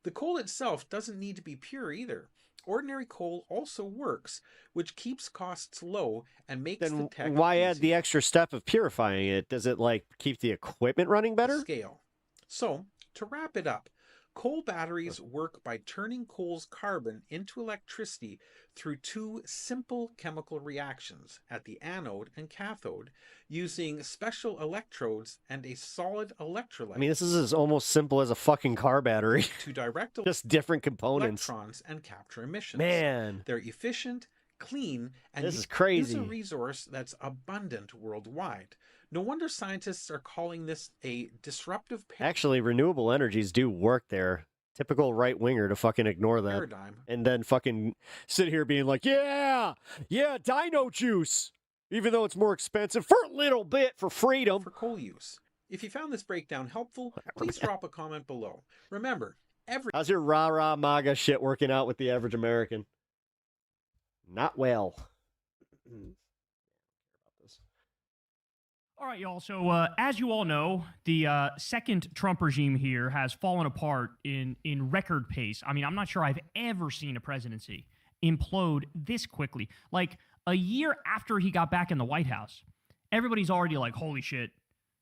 The coal itself doesn't need to be pure either. Ordinary coal also works, which keeps costs low and makes the Then tech why add easy. the extra step of purifying it? Does it like keep the equipment running better? Scale. So, to wrap it up, coal batteries work by turning coal's carbon into electricity through 2 simple chemical reactions at the anode and cathode, using special electrodes and a solid electrolyte I mean, this is as almost simple as a fucking car battery. to direct Just different components. electrons and capture emissions. Man. They're efficient, clean, and This is use crazy. a resource that's abundant worldwide. No wonder scientists are calling this a disruptive Actually, renewable energies do work there. Typical right winger to fucking ignore that. paradigm. And then fucking sit here being like, yeah, dino juice. Even though it's more expensive for a little bit for freedom. For coal use. If you found this breakdown helpful, please drop a comment below. Remember, How's your rah-rah MAGA shit working out with the average American? Not well. All right, y'all. So as you all know, the second Trump regime here has fallen apart in record pace. I mean, I'm not sure I've ever seen a presidency implode this quickly. Like a year after he got back in the White House, everybody's already like, holy shit,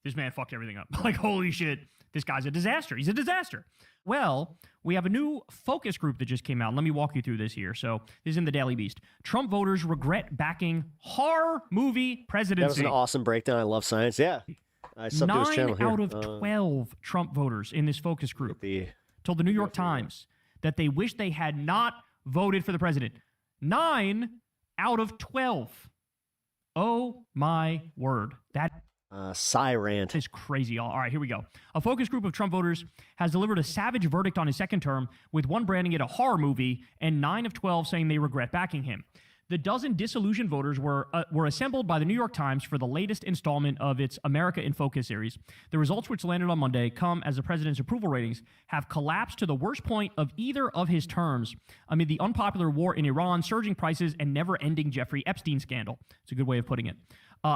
this man fucked everything up. Like, holy shit, this guy's a disaster. He's a disaster. Well, we have a new focus group that just came out. Let me walk you through this here. So this is in the Daily Beast. Trump voters regret backing horror movie presidency. That was an awesome breakdown. I love science. Yeah. I subbed to his channel 9 here. out of 12 Trump voters in this focus group told the New York Times that they wish they had not voted for the president. 9 out of 12. Oh my word. That Cyrant is crazy. All right, here we go. A focus group of Trump voters has delivered a savage verdict on his second term, with one branding it a horror movie and 9 of 12 saying they regret backing him. The dozen disillusioned voters were assembled by the New York Times for the latest installment of its America in Focus series. The results, which landed on Monday, come as the president's approval ratings have collapsed to the worst point of either of his terms amid the unpopular war in Iran, surging prices, and never-ending Jeffrey Epstein scandal. It's a good way of putting it.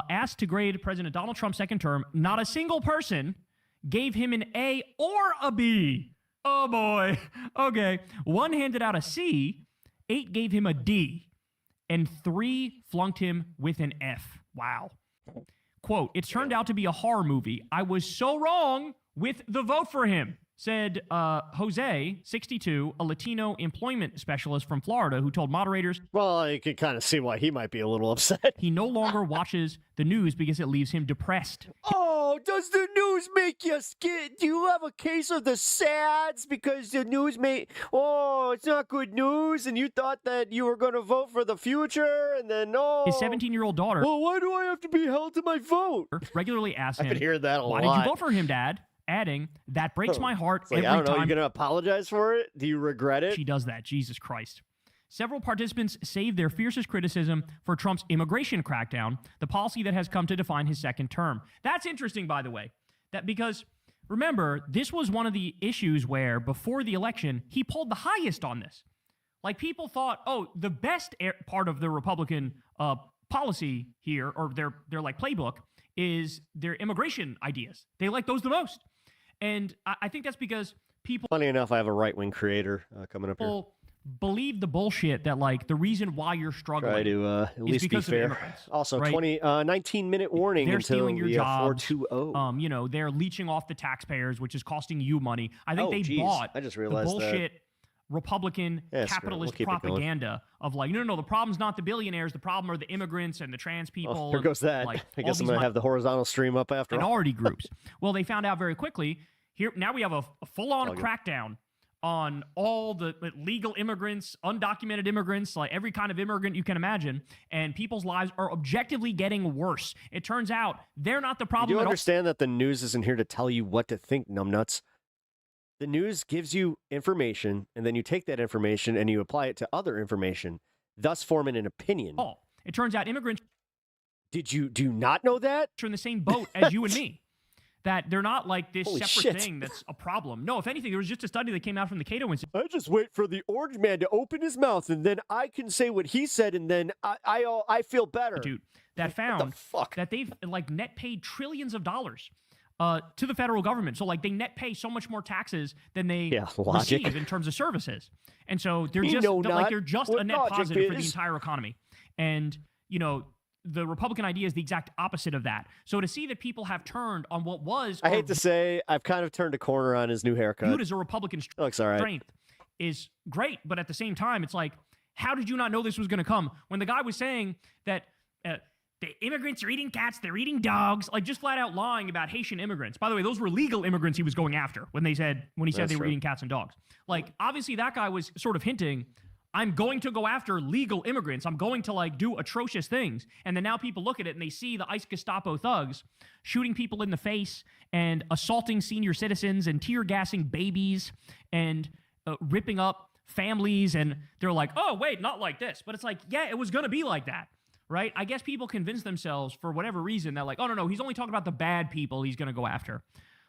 Asked to grade President Donald Trump's second term, not a single person gave him an A or a B. Oh, boy. Okay. 1 handed out a C, 8 gave him a D, and 3 flunked him with an F. Wow. Quote, it turned out to be a horror movie. I was so wrong with the vote for him, said Jose, 62, a Latino employment specialist from Florida who told moderators. Well, you can kind of see why he might be a little upset. He no longer watches the news because it leaves him depressed. Oh, does the news make you scared? Do you have a case of the SADS because the news it's not good news and you thought that you were going to vote for the future and then, His 17-year-old daughter. Well, why do I have to be held to my vote? Regularly asks him. I've been hearing that a lot. Why did you vote for him, Dad? Adding, that breaks my heart It's like, every I don't know, time. you going to apologize for it? Do you regret it? She does that. Jesus Christ. Several participants saved their fiercest criticism for Trump's immigration crackdown, the policy that has come to define his second term. That's interesting, by the way, because remember, this was one of the issues where before the election, he pulled the highest on this. Like people thought, the best part of the Republican policy here, or their like playbook, is their immigration ideas. They like those the most. And I think that's because people... Funny enough, I have a right-wing creator coming up here. Believe the bullshit that like the reason why you're struggling Try to at least be fair. Also, right? 19-minute warning they're until stealing your the jobs. 420. They're leeching off the taxpayers, which is costing you money. I think they bought I just realized the bullshit Republican capitalist propaganda of like, no, the problem's not the billionaires. The problem are the immigrants and the trans people. There goes that. Like, I guess I'm going to have the horizontal stream up after minority groups. Well, they found out very quickly. Here now we have a full-on crackdown on all the legal immigrants, undocumented immigrants, like every kind of immigrant you can imagine, and people's lives are objectively getting worse. It turns out they're not the problem. You do understand that the news isn't here to tell you what to think, numbnuts. The news gives you information, and then you take that information and you apply it to other information, thus forming an opinion. It turns out immigrants... Do you not know that? ...are in the same boat as you and me. That they're not like this Holy separate shit. thing that's a problem. No, if anything, there was just a study that came out from the Cato Institute. I just wait for the orange man to open his mouth, and then I can say what he said, and then I feel better. Dude, that found that they've like net paid trillions of dollars to the federal government. So like they net pay so much more taxes than they receive in terms of services. And so they're just a net positive for the entire economy. And the Republican idea is the exact opposite of that. So to see that people have turned on what was... I hate to say, I've kind of turned a corner on his new haircut. Viewed as a Republican strength is great, but at the same time, it's like, how did you not know this was going to come? When the guy was saying that the immigrants are eating cats, they're eating dogs, like just flat out lying about Haitian immigrants. By the way, those were legal immigrants he was going after when he said they were eating cats and dogs. Like, obviously that guy was sort of hinting, I'm going to go after legal immigrants. I'm going to like do atrocious things. And then now people look at it and they see the ICE Gestapo thugs shooting people in the face and assaulting senior citizens and tear gassing babies and ripping up families. And they're like, oh, wait, not like this. But it's like, yeah, it was going to be like that. Right? I guess people convince themselves for whatever reason that like, oh, no, he's only talking about the bad people he's going to go after.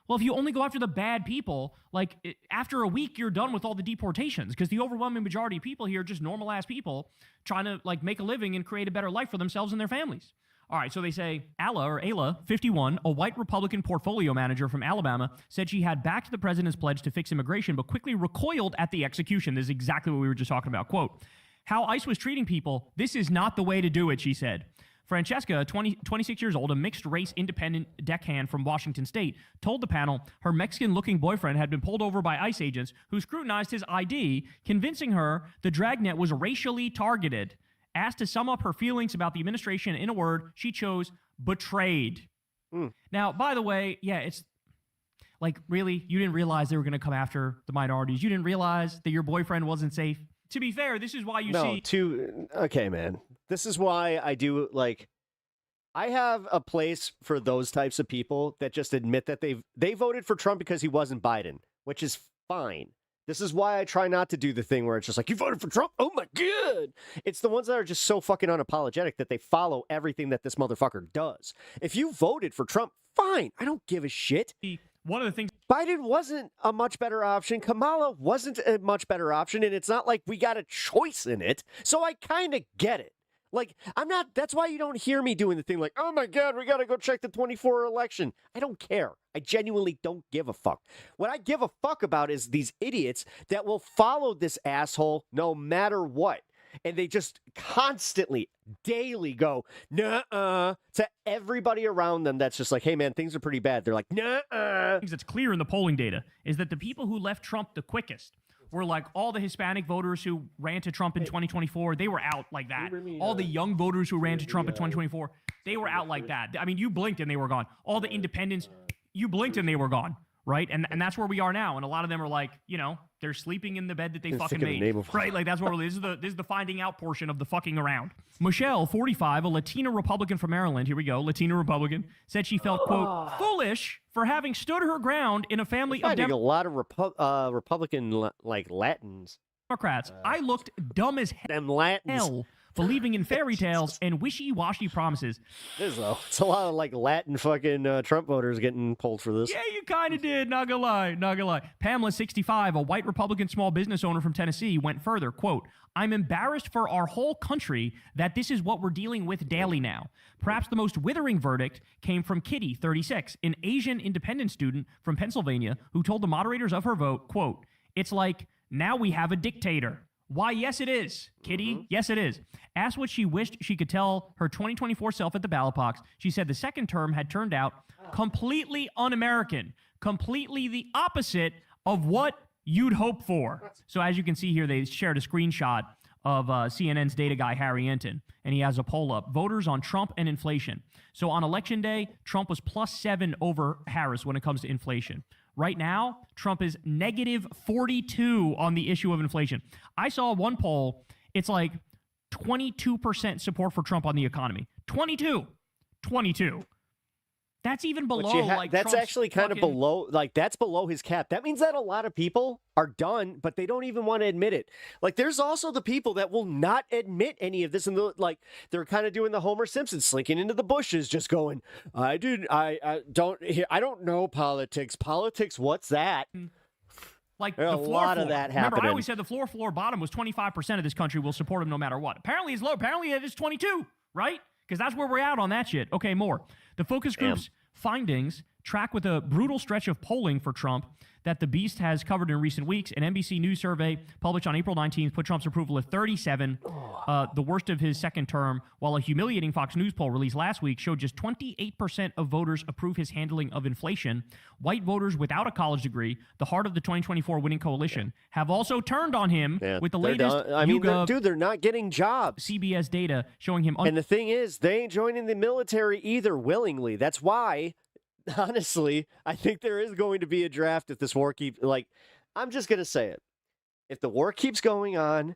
Well, if you only go after the bad people, like after a week, you're done with all the deportations because the overwhelming majority of people here are just normal ass people trying to like make a living and create a better life for themselves and their families. All right, so they say Ayla, 51, a white Republican portfolio manager from Alabama, said she had backed the president's pledge to fix immigration, but quickly recoiled at the execution. This is exactly what we were just talking about. Quote, how ICE was treating people, this is not the way to do it, she said. Francesca, 26 years old, a mixed-race independent deckhand from Washington State, told the panel her Mexican-looking boyfriend had been pulled over by ICE agents who scrutinized his ID, convincing her the dragnet was racially targeted. Asked to sum up her feelings about the administration in a word, she chose betrayed. Now, by the way, yeah, it's like, really? You didn't realize they were going to come after the minorities? You didn't realize that your boyfriend wasn't safe? To be fair, this is why you okay, man. This is why I do, like, I have a place for those types of people that just admit that they voted for Trump because he wasn't Biden, which is fine. This is why I try not to do the thing where it's just like, you voted for Trump? Oh my God. It's the ones that are just so fucking unapologetic that they follow everything that this motherfucker does. If you voted for Trump, fine. I don't give a shit. One of the things... Biden wasn't a much better option. Kamala wasn't a much better option. And it's not like we got a choice in it. So I kind of get it. Like, that's why you don't hear me doing the thing like, oh my God, we got to go check the 24 election. I don't care. I genuinely don't give a fuck. What I give a fuck about is these idiots that will follow this asshole no matter what. And they just constantly, daily go, nuh-uh, to everybody around them that's just like, hey, man, things are pretty bad. They're like, nuh-uh. Things that's clear in the polling data is that the people who left Trump the quickest were like all the Hispanic voters who ran to Trump in 2024. They were out like that. All the young voters who ran to Trump in 2024, they were out like that. I mean, you blinked and they were gone. All the independents, you blinked and they were gone. Right? And that's where we are now. And a lot of them are like, they're sleeping in the bed that they fucking made. Right? Like, that's what this is the finding out portion of the fucking around. Michelle, 45, a Latina Republican from Maryland, here we go, Latina Republican, said she felt, quote, foolish for having stood her ground in a family of a lot of Republican, like, Latins. Democrats. I looked dumb as hell believing in fairy tales and wishy-washy promises. It's a lot of like Latin fucking Trump voters getting pulled for this. Yeah, you kind of did. Not gonna lie. Pamela, 65, a white Republican small business owner from Tennessee, went further. Quote, I'm embarrassed for our whole country that this is what we're dealing with daily now. Perhaps the most withering verdict came from Kitty, 36, an Asian independent student from Pennsylvania who told the moderators of her vote, quote, it's like, now we have a dictator. Why, yes, it is, Kitty. Yes, it is. Asked what she wished she could tell her 2024 self at the ballot box. She said the second term had turned out completely un-American, completely the opposite of what you'd hope for. So as you can see here, they shared a screenshot of CNN's data guy, Harry Enton, and he has a poll up. Voters on Trump and inflation. So on Election Day, Trump was +7 over Harris when it comes to inflation. Right now, Trump is -42 on the issue of inflation. I saw one poll, it's like 22% support for Trump on the economy. 22. That's even below. That's Trump's actually kind of below, like that's below his cap. That means that a lot of people are done, but they don't even want to admit it. Like there's also the people that will not admit any of this, and they're kind of doing the Homer Simpson, slinking into the bushes, just going, I don't know politics. Politics, what's that? Like there's the floor, lot of that happening. Remember, I always said the floor bottom was 25% of this country will support him no matter what. Apparently it's low. Apparently it is 22, right? Because that's where we're at on that shit. Okay, more. The focus group's findings track with a brutal stretch of polling for Trump that the Beast has covered in recent weeks. An NBC News survey published on April 19th put Trump's approval at 37, the worst of his second term, while a humiliating Fox News poll released last week showed just 28% of voters approve his handling of inflation. White voters without a college degree, the heart of the 2024 winning coalition, have also turned on him with the latest they're not getting jobs. CBS data showing him... And the thing is, they ain't joining the military either willingly. That's why... Honestly, I think there is going to be a draft if this war keeps, I'm just going to say it. If the war keeps going on,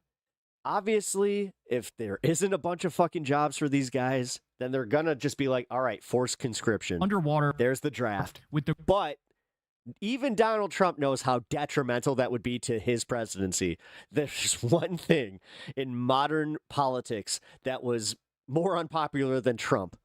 obviously, if there isn't a bunch of fucking jobs for these guys, then they're going to just be like, all right, forced conscription. Underwater. There's the draft. But even Donald Trump knows how detrimental that would be to his presidency. There's one thing in modern politics that was more unpopular than Trump.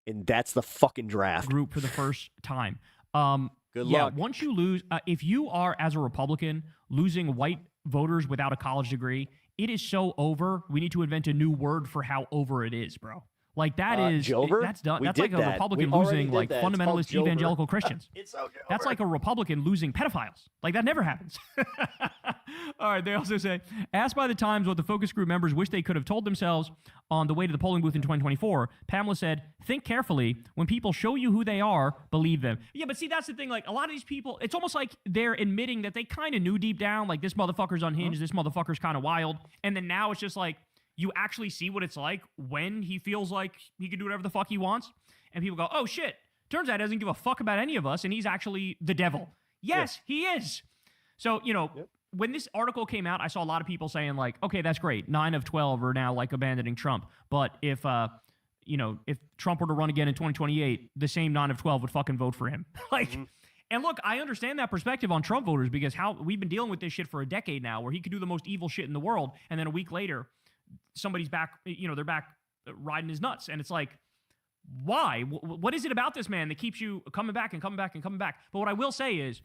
And that's the fucking draft. Group for the first time. Good luck. Once you lose, if you are, as a Republican, losing white voters without a college degree, it is so over. We need to invent a new word for how over it is, bro. Like that that's done. That's like a Republican losing like fundamentalist evangelical Christians. That's like a Republican losing pedophiles. Like that never happens. All right. They also say, asked by the Times what the focus group members wish they could have told themselves on the way to the polling booth in 2024, Pamela said, think carefully. When people show you who they are, believe them. Yeah, but see, that's the thing. Like a lot of these people, it's almost like they're admitting that they kind of knew deep down, like this motherfucker's unhinged, this motherfucker's kind of wild. And then now it's just like, you actually see what it's like when he feels like he can do whatever the fuck he wants. And people go, oh, shit. Turns out he doesn't give a fuck about any of us, and he's actually the devil. Yes, he is. So, when this article came out, I saw a lot of people saying, like, okay, that's great. 9 of 12 are now, like, abandoning Trump. But if Trump were to run again in 2028, the same 9 of 12 would fucking vote for him. And look, I understand that perspective on Trump voters because we've been dealing with this shit for a decade now where he could do the most evil shit in the world, and then a week later, somebody's back, they're back riding his nuts. And it's like, why? What is it about this man that keeps you coming back and coming back and coming back? But what I will say is,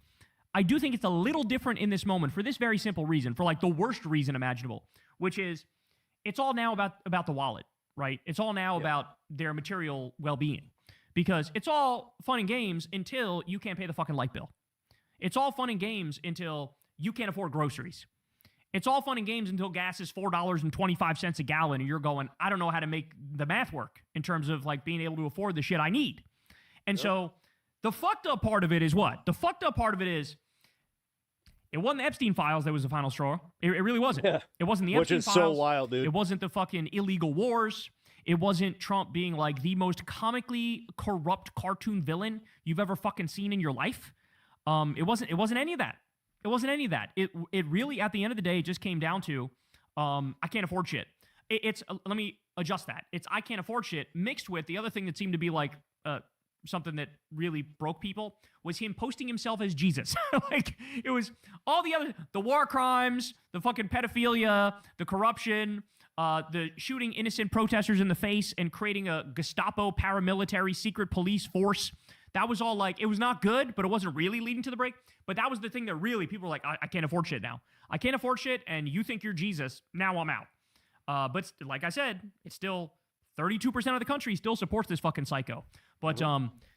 I do think it's a little different in this moment for this very simple reason, for like the worst reason imaginable, which is it's all now about the wallet. right? It's all now about their material well-being, because it's all fun and games until you can't pay the fucking light bill. It's all fun and games until you can't afford groceries. It's all fun and games until gas is $4.25 a gallon and you're going, I don't know how to make the math work in terms of like being able to afford the shit I need. And so the fucked up part of it is what? The fucked up part of it is it wasn't the Epstein files that was the final straw. It really wasn't. Yeah. It wasn't the Epstein files. Which is so wild, dude. It wasn't the fucking illegal wars. It wasn't Trump being like the most comically corrupt cartoon villain you've ever fucking seen in your life. It wasn't any of that. It wasn't any of that. It really, at the end of the day, just came down to I can't afford shit. It's let me adjust that. It's I can't afford shit mixed with the other thing that seemed to be like something that really broke people was him posting himself as Jesus. Like it was all the war crimes, the fucking pedophilia, the corruption, the shooting innocent protesters in the face and creating a Gestapo paramilitary secret police force. That was all like, it was not good, but it wasn't really leading to the break. But that was the thing that really people were like, I can't afford shit now. I can't afford shit, and you think you're Jesus. Now I'm out. But like I said, it's still 32% of the country still supports this fucking psycho. But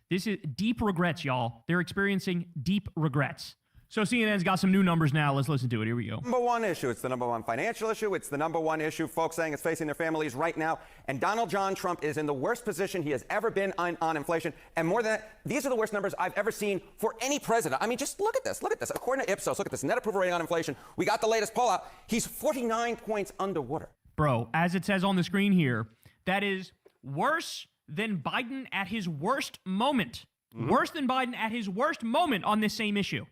this is deep regrets, y'all. They're experiencing deep regrets. So CNN's got some new numbers now. Let's listen to it. Here we go. Number one issue. It's the number one financial issue. It's the number one issue folks saying is facing their families right now. And Donald John Trump is in the worst position he has ever been on inflation. And more than that, these are the worst numbers I've ever seen for any president. I mean, just look at this. Look at this. According to Ipsos, look at this net approval rating on inflation. We got the latest poll out. He's 49 points underwater. Bro, as it says on the screen here, that is worse than Biden at his worst moment. Worse than Biden at his worst moment on this same issue.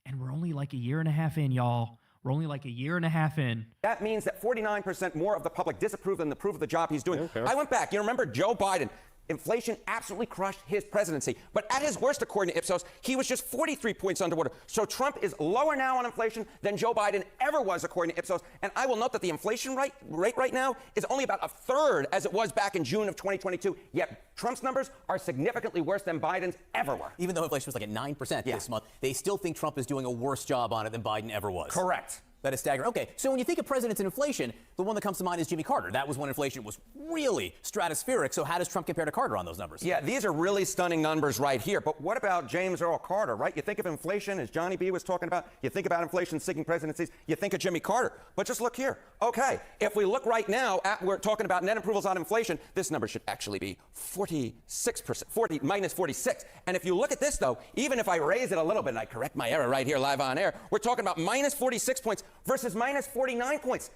And we're only like a year and a half in, y'all. We're only like a year and a half in. That means that 49% more of the public disapprove than approve of the job he's doing. Okay. I went back. You remember Joe Biden? Inflation absolutely crushed his presidency. But at his worst, according to Ipsos, he was just 43 points underwater. So Trump is lower now on inflation than Joe Biden ever was, according to Ipsos. And I will note that the inflation rate right now is only about a third as it was back in June of 2022. Yet Trump's numbers are significantly worse than Biden's ever were. Even though inflation was like at 9% this month, they still think Trump is doing a worse job on it than Biden ever was. Correct. That is staggering. Okay, so when you think of presidents and inflation, the one that comes to mind is Jimmy Carter. That was when inflation was really stratospheric. So how does Trump compare to Carter on those numbers? Yeah, these are really stunning numbers right here. But what about James Earl Carter, right? You think of inflation, as Johnny B was talking about. You think about inflation-seeking presidencies. You think of Jimmy Carter. But just look here. Okay, if we look right now we're talking about net approvals on inflation, this number should actually be 46%, minus 46. And if you look at this, though, even if I raise it a little bit and I correct my error right here live on air, we're talking about minus 46 points versus minus 49 points.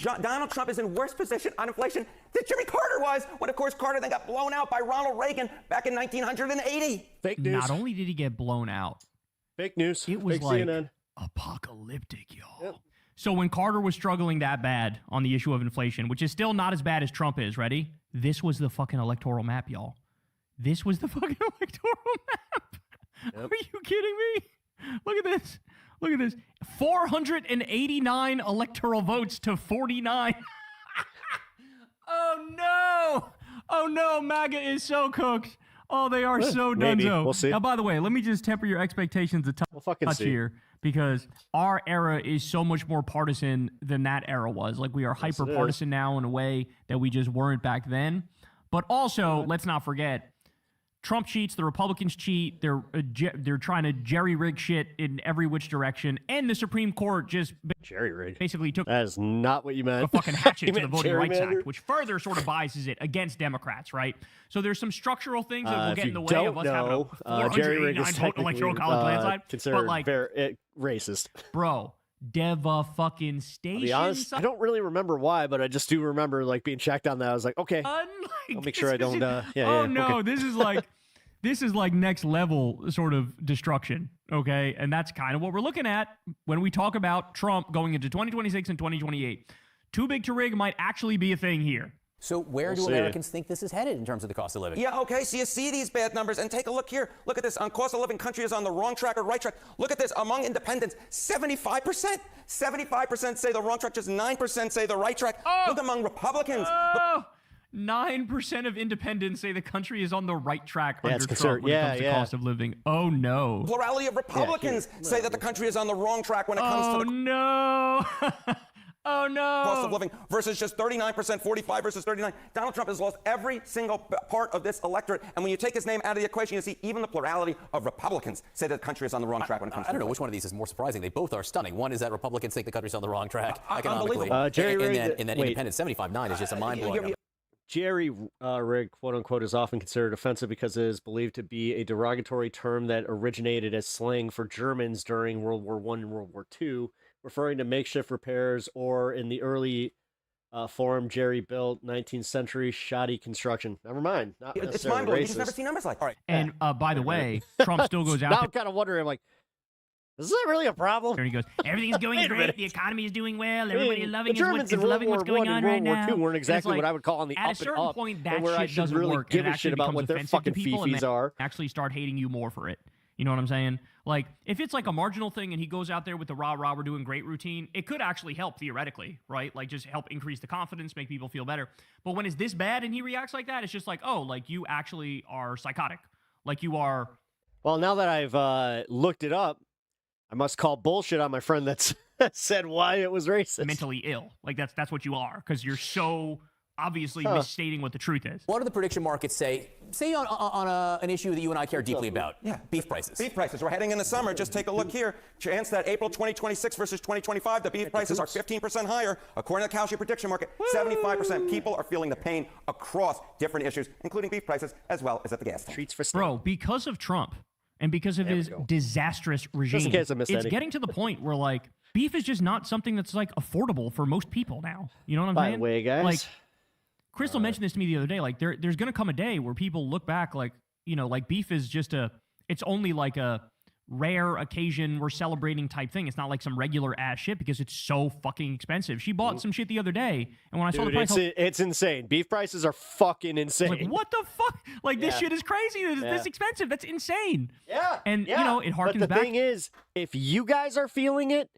Donald Trump is in worse position on inflation than Jimmy Carter was, when, of course, Carter then got blown out by Ronald Reagan back in 1980. Fake news. Not only did he get blown out, fake news. It was fake like CNN. Apocalyptic, y'all. Yep. So when Carter was struggling that bad on the issue of inflation, which is still not as bad as Trump is, ready? This was the fucking electoral map, y'all. This was the fucking electoral map. Yep. Are you kidding me? Look at this. Look at this. 489 electoral votes to 49. Oh, no. Oh, no. MAGA is so cooked. Oh, they are so donezo. We'll see. Now, by the way, let me just temper your expectations a touch here, because our era is so much more partisan than that era was. Like, we are hyper-partisan now in a way that we just weren't back then. But also, let's not forget, Trump cheats, the Republicans cheat, they're trying to jerry-rig shit in every which direction, and the Supreme Court just jerry-rig basically took that is not what you meant. A fucking hatchet to the Voting Rights Act, which further sort of biases it against Democrats, right? So there's some structural things that will get in the way of us having a 489 vote electoral college landslide. But like, racist, bro. Fucking station. I'll be honest, I don't really remember why, but I just do remember like being checked on that. I was like, okay, I'll make sure I don't. No, this is like. This is like next level sort of destruction, okay? And that's kind of what we're looking at when we talk about Trump going into 2026 and 2028. Too big to rig might actually be a thing here. So where do Americans think this is headed in terms of the cost of living? Yeah, okay, so you see these bad numbers, and take a look here. Look at this. On cost of living, country is on the wrong track or right track. Look at this. Among independents, 75%. 75% say the wrong track, just 9% say the right track. Look among Republicans. 9% of independents say the country is on the right track under Trump when it comes to cost of living. Oh, no. Plurality of Republicans say that the country is on the wrong track when it comes to the... Oh, no. Oh, no. Cost of living versus just 39%, 45 versus 39. Donald Trump has lost every single part of this electorate. And when you take his name out of the equation, you see even the plurality of Republicans say that the country is on the wrong track when it comes to I don't know which one of these is more surprising. They both are stunning. One is that Republicans think the country's on the wrong track economically. Jerry and then independence 75-9 is just a mind-blowing. Jerry rig, quote unquote, is often considered offensive because it is believed to be a derogatory term that originated as slang for Germans during World War I and World War II, referring to makeshift repairs or, in the early form, Jerry built 19th century shoddy construction. Never mind. Not it's mind-blowing. You just never see numbers like that. Right. And by the way, Trump still goes out. Now I'm kind of wondering, I'm like, is that really a problem? And he goes, everything's going great. The economy is doing well. Everybody loving the Germans in loving what's going on right now. World War II weren't exactly like, what I would call on the at up a certain and up, point, and that where I shit should doesn't really work. give and a shit about what their fucking fifis are. Actually start hating you more for it. You know what I'm saying? Like, if it's like a marginal thing and he goes out there with the rah, we're doing great routine, it could actually help theoretically, right? Like, just help increase the confidence, make people feel better. But when it's this bad and he reacts like that, it's just like, oh, like, you actually are psychotic. Like, you are... Well, now that I've looked it up, I must call bullshit on my friend that said why it was racist. Mentally ill. Like, that's what you are, because you're so obviously misstating what the truth is. What do the prediction markets say? Say on an issue that you and I care deeply about. Yeah. Beef prices. Beef prices. We're heading into summer. Just take a look here. Chance that April 2026 versus 2025, the beef prices are 15% higher. According to the Kalshi prediction market, 75% people are feeling the pain across different issues, including beef prices, as well as at the gas tank. Treats for Bro, because of Trump and because of his disastrous regime, it's getting to the point where, like, beef is just not something that's, like, affordable for most people now. You know what I'm saying? By the way, guys. Like, Crystal mentioned this to me the other day. Like, there's going to come a day where people look back, like, you know, like, beef is just it's only like a rare occasion we're celebrating type thing. It's not like some regular ass shit because it's so fucking expensive. She bought some shit the other day, and when I saw the price, it's insane. Beef prices are fucking insane. Like, what the fuck? Like, this shit is crazy. It's this expensive. That's insane. Yeah. And, you know, it harkens but the back. thing is, if you guys are feeling it,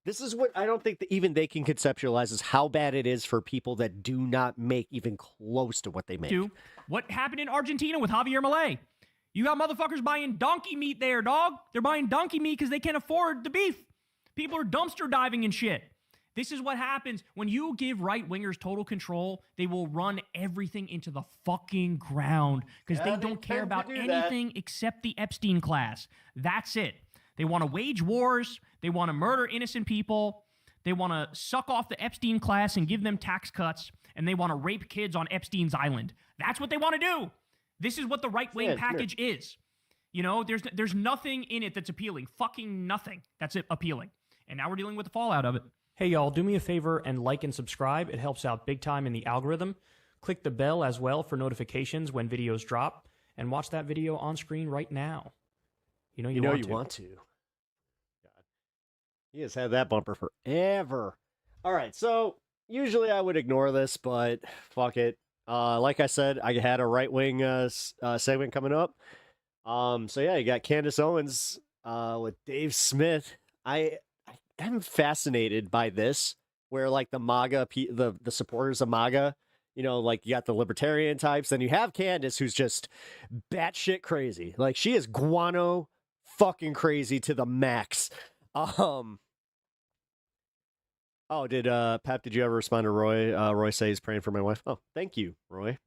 this is what I don't think that even they can conceptualize is how bad it is for people that do not make even close to what they make. What happened in Argentina with Javier Milei? You got motherfuckers buying donkey meat there, dog. They're buying donkey meat because they can't afford the beef. People are dumpster diving and shit. This is what happens when you give right-wingers total control. They will run everything into the fucking ground because they don't care about anything except the Epstein class. That's it. They want to wage wars. They want to murder innocent people. They want to suck off the Epstein class and give them tax cuts. And they want to rape kids on Epstein's island. That's what they want to do. This is what the right-wing package is. You know, there's nothing in it that's appealing. Fucking nothing that's appealing. And now we're dealing with the fallout of it. Hey, y'all, do me a favor and like and subscribe. It helps out big time in the algorithm. Click the bell as well for notifications when videos drop. And watch that video on screen right now. You know you want to. God. He has had that bumper forever. All right, so usually I would ignore this, but fuck it. Like I said, I had a right-wing segment coming up. So yeah, you got Candace Owens with Dave Smith. I am fascinated by this, where like the Maga, the supporters of Maga, you know, like you got the libertarian types, then you have Candace, who's just batshit crazy. Like she is guano fucking crazy to the max. Oh, did you ever respond to Roy? Roy says he's praying for my wife. Oh, thank you, Roy.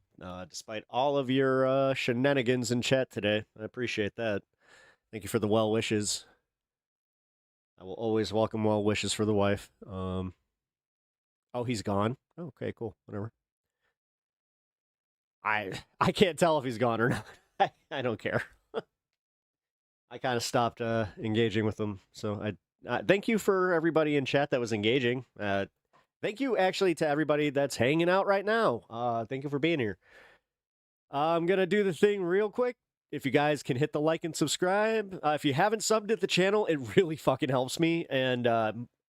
Despite all of your shenanigans in chat today, I appreciate that. Thank you for the well wishes. I will always welcome well wishes for the wife. Oh, he's gone. Oh, okay, cool. Whatever. I can't tell if he's gone or not. I don't care. I kind of stopped engaging with him, so thank you for everybody in chat that was engaging. Thank you, actually, to everybody that's hanging out right now. Thank you for being here. I'm going to do the thing real quick. If you guys can hit the like and subscribe. If you haven't subbed to the channel, it really fucking helps me and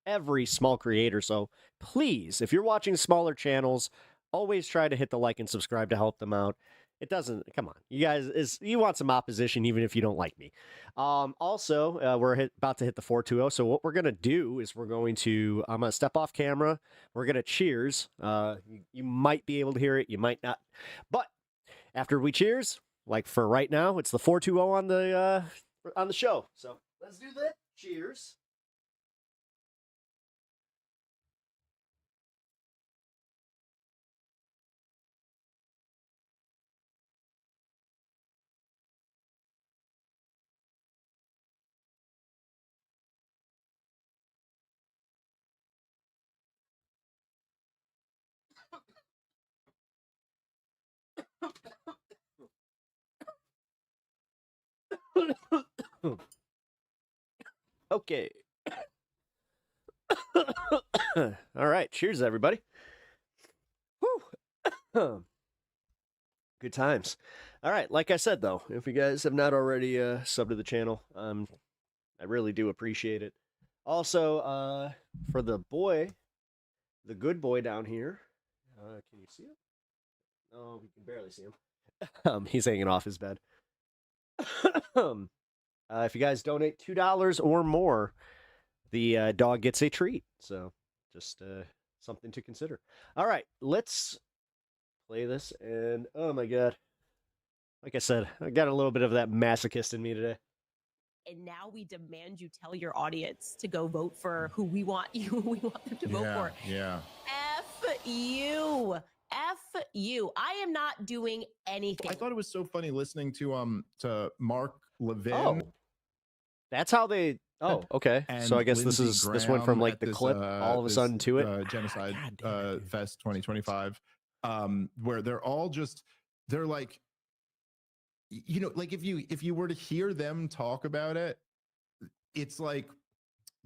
every small creator. So please, if you're watching smaller channels, always try to hit the like and subscribe to help them out. It doesn't, come on, you guys, you want some opposition even if you don't like me. Also, we're about to hit the 420. So what we're going to do is I'm going to step off camera. We're going to cheers. You might be able to hear it. You might not. But after we cheers, like for right now, it's the 420 on the show. So let's do that. Cheers. Okay. All right. Cheers, everybody. Whew. Good times. All right. Like I said, though, if you guys have not already subbed to the channel, I really do appreciate it. Also, for the good boy down here, can you see him? No, we can barely see him. He's hanging off his bed. If you guys donate $2 or more, the dog gets a treat. So just something to consider. All right, let's play this. And oh my God, like I said, I got a little bit of that masochist in me today. And now we demand you tell your audience to go vote for who we want them to vote for. Yeah. F you. F you. I am not doing anything. I thought it was so funny listening to Mark Levin. Oh, that's how they. Oh, okay. And so I guess Lindsey this went from Graham like at the this, clip all of a sudden to it. Genocide Fest 2025, where they're like, you know, like if you were to hear them talk about it, it's like,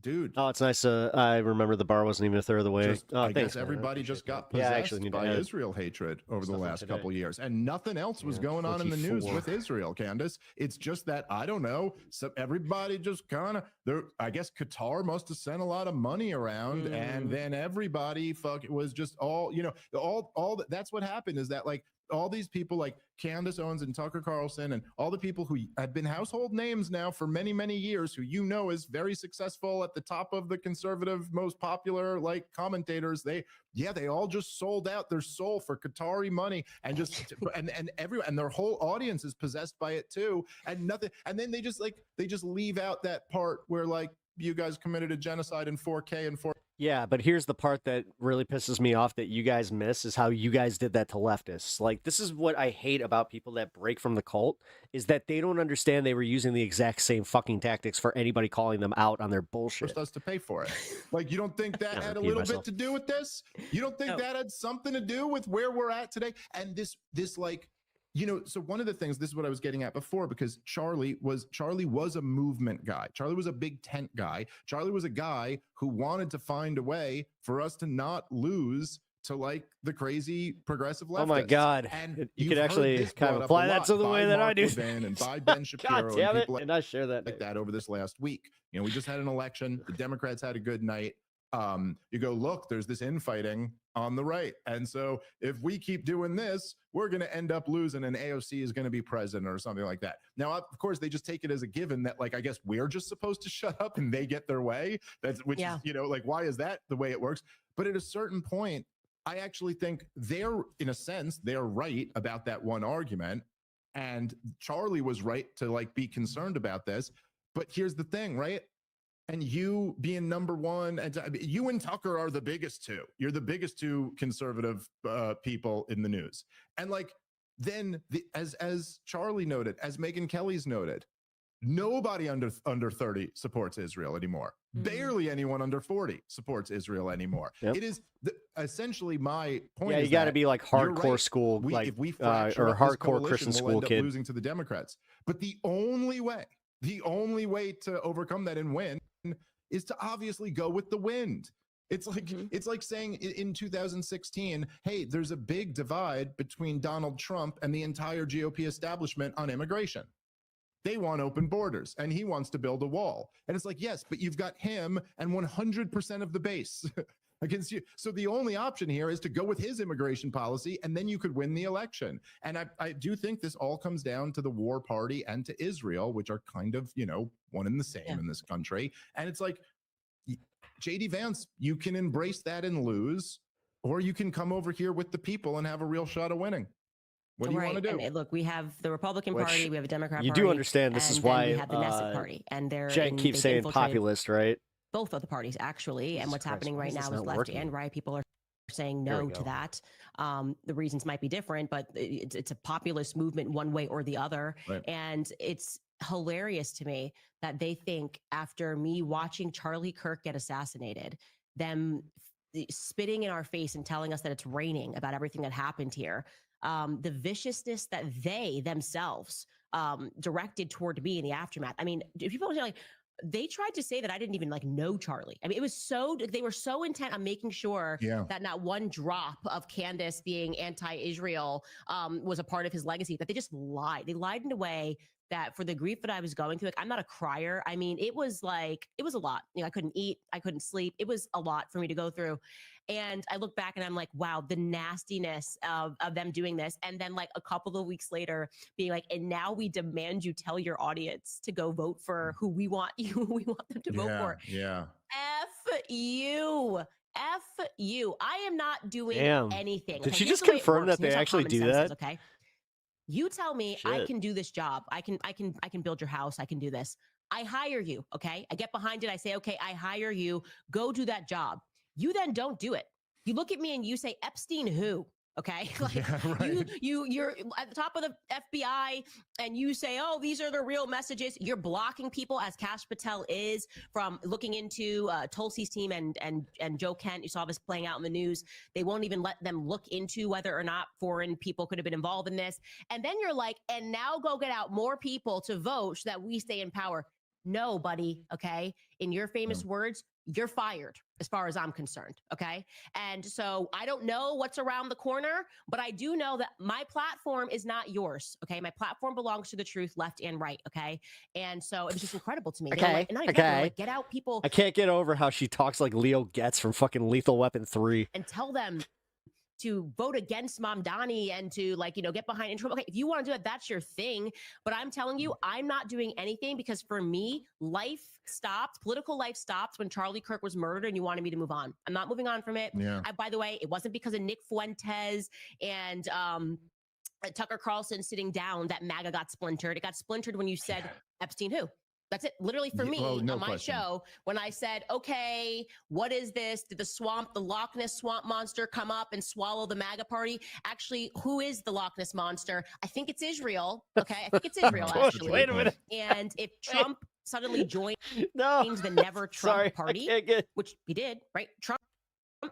dude. Oh, it's nice. I remember the bar wasn't even a third of the way. I guess everybody just got possessed by to Israel hatred over the last couple years, and nothing else was going on in the news with Israel, Candace. It's just that, I don't know, so everybody just kind of there. I guess Qatar must have sent a lot of money around, and then everybody it was just all, you know, all that's what happened, is that like all these people like Candace Owens and Tucker Carlson and all the people who have been household names now for many, many years, who you know is very successful at the top of the conservative, most popular like commentators, they all just sold out their soul for Qatari money, and just and their whole audience is possessed by it too, and nothing. And then they just leave out that part where like you guys committed a genocide in 4K and 4. Yeah, but here's the part that really pisses me off that you guys miss, is how you guys did that to leftists. Like, this is what I hate about people that break from the cult, is that they don't understand they were using the exact same fucking tactics for anybody calling them out on their bullshit. Forced us to pay for it. Like, you don't think that had a little bit to do with this? You don't think that had something to do with where we're at today? And this like, you know, so one of the things, this is what I was getting at before, because Charlie was a movement guy. Charlie was a big tent guy. Charlie was a guy who wanted to find a way for us to not lose to like the crazy progressive leftists. Oh my God. And you could actually kind of apply that to the way that I do. And by Ben Shapiro. God damn and it. people And I share that like that over this last week. You know, we just had an election. The Democrats had a good night. You go, look, there's this infighting on the right. And so if we keep doing this, we're going to end up losing, and AOC is going to be president or something like that. Now, of course, they just take it as a given that, like, I guess we're just supposed to shut up and they get their way. Is, you know, like, why is that the way it works? But at a certain point, I actually think in a sense, they're right about that one argument. And Charlie was right to like be concerned about this. But here's the thing, right? And you being number one, and you and Tucker are the biggest two. You're the biggest two conservative people in the news. And like, then as Charlie noted, as Megyn Kelly's noted, nobody under 30 supports Israel anymore. Barely anyone under 40 supports Israel anymore. It is essentially my point. Yeah, you got to be like hardcore school, like if we or hardcore Christian school we'll end up kid. losing to the Democrats. But the only way to overcome that and win is to obviously go with the wind. It's like it's like saying in 2016, hey, there's a big divide between Donald Trump and the entire GOP establishment on immigration. They want open borders and he wants to build a wall. And it's like, yes, but you've got him and 100% of the base against you. So the only option here is to go with his immigration policy, and then you could win the election. And I do think this all comes down to the war party and to Israel, which are kind of, you know, one and the same in this country. And it's like, JD Vance, you can embrace that and lose, or you can come over here with the people and have a real shot of winning. What do you want to do? And look, we have the Republican Party, we have a Democrat you Party. You do understand this is why we have the Knesset Party, and they're Jen keeps saying populist, right? Both of the parties, actually. And what's happening right now is left and right people are saying no to that. The reasons might be different, but it's a populist movement one way or the other. Right. And it's hilarious to me that they think, after me watching Charlie Kirk get assassinated, them spitting in our face and telling us that it's raining about everything that happened here, the viciousness that they themselves directed toward me in the aftermath. I mean, people are like, they tried to say that I didn't even like know Charlie. I mean, it was they were so intent on making sure that not one drop of Candace being anti-Israel was a part of his legacy, that they just lied. They lied in a way that for the grief that I was going through, like, I'm not a crier. I mean, it was a lot. You know, I couldn't eat, I couldn't sleep. It was a lot for me to go through. And I look back and I'm like, wow, the nastiness of them doing this. And then like a couple of weeks later being like, and now we demand you tell your audience to go vote for who we want them to vote for. Yeah. F you. F you. I am not doing anything. Did she just confirm that they actually do that? Okay. You tell me I can do this job. I can build your house. I can do this. I hire you. Okay. I get behind it. I say, okay, I hire you. Go do that job. You then don't do it. You look at me and you say, Epstein who? Okay. Like you're at the top of the FBI and you say, oh, these are the real messages. You're blocking people, as Kash Patel is, from looking into Tulsi's team and Joe Kent. You saw this playing out in the news. They won't even let them look into whether or not foreign people could have been involved in this. And then you're like, and now go get out more people to vote so that we stay in power. No, buddy. Okay. In your famous words, you're fired as far as I'm concerned. Okay. And so I don't know what's around the corner, but I do know that my platform is not yours. Okay. My platform belongs to the truth, left and right. Okay. And so it was just incredible to me. Okay. Like, get out people. I can't get over how she talks like Leo Getz from fucking Lethal Weapon 3. And tell them to vote against Mamdani and to, like, you know, get behind intro. Okay, if you want to do that, that's your thing. But I'm telling you, I'm not doing anything, because for me, life stopped. Political life stopped when Charlie Kirk was murdered and you wanted me to move on. I'm not moving on from it. Yeah. By the way, it wasn't because of Nick Fuentes and Tucker Carlson sitting down that MAGA got splintered. It got splintered when you said Epstein who? That's it. Literally for me on my show, when I said, okay, what is this? Did the Loch Ness swamp monster come up and swallow the MAGA party? Actually, who is the Loch Ness monster? I think it's Israel. Okay. I think it's Israel, actually. Wait a minute. And if Trump suddenly joined the Never Trump party, which he did, right? Trump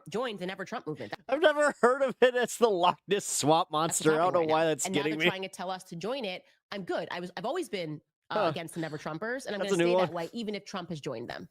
joined the Never Trump movement. I've never heard of it as the Loch Ness swamp monster. I don't know why that's getting me. And now they're trying to tell us to join it. I'm good. I've always been against the Never Trumpers, and I'm going to stay that way even if Trump has joined them.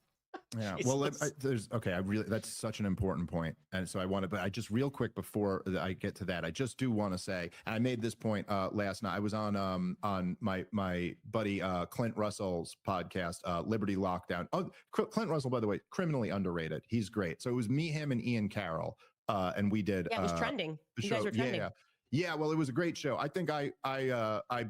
Yeah, well, that's such an important point, and so but I just real quick before I get to that, I just do want to say, and I made this point last night. I was on my buddy Clint Russell's podcast, Liberty Lockdown. Oh, Clint Russell, by the way, criminally underrated. He's great. So it was me, him, and Ian Carroll, and we did. Yeah, it was trending. You guys were trending. Yeah, well, it was a great show. I think I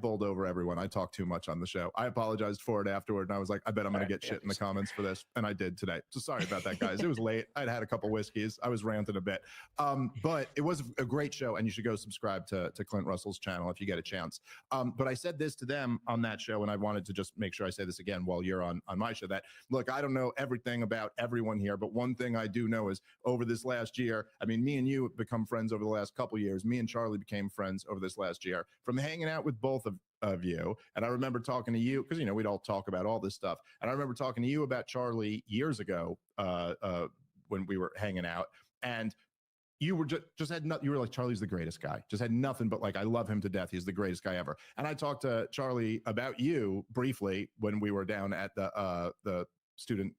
bowled over everyone. I talked too much on the show. I apologized for it afterward, and I was like, I bet I'm going to get shit in the comments for this, and I did today. So sorry about that, guys. It was late. I'd had a couple whiskeys. I was ranting a bit, but it was a great show, and you should go subscribe to Clint Russell's channel if you get a chance. But I said this to them on that show, and I wanted to just make sure I say this again while you're on my show. That look, I don't know everything about everyone here, but one thing I do know is over this last year, I mean, me and you have become friends over the last couple years. Me and Charlie became friends over this last year from hanging out with both of you. And I remember talking to you because, you know, we'd all talk about all this stuff. And I remember talking to you about Charlie years ago when we were hanging out, and you were just had nothing. You were like, Charlie's the greatest guy. Just had nothing but like, I love him to death. He's the greatest guy ever. And I talked to Charlie about you briefly when we were down at the student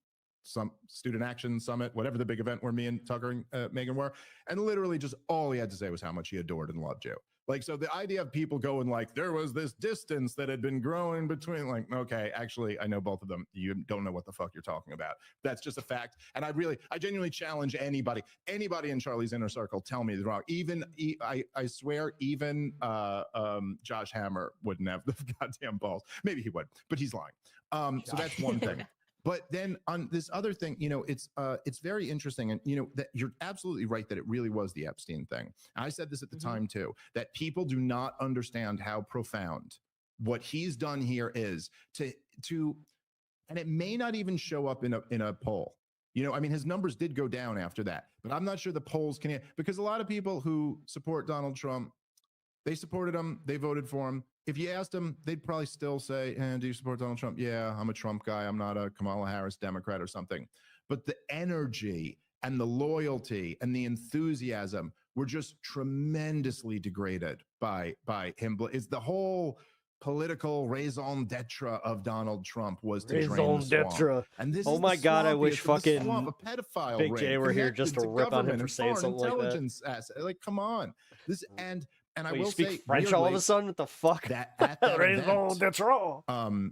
action summit, whatever the big event where me and Tucker and Megan were, and literally just all he had to say was how much he adored and loved you. Like, so the idea of people going like, there was this distance that had been growing between, like, okay, actually, I know both of them. You don't know what the fuck you're talking about. That's just a fact. And I genuinely challenge anybody in Charlie's inner circle, tell me it's wrong. I swear, even Josh Hammer wouldn't have the goddamn balls. Maybe he would, but he's lying. So that's one thing. But then on this other thing, you know, it's very interesting. And, you know, that you're absolutely right that it really was the Epstein thing. And I said this at the time, too, that people do not understand how profound what he's done here is to and it may not even show up in a poll. You know, I mean, his numbers did go down after that, but I'm not sure the polls can, because a lot of people who support Donald Trump, they supported him, they voted for him. If you asked them, they'd probably still say, do you support Donald Trump? Yeah, I'm a Trump guy. I'm not a Kamala Harris Democrat or something. But the energy and the loyalty and the enthusiasm were just tremendously degraded by him. It's the whole political raison d'etre of Donald Trump was to drain Raison the swamp. d'etre. And this Oh is my the God, I wish swampiest of the fucking swamp, a pedophile Big ring J were here just to connected rip on him government for and saying foreign something like that. intelligence asset. Like, come on. This and I Wait, will you speak say French all of weirdly, a sudden? What the fuck? that at that Raison event, d'etre.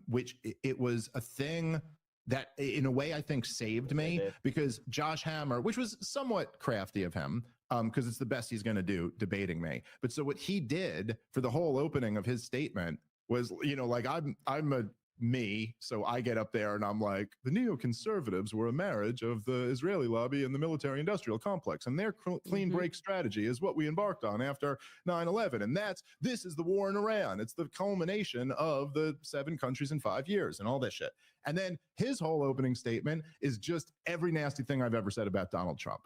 which it was a thing that in a way I think saved me, because Josh Hammer, which was somewhat crafty of him, because it's the best he's going to do, debating me. But so what he did for the whole opening of his statement was, you know, like I'm a me, so I get up there and I'm like, the neoconservatives were a marriage of the Israeli lobby and the military-industrial complex, and their clean break strategy is what we embarked on after 9/11, and this is the war in Iran. It's the culmination of the 7 countries in 5 years and all that shit. And then his whole opening statement is just every nasty thing I've ever said about Donald Trump.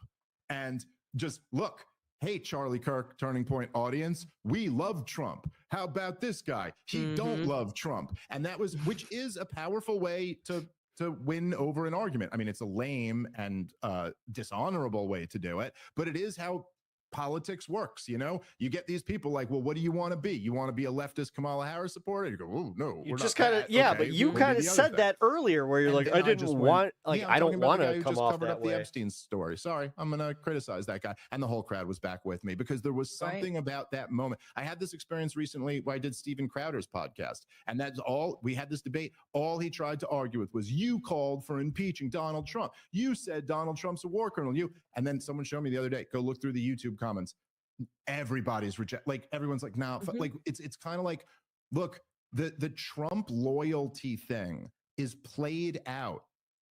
And just look, hey, Charlie Kirk, Turning Point audience, we love Trump. How about this guy? He don't love Trump. And that was, which is a powerful way to win over an argument. I mean, it's a lame and dishonorable way to do it, but it is how politics works. You know, you get these people like, well, what do you want to be? You want to be a leftist Kamala Harris supporter? You go, oh no, You we're just not kind of, that. yeah, Okay, but you maybe kind of the other said thing. that earlier where you're And like, then I didn't just want, like, yeah, I'm I don't talking about want the guy to who come just off covered that up the way. Epstein story. Sorry, I'm going to criticize that guy. And the whole crowd was back with me because there was something about that moment. I had this experience recently where I did Steven Crowder's podcast, and that's all we had this debate. All he tried to argue with was, you called for impeaching Donald Trump. You said Donald Trump's a war criminal. And then someone showed me the other day, go look through the YouTube comments. Everybody's like everyone's like, nah, like it's kind of like, look, the Trump loyalty thing is played out.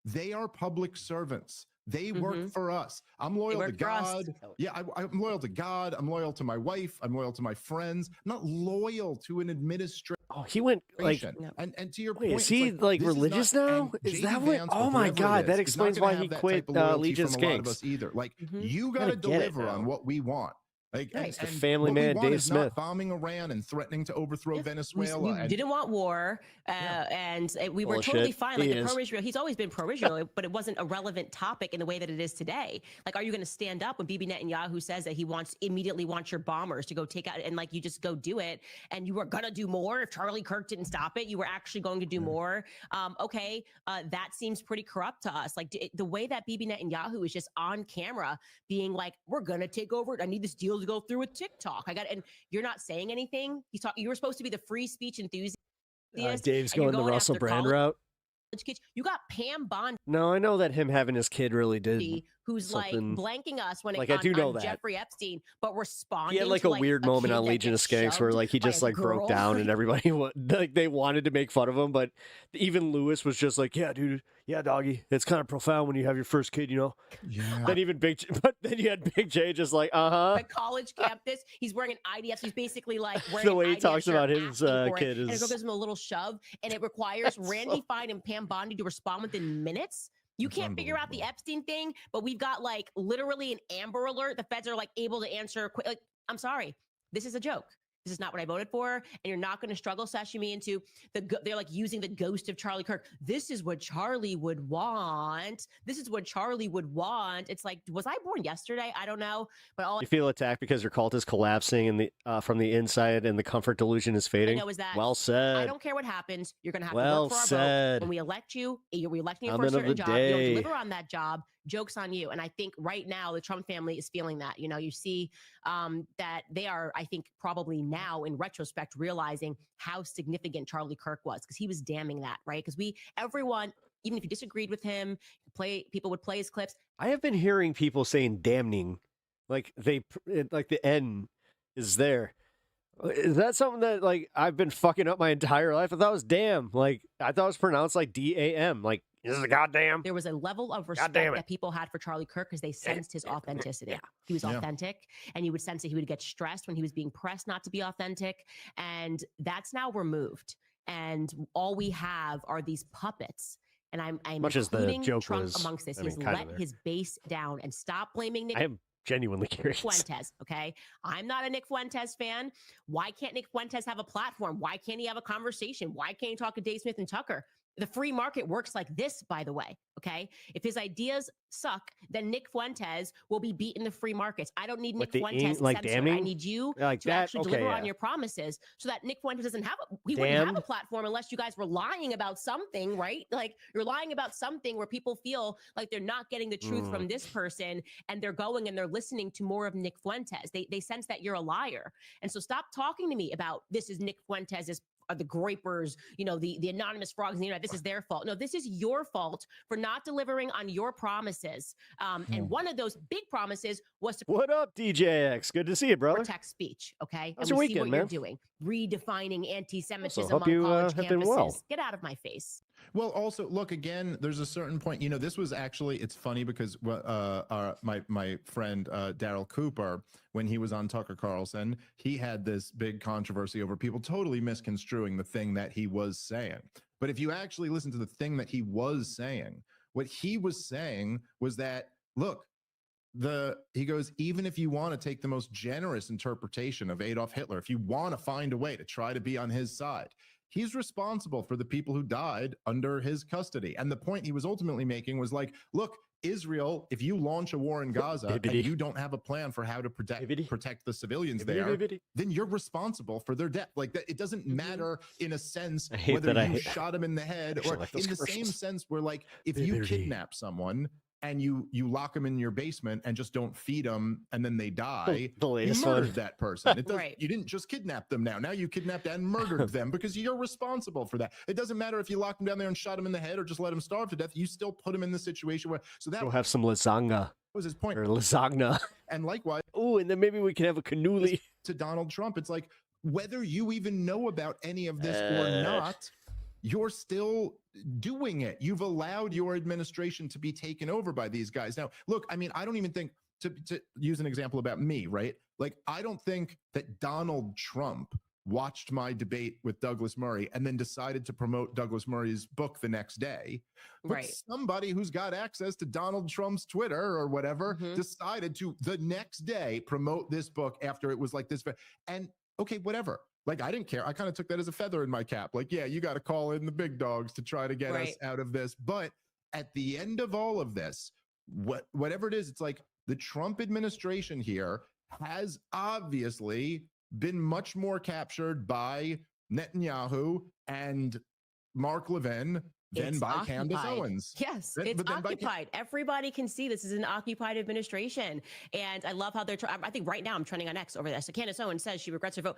They are public servants. They work for us. I'm loyal to God. Yeah, I'm loyal to God. I'm loyal to my wife. I'm loyal to my friends. I'm not loyal to an administration. Oh, he went like, and to your wait, point, is he like religious now? Is that what? Oh my God, that explains why he quit Legion Skanks. Either like you got to deliver on what we want. Like, and the family man, Dave Smith, not bombing Iran and threatening to overthrow Venezuela. We didn't want war, and we were totally fine. Like the pro-Israel, he's always been pro-Israel, but it wasn't a relevant topic in the way that it is today. Like, are you going to stand up when Bibi Netanyahu says that he immediately wants your bombers to go take out, and like you just go do it, and you were going to do more? If Charlie Kirk didn't stop it, you were actually going to do more. Okay, that seems pretty corrupt to us. Like the way that Bibi Netanyahu is just on camera being like, we're going to take over. I need this deal to go through with TikTok. And you're not saying anything. You were supposed to be the free speech enthusiast. Dave's going the Russell Brand route. Kids. You got Pam Bondi. No, I know that him having his kid really did. Who's like blanking us when like it I do know on that Jeffrey Epstein, but responding. He had like to, a weird moment on Legion of Skanks where like he just like broke down and everybody like they wanted to make fun of him, but even Lewis was just like, yeah, dude, yeah, doggy, it's kind of profound when you have your first kid, you know. Yeah. Then even but then you had Big J just like, the college campus. He's wearing an IDF. He's basically like wearing the way he IDF talks about his kid and is. it gives him a little shove, and it requires Randy Fine and Pam Bondi to respond within minutes. You can't figure out the Epstein thing, but we've got like literally an Amber Alert. The feds are like able to answer quick. Like, I'm sorry, this is a joke. This is not what I voted for, and you're not going to struggle sashing me into they're like using the ghost of Charlie Kirk. This is what Charlie would want. This is what Charlie would want. It's like, was I born yesterday? I don't know, but all you feel attacked because your cult is collapsing and the from the inside, and the comfort delusion is fading. I know is that well said. I don't care what happens. You're going to have well to work for said. our vote. When we elect you, we elect you for a certain job. You don't deliver on that job. Joke's on you. And I think right now the Trump family is feeling that. You know, you see that they are, I think, probably now in retrospect realizing how significant Charlie Kirk was, because he was damning that, right? Because everyone, even if you disagreed with him, people would play his clips. I have been hearing people saying damning, like the N is there. Is that something that like I've been fucking up my entire life? I thought it was damn. Like I thought it was pronounced like DAM. Like this is a goddamn. There was a level of respect that people had for Charlie Kirk because they sensed his authenticity. He was authentic, and you would sense that he would get stressed when he was being pressed not to be authentic, and that's now removed. And all we have are these puppets. And I'm much including as the joke Trump was, amongst this. I He's mean, let his base down and stop blaming Nick. I am genuinely curious. Fuentes, okay? I'm not a Nick Fuentes fan. Why can't Nick Fuentes have a platform? Why can't he have a conversation? Why can't he talk to Dave Smith and Tucker? The free market works like this, by the way, okay? If his ideas suck, then Nick Fuentes will be beating the free markets. I don't need Nick Fuentes censored. I need you to actually deliver on your promises so that Nick Fuentes doesn't have he wouldn't have a platform unless you guys were lying about something, right? Like you're lying about something where people feel like they're not getting the truth from this person and they're going and they're listening to more of Nick Fuentes. They sense that you're a liar. And so stop talking to me about this is Nick Fuentes' the grapers, you know, the anonymous frogs on the internet. This is their fault. No, this is your fault for not delivering on your promises. And one of those big promises was to what up, DJX? Good to see you, brother. Protect speech. Okay, how's and your we weekend, see what man? you're doing, redefining anti-Semitism hope on you college have been campuses. well. Get out of my face. Well, also, look, again, there's a certain point, you know, this was actually, it's funny because my friend Daryl Cooper, when he was on Tucker Carlson, he had this big controversy over people totally misconstruing the thing that he was saying. But if you actually listen to the thing that he was saying, what he was saying was that, look, he goes, even if you want to take the most generous interpretation of Adolf Hitler, if you want to find a way to try to be on his side, he's responsible for the people who died under his custody. And the point he was ultimately making was like, look, Israel, if you launch a war in Gaza and you don't have a plan for how to protect the civilians there, then you're responsible for their death. Like that, it doesn't matter in a sense whether you shot him in the head or in the same sense where like if you kidnap someone and you lock them in your basement and just don't feed them and then they die, you murdered that person. It does, you didn't just kidnap them now you kidnapped and murdered them because you're responsible for that. It doesn't matter if you locked them down there and shot them in the head or just let them starve to death. You still put them in the situation where, so that we'll have some lasagna. Was his point. Or lasagna. And likewise. Oh, and then maybe we can have a cannoli. To Donald Trump, it's like, whether you even know about any of this or not, you're still doing it. You've allowed your administration to be taken over by these guys. Now, look, I mean, I don't even think, to use an example about me, right? Like, I don't think that Donald Trump watched my debate with Douglas Murray and then decided to promote Douglas Murray's book the next day. But somebody who's got access to Donald Trump's Twitter or whatever decided to the next day promote this book after it was like this. And okay, whatever. Like, I didn't care. I kind of took that as a feather in my cap. Like, yeah, you got to call in the big dogs to try to get us out of this. But at the end of all of this, whatever it is, it's like the Trump administration here has obviously been much more captured by Netanyahu and Mark Levin than by Candace Owens. Yes, it's occupied. Everybody can see this is an occupied administration. And I love how they're I think right now I'm trending on X over this. So Candace Owens says she regrets her vote.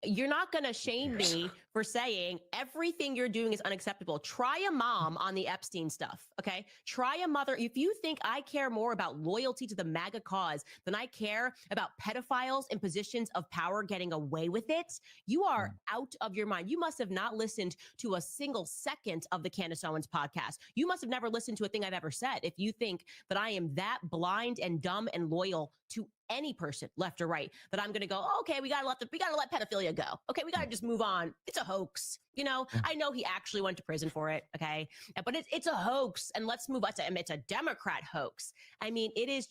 You're not going to shame me for saying everything you're doing is unacceptable. Try a mom on the Epstein stuff, okay? Try a mother. If you think I care more about loyalty to the MAGA cause than I care about pedophiles in positions of power getting away with it, you are out of your mind. You must have not listened to a single second of the Candace Owens podcast. You must have never listened to a thing I've ever said if you think that I am that blind and dumb and loyal to any person, left or right, that I'm going to go, oh, okay, we got to let pedophilia go. Okay, we got to just move on. It's a hoax. You know, I know he actually went to prison for it. Okay, but it's a hoax, and let's move on. It's a Democrat hoax. I mean, it's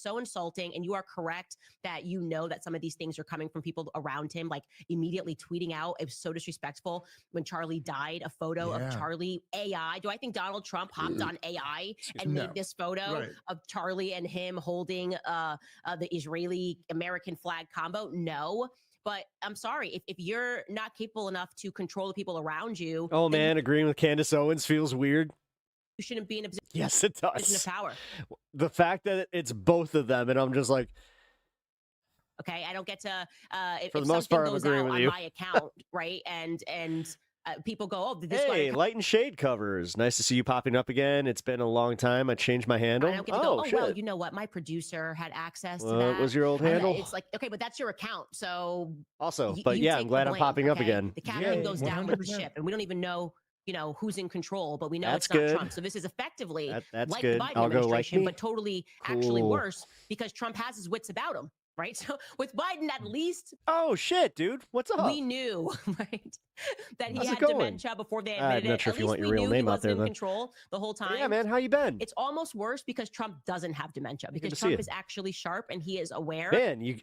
so insulting. And you are correct that you know that some of these things are coming from people around him, like immediately tweeting out. It was so disrespectful when Charlie died. A photo of Charlie AI. Do I think Donald Trump hopped on AI and made this photo of Charlie and him holding the Israeli American flag combo? No. But I'm sorry, if you're not capable enough to control the people around you. Oh, man, agreeing with Candace Owens feels weird. You shouldn't be in a position, yes, it does. Position of power. The fact that it's both of them, and I'm just like. Okay, I don't get to. For the most part, I'm agreeing with you. On my account, right? And people go, oh, this hey, Light and Shade covers. Nice to see you popping up again. It's been a long time. I changed my handle. I don't get to go, well, you know what? My producer had access to that. What was your old handle? It's like, okay, but that's your account. So also, but yeah, I'm glad I'm popping up again. The captain goes down with the ship, and we don't even know, who's in control, but we know it's not Trump. So this is effectively like the Biden administration, but totally actually worse because Trump has his wits about him. Right. So with Biden, at least. Oh, shit, dude. What's up? We knew, right, that he had dementia before they admitted it. I'm not sure if you want your real name out there, in control the whole time. Yeah, man. How you been? It's almost worse because Trump doesn't have dementia, because Trump is actually sharp and he is aware. Man, you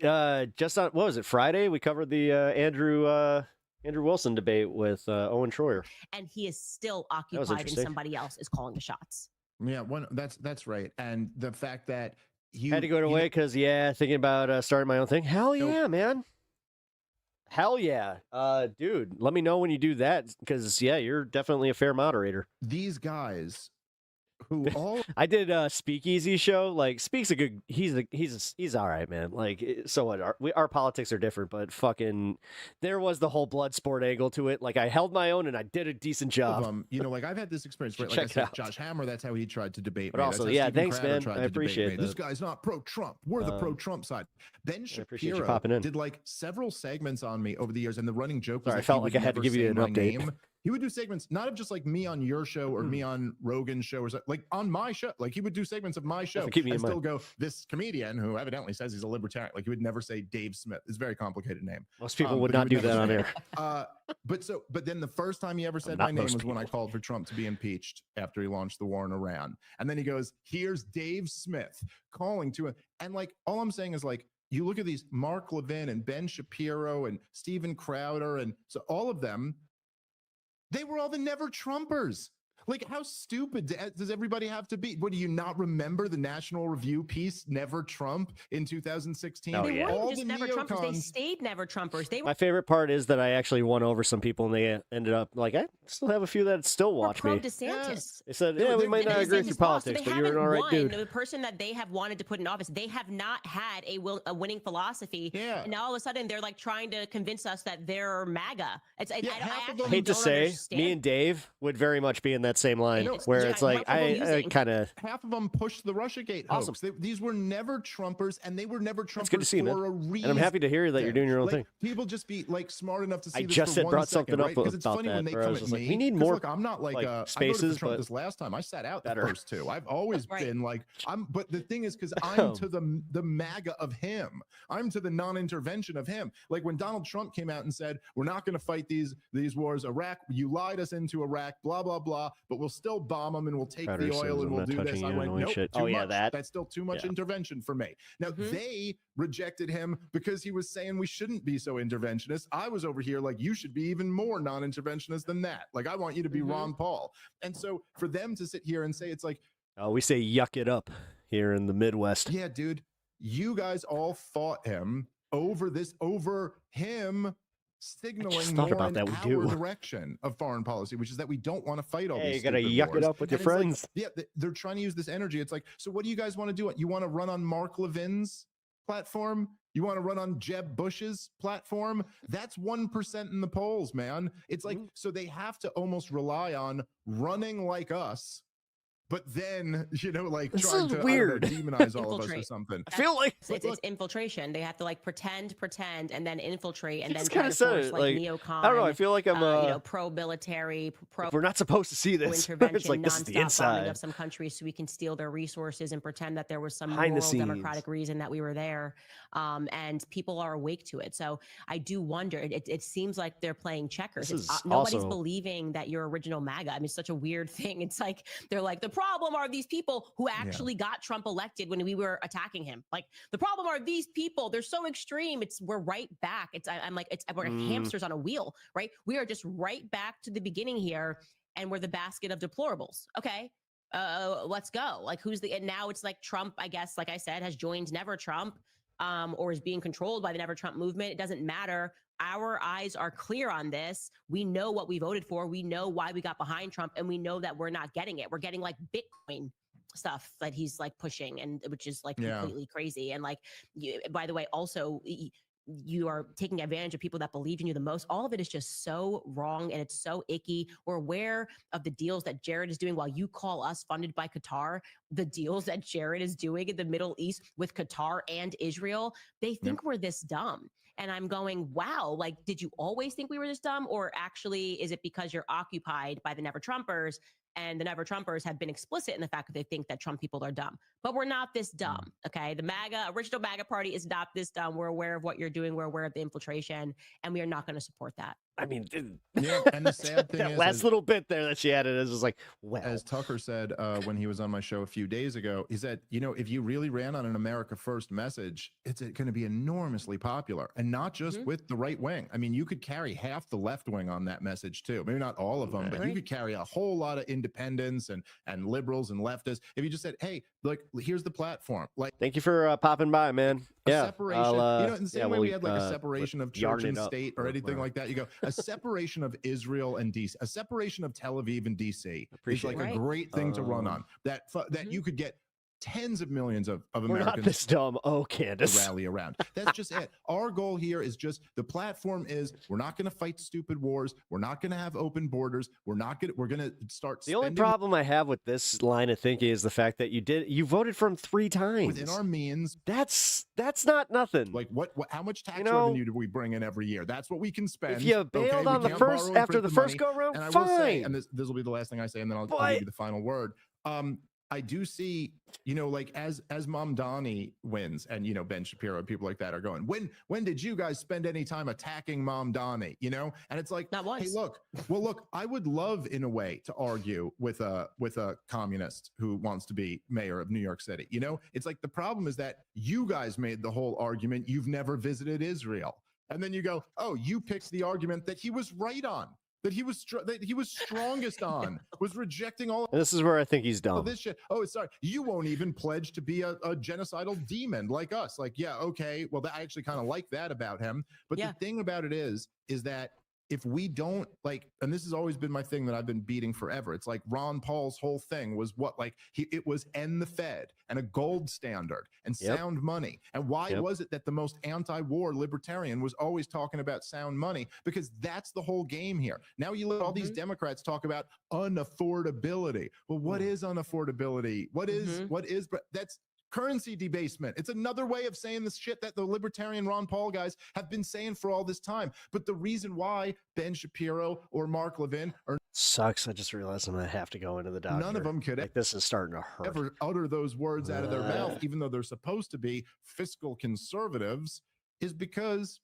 just on, what was it, Friday? We covered the Andrew Andrew Wilson debate with Owen Schroyer. And he is still occupied and somebody else is calling the shots. Yeah, that's right. And the fact that you had to go away because thinking about starting my own thing. Hell yeah, man. Hell yeah. Dude, let me know when you do that because you're definitely a fair moderator. These guys who all I did a Speakeasy show. Like Speak's a good. He's all right, man. Like so what? Our politics are different, but fucking there was the whole blood sport angle to it. Like I held my own and I did a decent job. Like I've had this experience. Right? Like Check I said, Josh Hammer. That's how he tried to debate. But me. also, That's how Steven thanks, Crowder man. tried I to appreciate debate me. that. This guy's not pro-Trump. We're the pro-Trump side. Ben appreciate you Shapiro popping in. did like several segments on me over the years, and the running joke was Sorry, that I felt he like would I had to never give you say an my update. name. He would do segments, not of just like me on your show or me on Rogan's show or something, like on my show. Like he would do segments of my show keep me and in mind. still go, this comedian who evidently says he's a libertarian, like he would never say Dave Smith. It's a very complicated name. Most people would but he not do never that say on it. air. But then the first time he ever said Not my name most was when I people. called for Trump to be impeached after he launched the war in Iran. And then he goes, here's Dave Smith calling to him. And like, all I'm saying is like, you look at these Mark Levin and Ben Shapiro and Steven Crowder. And so all of them, they were all the never Trumpers. Like, how stupid does everybody have to be? What, do you not remember the National Review piece, Never Trump, in 2016? Oh, They yeah. weren't All just the never Trumpers. They neocons- stayed never Trumpers. They were My favorite part is that I actually won over some people, and they ended up like I still have a few that still watch pro me. DeSantis. They said, "Yeah, we might not agree with your politics, but you're an all right dude." The person that they have wanted to put in office, they have not had a winning philosophy. Yeah. And now all of a sudden, they're like trying to convince us that they're MAGA. I I hate to say, me and Dave would very much be in that same line, where it's like I kind of half of them pushed the Russiagate Awesome. hoax. These were never Trumpers, and they were never Trumpers That's good to see, man. for a reason. And I'm happy to hear that you're doing your own Like, thing. People just be like smart enough to see I this just for had one brought second, something up right? Because it's about funny that, when they where I come was at just like, me. we need 'cause, more, look, I'm not like, like, I voted spaces, for Trump but this last time. I sat out better. the first two. I've always Right. been like, but the thing is, because I'm to the MAGA of him. I'm to the non-intervention of him. Like when Donald Trump came out and said, we're not going to fight these wars. Iraq, you lied us into Iraq, blah, blah, blah, but we'll still bomb them and we'll take Crowder the says oil and I'm we'll not do this. touching I you, went, no nope, shit. too Oh, yeah, much. that. That's still too much intervention for me. Now, they rejected him because he was saying we shouldn't be so interventionist. I was over here like, you should be even more non-interventionist than that. Like, I want you to be Ron Paul. And so for them to sit here and say, it's like, oh, we say yuck it up here in the Midwest. yeah, dude, you guys all fought him over him signaling thought more about in that, we our do. direction of foreign policy, which is that we don't want to fight all Hey, these you gotta stupid yuck it wars. up with your And it's like, friends. yeah, they're trying to use this energy. It's like, so what do you guys want to do? You want to run on Mark Levin's platform? You want to run on Jeb Bush's platform? That's 1% in the polls, man. It's like, so they have to almost rely on running like us, but then, like This trying is to weird. Demonize all of us or Infiltrate. something. I feel like it's infiltration. They have to like pretend, and then infiltrate, and then just try kinda to said force it, like like, neocon. I don't know, I feel like I'm, pro-military, if we're not supposed to see this. intervention, It's like, this is the nonstop bombing inside. of some countries so we can steal their resources and pretend that there was some Behind the moral scenes. democratic reason that we were there. And people are awake to it. So I do wonder, it seems like they're playing checkers. This is Nobody's also- believing that you're original MAGA. I mean, it's such a weird thing. It's like, they're like, the problem are these people who actually got Trump elected when we were attacking him. Like, the problem are these people, they're so extreme. We're right back. I'm like, we're hamsters on a wheel, right? We are just right back to the beginning here, and we're the basket of deplorables. Okay. Let's go. Like, and now it's like Trump, I guess, like I said, has joined Never Trump, or is being controlled by the Never Trump movement. It doesn't matter. Our eyes are clear on this. We know what we voted for. We know why we got behind Trump, and we know that we're not getting it. We're getting like Bitcoin stuff that he's like pushing, and which is like completely crazy. And like, by the way, also, you are taking advantage of people that believe in you the most. All of it is just so wrong, and it's so icky. We're aware of the deals that Jared is doing while you call us funded by Qatar. The deals that Jared is doing in the Middle East with Qatar and Israel, they think we're this dumb. And I'm going, wow, like, did you always think we were this dumb? Or actually, is it because you're occupied by the Never Trumpers, and the Never Trumpers have been explicit in the fact that they think that Trump people are dumb? But we're not this dumb, okay? The original MAGA party is not this dumb. We're aware of what you're doing. We're aware of the infiltration, and we are not going to support that. I mean, Yeah, and the sad thing that is, last little bit there that she added is just like, well. As Tucker said when he was on my show a few days ago, he said, you know, if you really ran on an America First message, it's going to be enormously popular, and not just with the right wing. I mean, you could carry half the left wing on that message too. Maybe not all of them, but you could carry a whole lot of independents and liberals and leftists if you just said, hey, look, here's the platform. Like, thank you for popping by, man. Yeah, separation. You know, in the same way we had like a separation of church and state or anything like that. You go a separation of Israel and DC, a separation of Tel Aviv and DC is like a great thing to run on. That you could get tens of millions of Americans. We're not this dumb. Oh, Candace. To rally around. That's just it. Our goal here is just the platform is we're not going to fight stupid wars. We're not going to have open borders. We're going to start. The only problem I have with this line of thinking is the fact that you voted for him 3 times within our means. That's not nothing. Like what how much tax revenue do we bring in every year? That's what we can spend. If you bailed on the first after the first go around, and I fine. will say, and this will be the last thing I say, and then I'll give you the final word. I do see, you know, like as Mamdani wins, and you know Ben Shapiro and people like that are going, when did you guys spend any time attacking Mamdani? You know, and it's like, not once. Hey, look, I would love in a way to argue with a communist who wants to be mayor of New York City. You know, it's like the problem is that you guys made the whole argument. You've never visited Israel, and then you go, oh, you picked the argument that he was right on. That he was strongest on, was rejecting all. And this is where I think he's dumb. This shit. Oh, sorry. You won't even pledge to be a genocidal demon like us. Like, yeah, okay. Well, I actually kind of like that about him. But the thing about it is that if we don't and this has always been my thing that I've been beating forever. It's like Ron Paul's whole thing was it was end the Fed and a gold standard and sound money. And why was it that the most anti-war libertarian was always talking about sound money? Because that's the whole game here. Now you let all these Democrats talk about unaffordability. Well, what is unaffordability? What is that's currency debasement. It's another way of saying this shit that the libertarian Ron Paul guys have been saying for all this time. But the reason why Ben Shapiro or Mark Levin or sucks. I just realized I'm gonna have to go into the doctor. None of them could this is starting to hurt. Ever utter those words out of their mouth, even though they're supposed to be fiscal conservatives, is because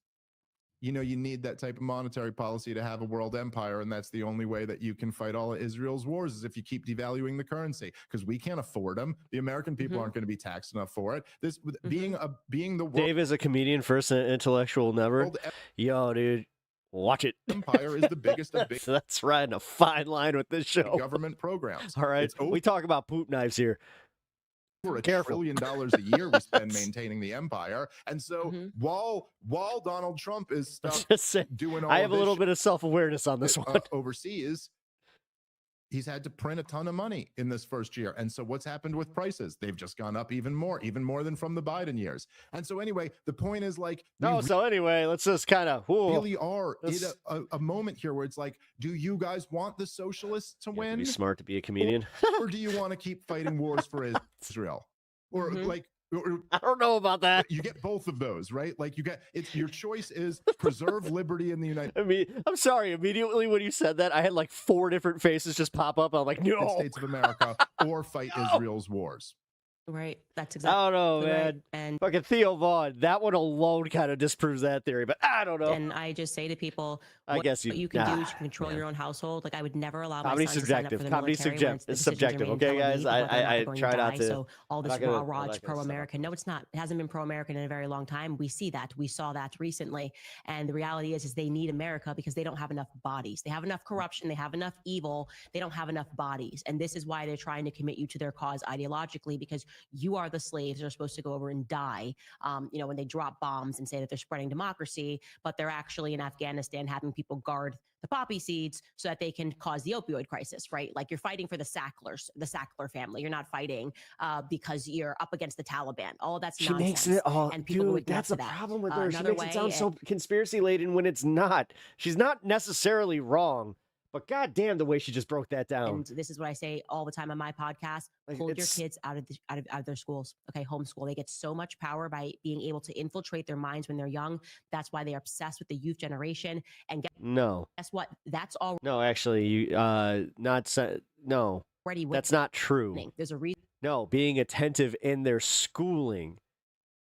you know, you need that type of monetary policy to have a world empire, and that's the only way that you can fight all of Israel's wars is if you keep devaluing the currency, because we can't afford them. The American people aren't going to be taxed enough for it. This being the world, Dave is a comedian first and intellectual never. Yo, dude, watch it. Empire is the biggest of big. That's riding a fine line with this show. Government programs. All right, we talk about poop knives here. For $1 trillion a year we spend maintaining the empire, and so while Donald Trump is doing all I have a little bit of self-awareness on this one overseas, he's had to print a ton of money in this first year, and so what's happened with prices? They've just gone up even more than from the Biden years. And so anyway, the point is let's just kind of really are in a moment here where it's like, do you guys want the socialists to win? Be smart to be a comedian, or do you want to keep fighting wars for Israel? Or I don't know about that. You get both of those, right? Like your choice is preserve liberty in the United. I mean, I'm sorry. Immediately when you said that, I had like 4 different faces just pop up. I'm like, no, States of America, or fight Israel's wars. Right. That's exactly. I don't know, man. Right. And fucking Theo Vaughn, that one alone kind of disproves that theory, but I don't know. And I just say to people, I guess what you can do is control your own household. Like I would never allow my Comedy son to sign up for the military when it's subjective. Okay, guys. I try not to. So all this raw pro-American. No, it's not. It hasn't been pro-American in a very long time. We see that. We saw that recently. And the reality is they need America because they don't have enough bodies. They have enough corruption. They have enough evil. They don't have enough bodies. And this is why they're trying to commit you to their cause ideologically, because you are the slaves are supposed to go over and die, when they drop bombs and say that they're spreading democracy, but they're actually in Afghanistan having people guard the poppy seeds so that they can cause the opioid crisis, right? Like you're fighting for the Sackler family. You're not fighting because you're up against the Taliban. All of that's nonsense. She makes it all, and people dude, that's the problem with her. She makes it sound so conspiracy laden when it's not. She's not necessarily wrong. But goddamn, the way she just broke that down. And this is what I say all the time on my podcast: hold your kids out of their schools. Okay, homeschool. They get so much power by being able to infiltrate their minds when they're young. That's why they're obsessed with the youth generation. And guess what? That's all. No, actually, no. That's not true. There's a reason. No, being attentive in their schooling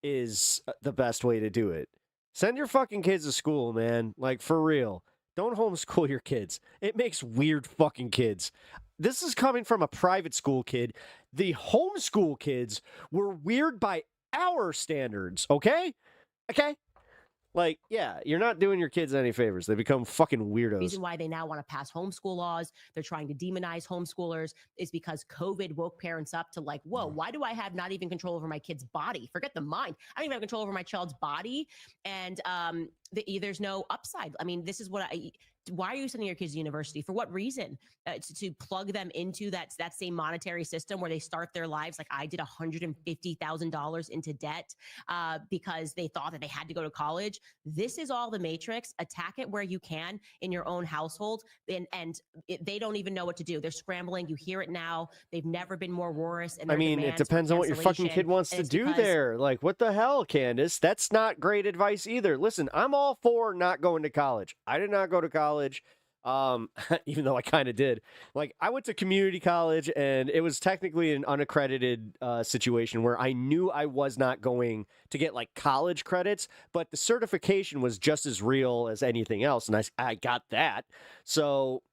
is the best way to do it. Send your fucking kids to school, man. Like for real. don't homeschool your kids. It makes weird fucking kids. This is coming from a private school kid. The homeschool kids were weird by our standards, okay? Okay? Like, yeah, you're not doing your kids any favors. They become fucking weirdos. Reason why they now want to pass homeschool laws, they're trying to demonize homeschoolers, is because COVID woke parents up to like, whoa, why do I have not even control over my kid's body? Forget the mind. I don't even have control over my child's body. And there's no upside. I mean, this is what why are you sending your kids to university? For what reason? To plug them into that same monetary system where they start their lives like I did, $150,000 into debt because they thought that they had to go to college. This is all the Matrix. Attack it where you can in your own household, and they don't even know what to do. They're scrambling. You hear it now. They've never been more roarous. I mean, it depends on what your fucking kid wants to do there. Like, what the hell, Candace? That's not great advice either. Listen, I'm all for not going to college. I did not go to college. Even though I kind of did. Like, I went to community college, and it was technically an unaccredited situation where I knew I was not going to get like college credits, but the certification was just as real as anything else, and I got that. So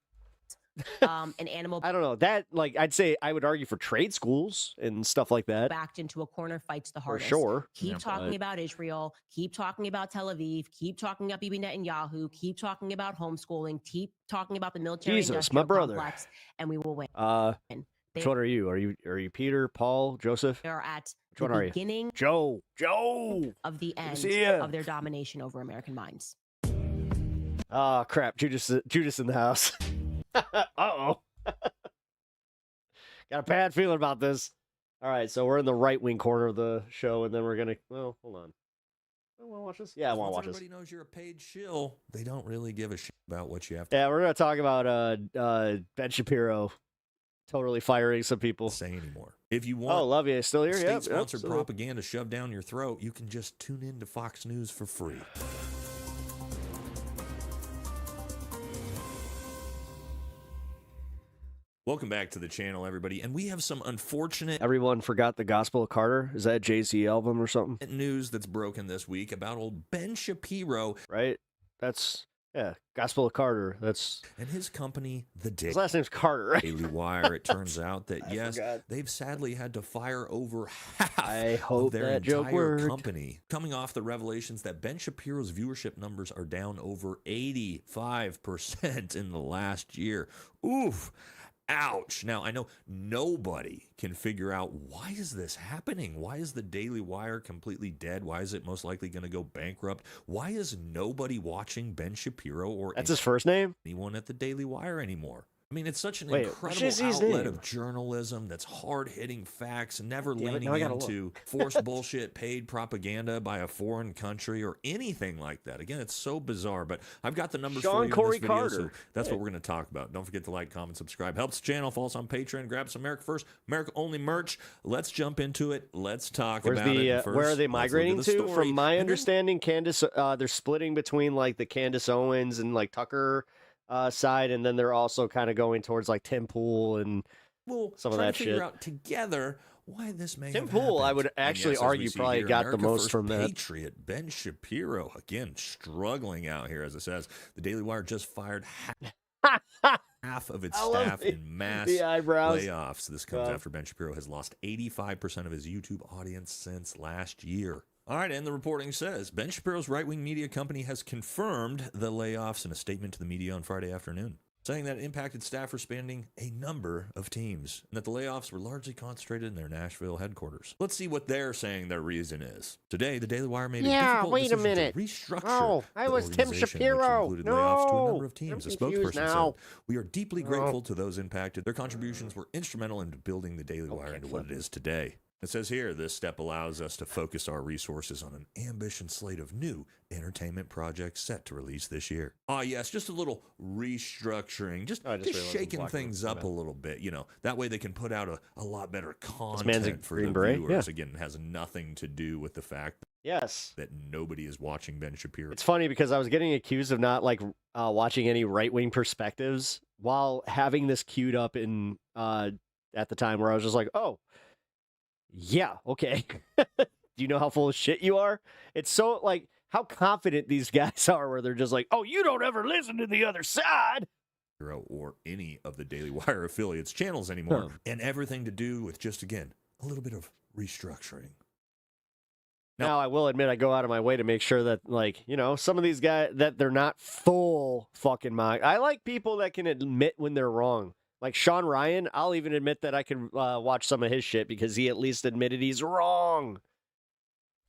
an animal I don't know that, like, I'd say I would argue for trade schools and stuff like that. Backed into a corner fights the hardest. For sure. Keep talking about Israel, keep talking about Tel Aviv, keep talking about Bibi Netanyahu, keep talking about homeschooling, keep talking about the military Jesus, my brother. complex, and we will win. Which one are you? Are you Peter, Paul, Joseph? They're at Which one are you? beginning Joe of the end See ya. of their domination over American minds. Oh crap, Judas in the house. Uh-oh. Got a bad feeling about this. All right, so we're in the right-wing corner of the show, and then we're gonna, well, hold on. I want to watch this? Yeah, I want to watch this. Everybody knows you're a paid shill. They don't really give a shit about what you have to Yeah, we're gonna talk about Ben Shapiro totally firing some people. say anymore. If you want love you, still here? Yep, state-sponsored still- propaganda shoved down your throat, you can just tune in to Fox News for free. Welcome back to the channel, everybody. And we have some unfortunate Everyone forgot the Gospel of Carter. Is that a Jay-Z album or something? news that's broken this week about old Ben Shapiro. Right? That's, yeah, Gospel of Carter. That's... And his company, The His last name's Carter, right? Daily Wire. It turns out that, yes, forgot. they've sadly had to fire over half I hope of their that joke entire worked. company. Coming off the revelations that Ben Shapiro's viewership numbers are down over 85% in the last year. Oof. Ouch. Now, I know nobody can figure out, why is this happening? Why is the Daily Wire completely dead? Why is it most likely going to go bankrupt? Why is nobody watching Ben Shapiro or That's his first name? anyone at the Daily Wire anymore? I mean, it's such an Wait, incredible what's his outlet name? of journalism that's hard-hitting facts, never Damn it, leaning now I gotta into forced bullshit, paid propaganda by a foreign country or anything like that. Again, it's so bizarre, but I've got the numbers for Sean you Corey in this video, Carter. so that's what we're going to talk about. Don't forget to like, comment, subscribe. Helps the channel. Follow us on Patreon. Grab some America First, America-only merch. Let's jump into it. Let's talk Where's about it. And where are first, they let's look migrating at the to? story. From my And then understanding, Candace, they're splitting between like the Candace Owens and like Tucker side, and then they're also kind of going towards like Tim Pool and we'll some of try that to figure shit. out together why this may Tim have Pool, I happened. would And actually yes, as we argue see probably here, got the America most First from that. Patriot Ben Shapiro, again, struggling out here, as it says. The Daily Wire just fired half of its I love staff in mass the eyebrows. layoffs. This comes after Ben Shapiro has lost 85% of his YouTube audience since last year. All right, and the reporting says Ben Shapiro's right-wing media company has confirmed the layoffs in a statement to the media on Friday afternoon, saying that it impacted staffers spanning a number of teams and that the layoffs were largely concentrated in their Nashville headquarters. Let's see what they're saying their reason is. Today, the Daily Wire made a difficult wait a decision minute. to restructure Oh, I the was Tim organization, which Shapiro. included layoffs to a No, number of teams. I'm A confused spokesperson now. said, "We are deeply grateful to those impacted. Their contributions were instrumental in building the Daily Wire into what it is today." It says here, this step allows us to focus our resources on an ambitious slate of new entertainment projects set to release this year. Ah, yes, just a little restructuring, just realized I'm shaking blocking things it. up a little bit, you know. That way they can put out a lot better man's a content for Green the Beret, viewers. yeah. Again, it has nothing to do with the fact Yes. that nobody is watching Ben Shapiro. It's funny because I was getting accused of not like watching any right-wing perspectives while having this queued up in at the time where I was just like, oh, yeah, okay. Do you know how full of shit you are? It's so like, how confident these guys are, where they're just like, oh, you don't ever listen to the other side. Or any of the Daily Wire affiliates channels anymore, and everything to do with just, again, a little bit of restructuring. Now, I will admit I go out of my way to make sure that, like, you know, some of these guys, that they're not full fucking mock. I like people that can admit when they're wrong. Like Sean Ryan, I'll even admit that I can watch some of his shit because he at least admitted he's wrong.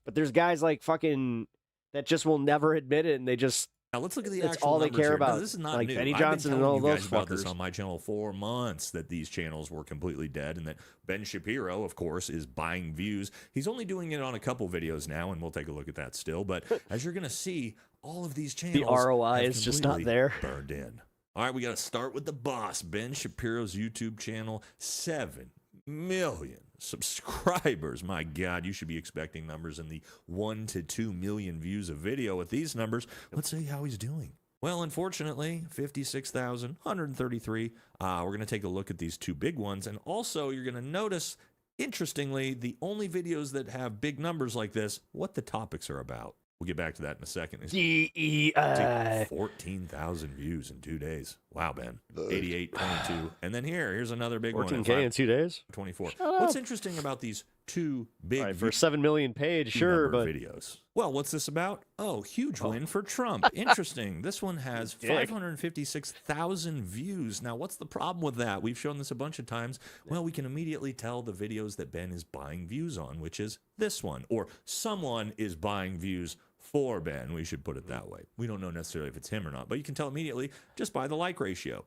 But there's guys like fucking that just will never admit it, and they just... Now let's look at the That's actual all they numbers care here. about. Now, this is not like new. Benny I've Johnson been and all telling you those guys about this fuckers. on my channel for months, that these channels were completely dead, and that Ben Shapiro, of course, is buying views. He's only doing it on a couple videos now, and we'll take a look at that still. But as you're going to see, all of these channels, The ROI have is just not completely there. Burned in. All right, we got to start with the boss, Ben Shapiro's YouTube channel, 7 million subscribers. My God, you should be expecting numbers in the 1 to 2 million views a video. With these numbers, let's see how he's doing. Well, unfortunately, 56,133. We're going to take a look at these two big ones. And also, you're going to notice, interestingly, the only videos that have big numbers like this, what the topics are about. We'll get back to that in a second. DEI. 14,000 views in 2 days. Wow, Ben. 88.22. And then here's another big one. 14K in 2 days? 24. Shut up. What's interesting about these two big for 7 million page, sure, but videos? Well, what's this about? Oh, huge win for Trump. Interesting. This one has 556,000 views. Now, what's the problem with that? We've shown this a bunch of times. Well, we can immediately tell the videos that Ben is buying views on, which is this one, or someone is buying views for Ben. We should put it that way. We don't know necessarily if it's him or not, but you can tell immediately just by the like ratio.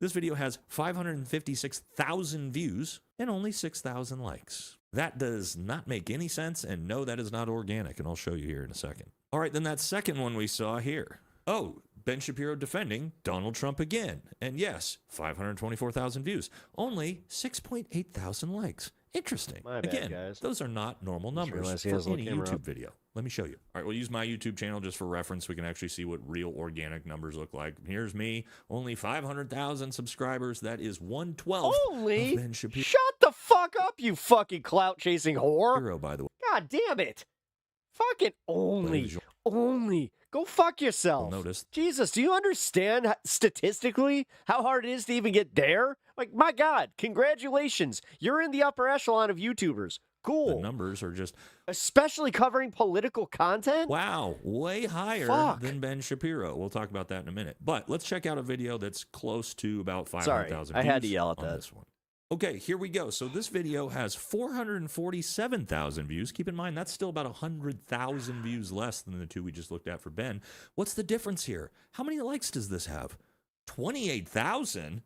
This video has 556,000 views and only 6,000 likes. That does not make any sense, and no, that is not organic, and I'll show you here in a second. All right, then that second one we saw here. Oh, Ben Shapiro defending Donald Trump again. And yes, 524,000 views. Only 6.8 thousand likes. Interesting. My bad, Again, guys. those are not normal numbers realized he for has a any camera YouTube up. video. Let me show you. All right, we'll use my YouTube channel just for reference. We can actually see what real organic numbers look like. Here's me, only 500,000 subscribers. That is 1/12 Only? of Ben Shapiro. Shut the fuck up, you fucking clout-chasing whore. By the way. God damn it. Fucking only. Go fuck yourself. Notice. Jesus, do you understand statistically how hard it is to even get there? Like, my God, congratulations. You're in the upper echelon of YouTubers. Cool. The numbers are just... Especially covering political content? Wow, way higher than Ben Shapiro. We'll talk about that in a minute. But let's check out a video that's close to about 500,000 views. I had to yell at on that. This one. Okay, here we go. So this video has 447,000 views. Keep in mind, that's still about 100,000 views less than the two we just looked at for Ben. What's the difference here? How many likes does this have? 28,000?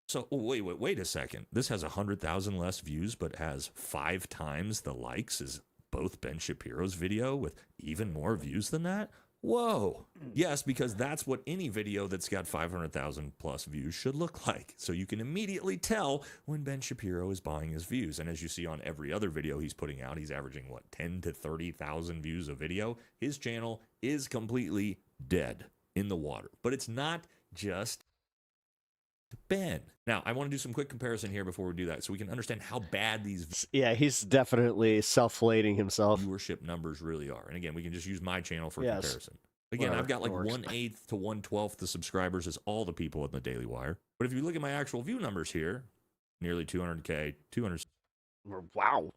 So, wait a second. This has 100,000 less views, but has 5 times the likes as both Ben Shapiro's video with even more views than that? Whoa. Yes, because that's what any video that's got 500,000 plus views should look like. So you can immediately tell when Ben Shapiro is buying his views. And as you see on every other video he's putting out, he's averaging, what, 10 to 30,000 views a video? His channel is completely dead in the water. But it's not just Ben. Now, I want to do some quick comparison here before we do that so we can understand how bad these he's definitely self-flating himself. Viewership numbers really are. And again, we can just use my channel for Yes. comparison. Again, Whatever, I've got like it works. 1/8 to 1/12 the subscribers as all the people in the Daily Wire. But if you look at my actual view numbers here, nearly 200K, 260K, Wow.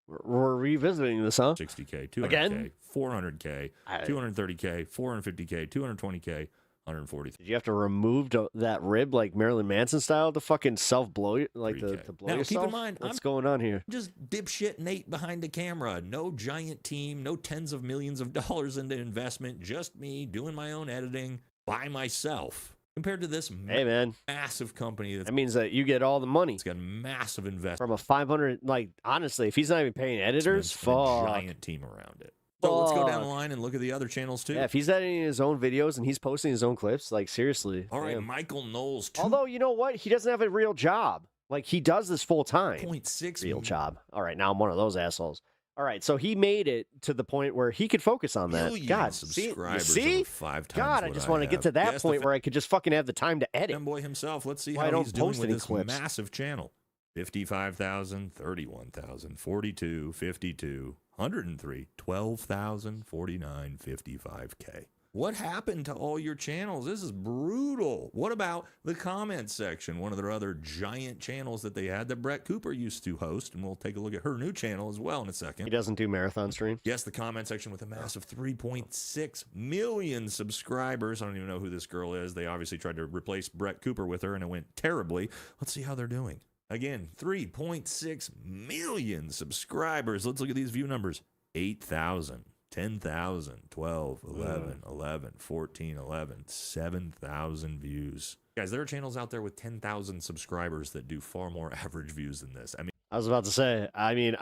We're revisiting this, huh? 200K, Again? 400K, 230K, 450K, 220K, 140. Did you have to remove that rib like Marilyn Manson style to fucking self-blow, like to blow Now, yourself? keep in mind, What's going on here? Just dipshit Nate behind the camera. No giant team, no tens of millions of dollars into investment. Just me doing my own editing by myself. Compared to this massive company. That means that you get all the money. It's got massive investment. From a 500, like, honestly, if he's not even paying editors, It's been a fuck. giant team around it. So let's go down the line and look at the other channels too. Yeah, if he's editing his own videos and he's posting his own clips, like, seriously. All right, damn. Michael Knowles. Although, you know what? He doesn't have a real job. Like, he does this full time. 0.6 real job. All right, now I'm one of those assholes. All right, so he made it to the point where he could focus on that. million God, subscribers. see? Over 5 times God, I what just want to get have. to that Yes, point where I could just fucking have the time to edit. Boy himself. Let's see Why I how don't he's doing post with any this clips. massive channel. 55,000, 31,000, 42, 52, 103, 12,000, 49, 55K. What happened to all your channels? This is brutal. What about the comment section? One of their other giant channels that they had that Brett Cooper used to host, and we'll take a look at her new channel as well in a second. He doesn't do marathon streams? Yes, the comment section with a massive 3.6 million subscribers. I don't even know who this girl is. They obviously tried to replace Brett Cooper with her, and it went terribly. Let's see how they're doing. Again, 3.6 million subscribers. Let's look at these view numbers. 8,000. 10,000, 12, 11, 11, 14, 11, 7,000 views. Guys, there are channels out there with 10,000 subscribers that do far more average views than this. I was about to say, I'm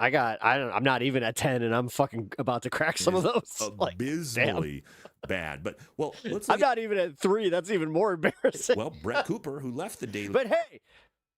not even at 10 and I'm fucking about to crack some of those. Abysmally bad. But, well, I'm not even at 3. That's even more embarrassing. Well, Brett Cooper, who left the Daily... But hey,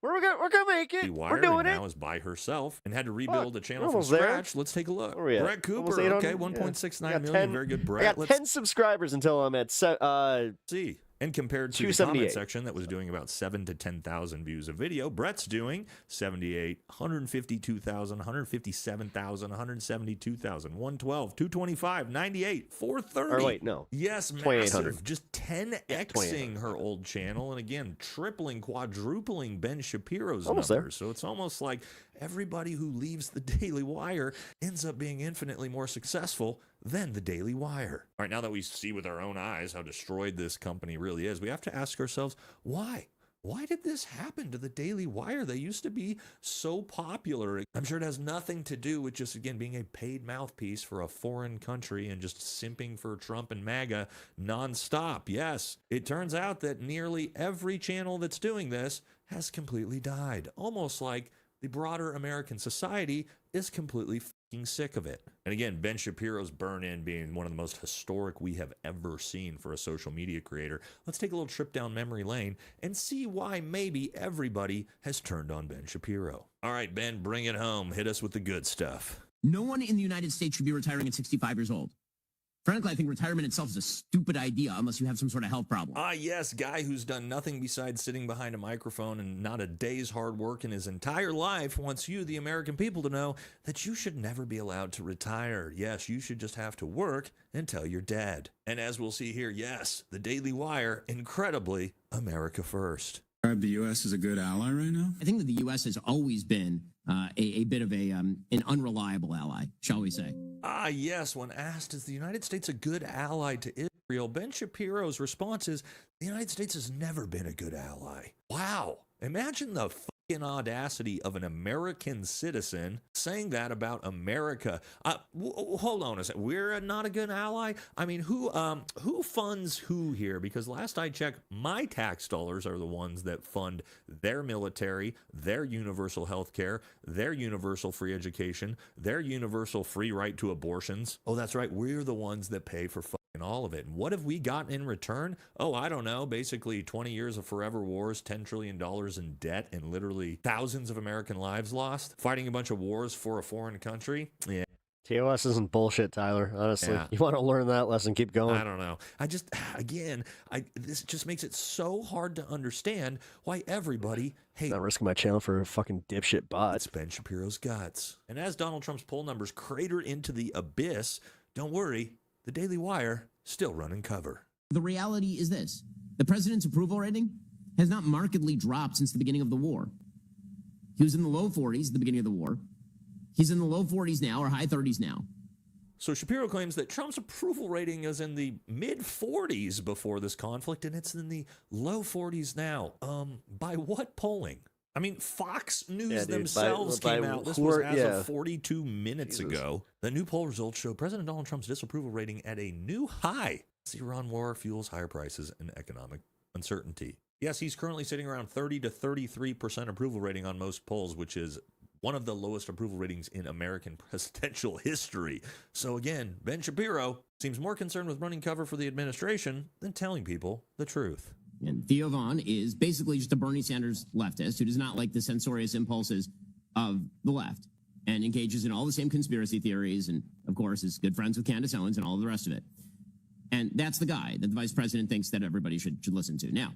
we're gonna make it. We're doing it. Now is by herself and had to rebuild a channel from almost there. scratch. Let's take a look. Brett Cooper, okay, 1.69 million, very good. Brett. I got 10 subscribers until I'm at see. And compared to the comment section that was doing about 7 to 10,000 views a video, Brett's doing 78, 152,000, 157,000, 172,000, 112, 225, 98, 430. Or wait, no. Yes, massive. Just 10xing her old channel, and again, tripling, quadrupling Ben Shapiro's numbers. There. So it's almost like everybody who leaves the Daily Wire ends up being infinitely more successful than the Daily Wire. All right, now that we see with our own eyes how destroyed this company really is, we have to ask ourselves, why? Why did this happen to the Daily Wire? They used to be so popular. I'm sure it has nothing to do with just, again, being a paid mouthpiece for a foreign country and just simping for Trump and MAGA nonstop. Yes, it turns out that nearly every channel that's doing this has completely died. Almost like the broader American society is completely fucking sick of it. And again, Ben Shapiro's burn-in being one of the most historic we have ever seen for a social media creator. Let's take a little trip down memory lane and see why maybe everybody has turned on Ben Shapiro. All right, Ben, bring it home. Hit us with the good stuff. No one in the United States should be retiring at 65 years old. Frankly, I think retirement itself is a stupid idea unless you have some sort of health problem. Ah, yes, guy who's done nothing besides sitting behind a microphone and not a day's hard work in his entire life wants you, the American people, to know that you should never be allowed to retire. Yes, you should just have to work until you're dead. And as we'll see here, yes, the Daily Wire, incredibly, America first. The U.S. is a good ally right now? I think that the U.S. has always been a bit of an unreliable ally, shall we say. Ah, yes, when asked, is the United States a good ally to Israel, Ben Shapiro's response is, the United States has never been a good ally. Wow. Imagine the fucking audacity of an American citizen saying that about America. Hold on a second. We're not a good ally? I mean, who funds who here? Because last I checked, my tax dollars are the ones that fund their military, their universal health care, their universal free education, their universal free right to abortions. Oh, that's right. We're the ones that pay for all of it. And what have we gotten in return? Oh, I don't know. Basically 20 years of forever wars, $10 trillion in debt, and literally thousands of American lives lost, fighting a bunch of wars for a foreign country. Yeah. TOS isn't bullshit, Tyler. Honestly, You want to learn that lesson, keep going. I don't know. This just makes it so hard to understand why everybody hates. Not risking my channel for a fucking dipshit bot. It's Ben Shapiro's guts. And as Donald Trump's poll numbers crater into the abyss, don't worry, the Daily Wire still running cover. The reality is this. The president's approval rating has not markedly dropped since the beginning of the war. He was in the low 40s at the beginning of the war. He's in the low 40s now, or high 30s now. So Shapiro claims that Trump's approval rating is in the mid-40s before this conflict, and it's in the low 40s now. By what polling? I mean, Fox News themselves came out. This was as of 42 minutes ago. The new poll results show President Donald Trump's disapproval rating at a new high. The Iran war fuels higher prices and economic uncertainty. Yes, he's currently sitting around 30 to 33% approval rating on most polls, which is one of the lowest approval ratings in American presidential history. So again, Ben Shapiro seems more concerned with running cover for the administration than telling people the truth. And Theo Vaughn is basically just a Bernie Sanders leftist who does not like the censorious impulses of the left and engages in all the same conspiracy theories and, of course, is good friends with Candace Owens and all the rest of it. And that's the guy that the vice president thinks that everybody should listen to. Now,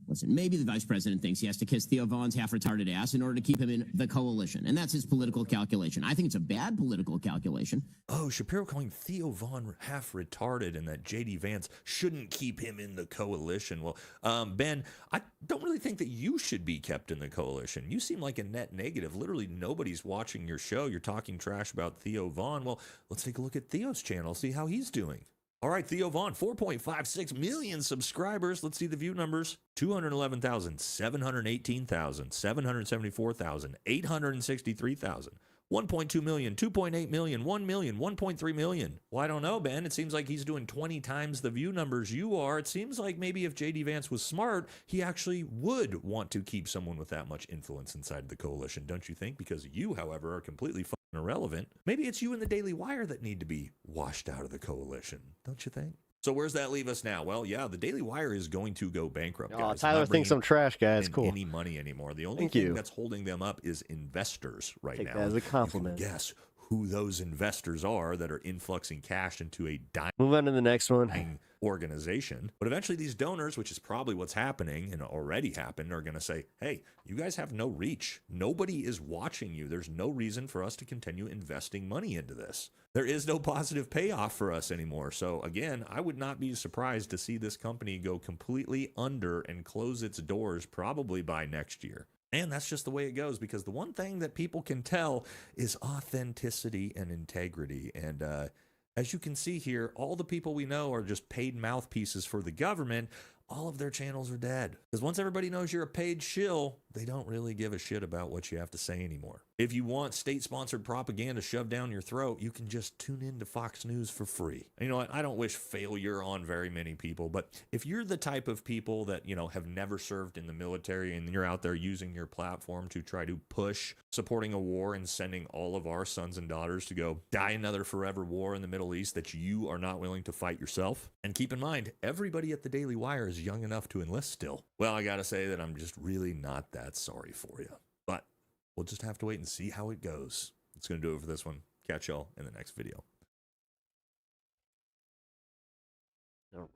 listen, maybe the vice president thinks he has to kiss Theo Vaughn's half-retarded ass in order to keep him in the coalition, and that's his political calculation. I think it's a bad political calculation. Oh, Shapiro calling Theo Vaughn half-retarded and that J.D. Vance shouldn't keep him in the coalition. Well, Ben, I don't really think that you should be kept in the coalition. You seem like a net negative. Literally nobody's watching your show. You're talking trash about Theo Vaughn. Well, let's take a look at Theo's channel, see how he's doing. All right, Theo Vaughn, 4.56 million subscribers. Let's see the view numbers. 211,000, 718,000, 774,000, 863,000. 1.2 million, 2.8 million, 1 million, 1.3 million. Well, I don't know, Ben. It seems like he's doing 20 times the view numbers you are. It seems like maybe if J.D. Vance was smart, he actually would want to keep someone with that much influence inside the coalition, don't you think? Because you, however, are completely irrelevant. Maybe it's you and the Daily Wire that need to be washed out of the coalition, don't you think? So where's that leave us now? Well, yeah, the Daily Wire is going to go bankrupt, guys. Oh, Tyler thinks I'm trash, guys. Cool. Any money anymore. The only thing that's holding them up is investors right now. Take that as a compliment. Guess who those investors are that are influxing cash into a Move on to the next one. Organization. But eventually these donors, which is probably what's happening and already happened, are going to say, hey, you guys have no reach. Nobody is watching you. There's no reason for us to continue investing money into this. There is no positive payoff for us anymore. So again, I would not be surprised to see this company go completely under and close its doors probably by next year. And that's just the way it goes, because the one thing that people can tell is authenticity and integrity. And as you can see here, all the people we know are just paid mouthpieces for the government. All of their channels are dead. Because once everybody knows you're a paid shill, they don't really give a shit about what you have to say anymore. If you want state-sponsored propaganda shoved down your throat, you can just tune in to Fox News for free. And you know what? I don't wish failure on very many people, but if you're the type of people that, you know, have never served in the military and you're out there using your platform to try to push supporting a war and sending all of our sons and daughters to go die another forever war in the Middle East that you are not willing to fight yourself, and keep in mind, everybody at the Daily Wire is young enough to enlist still. Well, I gotta say that I'm just really not that sorry for you. But we'll just have to wait and see how it goes. It's gonna do it for this one. Catch y'all in the next video. All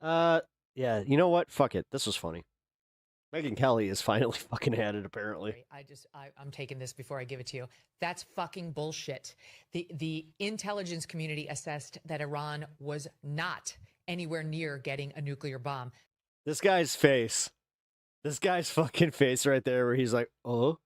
right. Yeah, you know what? Fuck it. This was funny. Megyn Kelly is finally fucking at it, apparently. I'm taking this before I give it to you. That's fucking bullshit. The intelligence community assessed that Iran was not anywhere near getting a nuclear bomb. This guy's face. This guy's fucking face right there where he's like, you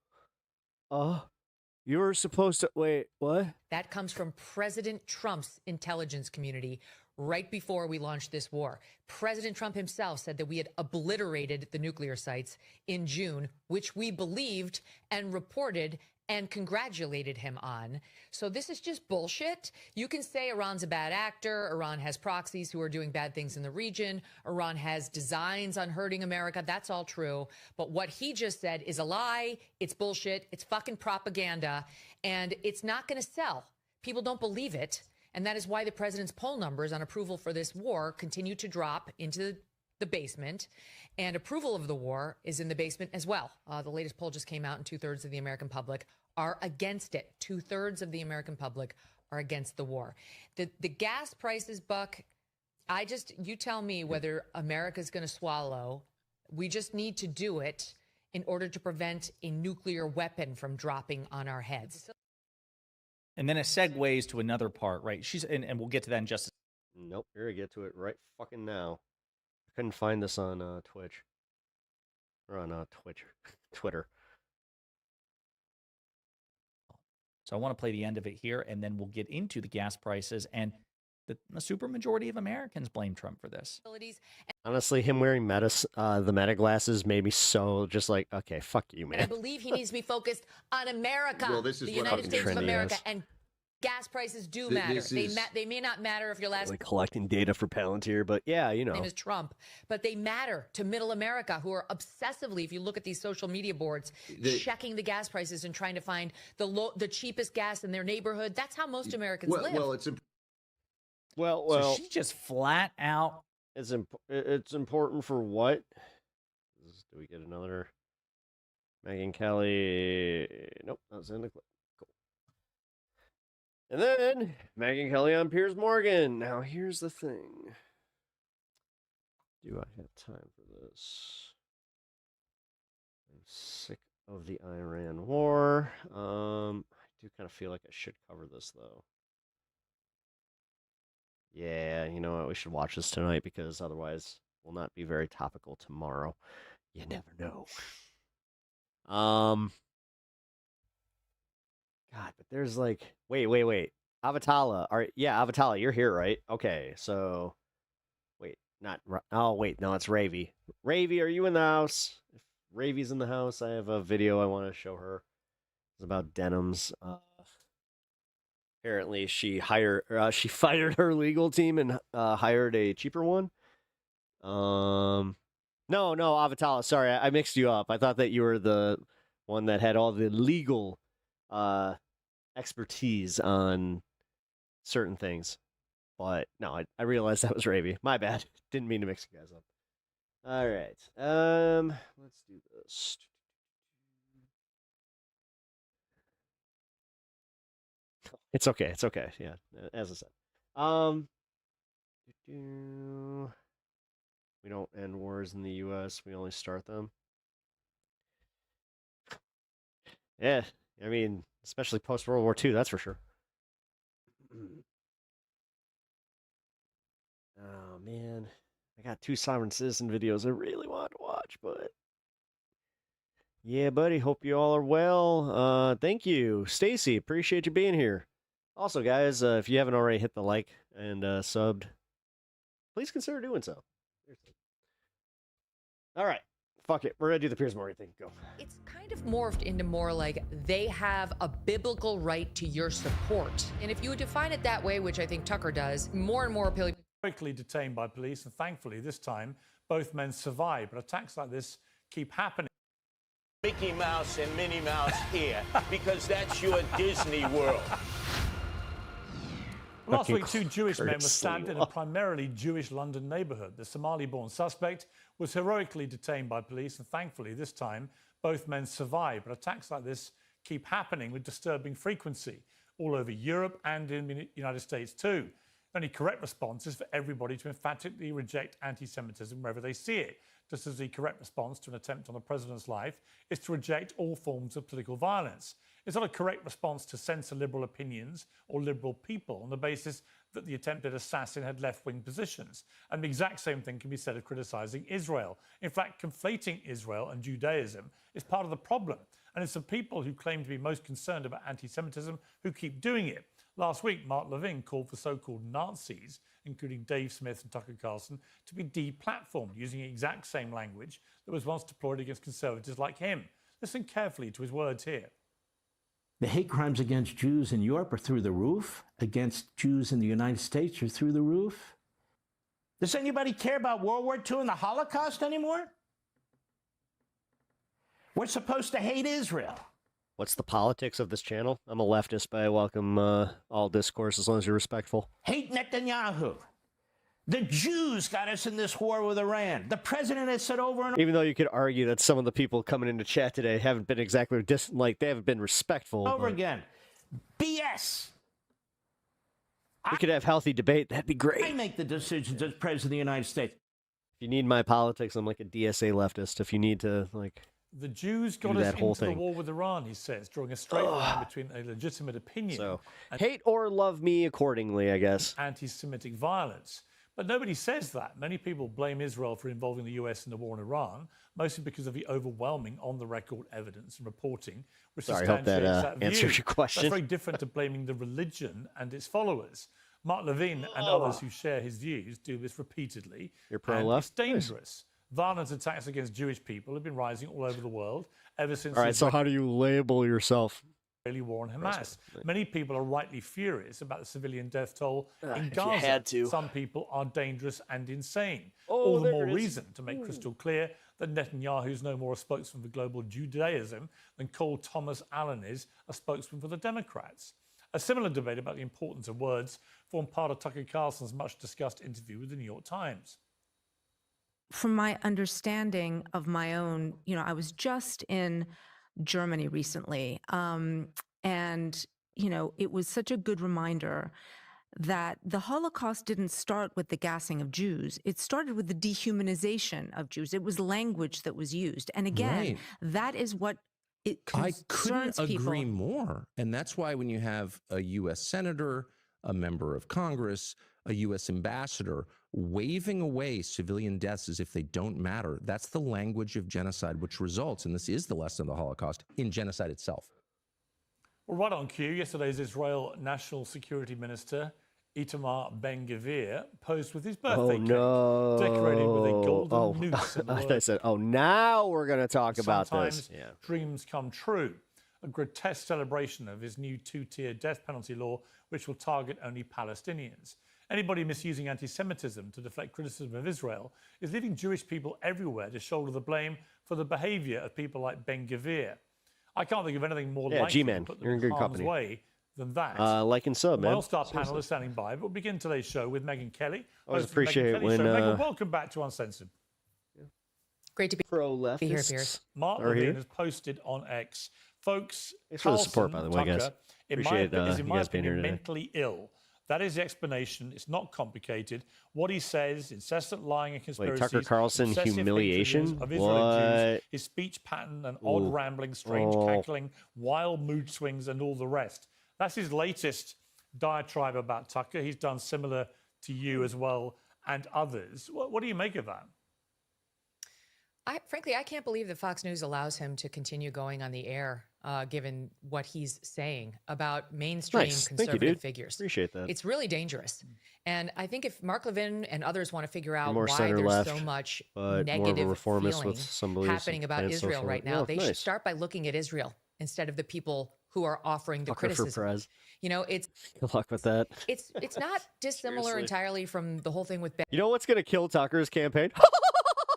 were supposed to, wait, what? That comes from President Trump's intelligence community right before we launched this war. President Trump himself said that we had obliterated the nuclear sites in June, which we believed and reported and congratulated him on. So this is just bullshit. You can say Iran's a bad actor. Iran has proxies who are doing bad things in the region. Iran has designs on hurting America. That's all true. But what he just said is a lie. It's bullshit. It's fucking propaganda. And it's not going to sell. People don't believe it. And that is why the president's poll numbers on approval for this war continue to drop into the basement. And approval of the war is in the basement as well. The latest poll just came out, and 2/3 of the American public are against it. 2/3 of the American public are against the war. The gas prices, Buck, you tell me whether America's going to swallow. We just need to do it in order to prevent a nuclear weapon from dropping on our heads. And then it segues to another part, right? And we'll get to that in just a second. Nope, we're gonna get to it right fucking now. I couldn't find this on Twitch. Or on Twitter. So I want to play the end of it here, and then we'll get into the gas prices. And the supermajority of Americans blame Trump for this. Honestly, him wearing the Meta glasses made me so just like, okay, fuck you, man. I believe he needs to be focused on America, Well, this is the what United States of trendy America, is. and gas prices do matter. They may not matter if your last Like collecting data for Palantir, but yeah, you know. name is Trump, but they matter to middle America, who are obsessively, if you look at these social media boards, checking the gas prices and trying to find the cheapest gas in their neighborhood. That's how most Americans live. Well, so she just flat out. It's important for what? Do we get another Megyn Kelly? Nope, that's in the clip. Cool. And then Megyn Kelly on Piers Morgan. Now here's the thing. Do I have time for this? I'm sick of the Iran war. I do kind of feel like I should cover this, though. Yeah, you know what? We should watch this tonight because otherwise we'll not be very topical tomorrow. You never know. God, but there's like, wait. Avatala, Avatala, you're here, right? Okay, so, wait, no, it's Ravi. Ravi, are you in the house? If Ravi's in the house, I have a video I want to show her. It's about denims. Apparently, she fired her legal team and hired a cheaper one. No, Avatala. Sorry, I mixed you up. I thought that you were the one that had all the legal expertise on certain things. But no, I realized that was Ravi. My bad. Didn't mean to mix you guys up. All right. Let's do this. It's okay. It's okay. Yeah, as I said. We don't end wars in the U.S. We only start them. Yeah, I mean, especially post World War II, that's for sure. Oh man, I got 2 sovereign citizen videos I really want to watch, but yeah, buddy. Hope you all are well. Thank you, Stacy. Appreciate you being here. Also, guys, if you haven't already hit the like and subbed, please consider doing so. All right. Fuck it. We're going to do the Piers Morgan thing. Go. It's kind of morphed into more like they have a biblical right to your support. And if you define it that way, which I think Tucker does, more and more appealing. Quickly detained by police, and thankfully this time both men survived. But attacks like this keep happening. Mickey Mouse and Minnie Mouse here, because that's your Disney World. Last week, 2 Jewish men were stabbed in a primarily Jewish London neighborhood. The Somali-born suspect was heroically detained by police, and thankfully this time both men survived. But attacks like this keep happening with disturbing frequency all over Europe and in the United States too. The only correct response is for everybody to emphatically reject anti-Semitism wherever they see it, just as the correct response to an attempt on the president's life is to reject all forms of political violence. It's not a correct response to censor liberal opinions or liberal people on the basis that the attempted assassin had left-wing positions. And the exact same thing can be said of criticizing Israel. In fact, conflating Israel and Judaism is part of the problem. And it's the people who claim to be most concerned about anti-Semitism who keep doing it. Last week, Mark Levin called for so-called Nazis, including Dave Smith and Tucker Carlson, to be deplatformed using the exact same language that was once deployed against conservatives like him. Listen carefully to his words here. The hate crimes against Jews in Europe are through the roof. Against Jews in the United States are through the roof. Does anybody care about World War II and the Holocaust anymore? We're supposed to hate Israel. What's the politics of this channel? I'm a leftist, but I welcome all discourse as long as you're respectful. Hate Netanyahu. The Jews got us in this war with Iran. The president has said over and over. Even though you could argue that some of the people coming into chat today haven't been exactly they haven't been respectful. Over again. BS. We could have healthy debate. That'd be great. I make the decisions as president of the United States. If you need my politics, I'm like a DSA leftist. If you need to, like, the Jews got us into the war with Iran, he says, drawing a straight line between a legitimate opinion and hate or love me accordingly, I guess. Anti-Semitic violence. But nobody says that. Many people blame Israel for involving the US in the war in Iran, mostly because of the overwhelming on-the-record evidence and reporting, which substantiates that view. Answers your question. That's very different to blaming the religion and its followers. Mark Levin and others who share his views do this repeatedly. You're pro-left? It's dangerous. Violent attacks against Jewish people have been rising all over the world ever since. All right, so how do you label yourself? Israeli war on Hamas. Many people are rightly furious about the civilian death toll in if Gaza. you had to. Some people are dangerous and insane. Oh, all the there more it is. reason to make crystal clear that Netanyahu is no more a spokesman for global Judaism than Cole Thomas Allen is a spokesman for the Democrats. A similar debate about the importance of words formed part of Tucker Carlson's much-discussed interview with the New York Times. From my understanding of my own, I was just in Germany recently, and, it was such a good reminder that the Holocaust didn't start with the gassing of Jews. It started with the dehumanization of Jews. It was language that was used. And again, Right. that is what it I concerns couldn't agree people. more. And that's why when you have a U.S. senator, a member of Congress, a U.S. ambassador waving away civilian deaths as if they don't matter, that's the language of genocide, which results, and this is the lesson of the Holocaust, in genocide itself. Well, right on cue, yesterday's Israel National Security Minister, Itamar Ben-Gvir, posed with his birthday cake, decorated with a golden noose. And I said, now we're going to talk about sometimes this. dreams come true. A grotesque celebration of his new two-tier death penalty law, which will target only Palestinians. Anybody misusing anti-Semitism to deflect criticism of Israel is leaving Jewish people everywhere to shoulder the blame for the behavior of people like Ben-Gvir. I can't think of anything more likely G-Man, to put them you're in in good harm's company. way than that. Like and sub, My man. all-star panel Seriously. is standing by. We'll begin today's show with Megyn Kelly. Always host of the Megyn appreciate Kelly when, Show. Megyn, welcome back to Uncensored. Great to be pro-leftists here, Piers. Mark are Levine here. has posted on X. Folks, Thanks for the support, by the way, guys. Tucker, Appreciate is, you in my guys being here opinion, today. mentally ill. That is the explanation. It's not complicated. What he says, incessant lying and conspiracies. Tucker Carlson obsessive humiliation? hatred of Israel and Jews, What? his speech pattern and odd rambling, strange cackling, wild mood swings, and all the rest. That's his latest diatribe about Tucker. He's done similar to you as well and others. What do you make of that? Frankly, I can't believe that Fox News allows him to continue going on the air, given what he's saying about mainstream Nice. Thank you, conservative dude. figures. Appreciate that. It's really dangerous. And I think if Mark Levin and others want to figure out More why center there's left, so much but more of a negative reformist feeling with some beliefs happening and about Israel social- right now, Yeah, they nice. should start by looking at Israel instead of the people who are offering the Tucker for criticism. Prez. You know, it's Good luck with that. it's not dissimilar Seriously. entirely from the whole thing with Ben. You know what's going to kill Tucker's campaign?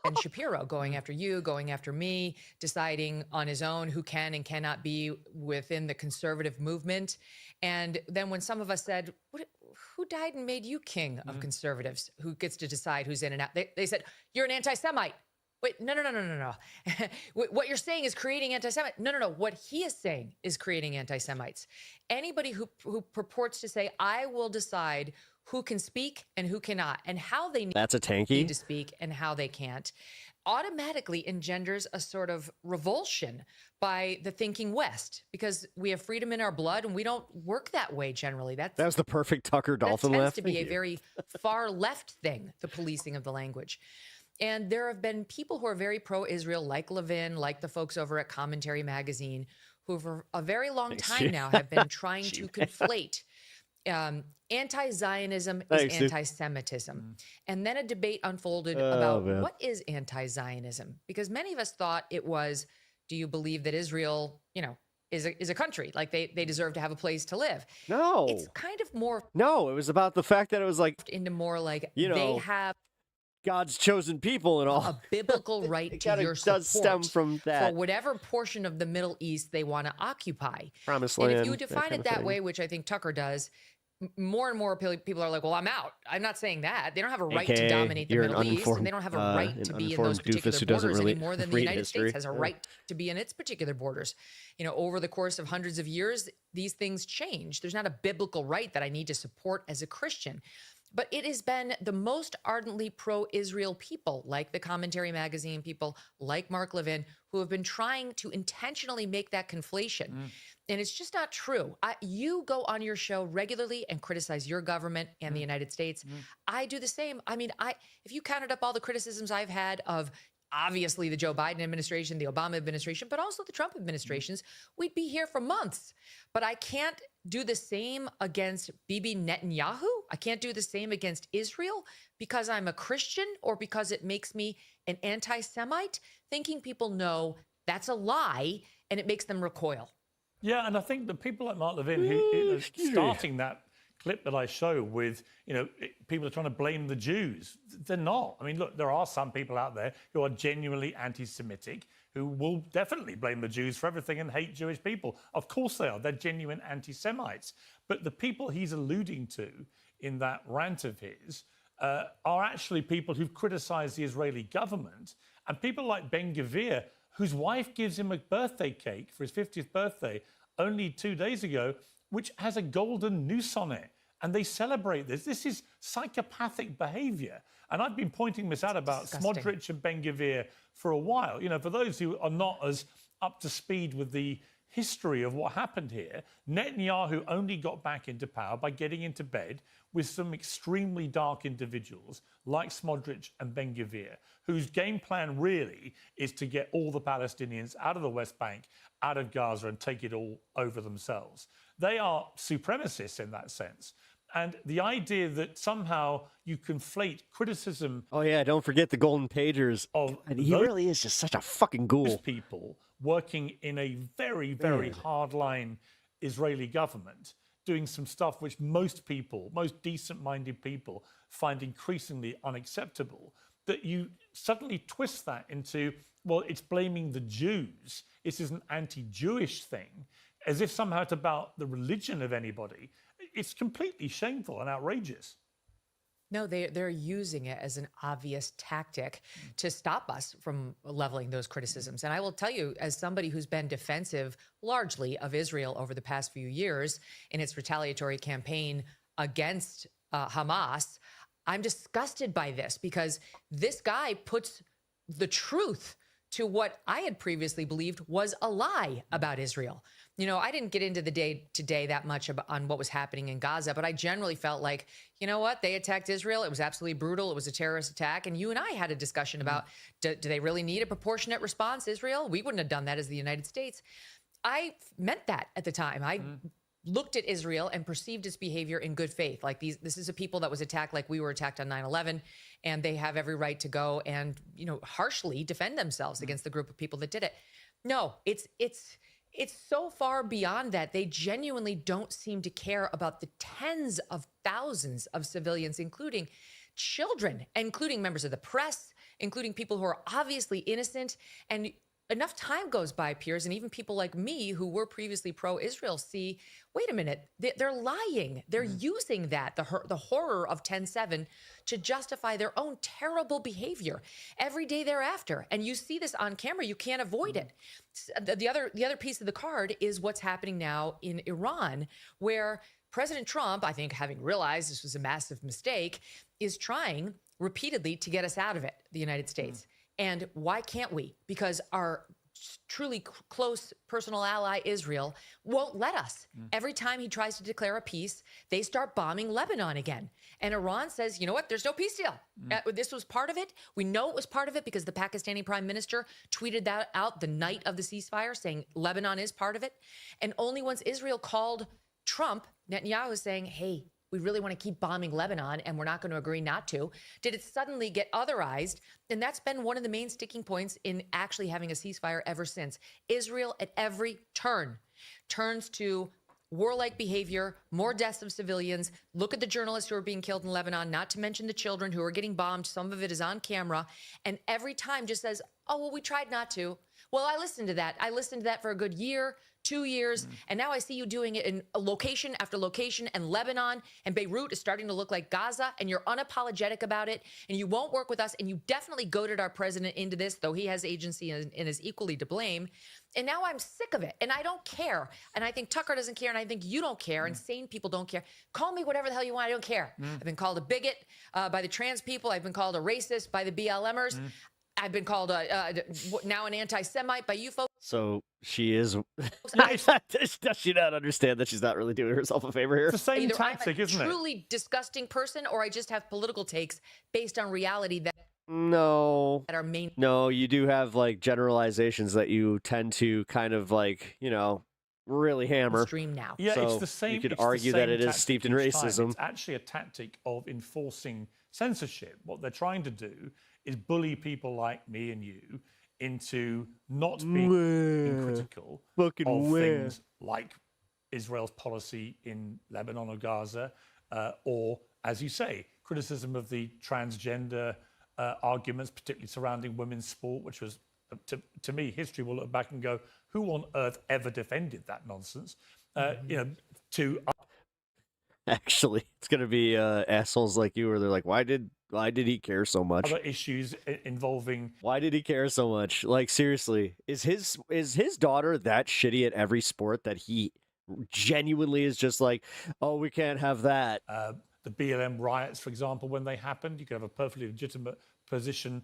Ben Shapiro going after you, going after me, deciding on his own who can and cannot be within the conservative movement. And then when some of us said, who died and made you king of conservatives? Who gets to decide who's in and out? They said, you're an anti-Semite. Wait, no. What you're saying is creating anti-Semite. No. What he is saying is creating anti-Semites. Anybody who purports to say, I will decide who can speak and who cannot, and how they That's a tanky. need to speak and how they can't, automatically engenders a sort of revulsion by the thinking West, because we have freedom in our blood and we don't work that way generally. That was the perfect Tucker Dolphin tends laugh. to be Thank a you. very far left thing, the policing of the language. And there have been people who are very pro-Israel, like Levin, like the folks over at Commentary Magazine, who for a very long Thanks, time G. now have been trying to conflate anti-Zionism is Thanks, dude. anti-Semitism. And then a debate unfolded Oh, about man. what is anti-Zionism? Because many of us thought it was, do you believe that Israel, is a country, like they deserve to have a place to live? No. It's kind of more No, it was about the fact that it was like, into more like You know, they have God's chosen people and all. a biblical right to kinda your does stem support from that. for whatever portion of the Middle East they want to occupy. Promised And if land, you that define kind it of that thing. way, which I think Tucker does, more and more people are like, well, I'm out. I'm not saying that. They don't have a right to AKA, dominate the you're an Middle East, uninformed, and they don't have a right an to be in uninformed those particular doofus who doesn't borders really any more than the read United history. States has a Yeah. right to be in its particular borders. Over the course of hundreds of years, these things change. There's not a biblical right that I need to support as a Christian. But it has been the most ardently pro-Israel people, like the Commentary Magazine people, like Mark Levin, who have been trying to intentionally make that conflation. And it's just not true. You go on your show regularly and criticize your government and the United States. I do the same. I mean, if you counted up all the criticisms I've had of obviously the Joe Biden administration, the Obama administration, but also the Trump administrations, we'd be here for months. But I can't do the same against Bibi Netanyahu. I can't do the same against Israel because I'm a Christian or because it makes me an anti-Semite. Thinking people know that's a lie and it makes them recoil. Yeah, and I think the people like Mark Levin, who starting that clip that I show with, people are trying to blame the Jews. They're not. I mean, look, there are some people out there who are genuinely anti-Semitic who will definitely blame the Jews for everything and hate Jewish people. Of course they are. They're genuine anti-Semites. But the people he's alluding to in that rant of his are actually people who've criticized the Israeli government, and people like Ben-Gvir, whose wife gives him a birthday cake for his 50th birthday only 2 days ago, which has a golden noose on it. and they celebrate this. This is psychopathic behavior. And I've been pointing this out about Smotrich and Ben-Gvir for a while. You know, for those who are not as up to speed with the history of what happened here, Netanyahu only got back into power by getting into bed with some extremely dark individuals like Smotrich and Ben-Gvir, whose game plan really is to get all the Palestinians out of the West Bank, out of Gaza, and take it all over themselves. They are supremacists in that sense. And the idea that somehow you conflate criticism... Oh, yeah, don't forget the golden pagers. And he really is just such a fucking ghoul. ...people working in a very, very hardline Israeli government, doing some stuff which most people, most decent-minded people, find increasingly unacceptable, that you suddenly twist that into, well, it's blaming the Jews. This is an anti-Jewish thing, as if somehow it's about the religion of anybody. It's completely shameful and outrageous. No, they're using it as an obvious tactic to stop us from leveling those criticisms. And I will tell you, as somebody who's been defensive largely of Israel over the past few years in its retaliatory campaign against Hamas, I'm disgusted by this, because this guy puts the truth to what I had previously believed was a lie about Israel. You know, I didn't get into the day-to-day that much on what was happening in Gaza, but I generally felt like, you know what, they attacked Israel. It was absolutely brutal. It was a terrorist attack. And you and I had a discussion about, do they really need a proportionate response, Israel? We wouldn't have done that as the United States. I meant that at the time. I looked at Israel and perceived its behavior in good faith. Like this is a people that was attacked like we were attacked on 9/11, and they have every right to go and, you know, harshly defend themselves against the group of people that did it. No, it's so far beyond that. They genuinely don't seem to care about the tens of thousands of civilians, including children, including members of the press, including people who are obviously innocent. And enough time goes by, Piers, and even people like me who were previously pro-Israel see, wait a minute, they're lying. They're using that, the horror of 10/7, to justify their own terrible behavior every day thereafter. And you see this on camera. You can't avoid it. The other piece of the card is what's happening now in Iran, where President Trump, I think, having realized this was a massive mistake, is trying repeatedly to get us out of it, the United States. And why can't we? Because our truly close personal ally, Israel, won't let us. Every time he tries to declare a peace, they start bombing Lebanon again. And Iran says, you know what? There's no peace deal. This was part of it. We know it was part of it because the Pakistani prime minister tweeted that out the night of the ceasefire, saying Lebanon is part of it. And only once Israel called Trump, Netanyahu, saying, hey, we really want to keep bombing Lebanon and we're not going to agree not to, did it suddenly get otherized. And that's been one of the main sticking points in actually having a ceasefire ever since. Israel at every turn turns to warlike behavior, more deaths of civilians. Look at the journalists who are being killed in Lebanon, not to mention the children who are getting bombed. Some of it is on camera. And every time just says, oh, well, we tried not to. Well, I listened to that. I listened to that for a good year, 2 years, and now I see you doing it in location after location, and Lebanon and Beirut is starting to look like Gaza, and you're unapologetic about it, and you won't work with us, and you definitely goaded our president into this, though he has agency and is equally to blame. And now I'm sick of it, and I don't care. And I think Tucker doesn't care, and I think you don't care, and sane people don't care. Call me whatever the hell you want, I don't care. I've been called a bigot by the trans people. I've been called a racist by the BLMers. I've been called now an anti-Semite by you folks. So she is. Does she not understand that she's not really doing herself a favor here? It's the same Either tactic, isn't it? I'm a truly disgusting person, or I just have political takes based on reality that. No. That are main. No, you do have like generalizations that you tend to kind of like, you know, really hammer. Stream now. Yeah, so it's the same. You could it's argue the that same it is tactic steeped in each time. racism. It's actually a tactic of enforcing censorship. What they're trying to do is bully people like me and you into not being critical of things like Israel's policy in Lebanon or Gaza, or, as you say, criticism of the transgender arguments, particularly surrounding women's sport, which was, to me, history will look back and go, who on earth ever defended that nonsense? You know, to... Actually, it's going to be assholes like you where they're like, why did he care so much? Other issues involving... Why did he care so much? Like, seriously, is his daughter that shitty at every sport that he genuinely is just like, oh, we can't have that. The BLM riots, for example, when they happened, you could have a perfectly legitimate position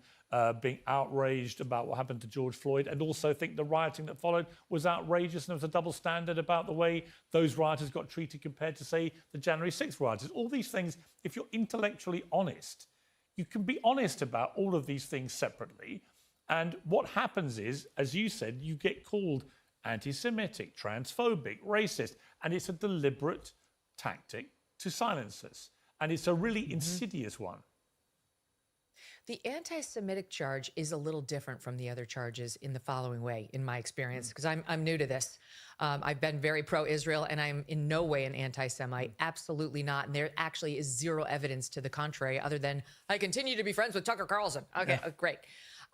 being outraged about what happened to George Floyd, and also think the rioting that followed was outrageous, and there was a double standard about the way those rioters got treated compared to, say, the January 6th rioters. All these things, if you're intellectually honest, you can be honest about all of these things separately. And what happens is, as you said, you get called anti-Semitic, transphobic, racist, and it's a deliberate tactic to silence us. And it's a really insidious one. The anti-Semitic charge is a little different from the other charges in the following way, in my experience, because I'm new to this. I've been very pro-Israel, and I'm in no way an anti-Semite, absolutely not. And there actually is zero evidence to the contrary, other than I continue to be friends with Tucker Carlson. Okay, great.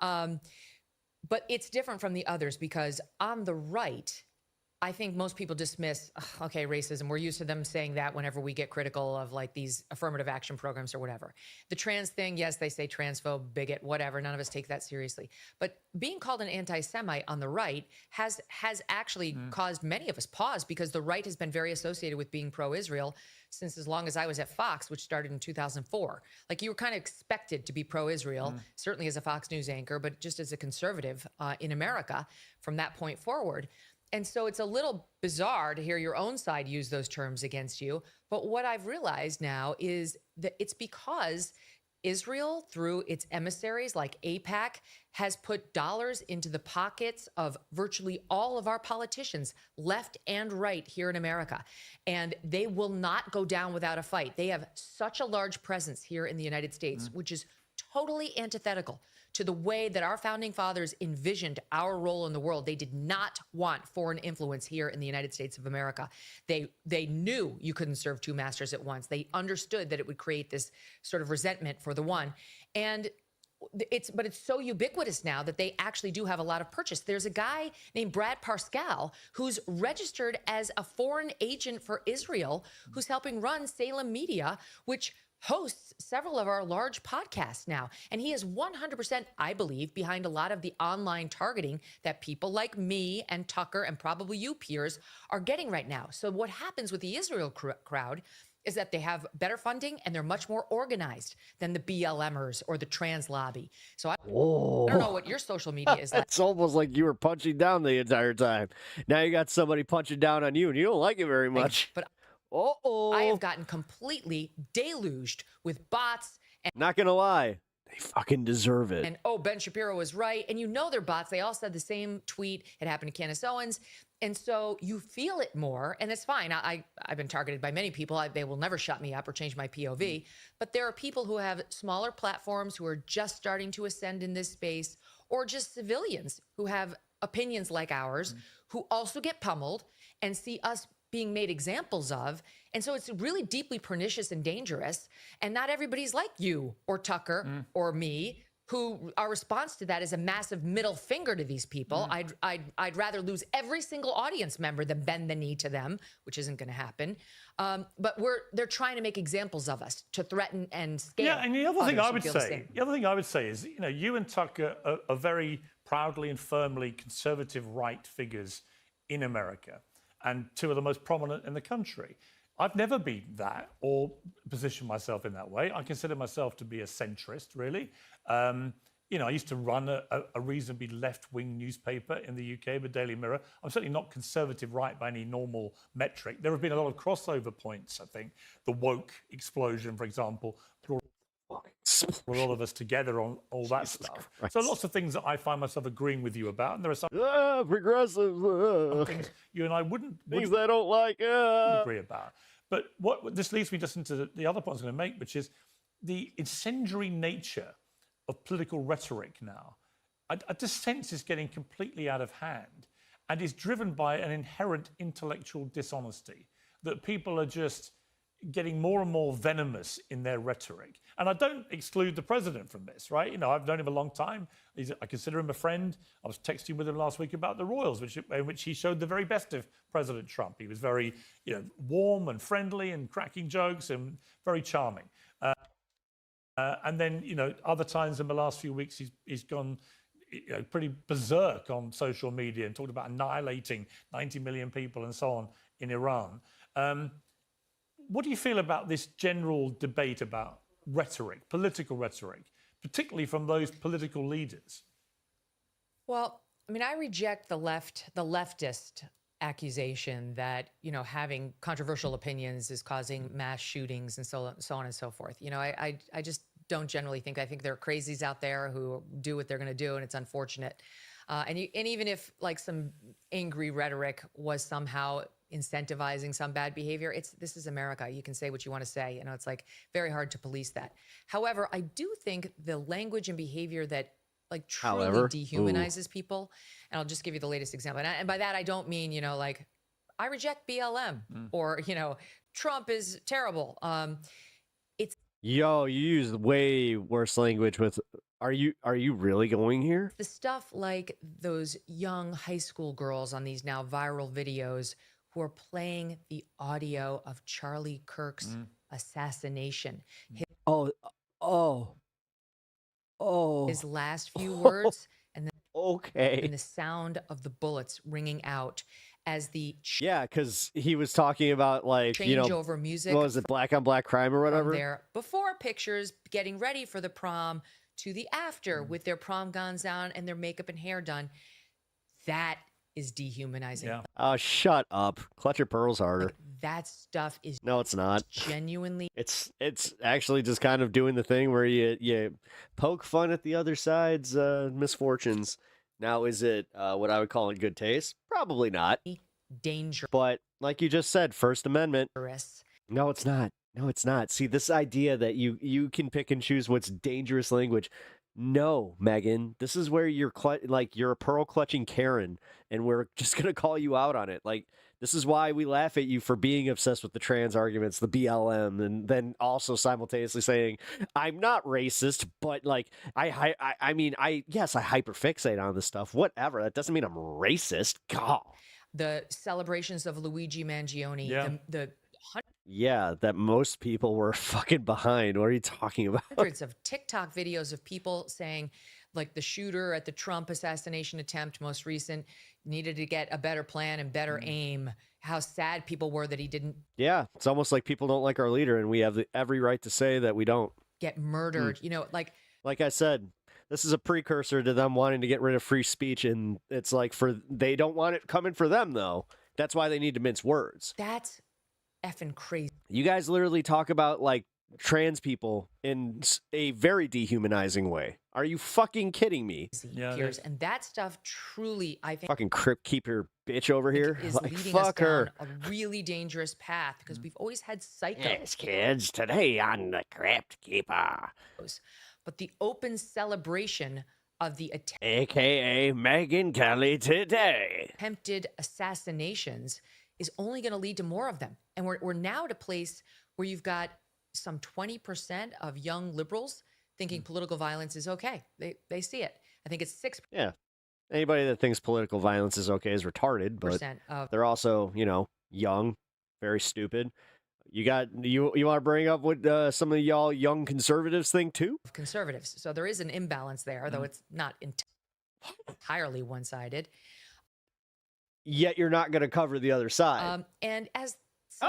But it's different from the others because on the right, I think most people dismiss, okay, racism. We're used to them saying that whenever we get critical of like these affirmative action programs or whatever. The trans thing, yes, they say transphobe, bigot, whatever. None of us take that seriously. But being called an anti-Semite on the right has actually caused many of us pause, because the right has been very associated with being pro-Israel since as long as I was at Fox, which started in 2004. Like, you were kind of expected to be pro-Israel, certainly as a Fox News anchor, but just as a conservative in America from that point forward. And so it's a little bizarre to hear your own side use those terms against you. But what I've realized now is that it's because Israel, through its emissaries like AIPAC, has put dollars into the pockets of virtually all of our politicians, left and right, here in America. And they will not go down without a fight. They have such a large presence here in the United States, which is totally antithetical to the way that our founding fathers envisioned our role in the world. They did not want foreign influence here in the United States of America. They knew you couldn't serve two masters at once. They understood that it would create this sort of resentment for the one. And it's so ubiquitous now that they actually do have a lot of purchase. There's a guy named Brad Parscale who's registered as a foreign agent for Israel, who's helping run Salem Media, which hosts several of our large podcasts now. And he is 100%, I believe, behind a lot of the online targeting that people like me and Tucker and probably you peers are getting right now. So what happens with the Israel crowd is that they have better funding and they're much more organized than the BLMers or the trans lobby. So I don't know what your social media is like. It's almost like you were punching down the entire time. Now you got somebody punching down on you and you don't like it very much. But I have gotten completely deluged with bots. And not gonna lie, they fucking deserve it. And Ben Shapiro was right. And you know they're bots. They all said the same tweet. It happened to Candace Owens. And so you feel it more, and it's fine. I've been targeted by many people. They will never shut me up or change my POV. But there are people who have smaller platforms who are just starting to ascend in this space, or just civilians who have opinions like ours, who also get pummeled and see us being made examples of. And so it's really deeply pernicious and dangerous. And not everybody's like you or Tucker or me, who our response to that is a massive middle finger to these people. I'd rather lose every single audience member than bend the knee to them, which isn't going to happen. But they're trying to make examples of us to threaten and scare. Yeah, and the other thing I would say, is, you know, you and Tucker are very proudly and firmly conservative right figures in America, and two of the most prominent in the country. I've never been that or positioned myself in that way. I consider myself to be a centrist, really. You know, I used to run a reasonably left-wing newspaper in the UK, the Daily Mirror. I'm certainly not conservative right by any normal metric. There have been a lot of crossover points, I think. The woke explosion, for example, brought all of us together on all that stuff. Christ. So lots of things that I find myself agreeing with you about, and there are some progressive things you and I wouldn't I don't like agree about. But what this leads me just into the other point I was going to make, which is the incendiary nature of political rhetoric now. I just sense is getting completely out of hand, and is driven by an inherent intellectual dishonesty, that people are just getting more and more venomous in their rhetoric. And I don't exclude the president from this, right? You know, I've known him a long time. I consider him a friend. I was texting with him last week about the Royals, in which he showed the very best of President Trump. He was very, you know, warm and friendly and cracking jokes and very charming. And then, you know, other times in the last few weeks, he's gone pretty berserk on social media and talked about annihilating 90 million people and so on in Iran. What do you feel about this general debate about rhetoric, political rhetoric, particularly from those political leaders? Well, I mean, I reject the leftist accusation that, you know, having controversial opinions is causing mass shootings and so on and so forth. You know, I just don't generally think. I think there are crazies out there who do what they're going to do, and it's unfortunate. And even if like some angry rhetoric was somehow incentivizing some bad behavior, this is America. You can say what you want to say. You know, it's like very hard to police that. However, I do think the language and behavior that like truly dehumanizes people, and I'll just give you the latest example. And by that, I don't mean, you know, like I reject BLM or, you know, Trump is terrible. Yo, you use way worse language with. Are you really going here? The stuff like those young high school girls on these now viral videos who are playing the audio of Charlie Kirk's assassination. His last few words, and then and the sound of the bullets ringing out as the because he was talking about like changeover music. What was it, black on black crime or whatever? Their before pictures getting ready for the prom to the after with their prom gowns on and their makeup and hair done. That is dehumanizing. Yeah. Oh, shut up. Clutch your pearls harder. Like, that stuff is no, it's not. Genuinely. It's actually just kind of doing the thing where you poke fun at the other side's misfortunes. Now, is it what I would call in good taste? Probably not. Danger. But like you just said, First Amendment. No, it's not. No, it's not. See, this idea that you can pick and choose what's dangerous language. No, Megan, this is where you're a pearl clutching Karen, and we're just gonna call you out on it. Like, this is why we laugh at you for being obsessed with the trans arguments, the BLM, and then also simultaneously saying, I'm not racist, but like I hyperfixate on this stuff. Whatever. That doesn't mean I'm racist. God. The celebrations of Luigi Mangione, that most people were fucking behind. What are you talking about? Hundreds of TikTok videos of people saying, like, the shooter at the Trump assassination attempt, most recent, needed to get a better plan and better aim. How sad people were that he didn't. Yeah, it's almost like people don't like our leader, and we have every right to say that we don't. Get murdered. You know, like I said, this is a precursor to them wanting to get rid of free speech, and it's like they don't want it coming for them, though. That's why they need to mince words. That's effing crazy. You guys literally talk about like trans people in a very dehumanizing way. Are you fucking kidding me? And that stuff truly, I think, fucking Crypt Keeper bitch over here. Is like, leading fuck us her. down a really dangerous path because we've always had psychos. Yes, kids, today on the Crypt Keeper. But the open celebration of the AKA Megyn Kelly today. Attempted assassinations is only going to lead to more of them. And we're now at a place where you've got some 20% of young liberals thinking political violence is okay. They see it. I think it's 6%. Yeah. Anybody that thinks political violence is okay is retarded, but they're also, young, very stupid. You want to bring up what some of y'all young conservatives think too? Conservatives. So there is an imbalance there, though it's not entirely one-sided. Yet you're not going to cover the other side. And as hey,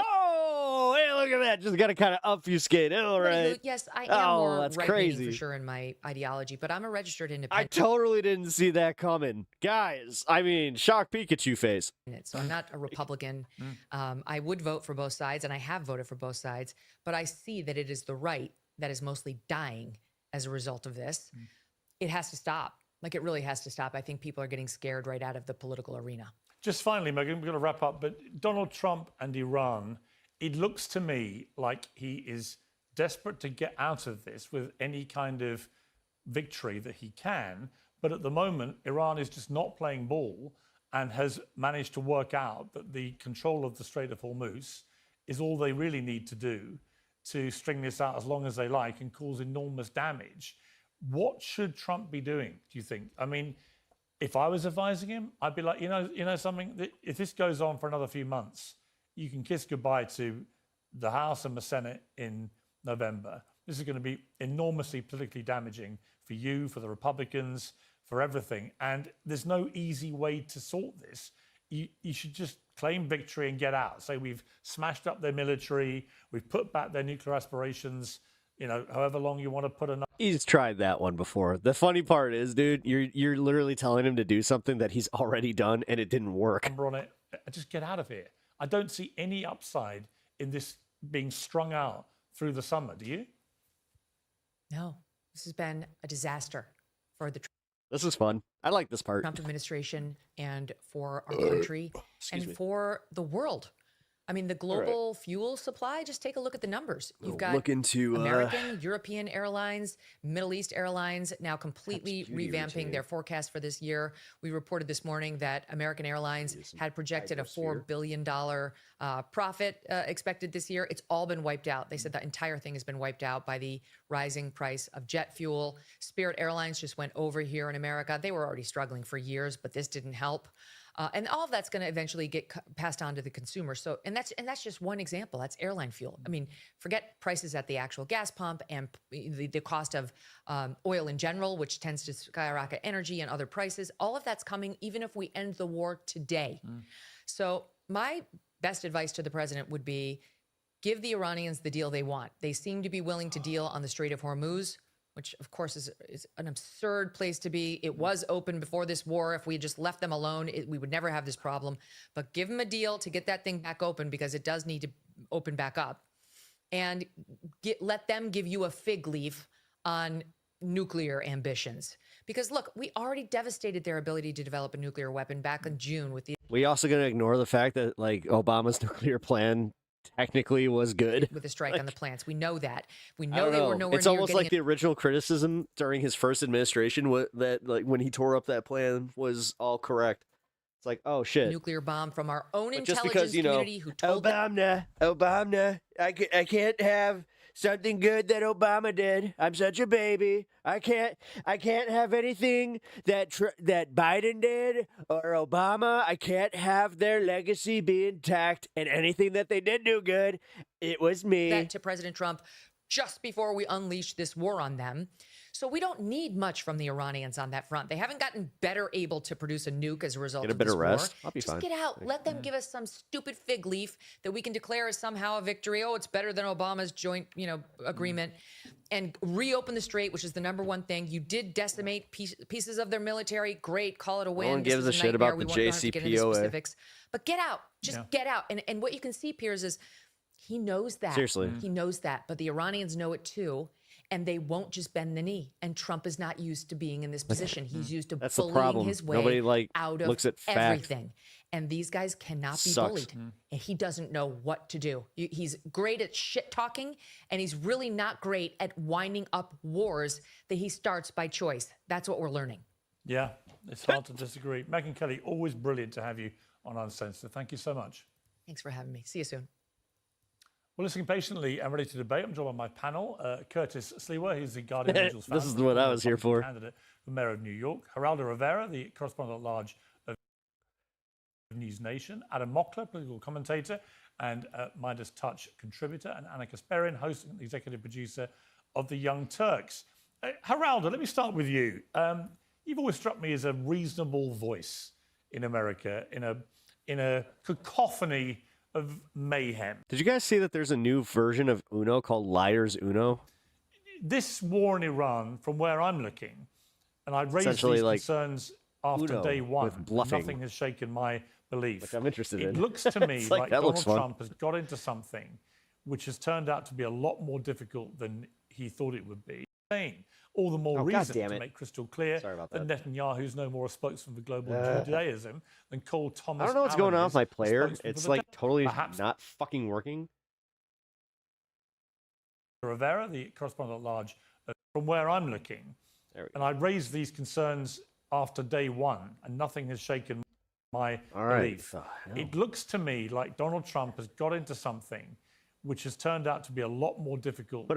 look at that! Just got to kind of obfuscate. All right. Yes, I am more that's right-leaning crazy for sure in my ideology, but I'm a registered independent. I totally didn't see that coming, guys. I mean, shock Pikachu face. So I'm not a Republican. I would vote for both sides, and I have voted for both sides. But I see that it is the right that is mostly dying as a result of this. It has to stop. Like, it really has to stop. I think people are getting scared right out of the political arena. Just finally, Megan, we're going to wrap up, but Donald Trump and Iran, it looks to me like he is desperate to get out of this with any kind of victory that he can. But at the moment, Iran is just not playing ball and has managed to work out that the control of the Strait of Hormuz is all they really need to do to string this out as long as they like and cause enormous damage. What should Trump be doing, do you think? I mean, if I was advising him, I'd be like, you know something, if this goes on for another few months, you can kiss goodbye to the House and the Senate in November. This is going to be enormously politically damaging for you, for the Republicans, for everything. And there's no easy way to sort this. You should just claim victory and get out. Say we've smashed up their military, we've put back their nuclear aspirations, you know, however long you want to put enough. He's tried that one before. The funny part is, dude, you're literally telling him to do something that he's already done and it didn't work. On it, just get out of here. I don't see any upside in this being strung out through the summer. Do you? No, this has been a disaster for the This is fun. I like this part. Trump administration and for our country and for the world. I mean, the global fuel supply, just take a look at the numbers. You've got look into American, European airlines, Middle East airlines now completely revamping their forecast for this year. We reported this morning that American Airlines had projected a $4 billion profit expected this year. It's all been wiped out. They said the entire thing has been wiped out by the rising price of jet fuel. Spirit Airlines just went over here in America. They were already struggling for years, but this didn't help. And all of that's going to eventually get passed on to the consumer. So, and that's just one example. That's airline fuel. I mean, forget prices at the actual gas pump and the cost of oil in general, which tends to skyrocket energy and other prices. All of that's coming even if we end the war today. So my best advice to the president would be give the Iranians the deal they want. They seem to be willing to deal on the Strait of Hormuz, which of course is an absurd place to be. It was open before this war. If we had just left them alone, we would never have this problem. But give them a deal to get that thing back open, because it does need to open back up. And let them give you a fig leaf on nuclear ambitions. Because look, we already devastated their ability to develop a nuclear weapon back in June with the... We also going to ignore the fact that like Obama's nuclear plan technically was good with the strike on the plants. We know that. We know they were nowhere It's near almost like the original criticism during his first administration that like when he tore up that plan was all correct. It's like, oh shit, nuclear bomb from our own but intelligence just because, you know, community who told Obama, I can't have something good that Obama did. I'm such a baby. I can't have anything that Biden did or Obama. I can't have their legacy be intact, and anything that they did do good, it was me. That to President Trump just before we unleashed this war on them. So we don't need much from the Iranians on that front. They haven't gotten better able to produce a nuke as a result of this war. I'll be Just fine. get out. Let them give us some stupid fig leaf that we can declare as somehow a victory. Oh, it's better than Obama's joint, agreement. And reopen the strait, which is the number one thing. You did decimate pieces of their military. Great, call it a win. No one gives a shit about the JCPOA. But get out. Just get out. And what you can see, Piers, is he knows that. Seriously. He knows that. But the Iranians know it too. And they won't just bend the knee. And Trump is not used to being in this position. He's used to bullying his way out of looks at everything. And these guys cannot be bullied. And he doesn't know what to do. He's great at shit talking, and he's really not great at winding up wars that he starts by choice. That's what we're learning. Yeah, it's hard to disagree. Megyn Kelly, always brilliant to have you on Uncensored. Thank you so much. Thanks for having me. See you soon. Well, listening patiently and ready to debate, I'm joined by my panel. Curtis Sliwa, who's the Guardian Angels This is what I was here for. Candidate for Mayor of New York. Geraldo Rivera, the correspondent at large of News Nation. Adam Mockler, political commentator and Midas Touch contributor. And Anna Kasparian, host and executive producer of The Young Turks. Geraldo, let me start with you. You've always struck me as a reasonable voice in America, in a cacophony of mayhem. Did you guys see that there's a new version of Uno called Liars Uno? This war in Iran, from where I'm looking, and I raised these concerns after Uno day one, with bluffing. nothing has shaken my belief. Which I'm interested in. It looks to me like that Donald looks fun. Trump has got into something which has turned out to be a lot more difficult than he thought it would be. All the more reason to make crystal clear that Netanyahu's no more a spokesman for global Judaism than Cole Thomas. I don't know what's going on with my player. It's like totally perhaps not fucking working. Rivera, the correspondent at large, from where I'm looking, and I raised these concerns after day one, and nothing has shaken my belief. It looks to me like Donald Trump has got into something which has turned out to be a lot more difficult than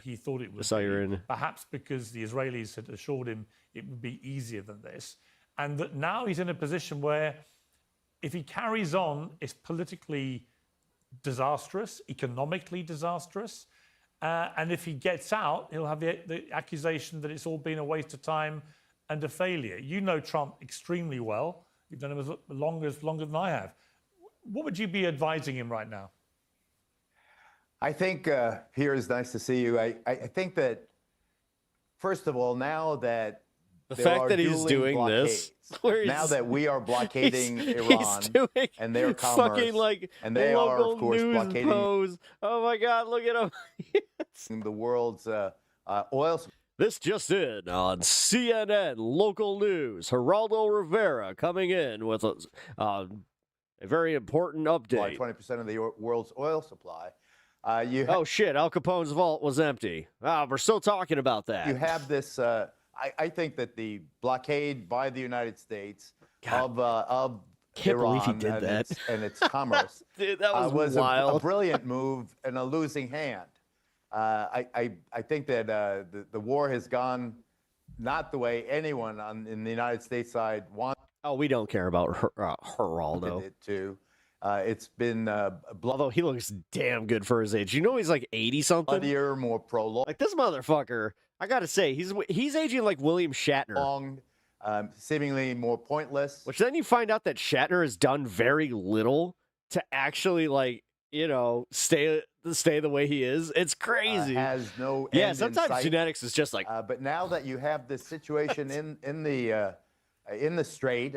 he thought it would be. Perhaps because the Israelis had assured him it would be easier than this. And that now he's in a position where if he carries on, it's politically disastrous, economically disastrous. And if he gets out, he'll have the accusation that it's all been a waste of time and a failure. You know Trump extremely well. You've done him longer than I have. What would you be advising him right now? I think, Pierre, it's nice to see you. I think that, first of all, now that the fact that he's doing this, now that we are blockading Iran and their commerce, fucking like and they are, of course, blockading. Pose. Oh my God, look at him. The world's oil. This just in on CNN local news. Geraldo Rivera coming in with a very important update. 20% of the world's oil supply. Oh shit! Al Capone's vault was empty. We're still talking about that. You have this. I think that the blockade by the United States of can't Iran believe he did that. and its commerce Dude, that was wild. A brilliant move and a losing hand. I think that the war has gone not the way anyone in the United States side wants. Oh, we don't care about Geraldo. It too. It's been although he looks damn good for his age. You know he's like 80 something. Bloodier, more prolonged. Like this motherfucker. I gotta say he's aging like William Shatner. Long, seemingly more pointless. Which then you find out that Shatner has done very little to actually stay the way he is. It's crazy. Has no end yeah. Sometimes in sight. genetics is just like. But now that you have this situation in the Strait,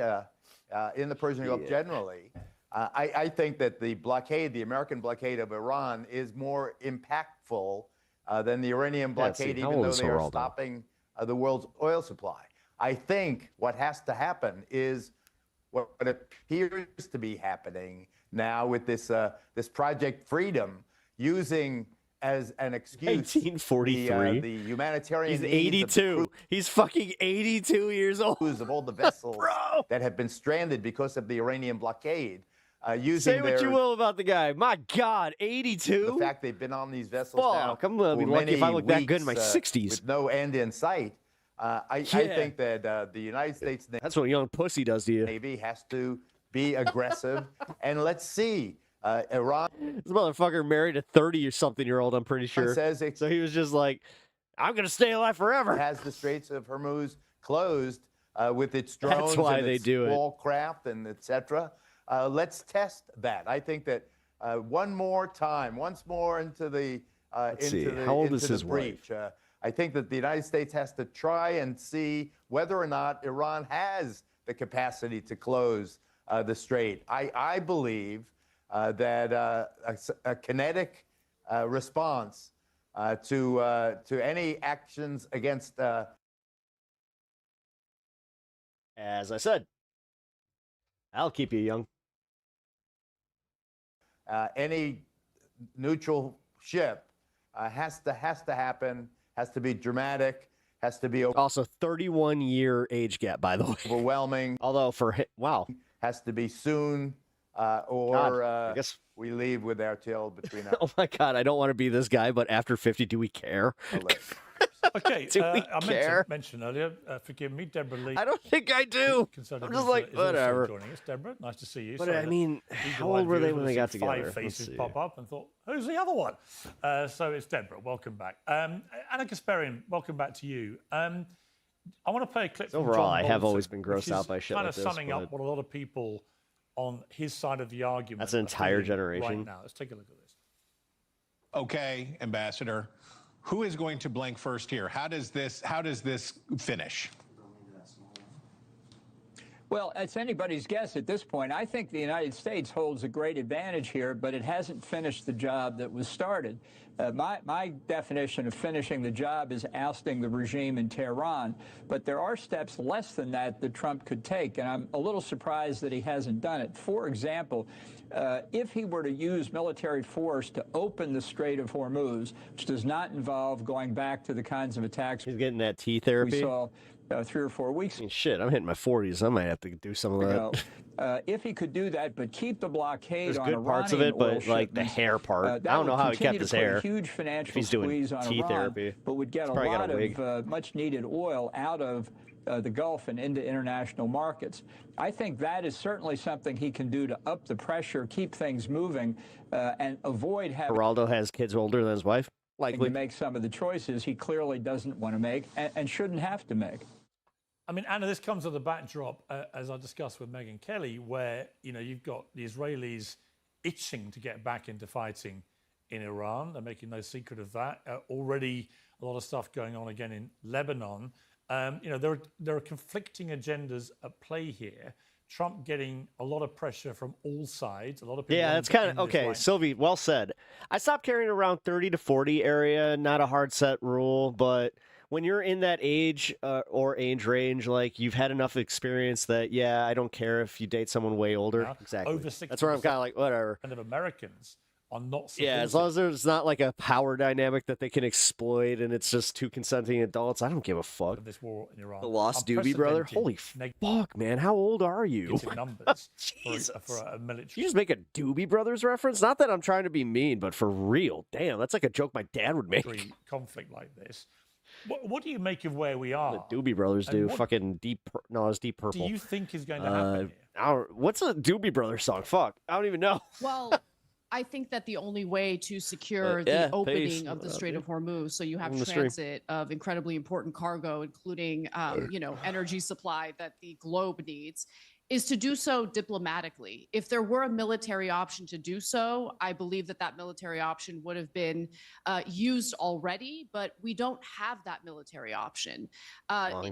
in the Persian Gulf generally, I think that the American blockade of Iran, is more impactful than the Iranian blockade, even though they are stopping the world's oil supply. I think what has to happen is what appears to be happening now with this Project Freedom, using as an excuse 1843. the humanitarian He's needs 82. He's fucking 82 years old. Of all the vessels that have been stranded because of the Iranian blockade. Say what you will about the guy. My God, 82? The fact they've been on these vessels now. I'm going to be lucky if I look that good in my 60s. With no end in sight. I think that the United States Navy. That's what young pussy does to you. Navy has to be aggressive. And let's see. Iran. This motherfucker married a 30 or something year old, I'm pretty sure. So he was just like, I'm going to stay alive forever. Has the Straits of Hormuz closed with its drones. That's why and they its do it. wall craft and etc. Let's test that. I think that once more into the How old is his breach. I think that the United States has to try and see whether or not Iran has the capacity to close the strait. I believe that a kinetic response to any actions against. As I said, I'll keep you young. Any neutral ship has to happen, has to be dramatic, has to be also 31-year age gap, by the way. Overwhelming. Although wow, has to be soon, or God, I guess we leave with our tail between us. Oh my God, I don't want to be this guy, but after 50, do we care? Okay, do we I care? mentioned earlier, forgive me, Deborah Lee. I don't think I do. I'm just like, whatever. Joining us, Deborah. Nice to see you. But I mean, how old were they when they got together? Five faces pop up and thought, who's the other one? So it's Deborah. Welcome back. Anna Kasparian, welcome back to you. I want to play a clip from overall, John I have Bolton, always been grossed out by shit kind like of this. summing up what a lot of people on his side of the argument. That's an entire are feeling generation. right now. Let's take a look at this. Okay, Ambassador. Who is going to blank first here? How does this finish? Well, it's anybody's guess at this point. I think the United States holds a great advantage here, but it hasn't finished the job that was started. My definition of finishing the job is ousting the regime in Tehran, but there are steps less than that Trump could take, and I'm a little surprised that he hasn't done it. For example, if he were to use military force to open the Strait of Hormuz, which does not involve going back to the kinds of attacks he's getting that tea therapy. we saw 3 or 4 weeks ago. Shit, I'm hitting my 40s. I might have to do some of that. If he could do that, but keep the blockade There's on good Iranian parts of it, but like the shipments, hair part, I that don't know would how he kept continue his to put hair. a huge financial If he's doing squeeze on tea Iran, therapy, but would get he's a probably got lot a wig. of much-needed oil out of the Gulf and into international markets. I think that is certainly something he can do to up the pressure, keep things moving, and avoid having. Geraldo has kids older than his wife. likely to make some of the choices he clearly doesn't want to make and shouldn't have to make. I mean, Anna, this comes with a backdrop, as I discussed with Megyn Kelly, where, you've got the Israelis itching to get back into fighting in Iran. They're making no secret of that. Already a lot of stuff going on again in Lebanon. There are conflicting agendas at play here. Trump getting a lot of pressure from all sides. A lot of people. Yeah, that's kind of okay. Sylvie, well said. I stopped carrying around 30 to 40 area. Not a hard set rule, but when you're in that age or age range, like you've had enough experience that, yeah, I don't care if you date someone way older. Exactly. Over 60% that's where I'm kind of like, whatever. of Americans are not supportive. Yeah, as long as there's not like a power dynamic that they can exploit and it's just two consenting adults, I don't give a fuck. Of this war in Iran. The Lost Doobie Brother? Holy fuck, man. How old are you? Numbers Jesus. For a military. You just make a Doobie Brothers reference? Not that I'm trying to be mean, but for real. Damn, that's like a joke my dad would make. Conflict like this. What do you make of where we are? The Doobie Brothers do. Fucking deep. No, it's Deep Purple. Do you think is going to happen here? What's a Doobie Brothers song? Fuck. I don't even know. Well, I think that the only way to secure the opening of the Strait of Hormuz, so you have transit of incredibly important cargo, including, energy supply that the globe needs, is to do so diplomatically. If there were a military option to do so, I believe that that military option would have been used already, but we don't have that military option.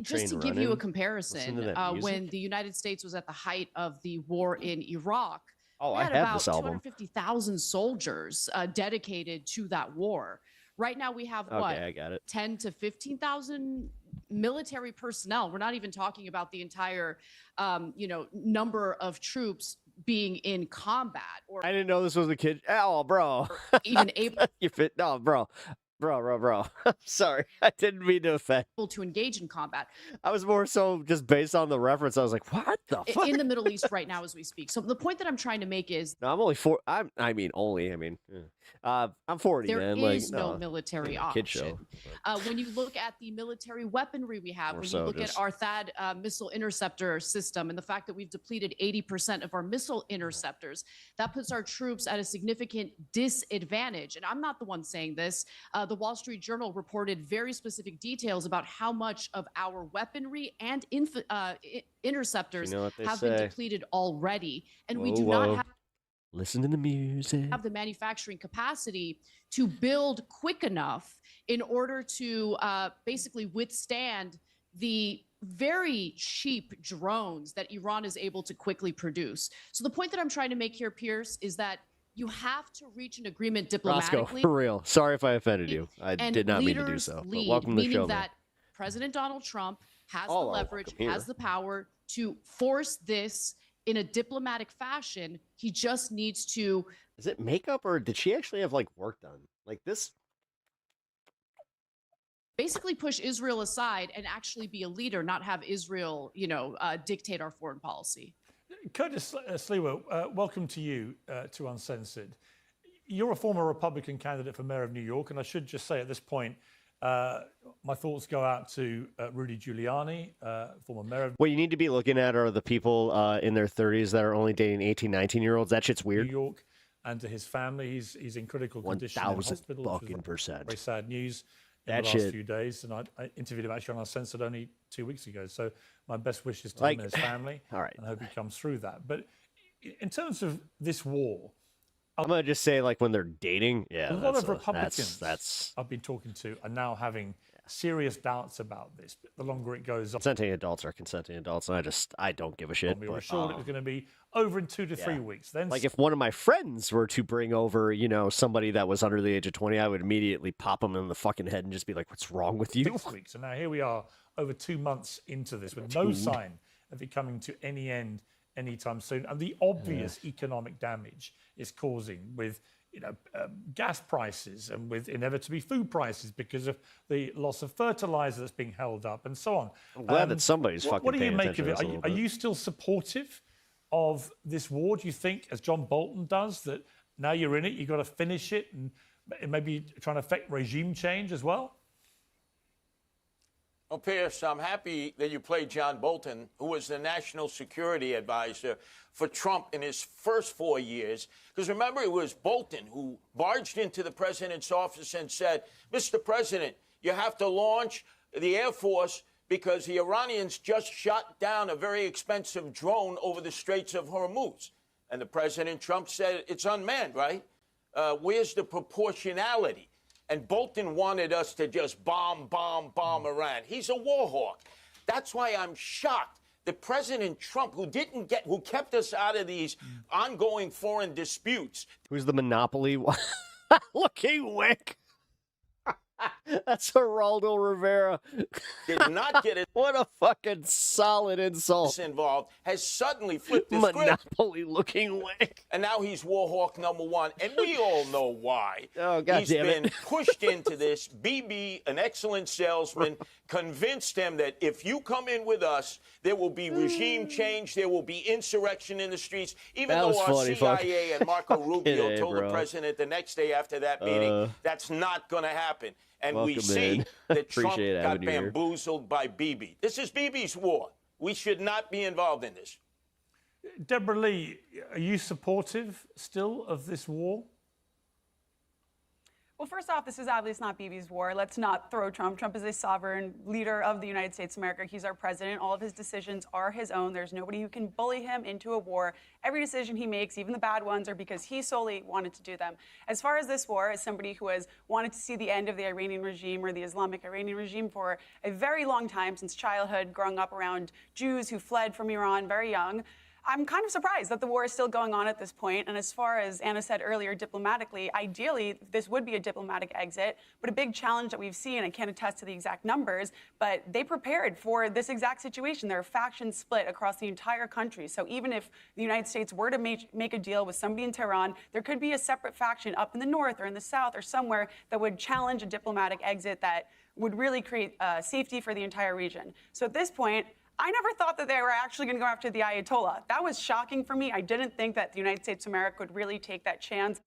Just to give you a comparison, when the United States was at the height of the war in Iraq, we had about 250,000 soldiers dedicated to that war. Right now we have I got it. 10 to 15,000 military personnel. We're not even talking about the entire, number of troops being in combat. Or I didn't know this was a kid. Oh, bro. Even able. You're fit. No, bro. Bro. I'm sorry. I didn't mean to offend. To engage in combat. I was more so just based on the reference. I was like, what the fuck? In the Middle East right now as we speak. So the point that I'm trying to make is. No, I'm only I'm 40, there man. There is no military option. Kid show. When you look at the military weaponry we have, when you look at our THAAD missile interceptor system and the fact that we've depleted 80% of our missile interceptors, that puts our troops at a significant disadvantage. And I'm not the one saying this. The Wall Street Journal reported very specific details about how much of our weaponry and interceptors have been depleted already. And we do not have. Listen to the music. Have the manufacturing capacity to build quick enough in order to basically withstand the very cheap drones that Iran is able to quickly produce. So the point that I'm trying to make here, Pierce, is that you have to reach an agreement diplomatically. Roscoe, for real. Sorry if I offended you. I did not mean to do so. But welcome to the show, that President Donald Trump has the leverage, has the power to force this in a diplomatic fashion. He just needs to. Is it makeup or did she actually have work done? Like this? Basically push Israel aside and actually be a leader, not have Israel, dictate our foreign policy. Curtis Sliwa, welcome to you to Uncensored. You're a former Republican candidate for mayor of New York, and I should just say at this point, my thoughts go out to Rudy Giuliani, former mayor of What you need to be looking at are the people in their 30s that are only dating 18, 19-year-olds. That shit's weird. New York, and to his family. He's in critical condition in hospital. 1,000% Very sad news in the last few days, and I interviewed him actually on Uncensored only 2 weeks ago. So my best wishes to him and his family. All right. And I hope he comes through that. But in terms of this war, I'm going to just say when they're dating, a lot of Republicans I've been talking to are now having serious doubts about this. But the longer it goes on, consenting adults are consenting adults, and I don't give a shit. We were assured it was going to be over in 2 to 3 weeks. Then, if one of my friends were to bring over, somebody that was under the age of 20, I would immediately pop them in the fucking head and just be like, "What's wrong with you?" 6 weeks, and now here we are, over 2 months into this, with no sign of it coming to any end anytime soon, and the obvious economic damage it's causing with gas prices and with inevitably food prices because of the loss of fertilizer that's being held up and so on. I'm glad that somebody's fucking What do you paying make of it? attention to this a Are little you still supportive of this war? Do you think, as John Bolton does, that now you're in it, you've got to finish it and maybe trying to affect regime change as well? Well, Pierce, I'm happy that you played John Bolton, who was the national security advisor for Trump in his first 4 years. Because remember, it was Bolton who barged into the president's office and said, Mr. President, you have to launch the Air Force because the Iranians just shot down a very expensive drone over the Straits of Hormuz. And the President Trump said, it's unmanned, right? Where's the proportionality? And Bolton wanted us to just bomb Iran. He's a war hawk. That's why I'm shocked that President Trump, who kept us out of these ongoing foreign disputes. Who's the monopoly looking wick? That's Geraldo Rivera. Did not get it. What a fucking solid insult. Involved has suddenly flipped the Monopoly looking wick. And now he's war hawk number one. And we all know why. Oh, God He's damn it. been pushed into this. BB, an excellent salesman, convinced him that if you come in with us, there will be regime change. There will be insurrection in the streets. Even though our CIA and Marco Rubio told the president the next day after that meeting, that's not going to happen. And we see that Trump got bamboozled by Bibi. This is Bibi's war. We should not be involved in this. Deborah Lee, are you supportive still of this war? Well, first off, this is obviously not Bibi's war. Let's not throw Trump. Trump is a sovereign leader of the United States of America. He's our president. All of his decisions are his own. There's nobody who can bully him into a war. Every decision he makes, even the bad ones, are because he solely wanted to do them. As far as this war, as somebody who has wanted to see the end of the Iranian regime or the Islamic Iranian regime for a very long time, since childhood, growing up around Jews who fled from Iran very young, I'm kind of surprised that the war is still going on at this point. And as far as Anna said earlier, diplomatically, ideally, this would be a diplomatic exit. But a big challenge that we've seen, I can't attest to the exact numbers, but they prepared for this exact situation. There are factions split across the entire country. So even if the United States were to make a deal with somebody in Tehran, there could be a separate faction up in the north or in the south or somewhere that would challenge a diplomatic exit that would really create safety for the entire region. So at this point, I never thought that they were actually going to go after the Ayatollah. That was shocking for me. I didn't think that the United States of America would really take that chance,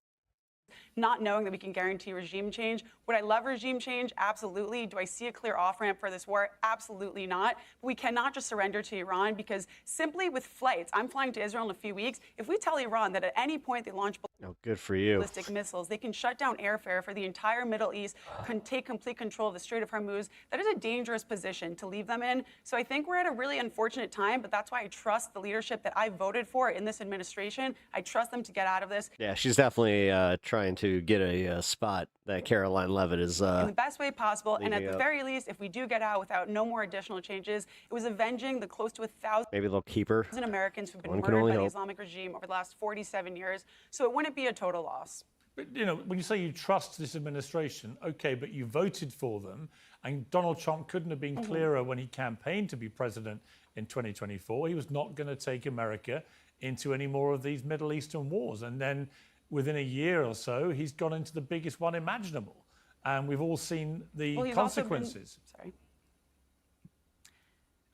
not knowing that we can guarantee regime change. Would I love regime change? Absolutely. Do I see a clear off-ramp for this war? Absolutely not. But we cannot just surrender to Iran because simply with flights, I'm flying to Israel in a few weeks. If we tell Iran that at any point they launch good for you. ballistic missiles, they can shut down airfare for the entire Middle East, can take complete control of the Strait of Hormuz. That is a dangerous position to leave them in. So I think we're at a really unfortunate time, but that's why I trust the leadership that I voted for in this administration. I trust them to get out of this. Yeah, she's definitely trying to get a spot that Caroline Leavitt is in the best way possible. And at the very least, if we do get out without no more additional changes, it was avenging the close to 1,000 maybe they'll keep her. Americans who've been murdered by the Islamic regime over the last 47 years. So it wouldn't be a total loss. But, you know, when you say you trust this administration, okay, but you voted for them, and Donald Trump couldn't have been clearer when he campaigned to be president in 2024. He was not going to take America into any more of these Middle Eastern wars. And then within a year or so, he's gone into the biggest one imaginable. And we've all seen the consequences.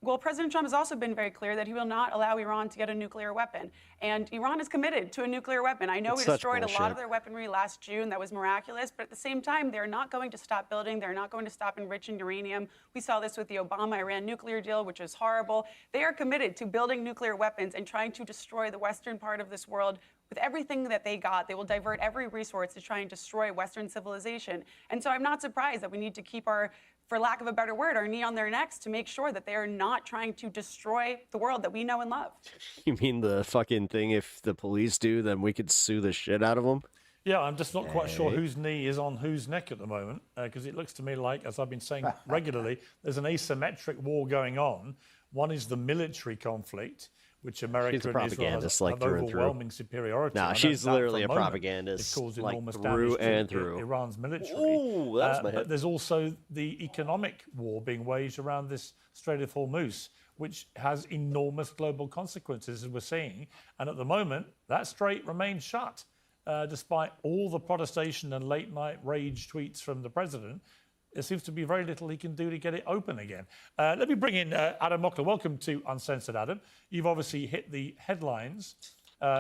Well, President Trump has also been very clear that he will not allow Iran to get a nuclear weapon. And Iran is committed to a nuclear weapon. I know we destroyed a lot of their weaponry last June. That was miraculous. But at the same time, they're not going to stop building. They're not going to stop enriching uranium. We saw this with the Obama-Iran nuclear deal, which is horrible. They are committed to building nuclear weapons and trying to destroy the western part of this world. With everything that they got, they will divert every resource to try and destroy Western civilization. And so I'm not surprised that we need to keep our, for lack of a better word, our knee on their necks to make sure that they are not trying to destroy the world that we know and love. You mean the fucking thing, if the police do, then we could sue the shit out of them? Yeah, I'm just not quite sure whose knee is on whose neck at the moment, because it looks to me like, as I've been saying regularly, there's an asymmetric war going on. One is the military conflict, which America and Israel has like overwhelming superiority. Nah, she's literally a propagandist, like through and through. Iran's military. Ooh, that's my head. But there's also the economic war being waged around this Strait of Hormuz, which has enormous global consequences, as we're seeing. And at the moment, that strait remains shut, despite all the protestation and late-night rage tweets from the president. There seems to be very little he can do to get it open again. Let me bring in Adam Mockler. Welcome to Uncensored, Adam. You've obviously hit the headlines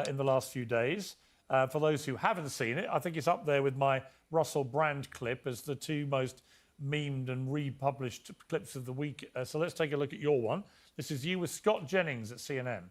in the last few days. For those who haven't seen it, I think it's up there with my Russell Brand clip as the two most memed and republished clips of the week. So let's take a look at your one. This is you with Scott Jennings at CNN.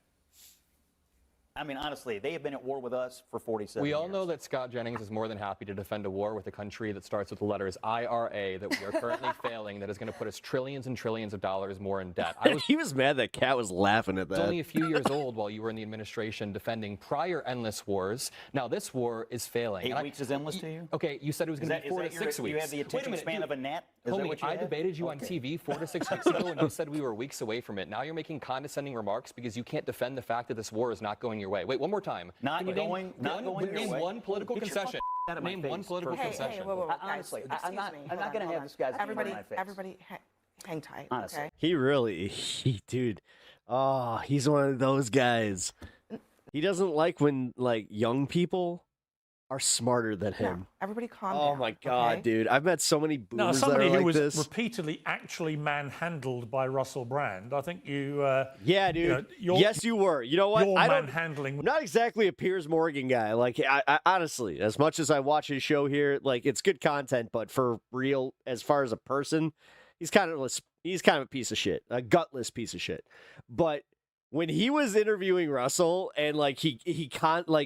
I mean, honestly, they have been at war with us for 47 We years. all know that Scott Jennings is more than happy to defend a war with a country that starts with the letters IRA that we are currently failing, that is going to put us trillions and trillions of dollars more in debt. He was mad that Cat was laughing at I was that. only a few years old while you were in the administration defending prior endless wars. Now this war is failing. 8 weeks is endless to you? Okay, you said it was going to be 4 to 6 weeks. You have the attention span of a gnat? Is that Homie, what you I have? debated you on TV 4 to 6 weeks ago, and you said we were weeks away from it. Now you're making condescending remarks because you can't defend the fact that this war is not going your way. Wait, one more time. Not Can you going your name way. one political Get your concession. out of my Name one face political first. concession. Honestly, I'm not going to have this guy's name in my face. Everybody, hang tight. Honestly. Okay? Dude, he's one of those guys. He doesn't like when young people are smarter than him. Everybody calm Oh down. my God, okay? dude. I've met so many Now, boomers that somebody are who like was this. repeatedly actually manhandled by Russell Brand, I think you... Yeah, dude. Yes, you were. You know what? Your I don't. manhandling... I'm not exactly a Piers Morgan guy. I honestly, as much as I watch his show here, it's good content, but for real, as far as a person, he's kind of a piece of shit, a gutless piece of shit. But when he was interviewing Russell and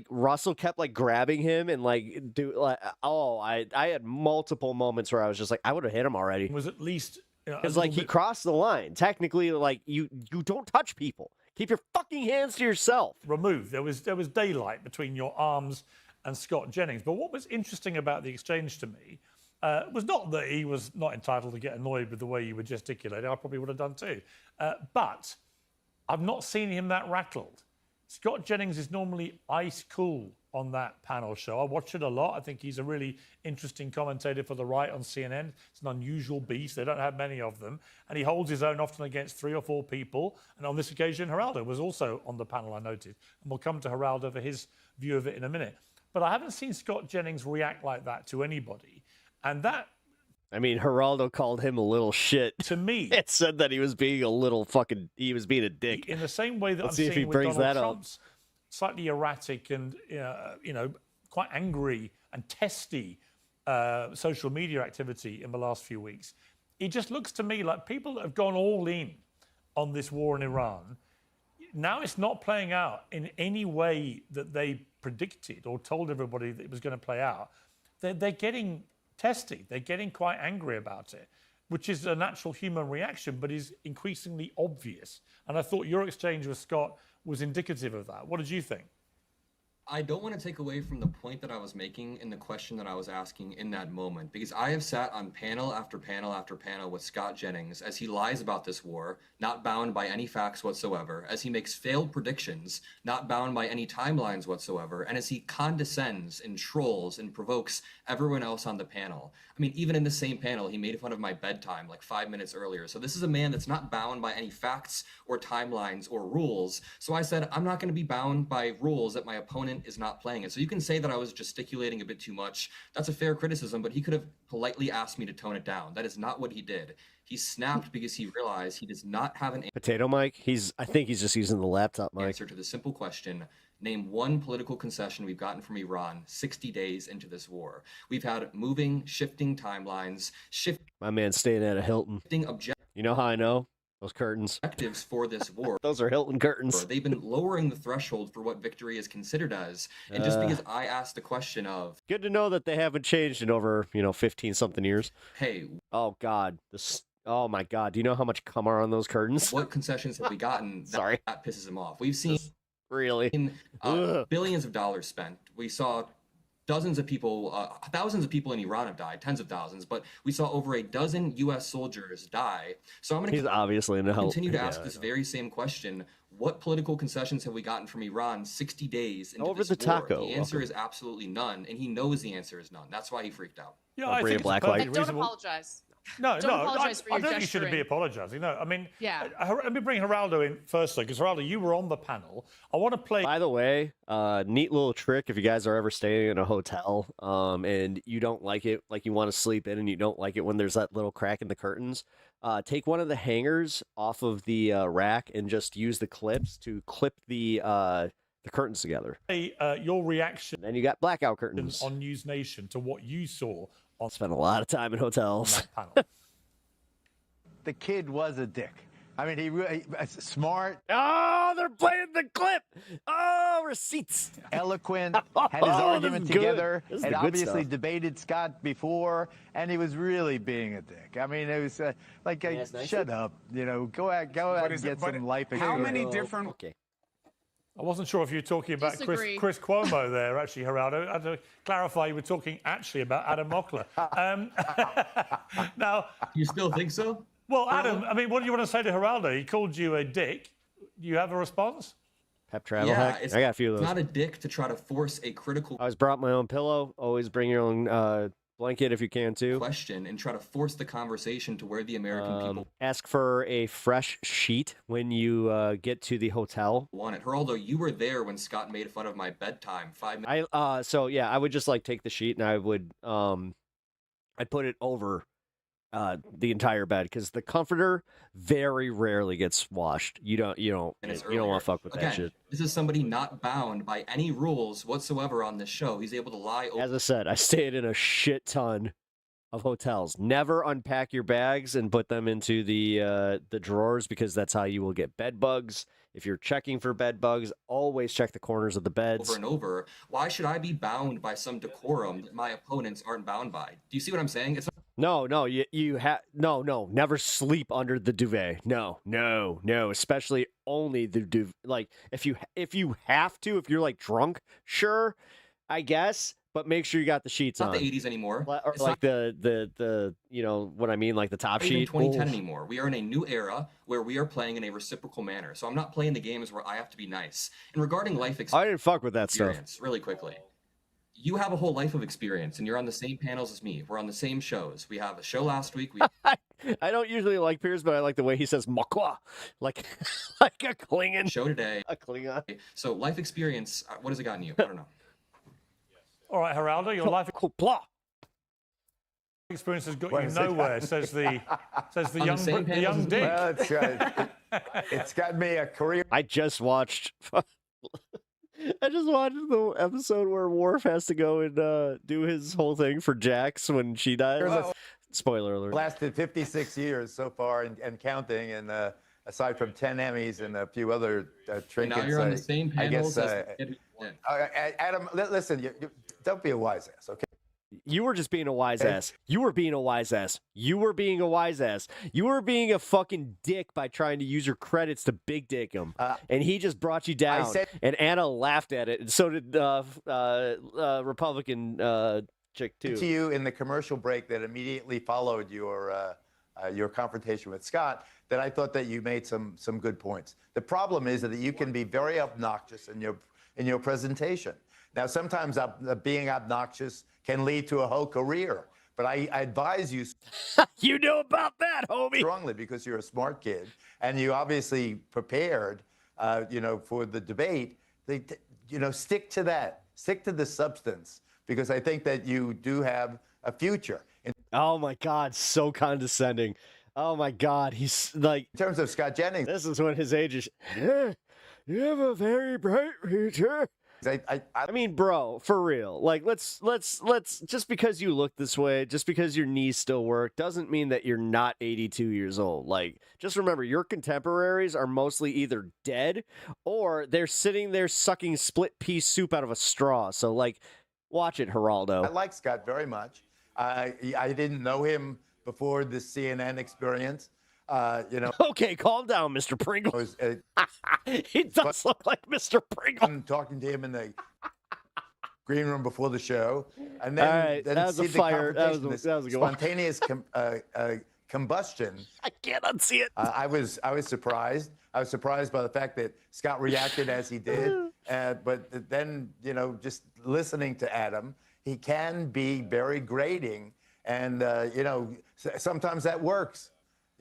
Russell kept grabbing him and I had multiple moments where I was just like, I would have hit him already. Was at least because he crossed the line. Technically, you don't touch people. Keep your fucking hands to yourself. Removed. There was daylight between your arms and Scott Jennings. But what was interesting about the exchange to me was not that he was not entitled to get annoyed with the way you were gesticulating. I probably would have done too. But I've not seen him that rattled. Scott Jennings is normally ice cool on that panel show. I watch it a lot. I think he's a really interesting commentator for the right on CNN. It's an unusual beast. They don't have many of them. And he holds his own often against 3 or 4 people. And on this occasion, Geraldo was also on the panel, I noted. And we'll come to Geraldo for his view of it in a minute. But I haven't seen Scott Jennings react like that to anybody. And that... I mean, Geraldo called him a little shit. To me. It said that he was being he was being a dick. In the same way that Let's I'm see if he seeing with brings Donald that up. Trump's slightly erratic and, quite angry and testy social media activity in the last few weeks. It just looks to me like people that have gone all in on this war in Iran, now it's not playing out in any way that they predicted or told everybody that it was going to play out. They're getting testy. They're getting quite angry about it, which is a natural human reaction, but is increasingly obvious. And I thought your exchange with Scott was indicative of that. What did you think? I don't want to take away from the point that I was making in the question that I was asking in that moment, because I have sat on panel after panel after panel with Scott Jennings as he lies about this war, not bound by any facts whatsoever, as he makes failed predictions, not bound by any timelines whatsoever, and as he condescends and trolls and provokes everyone else on the panel. I mean, even in the same panel, he made fun of my bedtime 5 minutes earlier. So this is a man that's not bound by any facts or timelines or rules. So I said, I'm not going to be bound by rules that my opponent is not playing it. So you can say that I was gesticulating a bit too much. That's a fair criticism, but he could have politely asked me to tone it down. That is not what he did. He snapped because he realized he does not have an Potato mic? I think he's just using the laptop mic. answer to the simple question. Name one political concession we've gotten from Iran 60 days into this war. We've had moving, shifting timelines, My man's staying at a Hilton. You know how I know? Those curtains. Objectives for this war. Those are Hilton curtains. They've been lowering the threshold for what victory is considered as. And just because I asked the question of... Good to know that they haven't changed in over, 15-something years. Hey. Oh, God. Oh, my God. Do you know how much cum are on those curtains? What concessions have we gotten that pisses him off? We've seen... Really? Billions of dollars spent. We saw dozens of people, thousands of people in Iran have died, tens of thousands, but we saw over a dozen U.S. soldiers die. So I'm going He's obviously in the help. continue to ask this very same question. What political concessions have we gotten from Iran 60 days into Over this the war? taco. The answer is absolutely none, and he knows the answer is none. That's why he freaked out. Yeah, I think it's black perfectly light. Don't reasonable. apologize. No, Don't apologize for I your don't think you shouldn't be gesturing. apologising. No, I mean, Yeah. Let me bring Geraldo in firstly, because Geraldo, you were on the panel. I want to play. By the way, neat little trick if you guys are ever staying in a hotel and you don't like it, like you want to sleep in and you don't like it when there's that little crack in the curtains, take one of the hangers off of the rack and just use the clips to clip the curtains together. Your reaction. And you got blackout curtains on News Nation to what you saw on Spent a lot of time in hotels. that panel. The kid was a dick. I mean, he really smart. Oh, they're playing the clip. Oh, receipts. Eloquent, had his argument together, and obviously stuff. debated Scott before, and he was really being a dick. I mean, it was shut up, go out and get some life experience. How many different... Okay. I wasn't sure if you were talking about Chris Cuomo there, actually, Geraldo. I had to clarify you were talking actually about Adam Mockler. Now, you still think so? Well, Adam, I mean, what do you want to say to Geraldo? He called you a dick. Do you have a response? Pep travel hack? I got a few of those. It's not a dick to try to force a critical... I always brought my own pillow. Always bring your own blanket if you can, too. ...question and try to force the conversation to where the American people... Ask for a fresh sheet when you get to the hotel. ...want it. Geraldo, you were there when Scott made fun of my bedtime 5 minutes... So, yeah, I would just, take the sheet and I would... I'd put it over... the entire bed, because the comforter very rarely gets washed. You don't want to fuck with that shit. This is somebody not bound by any rules whatsoever on this show. He's able to lie. As I said, I stayed in a shit ton of hotels. Never unpack your bags and put them into the drawers, because that's how you will get bed bugs. If you're checking for bed bugs, always check the corners of the beds. Over and over. Why should I be bound by some decorum that my opponents aren't bound by? Do you see what I'm saying? It's No, never sleep under the duvet. No, especially only the duvet. Like, if you have to, if you're drunk, sure, I guess, but make sure you got the sheets on. Not the 80s anymore. Or it's like the what I mean, like the top sheet. 2010 anymore. We are in a new era where we are playing in a reciprocal manner. So I'm not playing the games where I have to be nice. And regarding life experience, I didn't fuck with that stuff. Really quickly. You have a whole life of experience, and you're on the same panels as me. We're on the same shows. We have a show last week. I don't usually like Piers, but I like the way he says "makwa," like a Klingon. Show today. A Klingon. So life experience, what has it gotten you? I don't know. All right, Geraldo, your life experience has got you nowhere, says the young dick. Well, it's got me a career. I just watched the episode where Worf has to go and do his whole thing for Jax when she dies. Spoiler alert. Lasted 56 years so far and counting, and aside from 10 Emmys and a few other trinkets. Now you're on the same panels Adam, listen, you don't be a wise ass, okay? You were just being a wise ass. You were being a wise ass. You were being a wise ass. You were being a fucking dick by trying to use your credits to big dick him. And he just brought you down. And Anna laughed at it. And so did Republican chick, too. To you in the commercial break that immediately followed your confrontation with Scott, that I thought that you made some good points. The problem is that you can be very obnoxious in your presentation. Now, sometimes being obnoxious can lead to a whole career, but I advise you. You know about that, homie. Strongly, because you're a smart kid and you obviously prepared, for the debate. Stick to that. Stick to the substance, because I think that you do have a future. Oh my God, so condescending. Oh my God, he's like. In terms of Scott Jennings, this is when his age is. You have a very bright future. I mean, bro, for real. Like, let's just because you look this way, just because your knees still work, doesn't mean that you're not 82 years old. Like, just remember, your contemporaries are mostly either dead or they're sitting there sucking split pea soup out of a straw. So, watch it, Geraldo. I like Scott very much. I didn't know him before the CNN experience. Okay, calm down, Mr. Pringle. He does look like Mr. Pringle. I'm talking to him in the green room before the show, and then, that was a fire. That was a good one. Spontaneous combustion. I can't unsee it. I was surprised. I was surprised by the fact that Scott reacted as he did. But then, just listening to Adam, he can be very grating, and sometimes that works.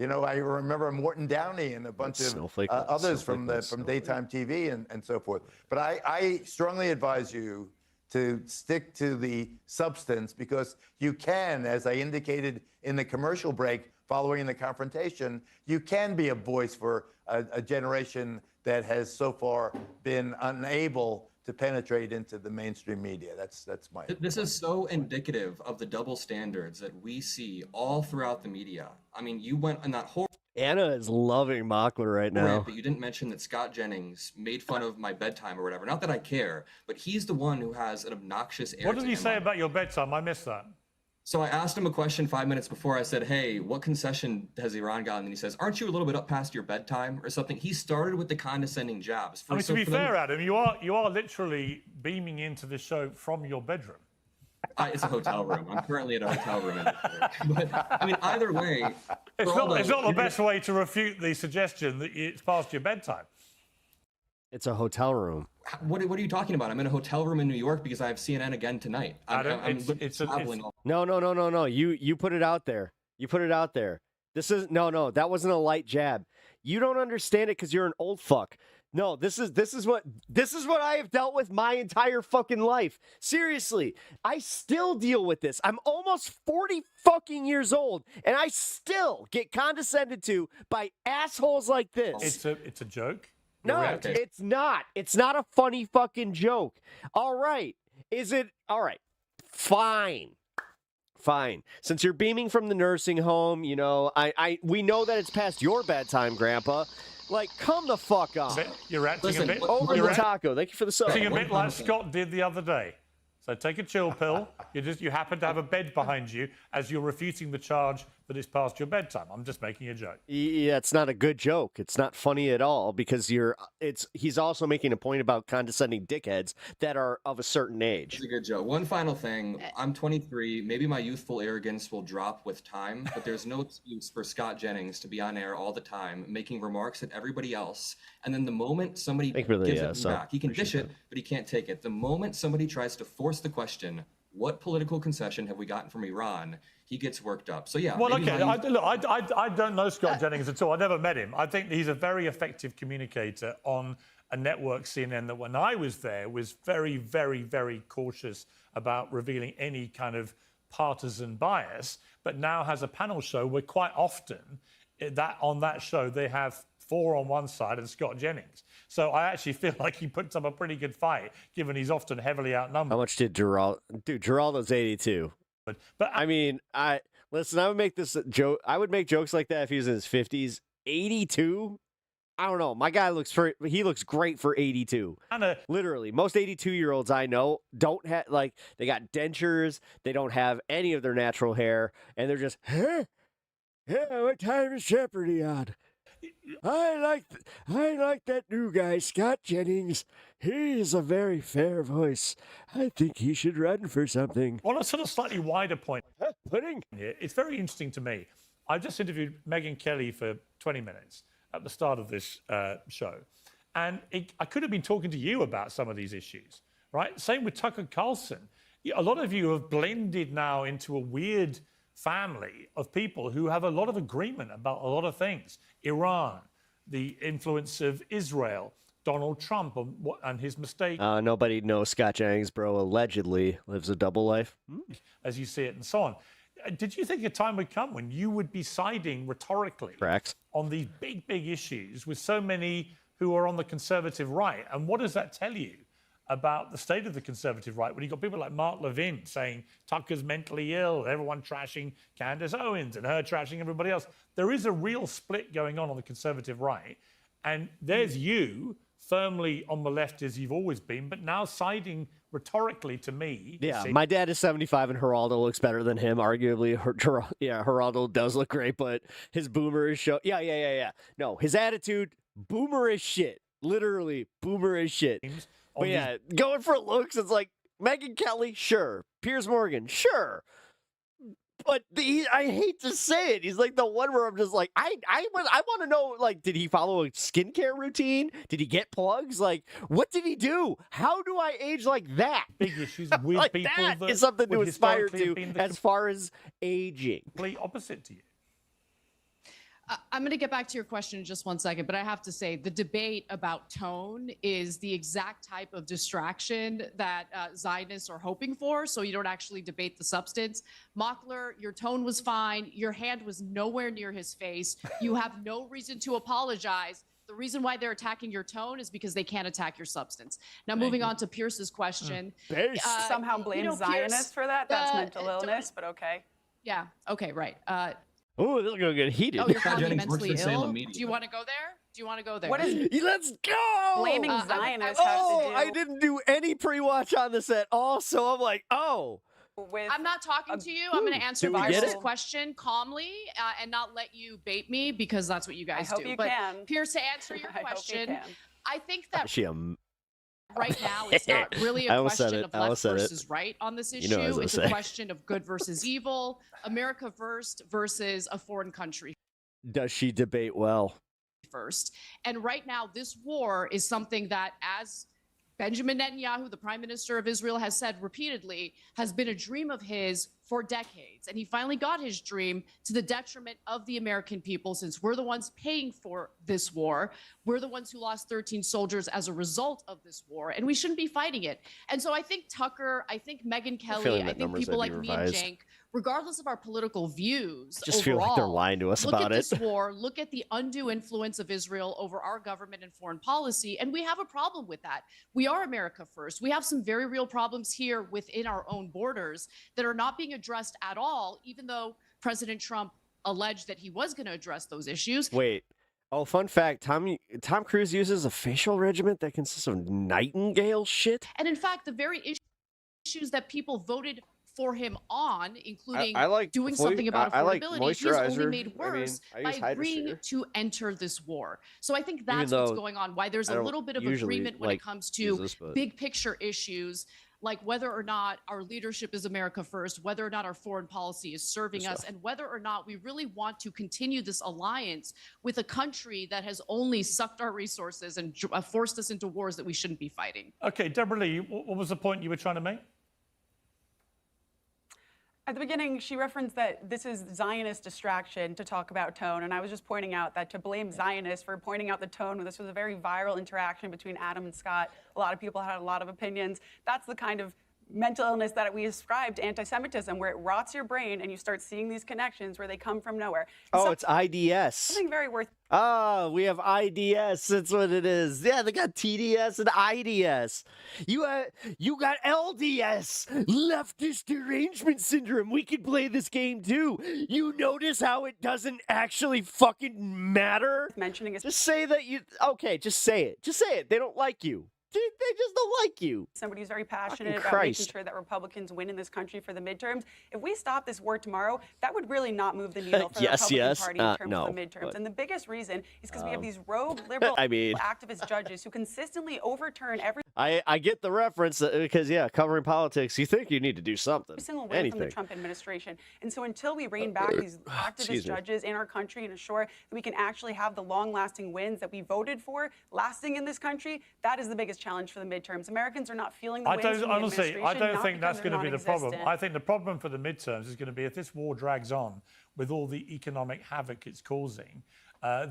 I remember Morton Downey and a bunch of others from daytime TV and so forth. But I strongly advise you to stick to the substance, because you can, as I indicated in the commercial break following the confrontation, you can be a voice for a generation that has so far been unable to penetrate into the mainstream media. That's my. This is so indicative of the double standards that we see all throughout the media. I mean, you went on that whole Anna is loving Mockler right now. rant, but you didn't mention that Scott Jennings made fun of my bedtime or whatever. Not that I care, but he's the one who has an obnoxious air. What did he say about your bedtime? I missed that. So I asked him a question 5 minutes before. I said, hey, what concession has Iran gotten? And he says, aren't you a little bit up past your bedtime or something? He started with the condescending jabs. I mean, to be fair, Adam, you are literally beaming into the show from your bedroom. It's a hotel room. I'm currently at a hotel room. But, I mean, either way. It's not the best way to refute the suggestion that it's past your bedtime. It's a hotel room. What are you talking about? I'm in a hotel room in New York because I have CNN again tonight. No. You put it out there. You put it out there. This is no. That wasn't a light jab. You don't understand it because you're an old fuck. No, this is what I have dealt with my entire fucking life. Seriously, I still deal with this. I'm almost 40 fucking years old, and I still get condescended to by assholes like this. It's a joke. No, it's not. It's not a funny fucking joke. All right. Is it? All right. Fine. Since you're beaming from the nursing home, you know, we know that it's past your bedtime, Grandpa. Like, come the fuck on. You're acting a bit over the taco. Thank you for the sub. Acting a bit like Scott did the other day. So take a chill pill. You happen to have a bed behind you as you're refuting the charge that it's past your bedtime. I'm just making a joke. Yeah, it's not a good joke. It's not funny at all because he's also making a point about condescending dickheads that are of a certain age. It's a good joke. One final thing. I'm 23. Maybe my youthful arrogance will drop with time, but there's no excuse for Scott Jennings to be on air all the time, making remarks at everybody else. And then the moment somebody gives it back, he can dish it, but he can't take it. The moment somebody tries to force the question, what political concession have we gotten from Iran? He gets worked up. So yeah. Well, okay. I don't know Scott Jennings at all. I never met him. I think he's a very effective communicator on a network, CNN, that when I was there was very, very, very cautious about revealing any kind of partisan bias, but now has a panel show where quite often on that show they have 4 on one side and Scott Jennings. So I actually feel like he puts up a pretty good fight, given he's often heavily outnumbered. How much did Geraldo? Dude, Geraldo's 82. But I mean, I would make this joke. I would make jokes like that if he was in his 50s. 82? I don't know. My guy looks great for 82. Literally, most 82-year-olds I know don't have, like, they got dentures. They don't have any of their natural hair, and they're just, yeah, what time is Jeopardy on? I like that new guy, Scott Jennings. He's a very fair voice. I think he should run for something. On a sort of slightly wider point, pudding. It's very interesting to me. I just interviewed Megyn Kelly for 20 minutes at the start of this show, and I could have been talking to you about some of these issues, right? Same with Tucker Carlson. A lot of you have blended now into a weird family of people who have a lot of agreement about a lot of things. Iran, the influence of Israel, Donald Trump and his mistake. Nobody knows Scott Jennings, bro, allegedly lives a double life. As you see it and so on. Did you think a time would come when you would be siding rhetorically on these big, big issues with so many who are on the conservative right? And what does that tell you about the state of the conservative right when you've got people like Mark Levin saying Tucker's mentally ill, everyone trashing Candace Owens and her trashing everybody else? There is a real split going on the conservative right. And there's you firmly on the left as you've always been, but now siding rhetorically to me. Yeah, my dad is 75 and Geraldo looks better than him. Arguably, Geraldo does look great, but his boomerish show. Yeah. No, his attitude, boomerish shit. Literally, boomerish shit. But yeah, going for looks, it's like Megyn Kelly, sure. Piers Morgan, sure. But I hate to say it. He's like the one where I'm just like, I want to know, like, did he follow a skincare routine? Did he get plugs? Like, what did he do? How do I age like that? Big issues with like people that is something to aspire to as far as aging. Complete opposite to you. I'm going to get back to your question in just one second, but I have to say the debate about tone is the exact type of distraction that Zionists are hoping for, so you don't actually debate the substance. Mockler, your tone was fine. Your hand was nowhere near his face. You have no reason to apologize. The reason why they're attacking your tone is because they can't attack your substance. Now, moving on to Pierce's question. Somehow blame Zionists for that? That's mental illness, but okay. Yeah, okay, right. Oh, this is going to get heated. Oh, you're calling me mentally ill? Do you want to go there? Do you want to go there? What is Let's go! blaming Zionists have to do? I didn't do any pre-watch on this at all, so I'm like, I'm not talking to you. I'm going to answer Pierce's question calmly and not let you bait me because that's what you guys do. I hope you but can. Pierce, to answer your question, I think that she right now it's not really a question of left versus right on this issue. It's a question of good versus evil, America first versus a foreign country. Does she debate well? First. And right now, this war is something that, as Benjamin Netanyahu, the prime minister of Israel, has said repeatedly, has been a dream of his for decades. And he finally got his dream to the detriment of the American people, since we're the ones paying for this war. We're the ones who lost 13 soldiers as a result of this war, and we shouldn't be fighting it. And so I think Tucker, I think Megyn Kelly, I think people like me and Cenk, regardless of our political views, I just feel like they're lying to us about it. Look at this war, look at the undue influence of Israel over our government and foreign policy, and we have a problem with that. We are America first. We have some very real problems here within our own borders that are not being addressed at all, even though President Trump alleged that he was going to address those issues. Wait. Oh, fun fact, Tom Cruise uses a facial regimen that consists of nightingale shit? And in fact, the very issues that people voted for him on, including doing something about affordability, he's only made worse by agreeing to enter this war. So I think that's what's going on, why there's a little bit of agreement when it comes to big picture issues, like whether or not our leadership is America first, whether or not our foreign policy is serving us, and whether or not we really want to continue this alliance with a country that has only sucked our resources and forced us into wars that we shouldn't be fighting. Okay, Deborah Lee, what was the point you were trying to make? At the beginning, she referenced that this is Zionist distraction to talk about tone, and I was just pointing out that to blame Zionists for pointing out the tone when this was a very viral interaction between Adam and Scott, a lot of people had a lot of opinions. That's the kind of mental illness that we ascribe to anti-Semitism, where it rots your brain and you start seeing these connections where they come from nowhere. Oh, it's IDS. Something very worth. Oh, we have IDS. That's what it is. Yeah, they got TDS and IDS. You got LDS, leftist derangement syndrome. We could play this game too. You notice how it doesn't actually fucking matter? Mentioning just say that you. Okay, just say it. Just say it. They don't like you. They just don't like you. Somebody who's very passionate about making sure that Republicans win in this country for the midterms. If we stop this war tomorrow, that would really not move the needle for the Republican Party in terms of the midterms. And the biggest reason is because we have these rogue liberal activist judges who consistently overturn every I get the reference because, covering politics, you think you need to do something. Every single win from the Trump administration. And so until we rein back these activist judges in our country and assure that we can actually have the long-lasting wins that we voted for lasting in this country, that is the biggest challenge for the midterms. Americans are not feeling the wins from the administration. I don't think that's going to be the problem. I think the problem for the midterms is going to be if this war drags on with all the economic havoc it's causing,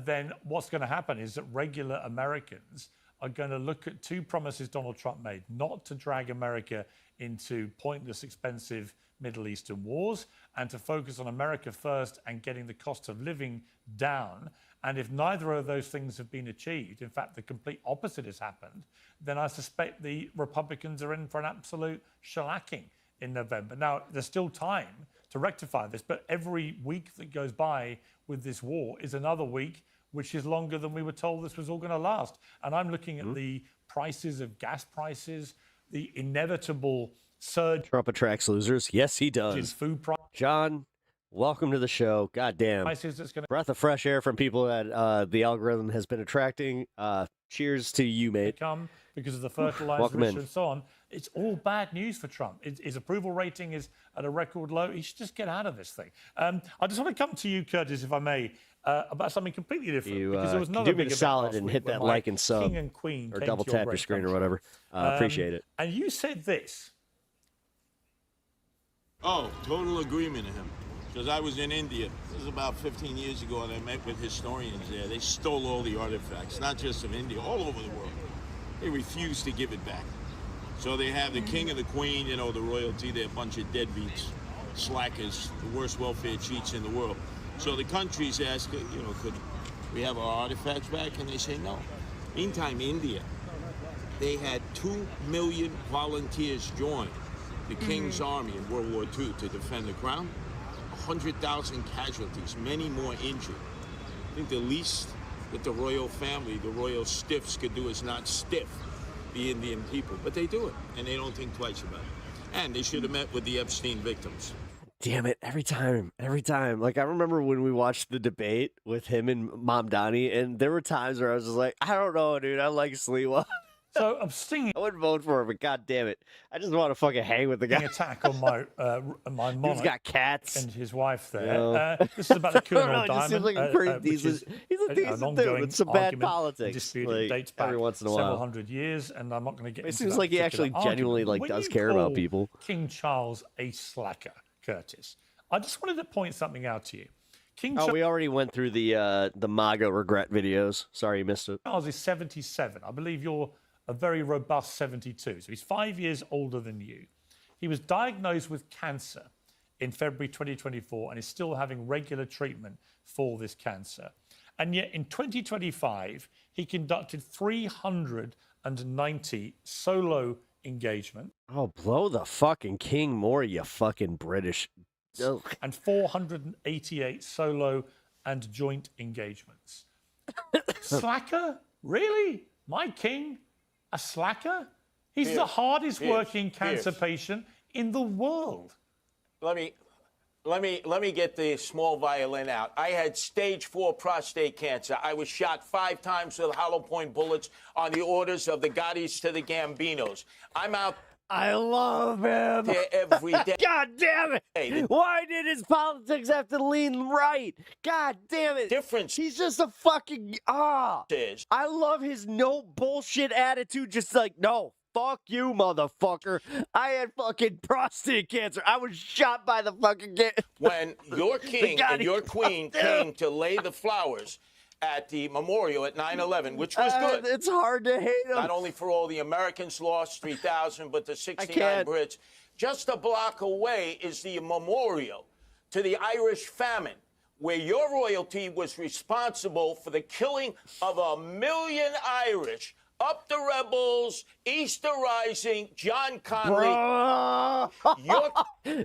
then what's going to happen is that regular Americans are going to look at two promises Donald Trump made, not to drag America into pointless, expensive Middle Eastern wars, and to focus on America first and getting the cost of living down. And if neither of those things have been achieved, in fact, the complete opposite has happened, then I suspect the Republicans are in for an absolute shellacking in November. Now, there's still time to rectify this, but every week that goes by with this war is another week which is longer than we were told this was all going to last. And I'm looking at the prices of gas prices, the inevitable surge. Trump attracts losers. Yes, he does. Food price. John, welcome to the show. Goddamn. Breath of fresh air from people that the algorithm has been attracting. Cheers to you, mate. Come because of the fertilizer issue and so on. It's all bad news for Trump. His approval rating is at a record low. He should just get out of this thing. I just want to come to you, Curtis, if I may, about something completely different. Because there was another do me the solid and hit that like and sub, King and Queen or double tap your screen or whatever. Appreciate it. And you said this. Oh, total agreement with him. Because I was in India. This is about 15 years ago, and I met with historians there. They stole all the artifacts, not just of India, all over the world. They refused to give it back. So they have the king and the queen, you know, the royalty. They're a bunch of deadbeats, slackers, the worst welfare cheats in the world. So the countries ask, you know, We have our artifacts back, and they say no. Meantime, India, they had 2 million volunteers join the King's Army in World War II to defend the crown. 100,000 casualties, many more injured. I think the least that the royal family, the royal stiffs, could do is not stiff the Indian people, but they do it, and they don't think twice about it. And they should have met with the Epstein victims. Damn it, every time. Like, I remember when we watched the debate with him and Mom Donnie, and there were times where I was just like, I don't know, dude, I like Sliwa. So I'm stinging. I wouldn't vote for him, but god damn it, I just want to fucking hang with the guy. Attack on my monarch. He's got cats and his wife there. Yeah. This is about the Colonel It just seems Diamond. like a pretty Which is he's a decent ongoing dude with some bad argument, politics. Dispute. Like, It dates back every once in a several while. hundred years, and I'm not going to get. It into seems that like he particular actually genuinely argument. like When does you care about call people. King Charles a slacker, Curtis, I just wanted to point something out to you. King We already went through the Maga regret videos. Sorry you missed it. Charles is 77. I believe you're a very robust 72. So he's 5 years older than you. He was diagnosed with cancer in February 2024 and is still having regular treatment for this cancer. And yet in 2025, he conducted 390 solo engagements. Oh, blow the fucking king more, you fucking British. Ugh. And 488 solo and joint engagements. Slacker? Really? My king? A slacker? He's the hardest working cancer patient in the world. Let me get the small violin out. I had stage 4 prostate cancer. I was shot 5 times with hollow point bullets on the orders of the Gaudis to the Gambinos. I'm out. I love him. There every day. God damn it. Why did his politics have to lean right? God damn it. Difference. He's just a fucking, I love his no bullshit attitude. Just like, no, fuck you, motherfucker. I had fucking prostate cancer. I was shot by the fucking When your king and your queen came to lay the flowers at the memorial at 9/11, which was good. It's hard to hate him. Not only for all the Americans lost, 3,000, but the 69 Brits. Just a block away is the memorial to the Irish famine, where your royalty was responsible for the killing of 1 million Irish. Up the rebels, Easter Rising, John Connolly.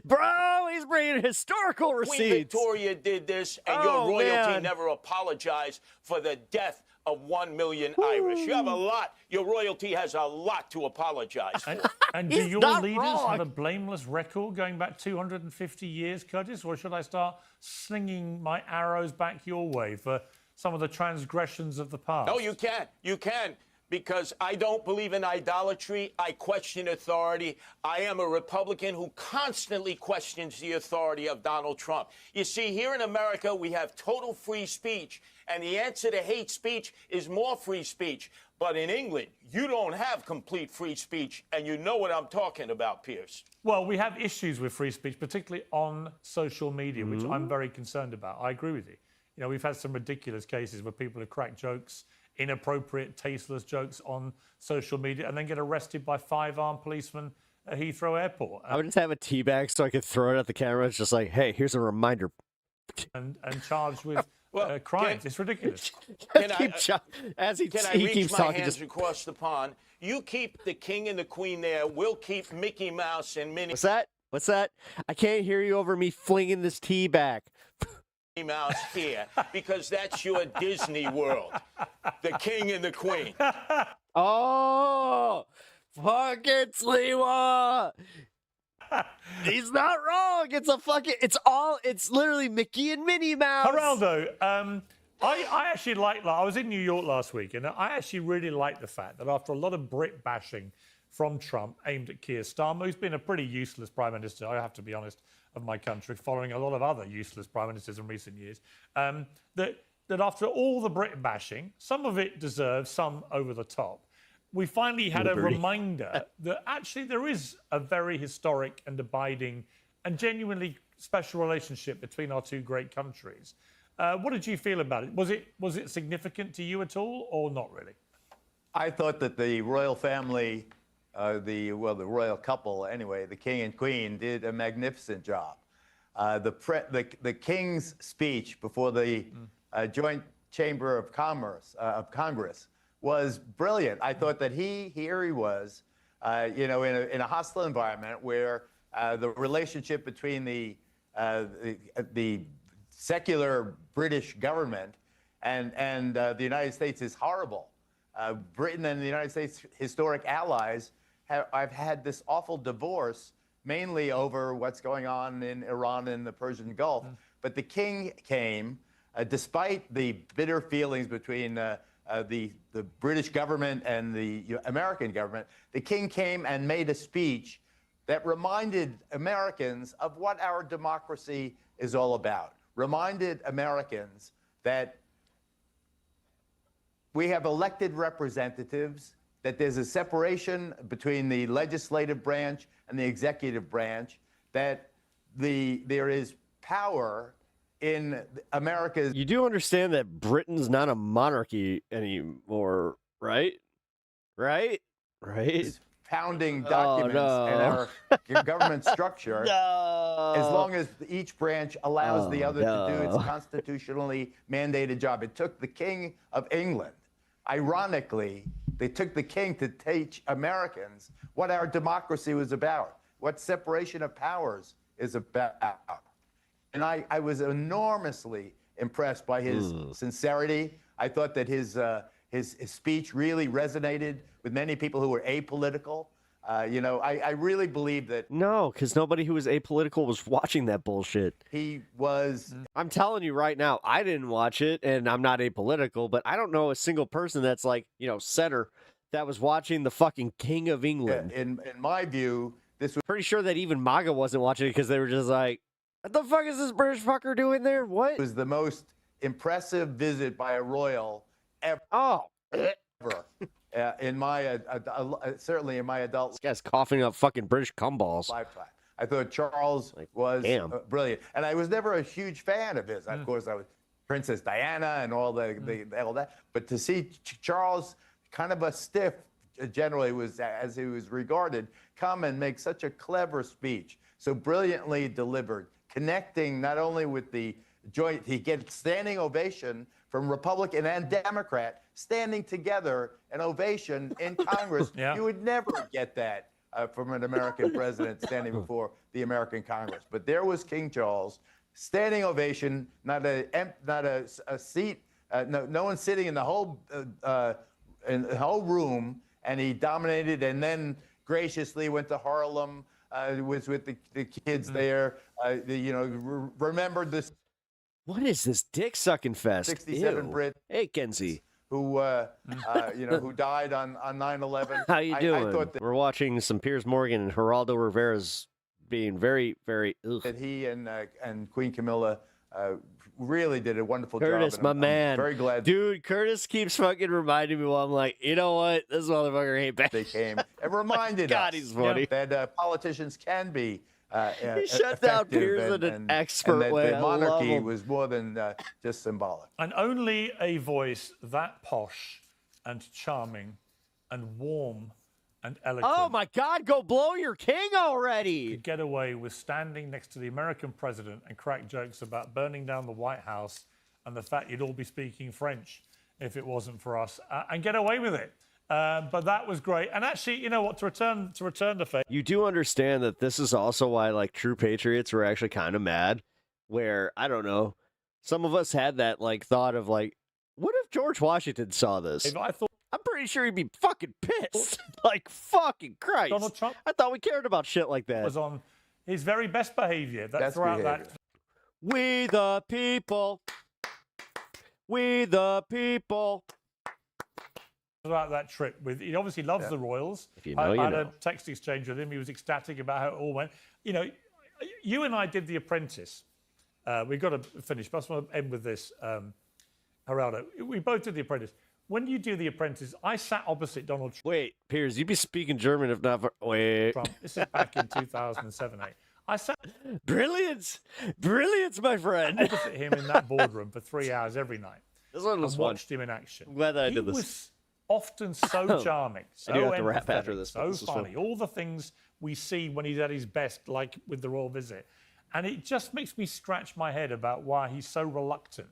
Bro, he's bringing historical receipts. Queen Victoria did this, and your royalty never apologized for the death of 1 million Irish. You have a lot. Your royalty has a lot to apologize for. And do your leaders have a blameless record going back 250 years, Curtis? Or should I start slinging my arrows back your way for some of the transgressions of the past? No, you can't. You can. Because I don't believe in idolatry. I question authority. I am a Republican who constantly questions the authority of Donald Trump. You see, here in America, we have total free speech, and the answer to hate speech is more free speech. But in England, you don't have complete free speech, and you know what I'm talking about, Piers. Well, we have issues with free speech, particularly on social media, which I'm very concerned about. I agree with you. You know, we've had some ridiculous cases where people have cracked jokes, inappropriate, tasteless jokes on social media, and then get arrested by 5 armed policemen at Heathrow Airport. I would just have a tea bag so I could throw it at the camera. It's just like, hey, here's a reminder. And charged with crimes. It's ridiculous. As he keeps talking, hands across the pond. You keep the king and the queen there. We'll keep Mickey Mouse and Minnie. What's that? What's that? I can't hear you over me flinging this tea back. Mouse here, because that's your Disney World. The king and the queen. Oh, fuck it, Sliwa. He's not wrong. It's literally Mickey and Minnie Mouse. Geraldo, I actually I was in New York last week, and I actually really like the fact that after a lot of Brit bashing from Trump aimed at Keir Starmer, who's been a pretty useless prime minister, I have to be honest, of my country, following a lot of other useless prime ministers in recent years, that after all the Brit bashing, some of it deserves, some over the top, we finally had a reminder that actually there is a very historic and abiding and genuinely special relationship between our two great countries. What did you feel about it? Was it significant to you at all, or not really? I thought that the royal family, the royal couple anyway, the king and queen, did a magnificent job. The king's speech before the joint chamber of commerce of Congress was brilliant. I thought that here he was, in a hostile environment where the relationship between the secular British government and the United States is horrible. Britain and the United States, historic allies, I've had this awful divorce, mainly over what's going on in Iran and the Persian Gulf. But the king came, despite the bitter feelings between the British government and the American government. The king came and made a speech that reminded Americans of what our democracy is all about. Reminded Americans that we have elected representatives, that there's a separation between the legislative branch and the executive branch, that there is power in America's... You do understand that Britain's not a monarchy anymore, right? Right? Founding documents and our government structure, as long as each branch allows the other to do its constitutionally mandated job. It took the King of England. Ironically, they took the king to teach Americans what our democracy was about, what separation of powers is about. And I was enormously impressed by his sincerity. I thought that his speech really resonated with many people who were apolitical. I really believe that... No, because nobody who was apolitical was watching that bullshit. He was... I'm telling you right now, I didn't watch it, and I'm not apolitical, but I don't know a single person that's like, center that was watching the fucking King of England. In my view, this was... Pretty sure that even Maga wasn't watching it because they were just like, what the fuck is this British fucker doing there? What? It was the most impressive visit by a royal ever. In my certainly in my adult... This guy's coughing up fucking British cum balls. Lifetime. I thought Charles was brilliant, and I was never a huge fan of his. Of course, I was Princess Diana and all that, but to see Charles, kind of a stiff, generally was as he was regarded, come and make such a clever speech, so brilliantly delivered, connecting not only with the joint, he gets standing ovation from Republican and Democrat, standing together, an ovation in Congress. You would never get that from an American president standing before the American Congress. But there was King Charles, standing ovation, not a seat, no one sitting in the whole room, and he dominated, and then graciously went to Harlem, was with the kids there, remembered this. What is this dick sucking fest? 67 Brit. Hey, Kenzie. Who who died on 9/11. How you doing? I thought that we're watching some Piers Morgan and Geraldo Rivera's being very, very. That he and Queen Camilla really did a wonderful job. Curtis, my man. I'm very glad. Dude, Curtis keeps fucking reminding me while I'm like, you know what? This motherfucker ain't bad. They came and reminded God, us he's funny. that politicians can be. He shut down Piers in an expert and way. The monarchy was more than just symbolic. And only a voice that posh and charming and warm and eloquent. Oh my God, go blow your king already. Could get away with standing next to the American president and crack jokes about burning down the White House and the fact you'd all be speaking French if it wasn't for us, and get away with it. But that was great. And actually, you know what, to return to faith. You do understand that this is also why like true patriots were actually kind of mad, where I don't know, some of us had that like thought of like, what if George Washington saw this? I'm pretty sure he'd be fucking pissed. Like fucking Christ. Donald Trump, I thought we cared about shit like that. Was on his very best behavior. Throughout that. We the people. We the people. About that trip he obviously loves the royals. If you know, I had a text exchange with him. He was ecstatic about how it all went. You and I did The Apprentice. We've got to finish, but I just want to end with this. Geraldo, we both did The Apprentice. When you do The Apprentice, I sat opposite Donald Trump. Wait, Piers, you'd be speaking German if not for... Wait. Trump. This is back in 2007-8. I sat... Brilliance, my friend. Opposite him in that boardroom for 3 hours every night. This one was fun. Watched him in action. I'm glad that I did this. He was often so charming, so I do have to wrap after this, so this funny. All the things we see when he's at his best, like with the royal visit. And it just makes me scratch my head about why he's so reluctant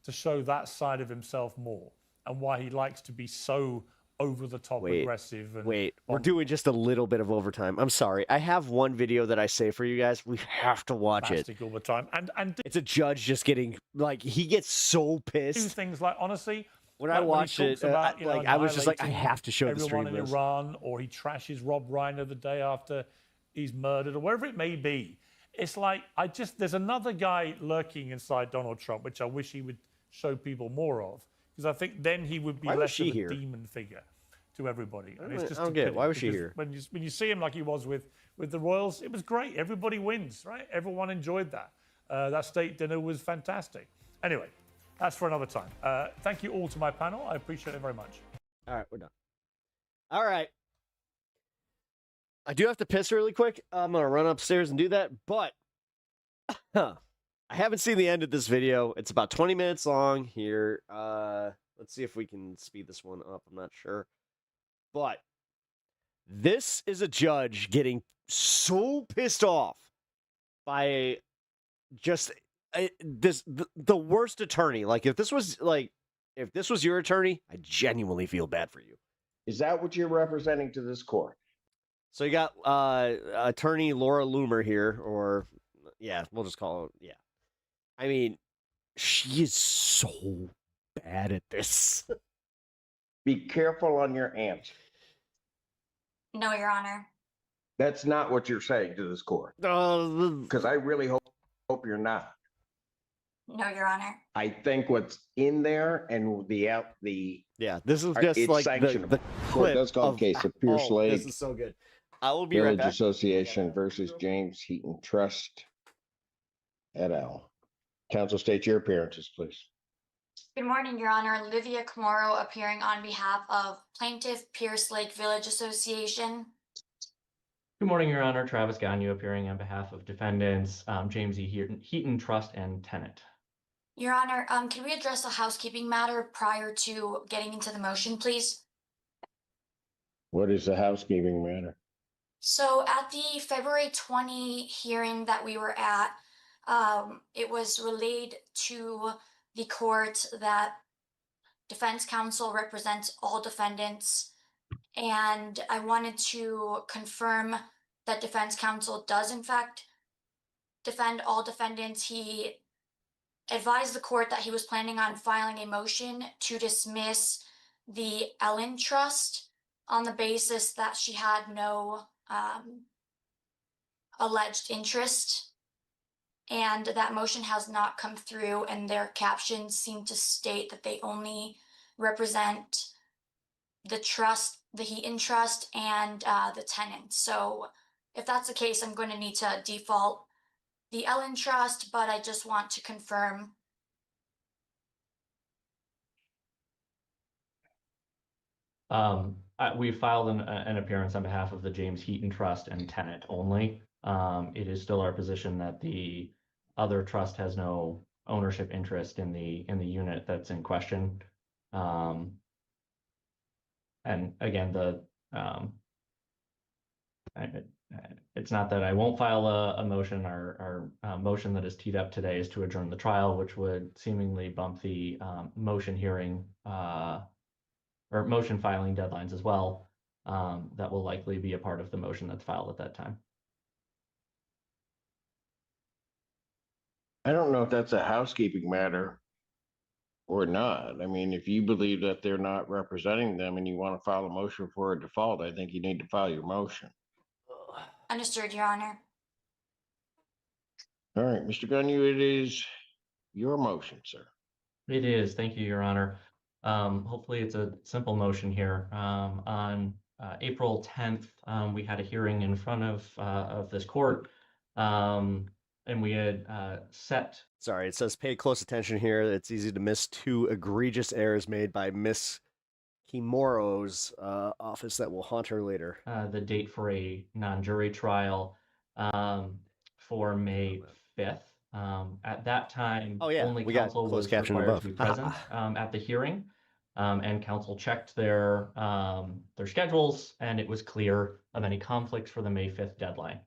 to show that side of himself more and why he likes to be so over the top aggressive. And we're doing just a little bit of overtime. I'm sorry. I have one video that I say for you guys. We have to watch it. All the time. And it's a judge just getting like he gets so pissed. Do things like honestly. When I watched it, about, I was just like, I have to show the stream everyone in this. Iran, or he trashes Rob Reiner the day after he's murdered, or wherever it may be. It's like there's another guy lurking inside Donald Trump, which I wish he would show people more of, because I think then he would be less of a demon figure to everybody. And it's just I don't get it. Why was she here? When you see him like he was with the Royals, it was great. Everybody wins, right? Everyone enjoyed that. That state dinner was fantastic. Anyway. That's for another time. Thank you all to my panel. I appreciate it very much. All right, we're done. All right. I do have to piss really quick. I'm going to run upstairs and do that, but I haven't seen the end of this video. It's about 20 minutes long here. Let's see if we can speed this one up. I'm not sure. But this is a judge getting so pissed off by just... the worst attorney. Like if this was your attorney, I genuinely feel bad for you. Is that what you're representing to this court? So you got attorney Laura Loomer here, or we'll just call her. Yeah, I mean, she is so bad at this. Be careful on your answer. No, Your Honor. That's not what you're saying to this court. Because I really hope you're not. No, Your Honor. I think what's in there and this is just like the court does call the case of Pierce Lake. This is so good. I will be Village right back. Association versus James Heaton Trust et al. Counsel, state your appearances, please. Good morning, Your Honor. Olivia Camaro appearing on behalf of Plaintiff Pierce Lake Village Association. Good morning, Your Honor. Travis Gagnon appearing on behalf of defendants James E. Heaton Trust and Tenant. Your Honor, can we address a housekeeping matter prior to getting into the motion, please? What is the housekeeping matter? So at the February 20 hearing that we were at, it was relayed to the court that defense counsel represents all defendants. And I wanted to confirm that defense counsel does in fact defend all defendants. He advised the court that he was planning on filing a motion to dismiss the Ellen Trust on the basis that she had no alleged interest. And that motion has not come through, and their captions seem to state that they only represent the trust, the Heaton Trust, and the tenant. So if that's the case, I'm going to need to default the Ellen Trust, but I just want to confirm. We filed an appearance on behalf of the James Heaton Trust and Tenant only. It is still our position that the other trust has no ownership interest in the unit that's in question. And again, it's not that I won't file a motion. Our motion that is teed up today is to adjourn the trial, which would seemingly bump the motion hearing or motion filing deadlines as well. That will likely be a part of the motion that's filed at that time. I don't know if that's a housekeeping matter or not. I mean, if you believe that they're not representing them and you want to file a motion for a default, I think you need to file your motion. Understood, Your Honor. All right, Mr. Gagnon, it is your motion, sir. It is. Thank you, Your Honor. Hopefully it's a simple motion here. On April 10th, we had a hearing in front of this court, and we had set... Sorry, it says pay close attention here. It's easy to miss two egregious errors made by Miss Kimoro's office that will haunt her later. The date for a non-jury trial for May 5th. At that time, only counsel was required to be present at the hearing, and counsel checked their schedules, and it was clear of any conflicts for the May 5th deadline,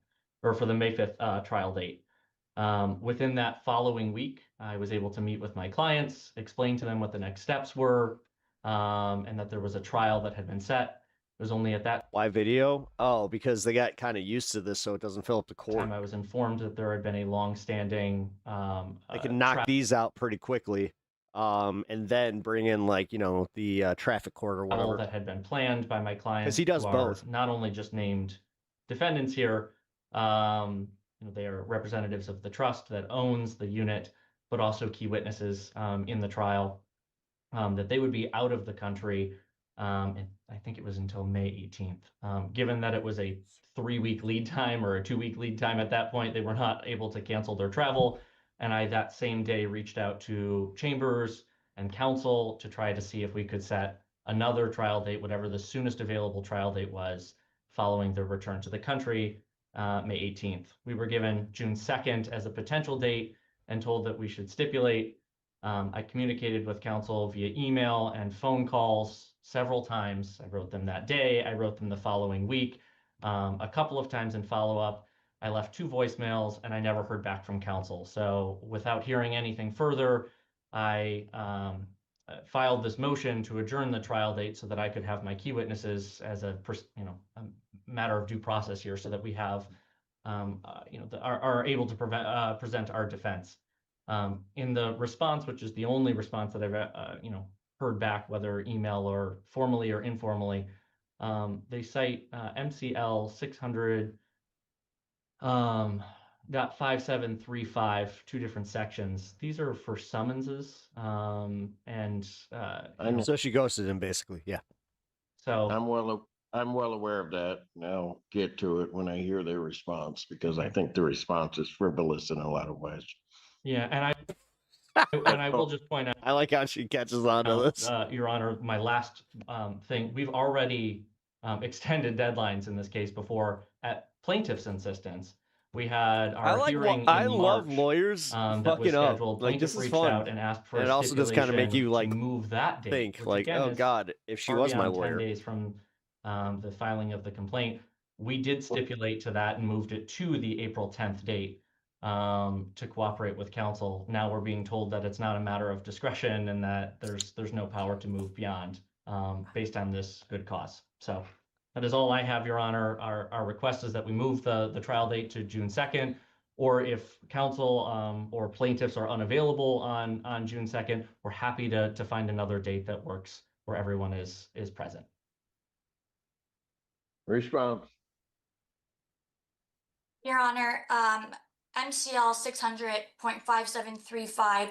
or for the May 5th trial date. Within that following week, I was able to meet with my clients, explain to them what the next steps were, and that there was a trial that had been set. It was only at that Why video? Oh, because they got kind of used to this, so it doesn't fill up the court. time I was informed that there had been a long-standing they can knock these out pretty quickly, and then bring in like the traffic court or whatever that had been planned by my clients. Because he does who are both. Not only just named defendants here, they are representatives of the trust that owns the unit, but also key witnesses in the trial. That they would be out of the country. And I think it was until May 18th. Given that it was a 3-week lead time or a 2-week lead time at that point, they were not able to cancel their travel. And I, that same day, reached out to chambers and counsel to try to see if we could set another trial date, whatever the soonest available trial date was, following their return to the country, May 18th. We were given June 2nd as a potential date and told that we should stipulate. I communicated with counsel via email and phone calls several times. I wrote them that day. I wrote them the following week. A couple of times in follow-up. I left 2 voicemails and I never heard back from counsel. So without hearing anything further, I filed this motion to adjourn the trial date so that I could have my key witnesses as a matter of due process here, so that we have are able to present our defense. In the response, which is the only response that I've heard back, whether email or formally or informally, they cite MCL 600.5735, 2 different sections. These are for summonses, and so she ghosted him basically. Yeah. So I'm well aware of that. And I'll get to it when I hear their response, because I think the response is frivolous in a lot of ways. Yeah, and I will just point out, I like how she catches on to this. Your Honor, my last thing, we've already extended deadlines in this case before at plaintiff's insistence. We had our hearing in I March, love lawyers that was scheduled. Like, this Plaintiff is reached fun. out and asked for and a it also does kind of make you like move that date, think which like, again oh is God, if she far was my beyond 10 lawyer. days from the filing of the complaint. We did stipulate to that and moved it to the April 10th date to cooperate with counsel. Now we're being told that it's not a matter of discretion and that there's no power to move beyond based on this good cause. So that is all I have, Your Honor. Our request is that we move the trial date to June 2nd, or if counsel or plaintiffs are unavailable on June 2nd, we're happy to find another date that works where everyone is present. Response. Your Honor, MCL 600.5735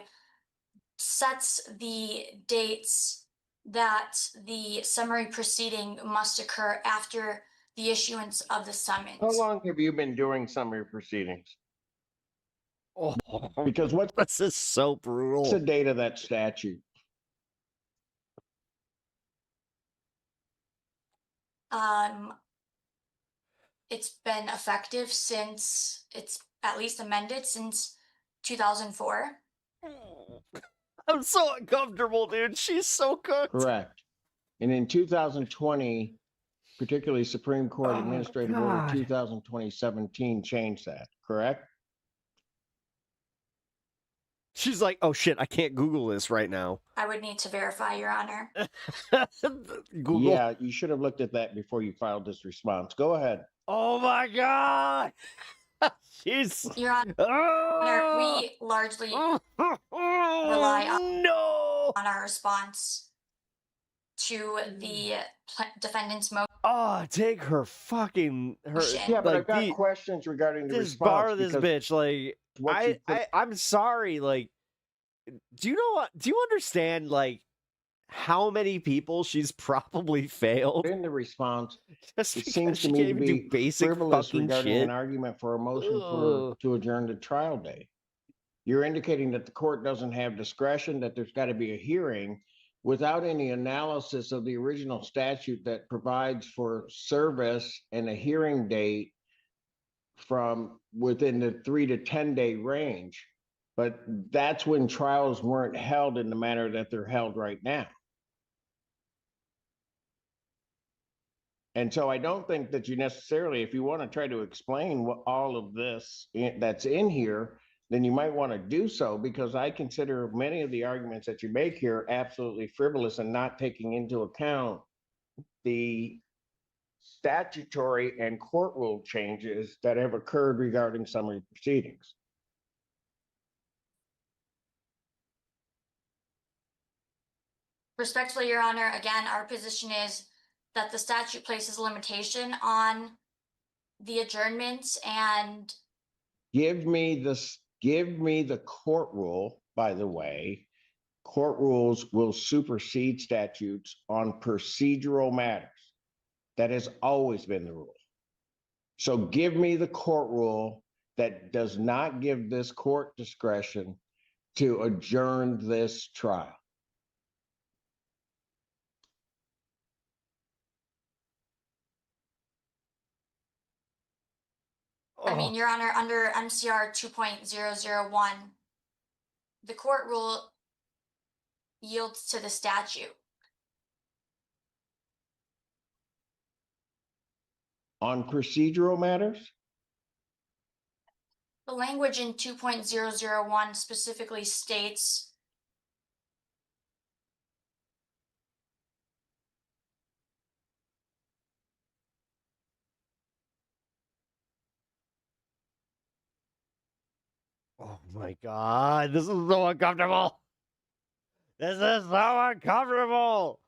sets the dates that the summary proceeding must occur after the issuance of the summons. How long have you been doing summary proceedings? Oh, because this is so brutal. What's the date of that statute? It's been effective since, it's at least amended since 2004. I'm so uncomfortable, dude. She's so cooked. Correct. And in 2020, particularly Supreme Court Administrative Order 2020-17 changed that, correct? She's like, oh shit, I can't Google this right now. I would need to verify, Your Honor. Google. Yeah, you should have looked at that before you filed this response. Go ahead. Oh my God. She's... Your Honor, we largely rely on our response to the defendant's motion. Oh, take her fucking... Yeah, but I've got questions regarding the response. Bar this bitch. Like, I'm sorry. Like, do you know what? Do you understand, like, how many people she's probably failed? In the response, it Just seems to she me can't to even be do basic frivolous fucking regarding shit. an argument for a motion to adjourn the trial date. You're indicating that the court doesn't have discretion, that there's got to be a hearing without any analysis of the original statute that provides for service and a hearing date from within the 3 to 10 day range. But that's when trials weren't held in the manner that they're held right now. And so I don't think that you necessarily, if you want to try to explain what all of this that's in here, then you might want to do so, because I consider many of the arguments that you make here absolutely frivolous and not taking into account the statutory and court rule changes that have occurred regarding summary proceedings. Respectfully, Your Honor, again, our position is that the statute places a limitation on the adjournments and Give me the court rule, by the way. Court rules will supersede statutes on procedural matters. That has always been the rule. So give me the court rule that does not give this court discretion to adjourn this trial. I mean, Your Honor, under MCR 2.001, the court rule yields to the statute. On procedural matters? The language in 2.001 specifically states Oh my God, this is so uncomfortable. This is so uncomfortable.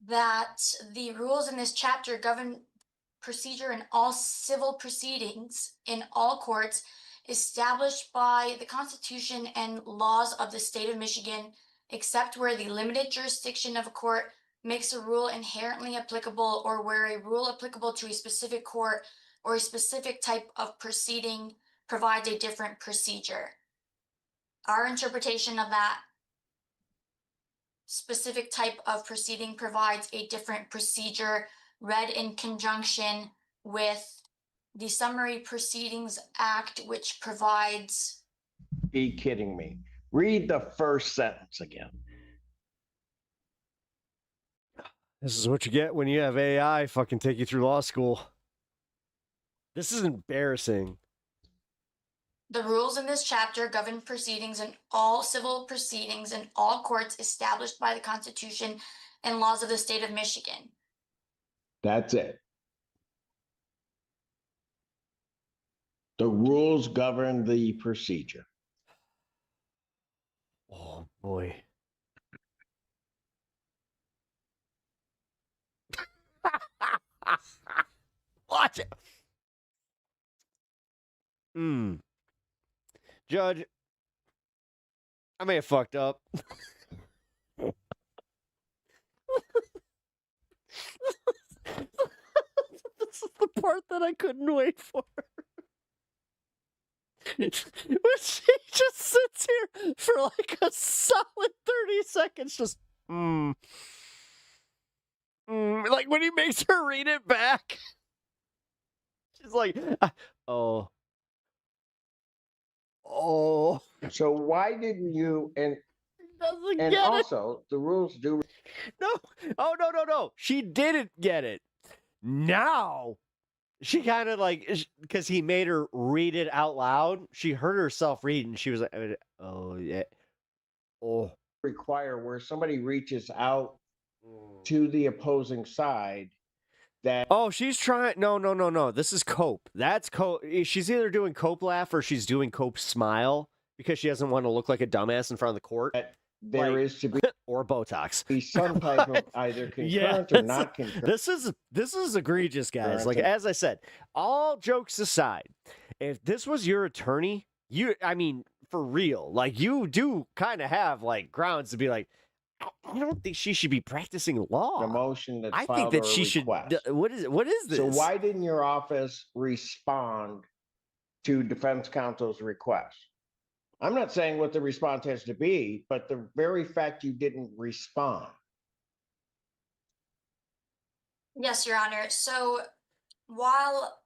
that the rules in this chapter govern procedure in all civil proceedings in all courts established by the Constitution and laws of the state of Michigan, except where the limited jurisdiction of a court makes a rule inherently applicable or where a rule applicable to a specific court or a specific type of proceeding provides a different procedure. Our interpretation of that specific type of proceeding provides a different procedure read in conjunction with the Summary Proceedings Act, which provides... Be kidding me. Read the first sentence again. This is what you get when you have AI fucking take you through law school. This is embarrassing. The rules in this chapter govern proceedings in all civil proceedings in all courts established by the Constitution and laws of the state of Michigan. That's it. The rules govern the procedure. Oh, boy. Watch it. Judge, I may have fucked up. This is the part that I couldn't wait for. When she just sits here for like a solid 30 seconds, just like when he makes her read it back. She's like, oh. So why didn't you and also the rules do No. She didn't get it. Now she kind of like, because he made her read it out loud. She heard herself read and she was like, oh yeah. Oh. Require where somebody reaches out to the opposing side. She's trying. No. This is Cope. That's Cope. She's either doing Cope laugh or she's doing Cope smile because she doesn't want to look like a dumbass in front of the court. There is to be or Botox. Be some type of either concurrent or not concurrent. This is egregious, guys. Like as I said, all jokes aside, if this was your attorney, I mean, for real, like you do kind of have like grounds to be like, I don't think she should be practicing law. The motion that I think that she should. What is this? So why didn't your office respond to defense counsel's request? I'm not saying what the response has to be, but the very fact you didn't respond. Yes, Your Honor. So while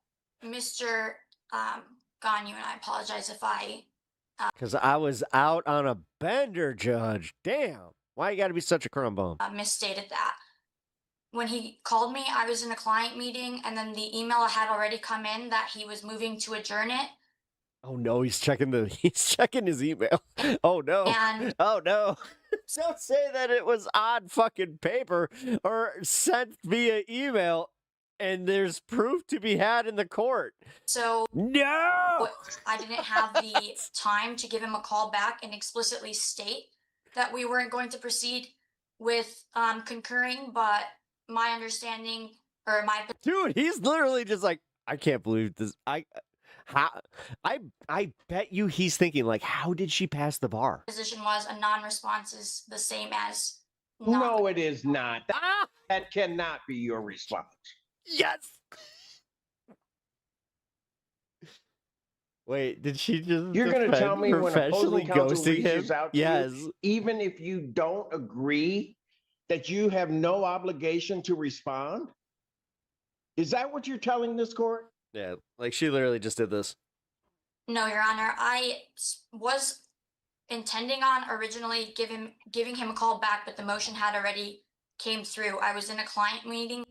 Mr. Ganyu, and I apologize if I... Because I was out on a bender, Judge. Damn. Why you got to be such a crumb bum? Misstated that. when he called me, I was in a client meeting, and then the email had already come in that he was moving to adjourn it. Oh no, he's checking his email. Oh no. And oh no. Don't say that it was on fucking paper or sent via email and there's proof to be had in the court. So no, I didn't have the time to give him a call back and explicitly state that we weren't going to proceed with concurring, but my understanding or my dude, he's literally just like, I can't believe this. I bet you he's thinking like, how did she pass the bar? position was a non-response is the same as no, it is not. That cannot be your response. Yes. Wait, did she just? You're going to tell me when opposing counsel reaches him? out to you, even if you don't agree, that you have no obligation to respond? Is that what you're telling this court? Yeah, like she literally just did this. No, Your Honor. I was intending on originally giving him a call back, but the motion had already came through. I was in a client meeting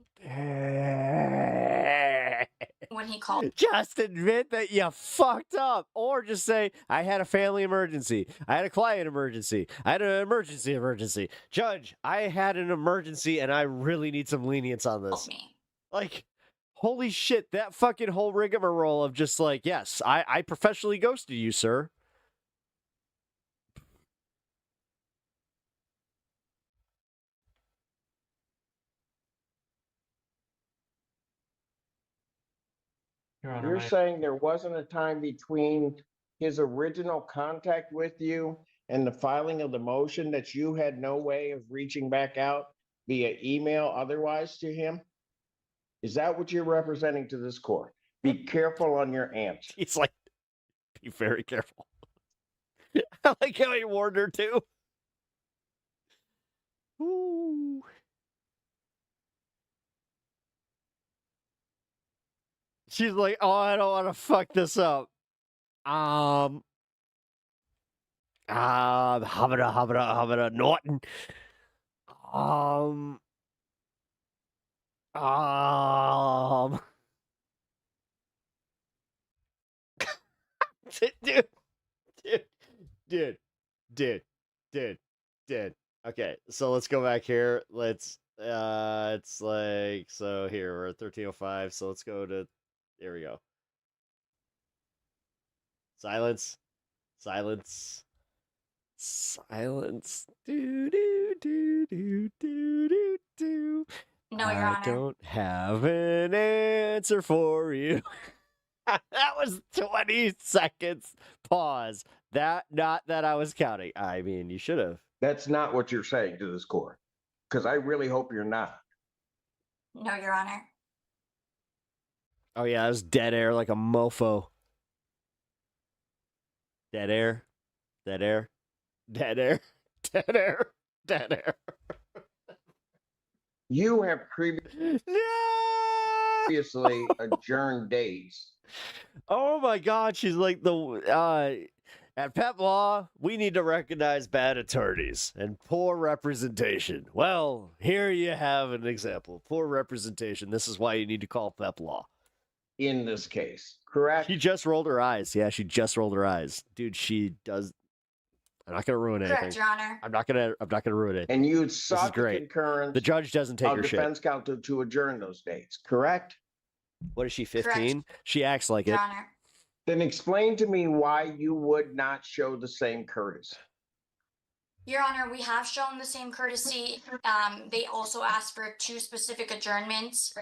when he called. Just admit that you fucked up, or just say, I had a family emergency. I had a client emergency. I had an emergency. Judge, I had an emergency and I really need some lenience on this. Like, holy shit, that fucking whole rigmarole of just like, yes, I professionally ghosted you, sir. You're saying there wasn't a time between his original contact with you and the filing of the motion that you had no way of reaching back out via email otherwise to him? Is that what you're representing to this court? Be careful on your answer. He's like, be very careful. I like how he warned her too. Ooh. She's like, oh, I don't want to fuck this up. Habra, Norton. Dude. Okay, so let's go back here. It's like, so here we're at 1305. So let's go to, there we go. Silence. Do. No, Your Honor. I don't have an answer for you. That was 20 seconds. Pause. Not that I was counting. I mean, you should have. That's not what you're saying to this court, because I really hope you're not. No, Your Honor. Oh, yeah, that was dead air like a mofo. Dead air. You have previously adjourned days. Oh my God, she's like the at Pep Law, we need to recognize bad attorneys and poor representation. Well, here you have an example. Poor representation. This is why you need to call Pep Law. In this case, correct? She just rolled her eyes. Yeah, she just rolled her eyes. Dude, she does. I'm not gonna ruin anything. Correct, Your Honor. I'm not gonna ruin it. And you sought the concurrence. The judge doesn't take her shit. Defense counsel to adjourn those dates, correct? What is she, 15? She acts like it. Your Honor. Then explain to me why you would not show the same courtesy. Your Honor, we have shown the same courtesy. They also asked for 2 specific adjournments.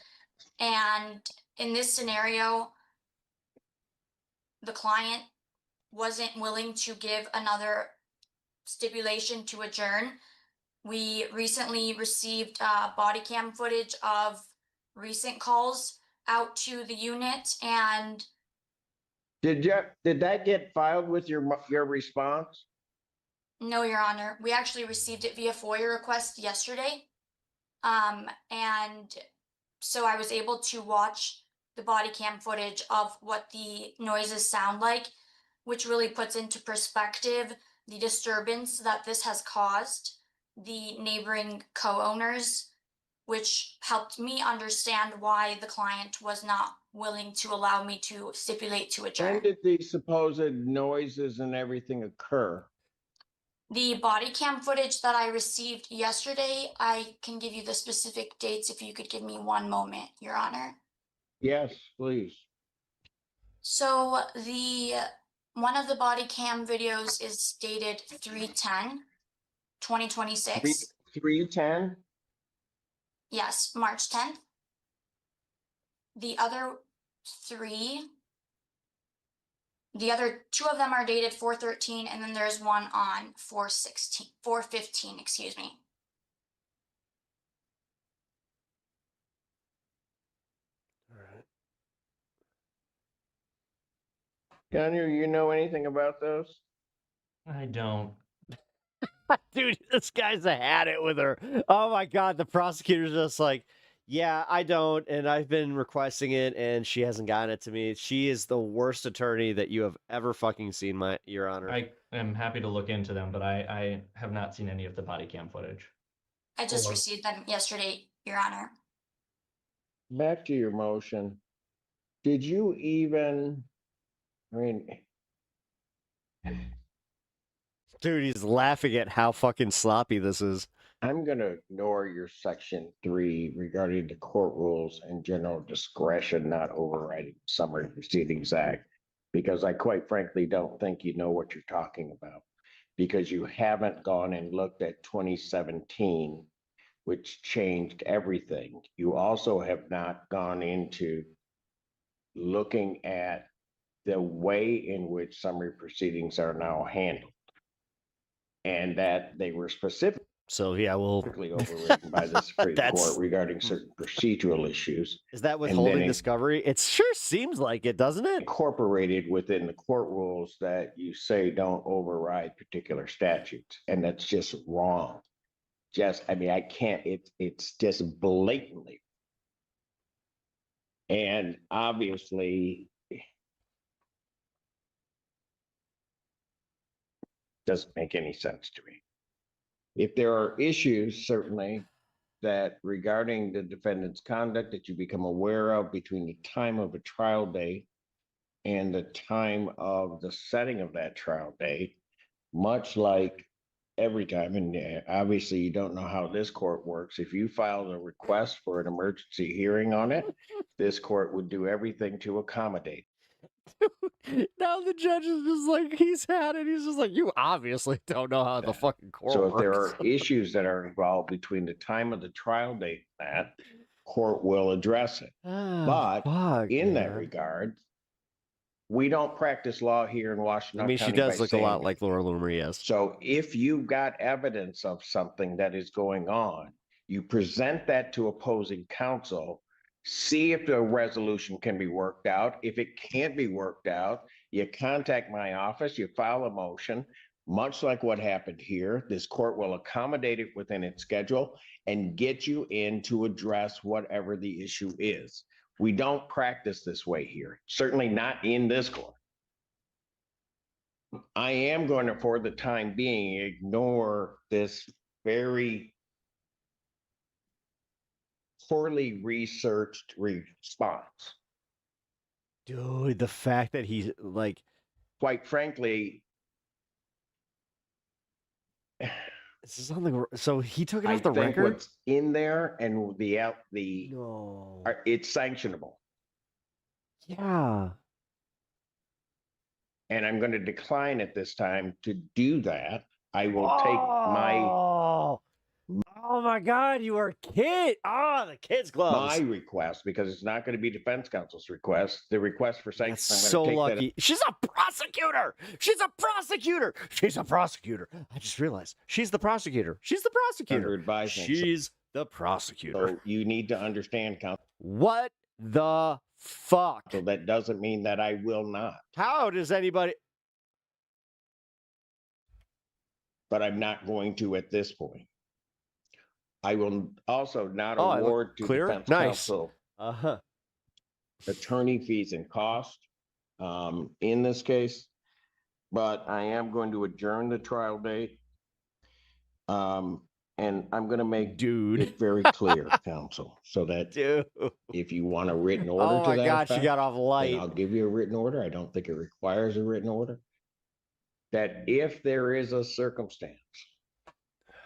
And in this scenario, the client wasn't willing to give another stipulation to adjourn. We recently received body cam footage of recent calls out to the unit, and did that get filed with your response? no, Your Honor. We actually received it via FOIA request yesterday. And so I was able to watch the body cam footage of what the noises sound like, which really puts into perspective the disturbance that this has caused the neighboring co-owners which helped me understand why the client was not willing to allow me to stipulate to adjourn. When did the supposed noises and everything occur? The body cam footage that I received yesterday, I can give you the specific dates if you could give me one moment, Your Honor. Yes, please. So one of the body cam videos is dated 3/10/2026. 3:10? Yes, March 10th. The other two of them are dated 4/13, and then there's one on 4/15, excuse me. Daniel, you know anything about those? I don't. Dude, this guy's had it with her. Oh my God, the prosecutor's just like, yeah, I don't, and I've been requesting it, and she hasn't gotten it to me. She is the worst attorney that you have ever fucking seen, Your Honor. I am happy to look into them, but I have not seen any of the body cam footage. I just received them yesterday, Your Honor. Back to your motion. Did you even, Dude, he's laughing at how fucking sloppy this is. I'm going to ignore your section 3 regarding the court rules and general discretion not overriding the Summary Proceedings Act, because I quite frankly don't think you know what you're talking about, because you haven't gone and looked at 2017, which changed everything. You also have not gone into looking at the way in which summary proceedings are now handled, and that they were specifically overridden by the Supreme Court regarding certain procedural issues. Is that withholding discovery? It sure seems like it, doesn't it? Incorporated within the court rules that you say don't override particular statutes, and that's just wrong. I can't, it's just blatantly. And obviously, doesn't make any sense to me. If there are issues, certainly, that regarding the defendant's conduct that you become aware of between the time of a trial date and the time of the setting of that trial date, much like every time, and obviously you don't know how this court works. If you filed a request for an emergency hearing on it, this court would do everything to accommodate. Now the judge is just like, he's had it. He's just like, you obviously don't know how the fucking court So works. if there are issues that are involved between the time of the trial date and that, court will address it. But in that regard, we don't practice law here in Washington County. She does look a lot like Laura Loomer, yes. So if you've got evidence of something that is going on, you present that to opposing counsel, see if the resolution can be worked out. If it can't be worked out, you contact my office, you file a motion, much like what happened here. This court will accommodate it within its schedule and get you in to address whatever the issue is. We don't practice this way here, certainly not in this court. I am going to, for the time being, ignore this very poorly researched response. Dude, the fact that he's like, quite frankly, this is on the, so he took it off the record. What's in there and it's sanctionable. Yeah. And I'm going to decline at this time to do that. I will take my. Oh my God, you are a kid. The kid's gloves. My request, because it's not going to be defense counsel's request. The request for sanctions. So lucky. She's a prosecutor. She's a prosecutor. She's a prosecutor. I just realized she's the prosecutor. She's the prosecutor. She's the prosecutor. So you need to understand, counsel. What the fuck? So that doesn't mean that I will not. How does anybody? But I'm not going to at this point. I will also not award to defense counsel attorney fees and cost in this case, but I am going to adjourn the trial date. And I'm going to make it very clear, counsel, so that if you want a written order Oh to my that God, effect, she got off light. then I'll give you a written order. I don't think it requires a written order. That if there is a circumstance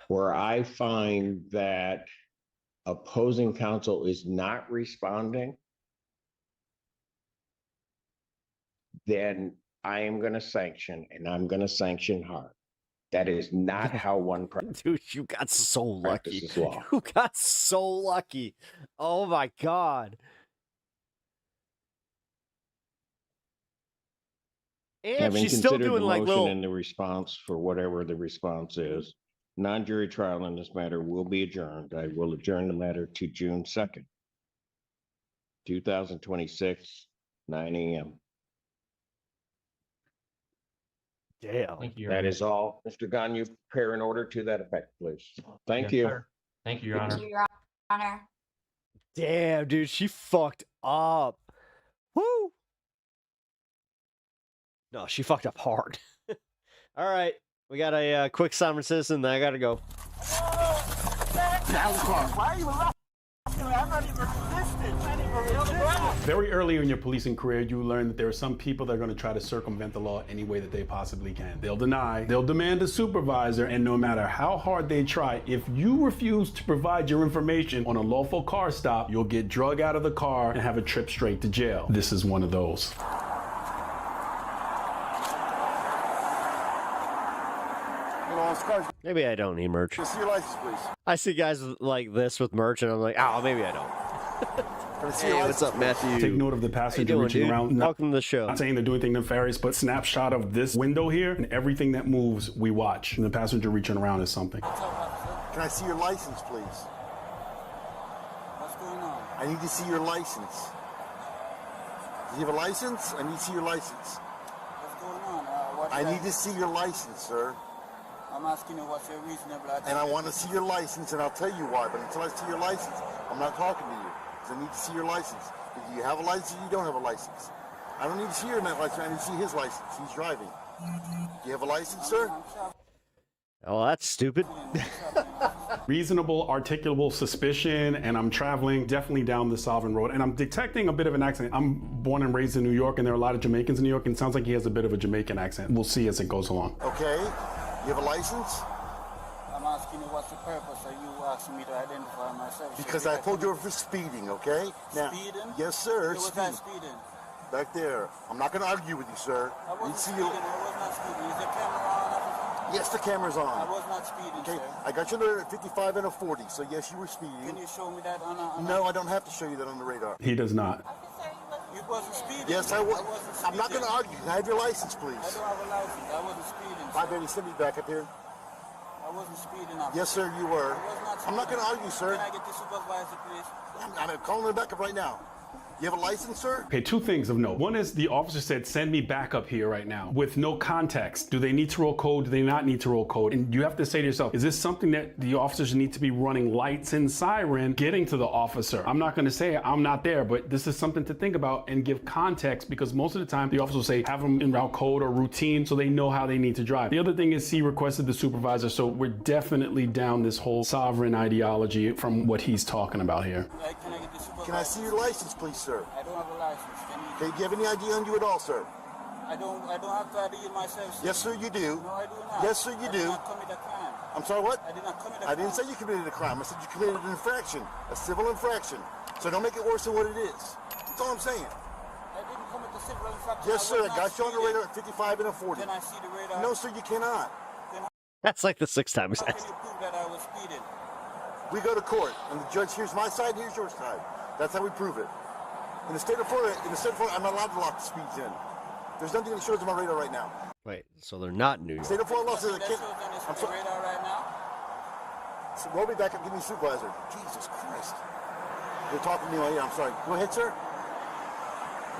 where I find that opposing counsel is not responding, then I am going to sanction, and I'm going to sanction hard. That is not how one Dude, you got so lucky. practices law. You got so lucky. Oh my God. And Having she's still considered doing the like motion little. and the response for whatever the response is, non-jury trial in this matter will be adjourned. I will adjourn the matter to June 2nd, 2026, 9 a.m. Damn. Thank you, Your That Honor. is all. Mr. Gunn, you prepare an order to that effect, please. Thank Yes, you. sir. Thank you, Your Honor. Thank you, Your Honor. Damn, dude, she fucked up. Woo. No, she fucked up hard. All right, we got a quick sovereign citizen. Then I gotta go. Why are you laughing? I'm not even resisting. Very early in your policing career, you learn that there are some people that are going to try to circumvent the law any way that they possibly can. They'll deny, they'll demand a supervisor, and no matter how hard they try, if you refuse to provide your information on a lawful car stop, you'll get drug out of the car and have a trip straight to jail. This is one of those. Maybe I don't need merch. Can I see your license, please? I see guys like this with merch, and I'm like, oh, maybe I don't. Hey, what's up, Matthew? Take note of the passenger reaching around. Welcome to the show. Not saying they're doing anything nefarious, but snapshot of this window here, and everything that moves, we watch. And the passenger reaching around is something. Can I see your license, please? What's going on? I need to see your license. Do you have a license? I need to see your license. What's going on? I need to see your license, sir. I'm asking you what's your reasonable. And I want to see your license, and I'll tell you why. But until I see your license, I'm not talking to you. Because I need to see your license. Do you have a license or you don't have a license? I don't need to see your license. I need to see his license. He's driving. Do you have a license, sir? Oh, that's stupid. Reasonable, articulable suspicion, and I'm traveling definitely down the Sovereign Road, and I'm detecting a bit of an accent. I'm born and raised in New York, and there are a lot of Jamaicans in New York, and it sounds like he has a bit of a Jamaican accent. We'll see as it goes along. Okay. You have a license? I'm asking you what's the purpose of you asking me to identify myself? Because I pulled you over for speeding, okay? Now, speeding? Yes, sir. Was I speeding? Back there. I'm not going to argue with you, sir. I wasn't speeding. I was not speeding. Is the camera on? Yes, the camera's on. I was not speeding, okay, sir. I got you there at 55 and a 40, so yes, you were speeding. Can you show me that on a... No, I don't have to show you that on the radar. He does not. You wasn't speeding. Yes, I was. I'm not going to argue. Can I have your license, please? I don't have a license. I wasn't speeding. My baby, send me back up here. I wasn't speeding up. Yes, sir, you were. I'm not going to argue, sir. Can I get the supervisor, please? I'm calling her back up right now. You have a license, sir? Okay, two things of note. One is the officer said, send me back up here right now with no context. Do they need to roll code? Do they not need to roll code? And you have to say to yourself, is this something that the officers need to be running lights and siren getting to the officer? I'm not going to say I'm not there, but this is something to think about and give context, because most of the time the officer will say, have them in route code or routine so they know how they need to drive. The other thing is he requested the supervisor, so we're definitely down this whole sovereign ideology from what he's talking about here. Can I see your license, please, sir? I don't have a license. Do you have any ID on you at all, sir? I don't have to ID myself, sir. Yes, sir, you do. No, I do not. Yes, sir, you do. I did not commit a crime. I'm sorry, what? I did not commit a crime. I didn't say you committed a crime. I said you committed an infraction, a civil infraction. So don't make it worse than what it is. That's all I'm saying. I didn't commit the civil infraction. Yes, sir, I got you on the radar at 55 and a 40. Can I see the radar? No, sir, you cannot. That's like the sixth time he's How can you prove that I was speeding? We go to court, and the judge here's my side, here's your side. That's how we prove it. In the state of Florida, I'm not allowed to lock the speeds in. There's nothing that shows on my radar right now. Wait, so they're not in New York. State of Florida law says it can't. I'm sorry. Radar right now. So roll me back up, give me a supervisor. Jesus Christ. You're talking to me right here. I'm sorry. Go ahead, sir.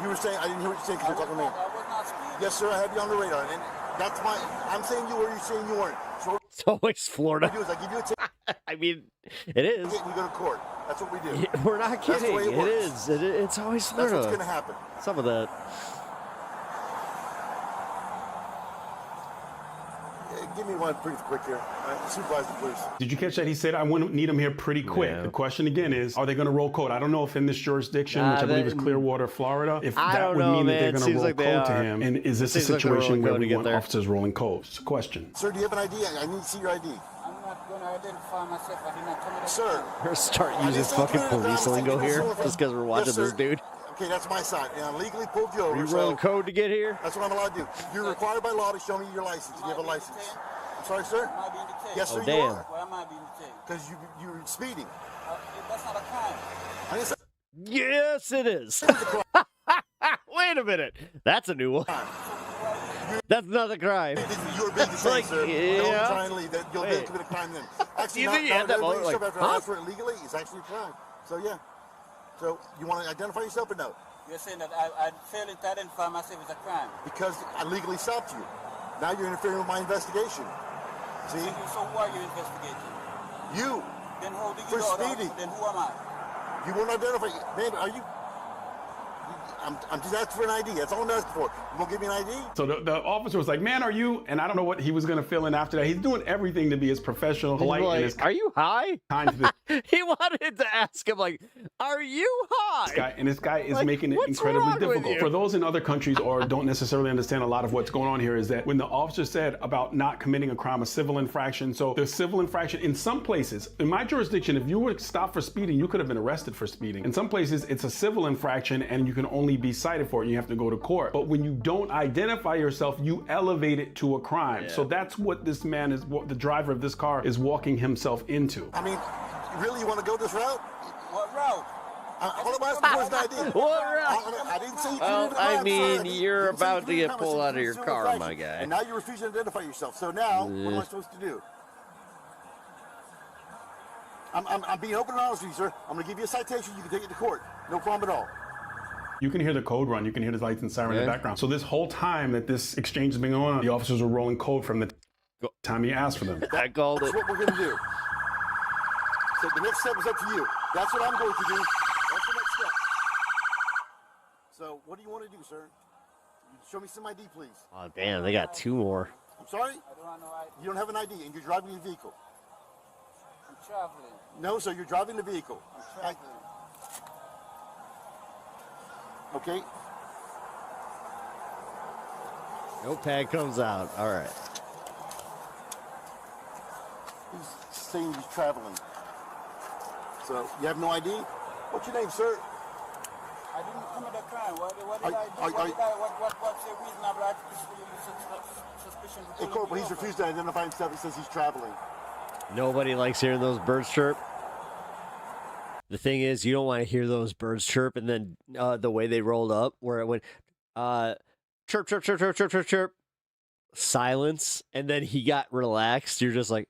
You were saying, I didn't hear what you said because you're talking to me. I was not speeding. Yes, sir, I have you on the radar. And that's my, I'm saying you were, you're saying you weren't. So it's always Florida. What I do is I give you a ticket. I mean, it is. We go to court. That's what we do. Yeah, we're not kidding. It is. It's always Florida. That's what's going to happen. Some of that. give me one pretty quick here. Supervisor, please. Did you catch that? He said, I want to need him here pretty quick. Yeah. The question again is, are they going to roll code? I don't know if in this jurisdiction, which I believe is Clearwater, Florida, if that would mean that they're going to roll code to him. And is this a situation where we want officers rolling codes? Question. Sir, do you have an ID? I need to see your ID. I'm not going to identify myself. I did not come in. Sir. We're start using fucking police lingo here just because we're watching this dude. Okay, that's my side. And I legally pulled you over. Are you rolling code to get here? That's what I'm allowed to do. You're required by law to show me your license. You have a license. I'm sorry, sir? Yes, sir, you are. Why am I being detained? Because you're speeding. That's not a crime. Yes, it is. Wait a minute. That's a new one. That's not a crime. You're being detained, like, sir. yeah. Don't try and leave. You'll commit a crime then. Actually, you think you had that moment? Like, after I asked for it legally, it's actually a crime. So, yeah. So, you want to identify yourself or no? You're saying that I failing to identify myself as a crime. Because I legally stopped you. Now you're interfering with my investigation. See? So who are you investigating? You. Then who do you For know? speeding. Then who am I? You won't identify. Man, are you? I'm just asking for an ID. That's all I'm asking for. You won't give me an ID? So the officer was like, man, are you? And I don't know what he was going to fill in after that. He's doing everything to be as professional, polite, like, and as are you high? kind to the He wanted to ask him, like, are you high? this guy is Like, making it what's incredibly wrong with difficult. you? For those in other countries or don't necessarily understand a lot of what's going on here is that when the officer said about not committing a crime, a civil infraction, so the civil infraction, in some places, in my jurisdiction, if you were stopped for speeding, you could have been arrested for speeding. In some places, it's a civil infraction and you can only be cited for it and you have to go to court. But when you don't identify yourself, you elevate it to a crime. So that's what this man is, what the driver of this car is walking himself into. I mean, really, you want to go this route? What route? All I'm asking for is an ID. What route? I didn't say you Well, committed a crime, I mean, sir. you're You didn't say about you to committed a get crime. pulled I said out of your civil car, infraction. my guy. And now you're refusing to identify yourself. So now, what am I supposed to do? I'm being open and honest with you, sir. I'm going to give you a citation. You can take it to court. No problem at all. You can hear the code run. You can hear the lights and siren in the background. So this whole time that this exchange has been going on, the officers were rolling code from the time he asked for them. I called That's it. what we're going to do. So the next step is up to you. That's what I'm going to do. That's the next step. So what do you want to do, sir? Show me some ID, please. Oh, damn, they got two more. I'm sorry? You don't have an ID and you're driving your vehicle. I'm traveling. No, sir, you're driving the vehicle. I'm traveling. Okay? Notepad comes out. All right. He's saying he's traveling. So, you have no ID? What's your name, sir? I didn't commit a crime. What did I do? What's the reasonable suspicion? Hey, Corporal, he's refused to identify himself. He says he's traveling. Nobody likes hearing those birds chirp. The thing is, you don't want to hear those birds chirp, and then the way they rolled up, where it went chirp, chirp, chirp, chirp, chirp, chirp, chirp, silence, and then he got relaxed. You're just like,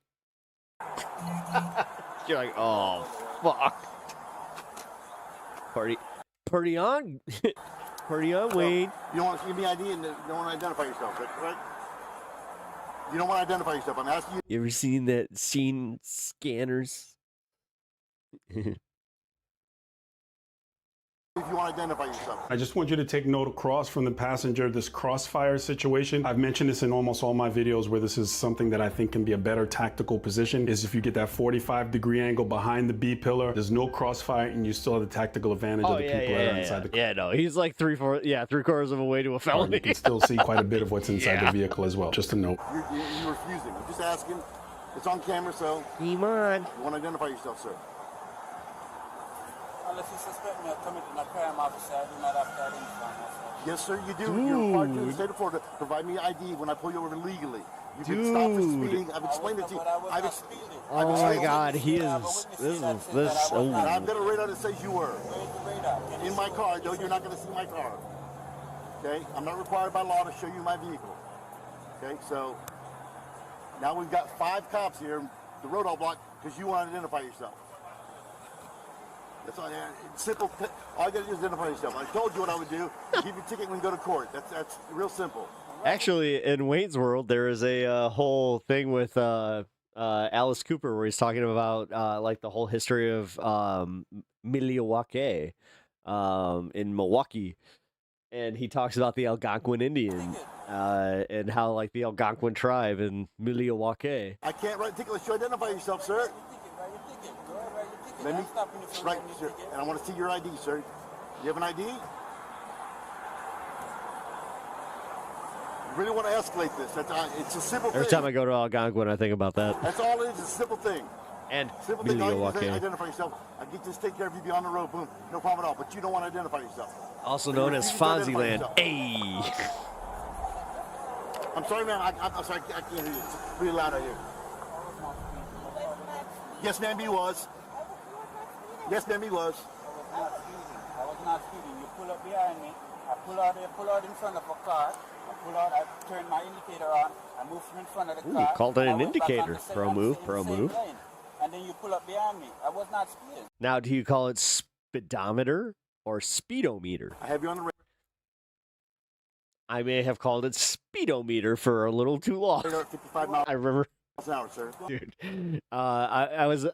you're like, oh fuck, party on, party on, Wade. You don't want to give me ID and you don't want to identify yourself, right? You don't want to identify yourself. I'm asking you. You ever seen that scene Scanners? If you want to identify yourself. I just want you to take note across from the passenger, this crossfire situation. I've mentioned this in almost all my videos where this is something that I think can be a better tactical position, is if you get that 45-degree angle behind the B pillar, there's no crossfire and you still have the tactical advantage of the people that are inside the car. Yeah, no, he's like three-quarters of a way to a felony. You can still see quite a bit of what's inside the vehicle as well, just a note. You're refusing. I'm just asking. It's on camera, so. Come on. You want to identify yourself, sir? Unless you suspect me of committing a crime, officer, I do not have to identify myself. Yes, sir, you do. You're required to in the state of Florida provide me ID when I pull you over legally. You can stop for speeding. I've explained it to you. Oh my God, he is. This. And I've got a radar that says you were. In my car, though you're not going to see my car. Okay? I'm not required by law to show you my vehicle. Okay? So now we've got 5 cops here, the roadall block, because you want to identify yourself. That's all. It's simple. All you got to do is identify yourself. I told you what I would do. Give you a ticket when you go to court. That's real simple. Actually, in Wayne's World, there is a whole thing with Alice Cooper where he's talking about like the whole history of Milwaukee in Milwaukee. and he talks about the Algonquin Indian and how like the Algonquin tribe in Milwaukee. I can't write a ticket unless you identify yourself, sir. Let me, right, sir. And I want to see your ID, sir. You have an ID? You really want to escalate this? It's a simple thing. Every time I go to Algonquin, I think about that. That's all it is. It's a simple thing. And simple thing. All you Milwaukee. identify yourself. I get this take care of you beyond the road. Boom. No problem at all. But you don't want to identify yourself. Also known as Fonzieland. Hey. I'm sorry, man. I'm sorry. I can't hear you. It's really loud out here. Yes, ma'am, he was. Yes, ma'am, he was. I was not speeding. You pull up behind me. I pull out in front of a car. I turn my indicator on. I move from in front of the car. Called it an indicator. Pro move. And then you pull up behind me. I was not speeding. Now, do you call it speedometer or speedometer? I have you on the radio. I may have called it speedometer for a little too long. 55 miles I remember. an hour, sir. Dude, I was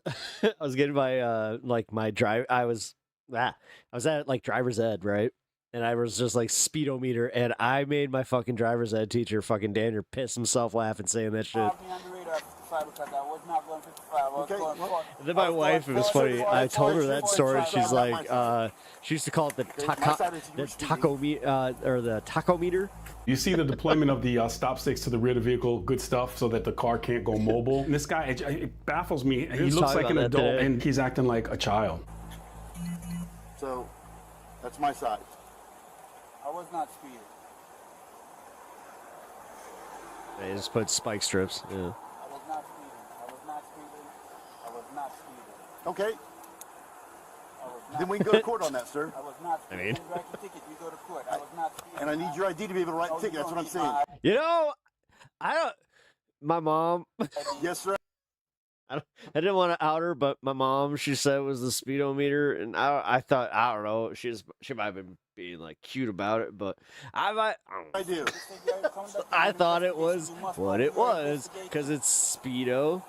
I was getting my like my drive. I was at like driver's ed, right? And I was just like speedometer, and I made my fucking driver's ed teacher, fucking Daniel, piss himself laughing saying that shit. And then my wife, it was funny. I told her that story. She's like, she used to call it the tachometer. You see the deployment of the stop sticks to the rear of the vehicle, good stuff, so that the car can't go mobile. And this guy, it baffles me. He looks like an adult, and he's acting like a child. So, that's my side. I was not speeding. They just put spike strips. Yeah. I was not speeding. I was not speeding. Okay. Then we can go to court on that, sir. I was not speeding. I mean, you write the ticket, you go to court. I was not speeding. And I need your ID to be able to write the ticket. That's what I'm saying. you know, I don't. My mom. Yes, sir. I didn't want to out her, but my mom, she said it was the speedometer, and I thought, I don't know, she might have been being like cute about it, but I do. I thought it was what it was because it's speedometer.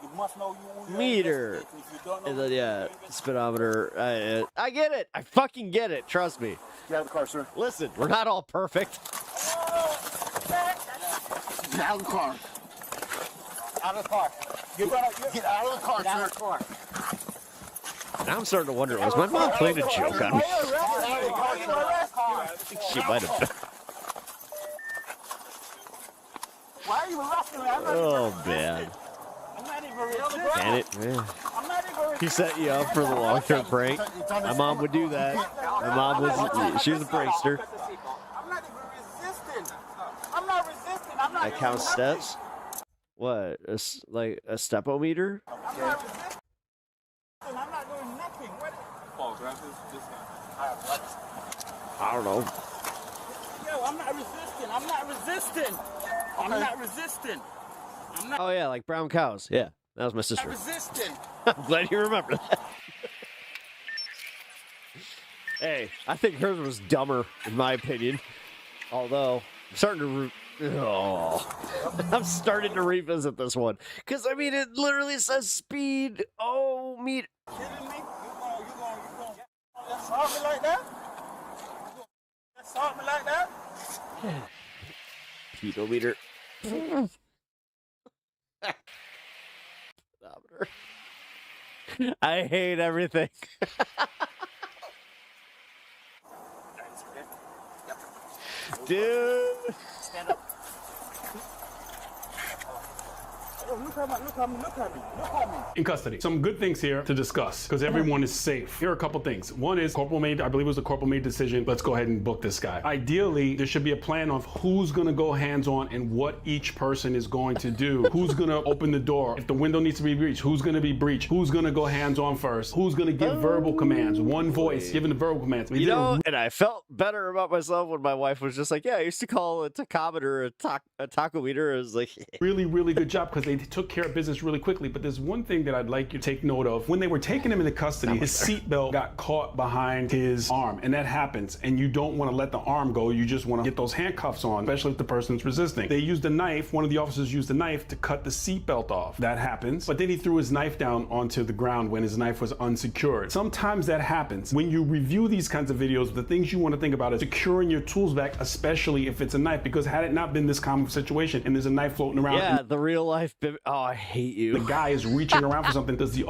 And then, yeah, speedometer. I get it. I fucking get it. Trust me. Get out of the car, sir. Listen, we're not all perfect. Get out of the car. Out of the car. Get out of the car, Get out sir. of the car. Now I'm starting to wonder, was my mom playing a joke on me? I think she might have been. Why are you arresting me? Oh, man. I'm not even resisting. Can it? Yeah. I'm not even resisting. He set you up for the long-term prank. My mom would do that. My mom was, she was a prankster. I'm not even resisting. I'm not resisting. I'm not I count steps. What? Like a stepometer? I'm not resisting. I'm not doing nothing. Paul, grab this guy. I don't know. Yo, I'm not resisting. I'm not resisting. I'm not resisting. I'm not Oh, yeah, like brown cows. Yeah, that was my sister. resisting. I'm glad you remember that. Hey, I think hers was dumber, in my opinion. Although, I'm starting to... I'm starting to revisit this one. Because, I mean, it literally says speed. Oh, meter. Kidding me? You going assault me like that? Assault me like that? Pedometer. I hate everything. Dude. Stand up. Look at me. In custody. Some good things here to discuss because everyone is safe. Here are a couple things. One is corporal made, I believe it was a corporal made decision. Let's go ahead and book this guy. Ideally, there should be a plan of who's going to go hands-on and what each person is going to do. Who's going to open the door? If the window needs to be breached, who's going to be breached? Who's going to go hands-on first? Who's going to give verbal commands? One voice giving the verbal commands. You know, and I felt better about myself when my wife was just like, yeah, I used to call a tachometer a tachometer. I was like, really, really good job because they and took care of business really quickly. But there's one thing that I'd like you to take note of. When they were taking him into custody, his seatbelt got caught behind his arm, and that happens. And you don't want to let the arm go. You just want to get those handcuffs on, especially if the person's resisting. They used a knife. One of the officers used a knife to cut the seatbelt off. That happens. But then he threw his knife down onto the ground when his knife was unsecured. Sometimes that happens. When you review these kinds of videos, the things you want to think about is securing your tools back, especially if it's a knife, because had it not been this common situation and there's a knife floating around. Yeah, the real life. Oh, I hate you. The guy is reaching around for something. Does the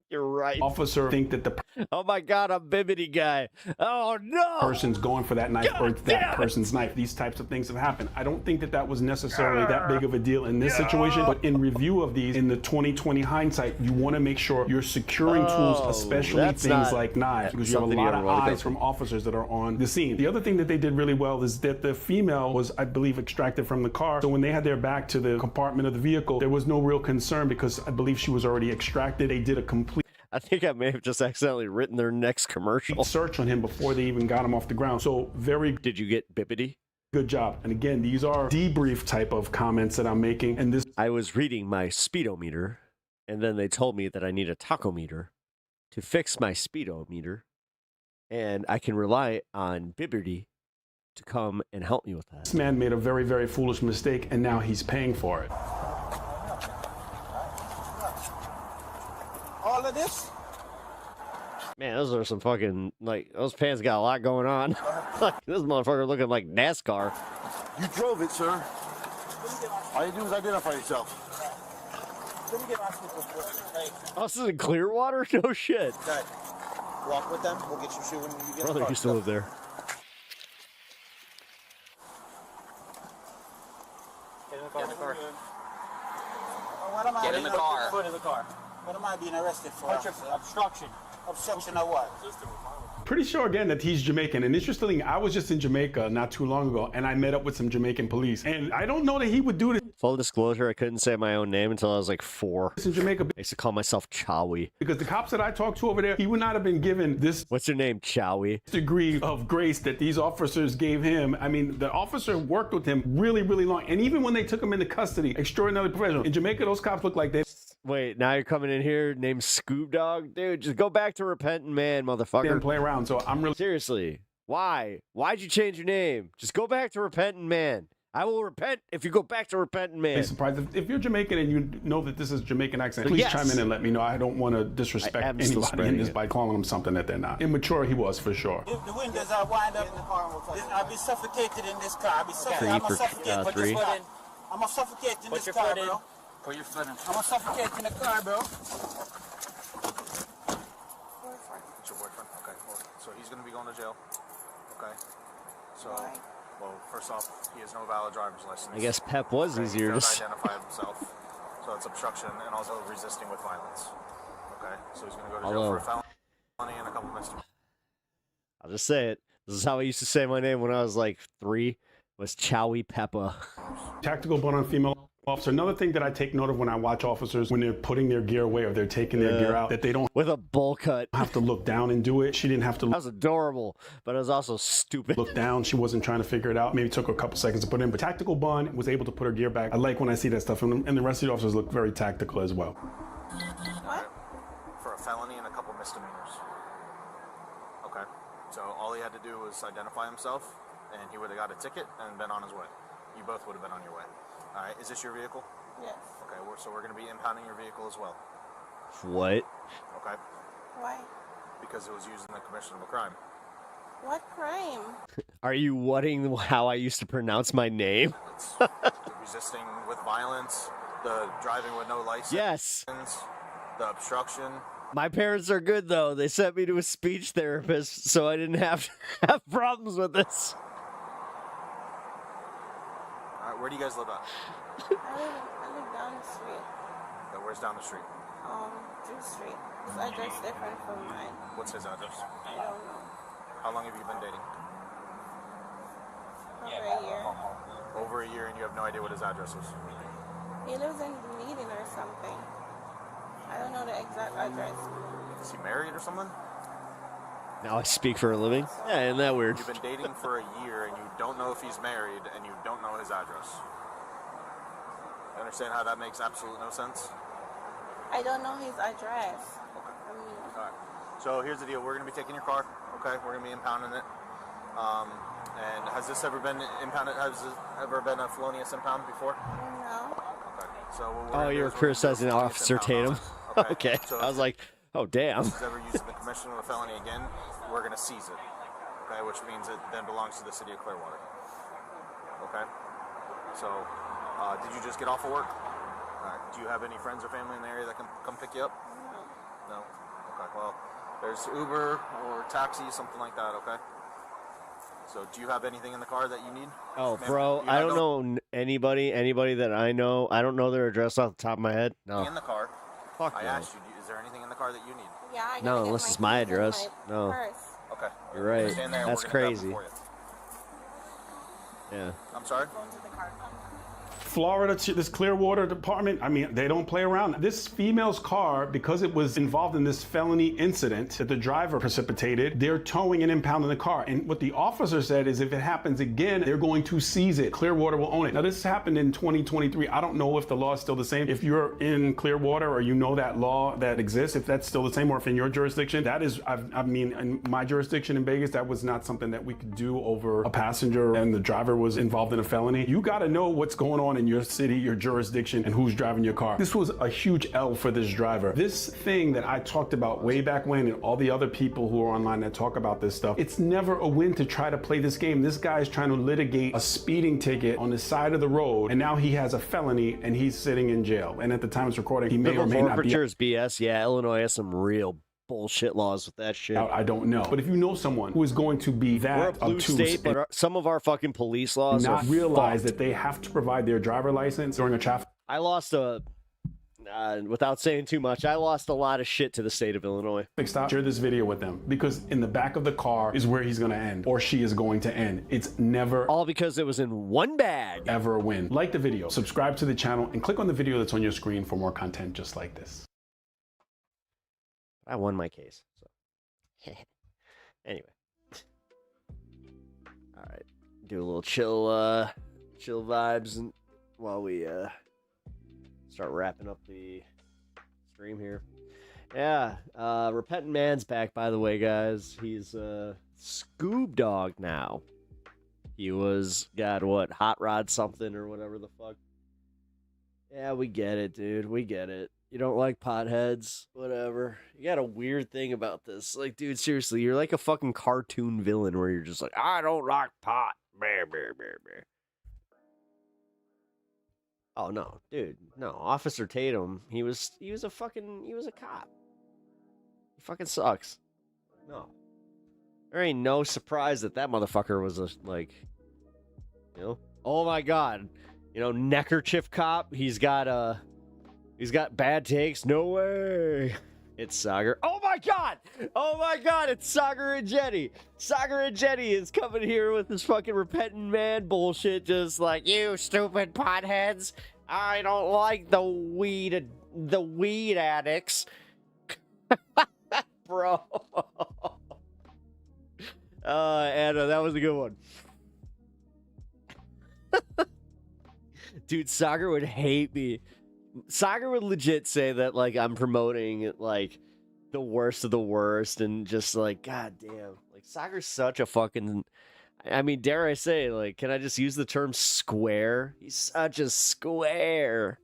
You're right. officer think that the Oh my God, I'm Bibbidi guy. Oh no. person's going for that knife or it's that person's knife? These types of things have happened. I don't think that that was necessarily that big of a deal in this situation, but in review of these, in the 2020 hindsight, you want to make sure you're securing tools, especially things like knives, because you have a lot of eyes from officers that are on the scene. The other thing that they did really well is that the female was, I believe, extracted from the car. So when they had their back to the compartment of the vehicle, there was no real concern because I believe she was already extracted. They did a complete I think I may have just accidentally written their next commercial. search on him before they even got him off the ground. So very Did you get Bibbidi? good job. And again, these are debrief type of comments that I'm making. And this I was reading my speedometer, and then they told me that I need a tachometer to fix my speedometer, and I can rely on Bibbidi to come and help me with that. this man made a very, very foolish mistake, and now he's paying for it. All of this? Man, those are some fucking, like, those pants got a lot going on. Like, this motherfucker looking like NASCAR. You drove it, sir. All you do is identify yourself. Let me get my slipper. Oh, this is in Clearwater? No shit. Dad, walk with them. We'll get your shoe when you get Brother the car. used to live there. Get in the car. Get in the car. Foot in the car. What am I being arrested for? Obstruction. Obstruction of what? Pretty sure again that he's Jamaican. And interestingly, I was just in Jamaica not too long ago, and I met up with some Jamaican police. And I don't know that he would do this Full disclosure, I couldn't say my own name until I was like 4. in Jamaica I used to call myself Chowie. because the cops that I talked to over there, he would not have been given this What's your name, Chowie? degree of grace that these officers gave him. I mean, the officer worked with him really, really long. And even when they took him into custody, extraordinarily professional. In Jamaica, those cops look like they Wait, now you're coming in here named Scoob Dog? Dude, just go back to Repentant Man, motherfucker. didn't play around. So I'm really Seriously, why? Why'd you change your name? Just go back to Repentant Man. I will repent if you go back to Repentant Man. surprised. If you're Jamaican and you know that this is Jamaican accent, please Yes. chime in and let me know. I don't want to disrespect I am still anybody in spreading this it. by calling them something that they're not. Immature he was, for sure. If the windows are wind up in the car, I'll be suffocated in this car. I'll be suffocated. I'm gonna suffocate. Put your foot in. I'm gonna suffocate in this car, bro. Put your foot in. I'm gonna suffocate in the car, bro. It's your boyfriend? Okay. Well, so he's going to be going to jail. Okay. So, well, first off, he has no valid driver's license. I guess Pep was Okay, easier he to failed to identify himself. So that's obstruction and also resisting with violence. Okay. So he's going to go to jail for a felony and a couple misdemeanors. I'll just say it. This is how I used to say my name when I was like 3, was Chowie Peppa. Tactical blunt on female officer. Another thing that I take note of when I watch officers, when they're putting their gear away or they're taking their gear out, that they don't with a bowl cut have to look down and do it. She didn't have to That was adorable, but it was also stupid. look down. She wasn't trying to figure it out. Maybe took her a couple seconds to put in, but tactical bun was able to put her gear back. I like when I see that stuff, and the rest of the officers look very tactical as well. For a felony and a couple misdemeanors. Okay. So all he had to do was identify himself, and he would have got a ticket and been on his way. You both would have been on your way. All right. Is this your vehicle? Yes. Okay. So we're going to be impounding your vehicle as well. What? Okay. Why? Because it was used in the commission of a crime. What crime? Are you whatting how I used to pronounce my name? The resisting with violence, the driving with no license. Yes. The obstruction. My parents are good though. They sent me to a speech therapist so I didn't have to have problems with this. All right. Where do you guys live at? I live down the street. Okay, where's down the street? Drew Street. His address different from mine. What's his address? I don't know. How long have you been dating? Over a year. Over a year, and you have no idea what his address is. He lives in Dunedin or something. I don't know the exact address. Is he married or something? Now I speak for a living? Yeah, isn't that weird? You've been dating for a year, and you don't know if he's married, and you don't know his address. understand how that makes absolute no sense? I don't know his address. Okay. I mean, All right. So here's the deal. We're going to be taking your car. Okay. We're going to be impounding it. And has this ever been impounded? Has this ever been a felonious impound before? no. Okay. So what we're Oh, gonna do you're is we're gonna do a criticizing felonious Officer impound Tatum. on it. Okay. So I was like, oh, damn. If this is ever used in the commission of a felony again, we're going to seize it. Okay. Which means it then belongs to the city of Clearwater. Okay. So, did you just get off of work? All right. Do you have any friends or family in the area that can come pick you up? No. Okay. Well, there's Uber or taxi, something like that. Okay. So, do you have anything in the car that you need? Oh, Ma'am, bro, you I have don't know anybody that I know. I don't know their address off the top of my head. No. in the car. Fuck I no. asked you, is there anything in the car that you need? Yeah, I No, gotta get unless it's my keys and address. my No. purse. Okay. You're right. Stand there and That's we're gonna grab crazy. it for you. Yeah. I'm sorry? Florida, this Clearwater department, I mean, they don't play around. This female's car, because it was involved in this felony incident that the driver precipitated, they're towing and impounding the car. And what the officer said is if it happens again, they're going to seize it. Clearwater will own it. Now, this happened in 2023. I don't know if the law is still the same. If you're in Clearwater or you know that law that exists, if that's still the same, or if in your jurisdiction, that is, I mean, in my jurisdiction in Vegas, that was not something that we could do over a passenger and the driver was involved in a felony. You got to know what's going on in your city, your jurisdiction, and who's driving your car. This was a huge L for this driver. This thing that I talked about way back when, and all the other people who are online that talk about this stuff, it's never a win to try to play this game. This guy is trying to litigate a speeding ticket on the side of the road, and now he has a felony, and he's sitting in jail. And at the time it's recording, he may or may not be. Forfeiture is BS. Yeah, Illinois has some real bullshit laws with that shit. I don't know. But if you know someone who is going to be that We're a blue obtuse state, but some of our fucking police laws not are realize fucked. that they have to provide their driver license during a traffic. I lost without saying too much, I lost a lot of shit to the state of Illinois. Stop. Share this video with them, because in the back of the car is where he's going to end, or she is going to end. It's never, all because it was in one bag, ever a win. Like the video, subscribe to the channel, and click on the video that's on your screen for more content just like this. I won my case. So. Anyway. All right. Do a little chill vibes and while we start wrapping up the stream here. Yeah, Repentant Man's back, by the way, guys. He's Scoob Dog now. He was, God, what, Hot Rod something or whatever the fuck. Yeah, we get it, dude. We get it. You don't like potheads, whatever. You got a weird thing about this. Like, dude, seriously, you're like a fucking cartoon villain where you're just like, I don't like pot. Bear, bear, bear, bear. Oh, no, dude. No, Officer Tatum, he was a cop. He fucking sucks. No. There ain't no surprise that motherfucker was oh my God. Neckerchief cop, he's got bad takes. No way. It's Sagar. Oh my God! Oh my God! It's Sagar and Jenny. Sagar and Jenny is coming here with this fucking Repentant Man bullshit, just like, you stupid potheads. I don't like the weed addicts. Bro. Anna, that was a good one. Dude, Sagar would hate me. Sagar would legit say that, like, I'm promoting, like, the worst of the worst, and just, like, god damn. Like, Sagar's such a fucking... I mean, dare I say, like, can I just use the term square? He's such a square.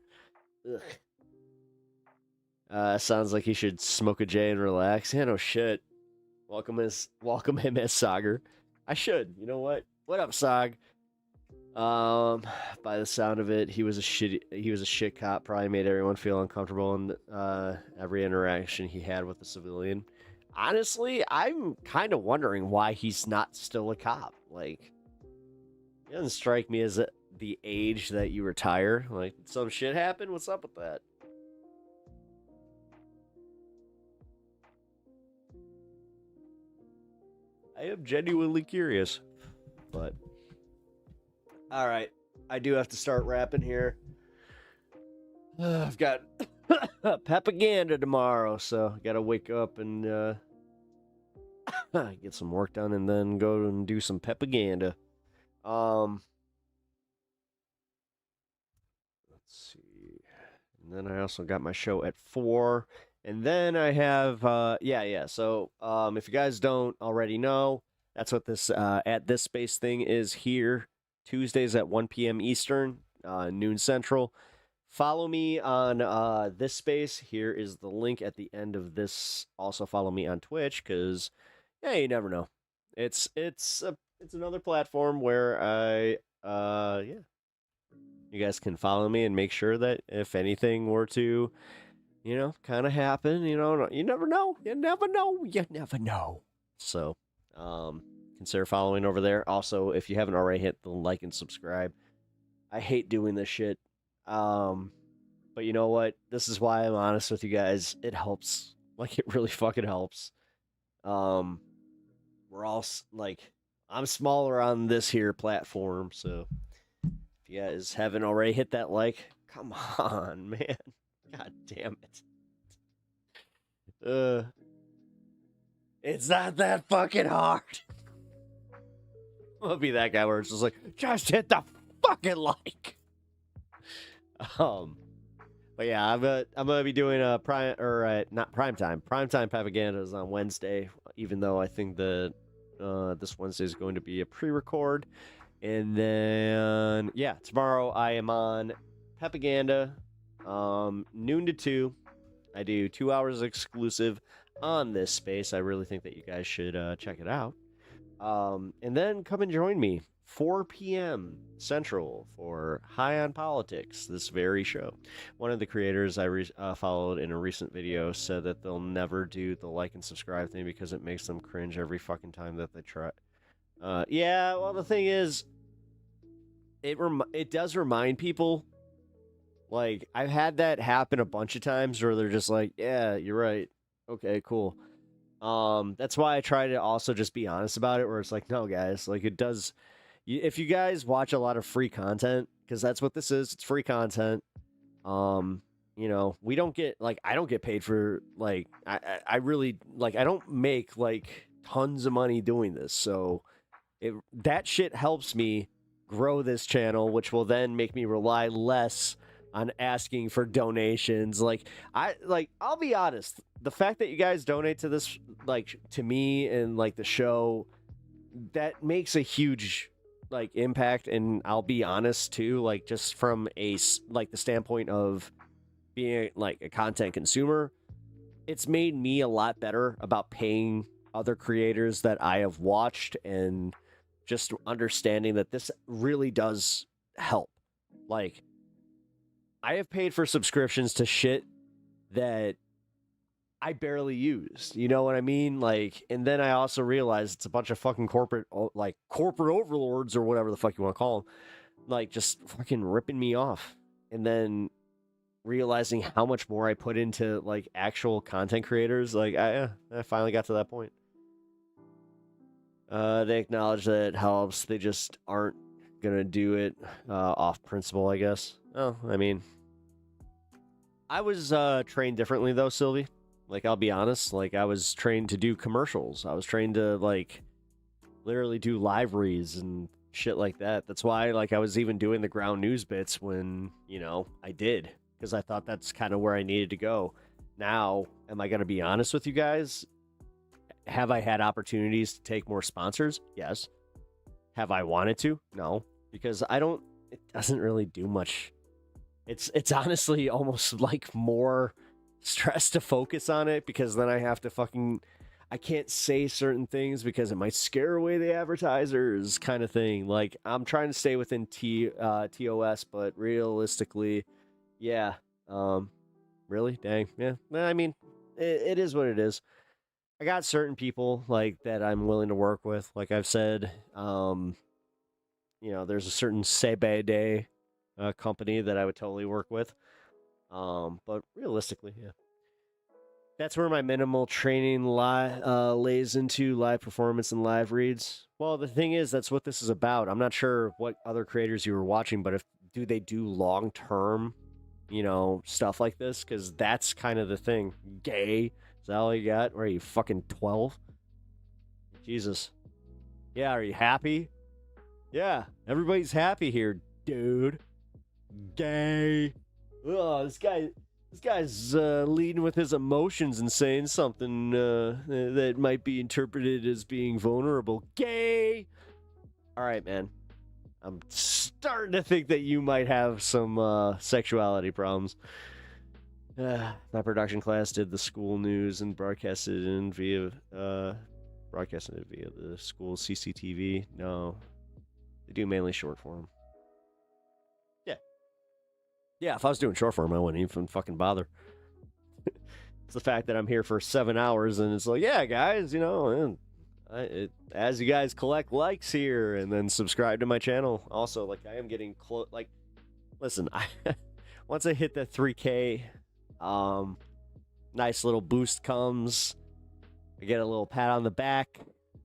Ugh. Sounds like he should smoke a J and relax. Yeah, no shit. Welcome him as Sagar. I should. You know what? What up, Sag? By the sound of it, he was a shit cop. Probably made everyone feel uncomfortable in every interaction he had with a civilian. Honestly, I'm kind of wondering why he's not still a cop. Like, it doesn't strike me as the age that you retire. Like, some shit happened. What's up with that? I am genuinely curious, but. All right, I do have to start rapping here. I've got propaganda tomorrow, so I gotta wake up and get some work done, and then go and do some propaganda. Let's see. And then I also got my show at 4. And then I have, So if you guys don't already know, that's what this at this space thing is here. Tuesdays at 1 p.m. Eastern, noon Central. Follow me on this space. Here is the link at the end of this. Also follow me on Twitch because, yeah, you never know. It's another platform where you guys can follow me and make sure that if anything were to, kind of happen, you never know. You never know. So, consider following over there. Also, if you haven't already, hit the like and subscribe. I hate doing this shit. But you know what? This is why I'm honest with you guys. It helps. Like, it really fucking helps. We're all, I'm smaller on this here platform, so if you guys haven't already hit that like, come on, man. God damn it. It's not that fucking hard. I'll be that guy where it's just like, just hit the fucking like. But yeah, I'm gonna be doing a not primetime. Primetime propagandas on Wednesday, even though I think that this Wednesday is going to be a pre-record. And then tomorrow I am on propaganda, noon to 2. I do 2 hours exclusive on this space. I really think that you guys should check it out. And then come and join me 4 p.m. Central for High on Politics, this very show. One of the creators I followed in a recent video said that they'll never do the like and subscribe thing because it makes them cringe every fucking time that they try. Well, the thing is, it does remind people. Like, I've had that happen a bunch of times where they're just like, yeah, you're right. Okay, cool. That's why I try to also just be honest about it, where it's like, no, guys, like, it does. If you guys watch a lot of free content, because that's what this is, it's free content. We don't get, I don't get paid for, I really, I don't make, tons of money doing this. So that shit helps me grow this channel, which will then make me rely less on asking for donations. I'll be honest, the fact that you guys donate to this, to me and the show, that makes a huge impact. And I'll be honest too, just from the standpoint of being a content consumer, it's made me a lot better about paying other creators that I have watched and just understanding that this really does help. I have paid for subscriptions to shit that I barely used. You know what I mean? And then I also realized it's a bunch of fucking corporate overlords or whatever the fuck you want to call them, just fucking ripping me off. And then realizing how much more I put into actual content creators. I finally got to that point. They acknowledge that it helps. They just aren't gonna do it off principle, I guess. Oh, I mean, I was trained differently though, Sylvie. I'll be honest. I was trained to do commercials. I was trained to literally do live reads and shit like that. That's why I was even doing the ground news bits when I did, because I thought that's kind of where I needed to go. Now, am I gonna be honest with you guys? Have I had opportunities to take more sponsors? Yes. Have I wanted to? No, because it doesn't really do much. It's honestly almost more stress to focus on it, because then I have to I can't say certain things because it might scare away the advertisers, kind of thing. I'm trying to stay within TOS, but realistically, yeah. Really? Dang. Yeah. I mean, it is what it is. I got certain people that I'm willing to work with. Like I've said, there's a certain CBD company that I would totally work with. But realistically, yeah. That's where my minimal training lays into live performance and live reads. Well, the thing is, that's what this is about. I'm not sure what other creators you were watching, but do they do long-term, stuff like this? Because that's kind of the thing. Gay. Is that all you got? Or are you fucking 12? Jesus. Yeah, are you happy? Yeah, everybody's happy here, dude. Gay. Oh, this guy's leading with his emotions and saying something that might be interpreted as being vulnerable. Gay. All right, man. I'm starting to think that you might have some sexuality problems. My production class did the school news and broadcasted it via the school CCTV. No, they do mainly short form. Yeah, if I was doing short form, I wouldn't even fucking bother. It's the fact that I'm here for 7 hours and it's like, yeah, guys, as you guys collect likes here and then subscribe to my channel. Also, like, I am getting close. Like, listen, once I hit that 3K, nice little boost comes. I get a little pat on the back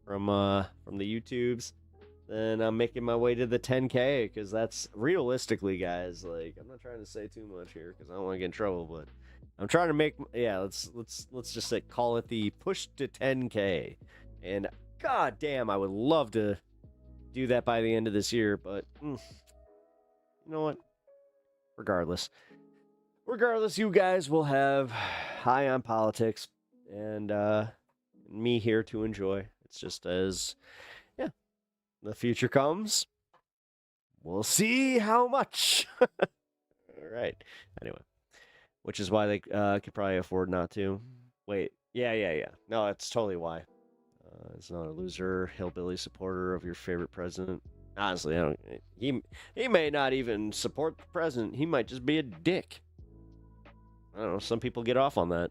from the YouTubes. Then I'm making my way to the 10K because that's realistically, guys. Like, I'm not trying to say too much here because I don't want to get in trouble, but I'm trying to make. Yeah, let's just say call it the push to 10K, and god damn, I would love to do that by the end of this year. But you know what? Regardless, you guys will have High on Politics and me here to enjoy. It's just as. The future comes. We'll see how much. All right. Anyway, which is why they could probably afford not to. Wait. Yeah. No, that's totally why. It's not a loser, hillbilly supporter of your favorite president. Honestly, I don't. He may not even support the president. He might just be a dick. I don't know. Some people get off on that.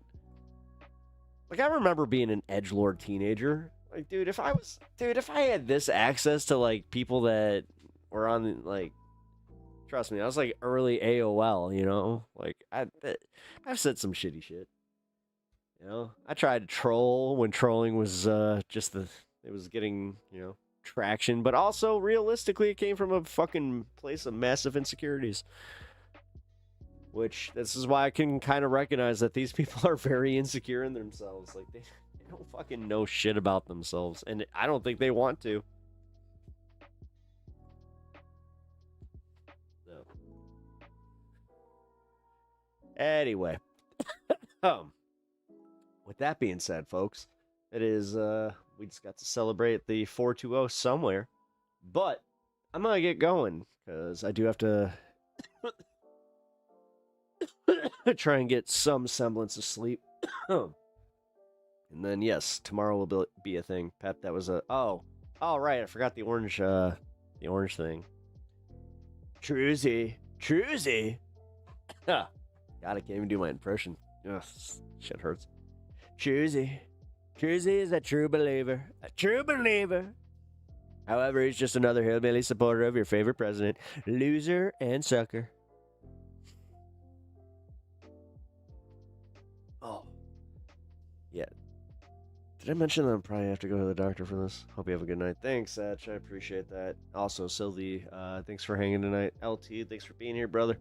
Like, I remember being an edgelord teenager. Like, dude, if I had this access to, like, people that were on, like, trust me, I was, like, early AOL, you know? Like, I've said some shitty shit, you know? I tried to troll when trolling was it was getting, traction, but also, realistically, it came from a fucking place of massive insecurities. Which, this is why I can kind of recognize that these people are very insecure in themselves. Like, they don't fucking know shit about themselves, and I don't think they want to. So. Anyway. With that being said, folks, it is, we just got to celebrate the 420 somewhere, but I'm gonna get going, because I do have to try and get some semblance of sleep. And then, yes, tomorrow will be a thing. Pep, that was oh, right, I forgot the orange thing. Truzy. God, I can't even do my impression. Ugh, shit hurts. Truzy is a true believer. However, he's just another hillbilly supporter of your favorite president. Loser and sucker. Oh. Yeah. Did I mention that I'm probably have to go to the doctor for this? Hope you have a good night. Thanks, Satch. I appreciate that. Also, Sylvie, thanks for hanging tonight. LT, thanks for being here, brother.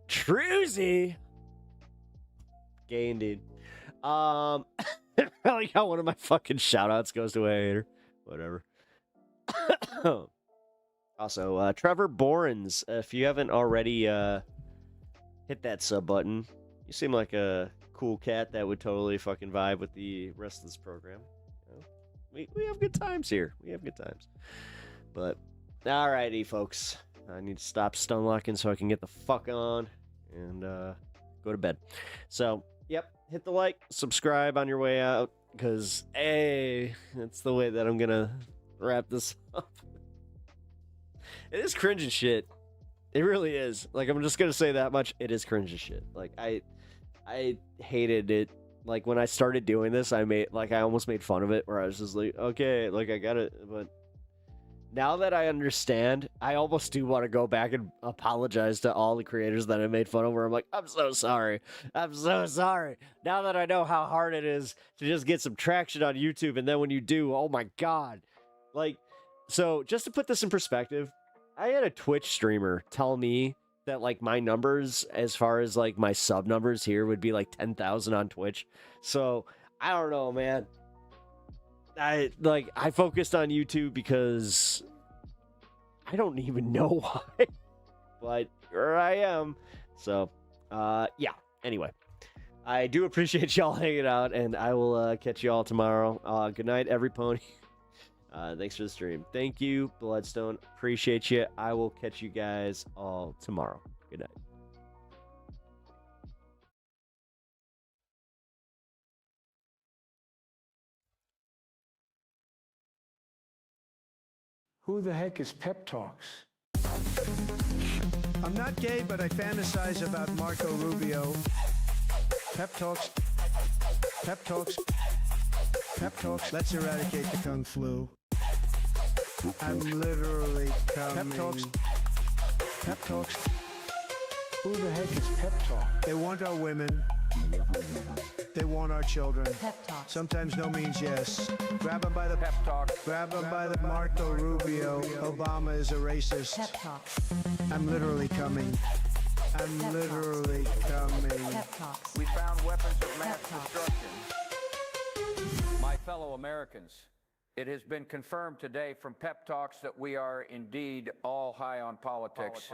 Truzy. Gay indeed. I like how one of my fucking shoutouts goes to a hater. Whatever. Also, Trevor Borens, if you haven't already hit that sub button, you seem like a cool cat that would totally fucking vibe with the rest of this program. We have good times here. But, alrighty, folks. I need to stop stun locking so I can get the fuck on and go to bed. So, yep, hit the like, subscribe on your way out, because, hey, that's the way that I'm gonna wrap this up. It is cringe as shit. It really is. Like, I'm just gonna say that much. It is cringe as shit. Like, I hated it. Like, when I started doing this, I almost made fun of it, where I was just like, okay, like, I got it. But now that I understand, I almost do want to go back and apologize to all the creators that I made fun of, where I'm like, I'm so sorry. Now that I know how hard it is to just get some traction on YouTube, and then when you do, oh my God. Like, so just to put this in perspective, I had a Twitch streamer tell me that, like, my numbers, as far as, like, my sub numbers here, would be, like, 10,000 on Twitch. So, I don't know, man. I focused on YouTube because I don't even know why. But here I am. So, yeah. Anyway, I do appreciate y'all hanging out, and I will catch y'all tomorrow. Good night, every pony. Thanks for the stream. Thank you, Bloodstone. Appreciate you. I will catch you guys all tomorrow. Good night. Who the heck is Peptalks? I'm not gay, but I fantasize about Marco Rubio. Peptalks. Peptalks. Peptalks. Let's eradicate the Kung Flu. I'm literally coming. Peptalks. Peptalks. Who the heck is Peptalk? They want our women. They want our children. Pep talks. Sometimes no means yes. Grab them by the pep talk. Grab them by the Marco Rubio. Obama is a racist. Pep talks. I'm literally coming. I'm Pep literally coming. Pep talks. We found weapons of mass Pep talks. destruction. My fellow Americans, it has been confirmed today from Pep Talks that we are indeed all high on politics.